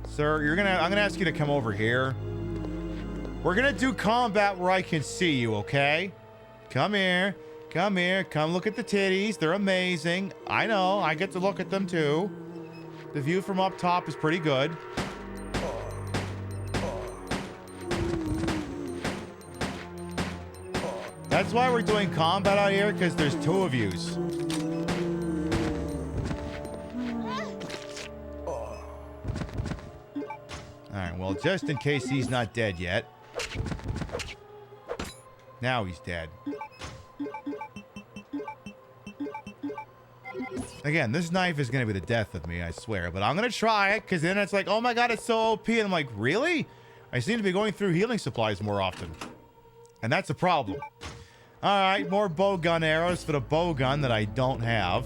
Sir, I'm gonna ask you to come over here. We're gonna do combat where I can see you, okay? Come here. Come here. Come look at the titties. They're amazing. I know. I get to look at them too. The view from up top is pretty good. That's why we're doing combat out here, because there's two of yous. Alright, well, just in case he's not dead yet. Now he's dead. Again, this knife is going to be the death of me, I swear. But I'm going to try it, because then it's like, oh my God, it's so OP. And I'm like, really? I seem to be going through healing supplies more often. And that's a problem. Alright, more bow gun arrows for the bow gun that I don't have.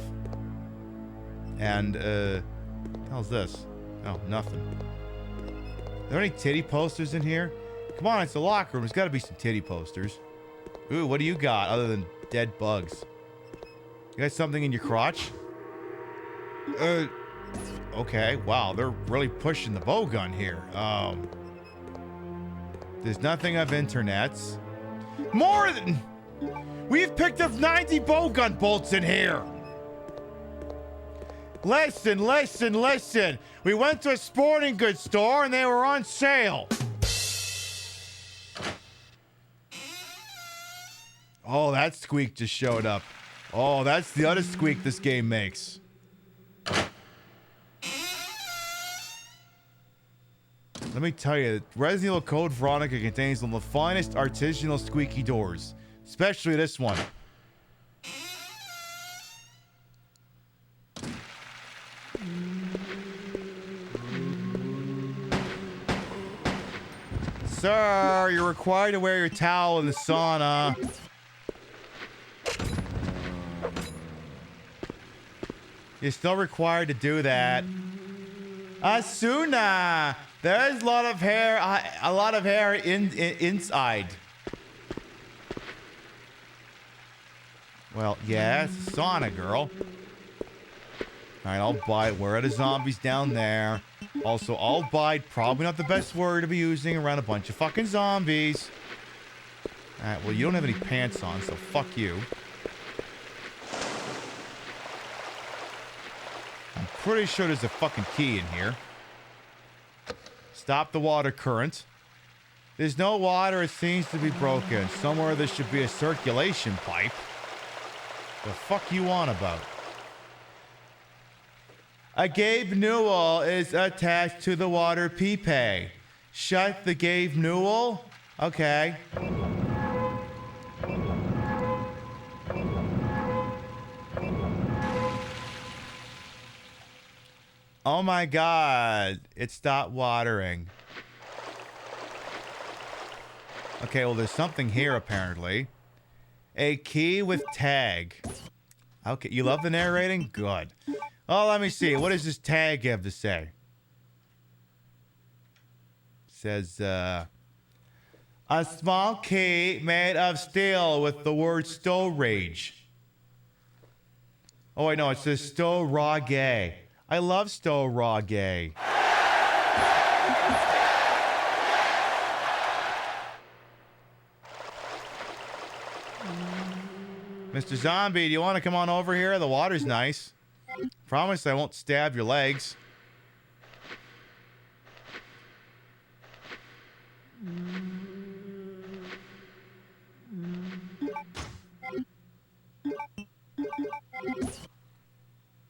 And, what the hell's this? Oh, nothing. Are there any titty posters in here? Come on, it's the locker room. There's got to be some titty posters. Ooh, what do you got other than dead bugs? You got something in your crotch? Okay. Wow, they're really pushing the bow gun here. There's nothing of internets. More than... We've picked up 90 bowgun bolts in here. Listen. We went to a sporting goods store and they were on sale. Oh, that squeak just showed up. Oh, that's the other squeak this game makes. Let me tell you, Resident Evil Code Veronica contains one of the finest artisanal squeaky doors. Especially this one. Sir, you're required to wear your towel in the sauna. You're still required to do that. Asuna! There's a lot of hair inside. Well, yeah, it's a sauna, girl. Alright, I'll bide. Where are the zombies down there? Also, I'll bide. Probably not the best word to be using around a bunch of fucking zombies. Alright, well, you don't have any pants on, so fuck you. I'm pretty sure there's a fucking key in here. Stop the water current. There's no water. It seems to be broken. Somewhere there should be a circulation pipe. The fuck you on about? A Gabe Newell is attached to the water pipe. Shut the Gabe Newell? Okay. Oh my god. It stopped watering. Okay, well there's something here apparently. A key with tag. Okay, you love the narrating? Good. Oh, let me see. What does this tag have to say? It says, a small key made of steel with the word storage. Oh, wait, no, it says storage. I love storage. Mr. Zombie, do you want to come on over here? The water's nice. Promise I won't stab your legs.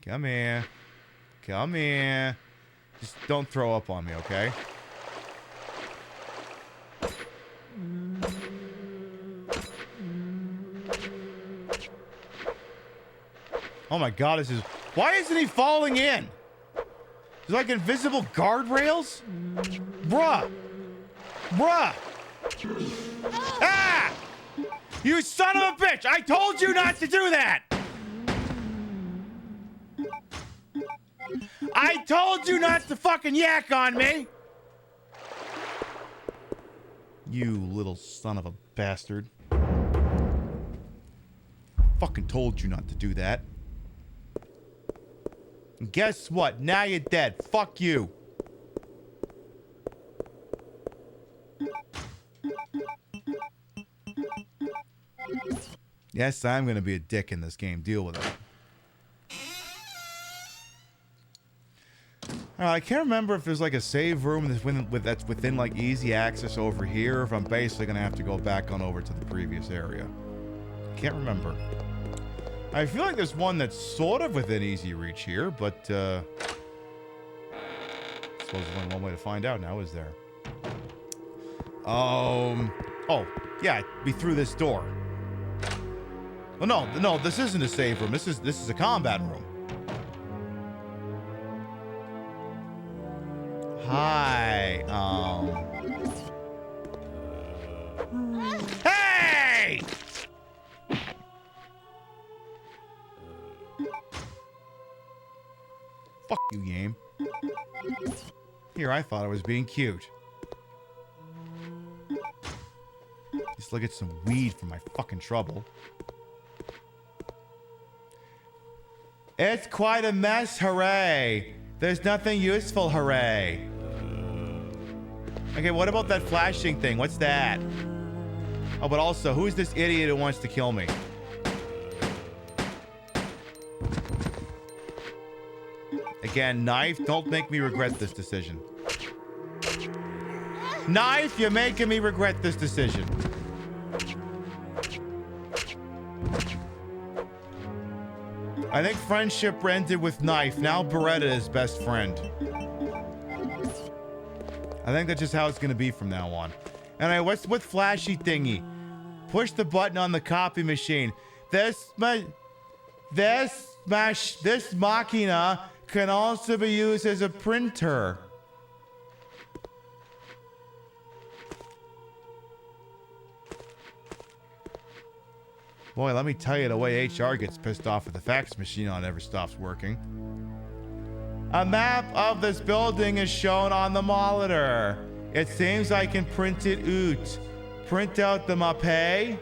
Come here. Come here. Just don't throw up on me, okay? Oh my god, this is... Why isn't he falling in? There's like invisible guardrails? Bruh! Bruh! Ah! You son of a bitch! I told you not to do that! I told you not to fucking yak on me! You little son of a bastard. Fucking told you not to do that. And guess what? Now you're dead. Fuck you. Yes, I'm gonna be a dick in this game. Deal with it. I can't remember if there's like a save room that's within like easy access over here, or if I'm basically gonna have to go back on over to the previous area. Can't remember. I feel like there's one that's sort of within easy reach here, but I suppose there's only one way to find out now, is there? Oh yeah, be through this door. Oh no, this isn't a save room. This is a combat room. Hi, Hey! Fuck you, game. Here, I thought I was being cute. Still get some weed for my fucking trouble. It's quite a mess, hooray. There's nothing useful, hooray. Okay, what about that flashing thing? What's that? Oh, but also, who's this idiot who wants to kill me? Again, knife, don't make me regret this decision. Knife, you're making me regret this decision. I think friendship ended with knife. Now Beretta is best friend. I think that's just how it's gonna be from now on. Anyway, what's with flashy thingy? Push the button on the copy machine. This machina can also be used as a printer. Boy, let me tell you, the way HR gets pissed off if the fax machine on ever stops working. A map of this building is shown on the monitor. It seems I can print it out. Print out the mappe.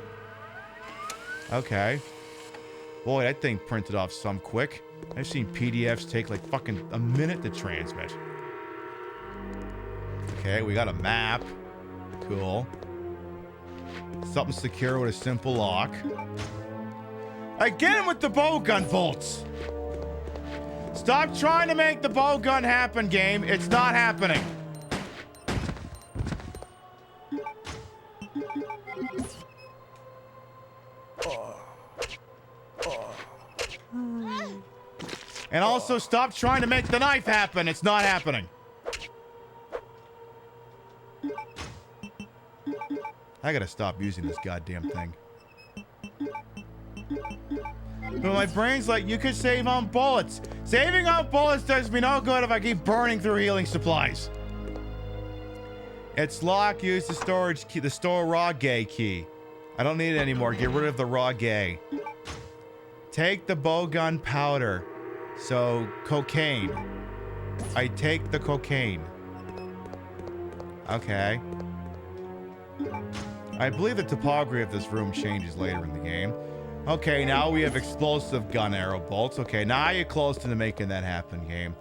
Okay. Boy, that thing printed off some quick. I've seen PDFs take like fucking a minute to transmit. Okay, we got a map. Cool. Something secure with a simple lock. Again with the bowgun bolts. Stop trying to make the bowgun happen, game. It's not happening. And also stop trying to make the knife happen. It's not happening. I gotta stop using this goddamn thing. But my brain's like, you could save on bullets. Saving on bullets does me no good if I keep burning through healing supplies. It's locked. Use the storage key, the store raw gay key. I don't need it anymore. Get rid of the raw gay. Take the bowgun powder. So, cocaine. I take the cocaine. Okay. I believe the topography of this room changes later in the game. Okay, now we have explosive gun arrow bolts. Okay, now you're close to making that happen, game.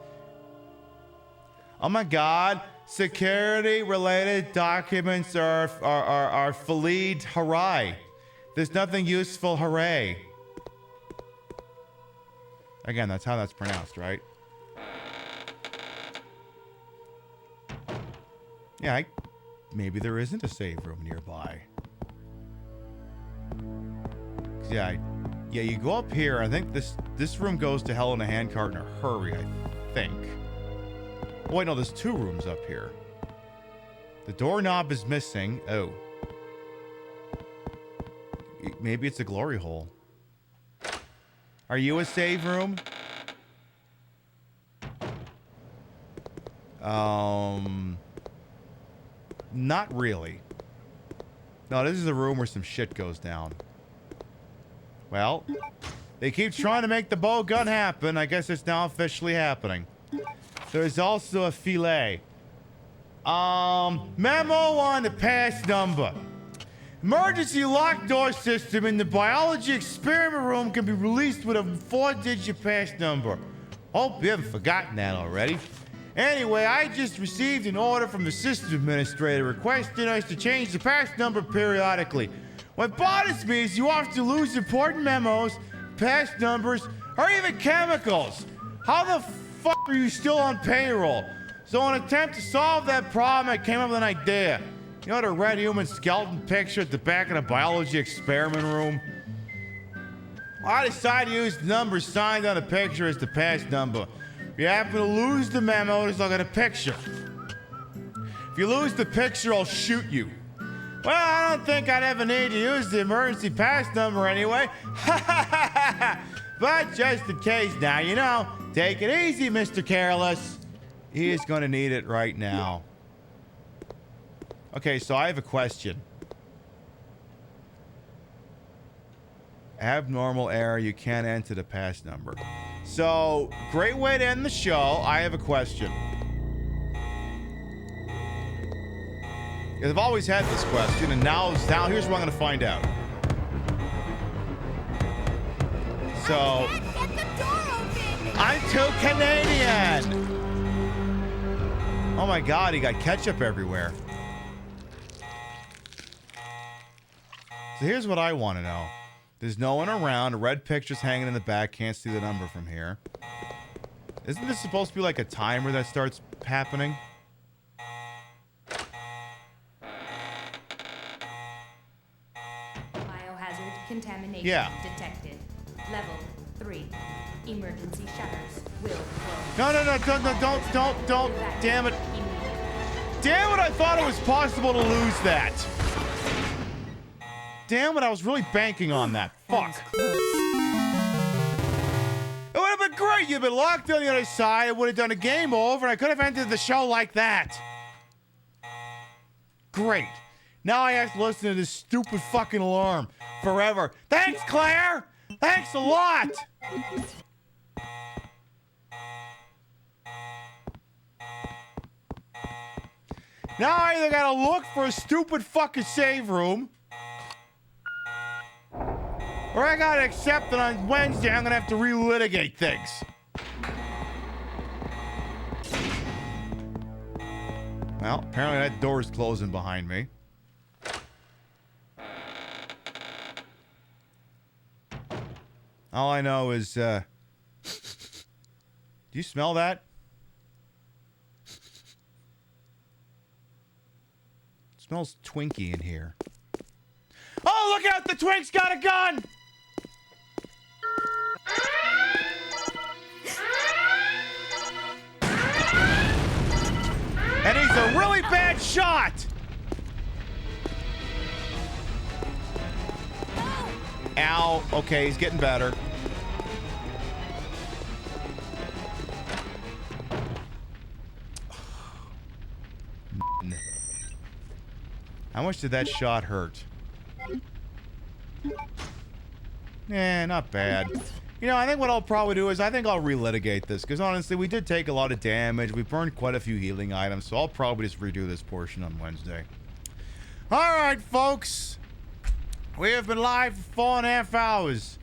Oh my god. Security-related documents are filleed. Hooray. There's nothing useful. Hooray. Again, that's how that's pronounced, right? Yeah, maybe there isn't a save room nearby. Yeah, you go up here. I think this room goes to hell in a handcart in a hurry, I think. Oh, wait, no, there's two rooms up here. The doorknob is missing. Oh. Maybe it's a glory hole. Are you a save room? Not really. No, this is a room where some shit goes down. Well, they keep trying to make the bow gun happen. I guess it's now officially happening. There's also a filet. Memo on the pass number. Emergency lock door system in the biology experiment room can be released with a 4-digit pass number. Hope you haven't forgotten that already. Anyway, I just received an order from the system administrator requesting us to change the pass number periodically. What bothers me is you often lose important memos, pass numbers, or even chemicals. How the fuck are you still on payroll? So in an attempt to solve that problem, I came up with an idea. You know the red human skeleton picture at the back of the biology experiment room? I decided to use the number signed on the picture as the pass number. If you happen to lose the memo, just look at a picture. If you lose the picture, I'll shoot you. Well, I don't think I'd ever need to use the emergency pass number anyway. But just in case now, you know, take it easy, Mr. Careless. He is going to need it right now. Okay, so I have a question. Abnormal error, you can't enter the pass number. So, great way to end the show. I have a question. I've always had this question, and now here's what I'm gonna find out. So, I'm too Canadian. Oh my God, he got ketchup everywhere. So here's what I want to know. There's no one around. A red picture's hanging in the back. Can't see the number from here. Isn't this supposed to be like a timer that starts happening? Biohazard contamination detected. Level 3. Emergency shutters will close. No, don't. Damn it. Damn it, I thought it was possible to lose that. Damn it, I was really banking on that. Fuck. It would have been great. You'd been locked on the other side. I would have done a game over, and I could have ended the show like that. Great. Now I have to listen to this stupid fucking alarm forever. Thanks, Claire. Thanks a lot. Now I either gotta look for a stupid fucking save room, or I gotta accept that on Wednesday I'm gonna have to relitigate things. Well, apparently that door's closing behind me. All I know is, do you smell that? It smells Twinkie in here. Oh, look out! The Twink's got a gun! And he's a really bad shot! Ow. Okay, he's getting better. How much did that shot hurt? Not bad. You know, I think what I'll probably do is I think I'll relitigate this, because honestly, we did take a lot of damage. We burned quite a few healing items, so I'll probably just redo this portion on Wednesday. All right, folks. We have been live for 4.5 hours.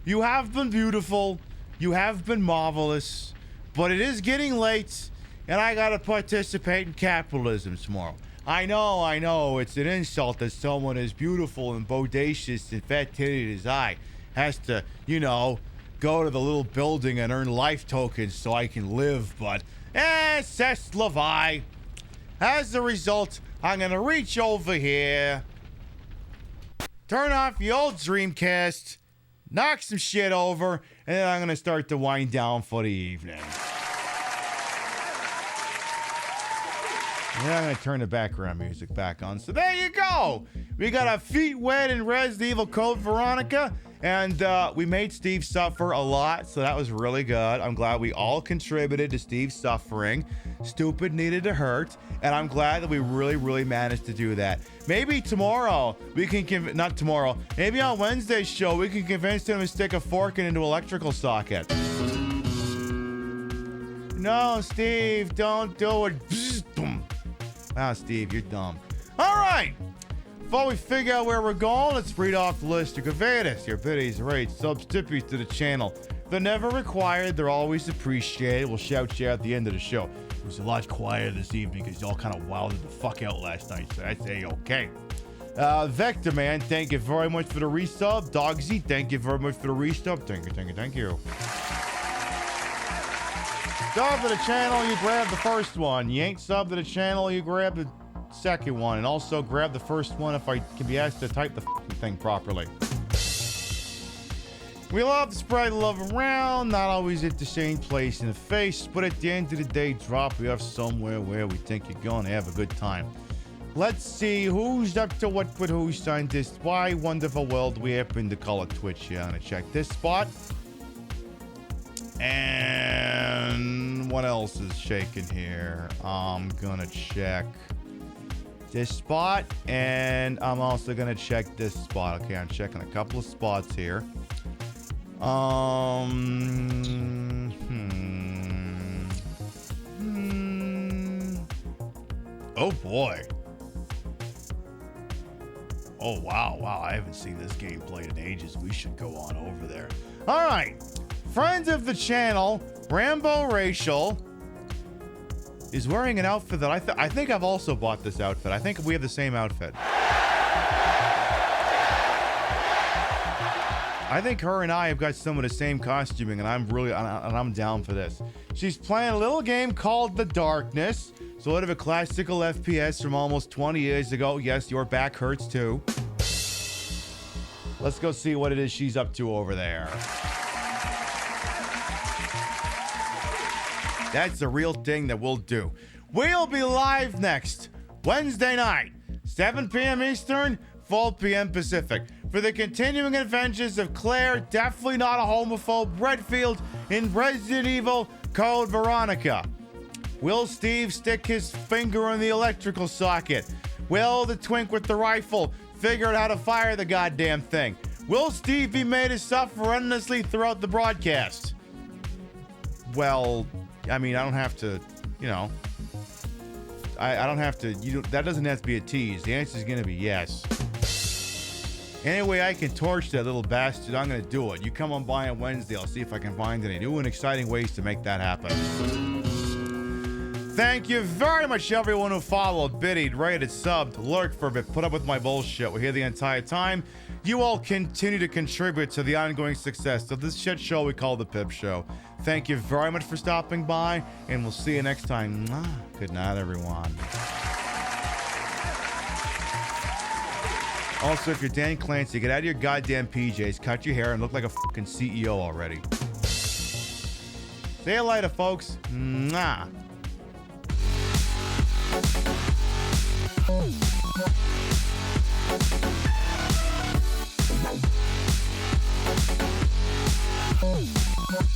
You have been beautiful. You have been marvelous. But it is getting late, and I gotta participate in capitalism tomorrow. I know, it's an insult that someone as beautiful and bodacious and fat-titted as I has to, you know, go to the little building and earn life tokens so I can live, but, c'est la vie. As a result, I'm gonna reach over here, turn off the old Dreamcast, knock some shit over, and then I'm gonna start to wind down for the evening. And then I'm going to turn the background music back on. So there you go. We got our feet wet in Resident Evil Code Veronica. And we made Steve suffer a lot. So that was really good. I'm glad we all contributed to Steve's suffering. Stupid needed to hurt. And I'm glad that we really, really managed to do that. Maybe tomorrow we can, not tomorrow, maybe on Wednesday's show we can convince him to stick a fork into an electrical socket. No, Steve, don't do it. Wow, Steve, you're dumb. All right. Before we figure out where we're going, let's read off the list to convey this. Your biddies, rates, subs, tippies to the channel. They're never required. They're always appreciated. We'll shout you out at the end of the show. It was a lot quieter this evening because y'all kind of wilded the fuck out last night, so that's A-okay. Vector Man, thank you very much for the resub. Dogsy, thank you very much for the resub. Thank you. Sub to the channel, you grab the first one. You ain't sub to the channel, you grab the second one. And also grab the first one if I can be asked to type the thing properly. We love to spread love around, not always at the same place in the face, but at the end of the day, drop you off somewhere where we think you're gonna have a good time. Let's see who's up to what with who's on this why wonderful world we happen to call it Twitch here. I'm gonna check this spot. And what else is shaking here? I'm gonna check this spot, and I'm also gonna check this spot. Okay, I'm checking a couple of spots here. Oh boy. Oh, wow. I haven't seen this game played in ages. We should go on over there. All right. Friends of the channel, Rambo Racial is wearing an outfit that I think I've also bought this outfit. I think we have the same outfit. I think her and I have got some of the same costuming, and I'm down for this. She's playing a little game called The Darkness, sort of a classical FPS from almost 20 years ago. Yes, your back hurts too. Let's go see what it is she's up to over there. That's the real thing that we'll do. We'll be live next Wednesday night, 7 p.m. Eastern, 4 p.m. Pacific, for the continuing adventures of Claire, definitely not a homophobe, Redfield, in Resident Evil Code Veronica. Will Steve stick his finger in the electrical socket? Will the twink with the rifle figure out how to fire the goddamn thing? Will Steve be made to suffer endlessly throughout the broadcast? Well, I mean, I don't have to, I don't have to, that doesn't have to be a tease. The answer is going to be yes. Any way I can torch that little bastard, I'm going to do it. You come on by on Wednesday. I'll see if I can find any new and exciting ways to make that happen. Thank you very much, everyone who followed, biddied, rated, subbed, lurked for a bit, put up with my bullshit. We're here the entire time. You all continue to contribute to the ongoing success of this shit show we call the Pip Show. Thank you very much for stopping by, and we'll see you next time. Good night, everyone. Also, if you're Dan Clancy, get out of your goddamn PJs, cut your hair, and look like a fucking CEO already. See you later, folks. Mwah. Oh.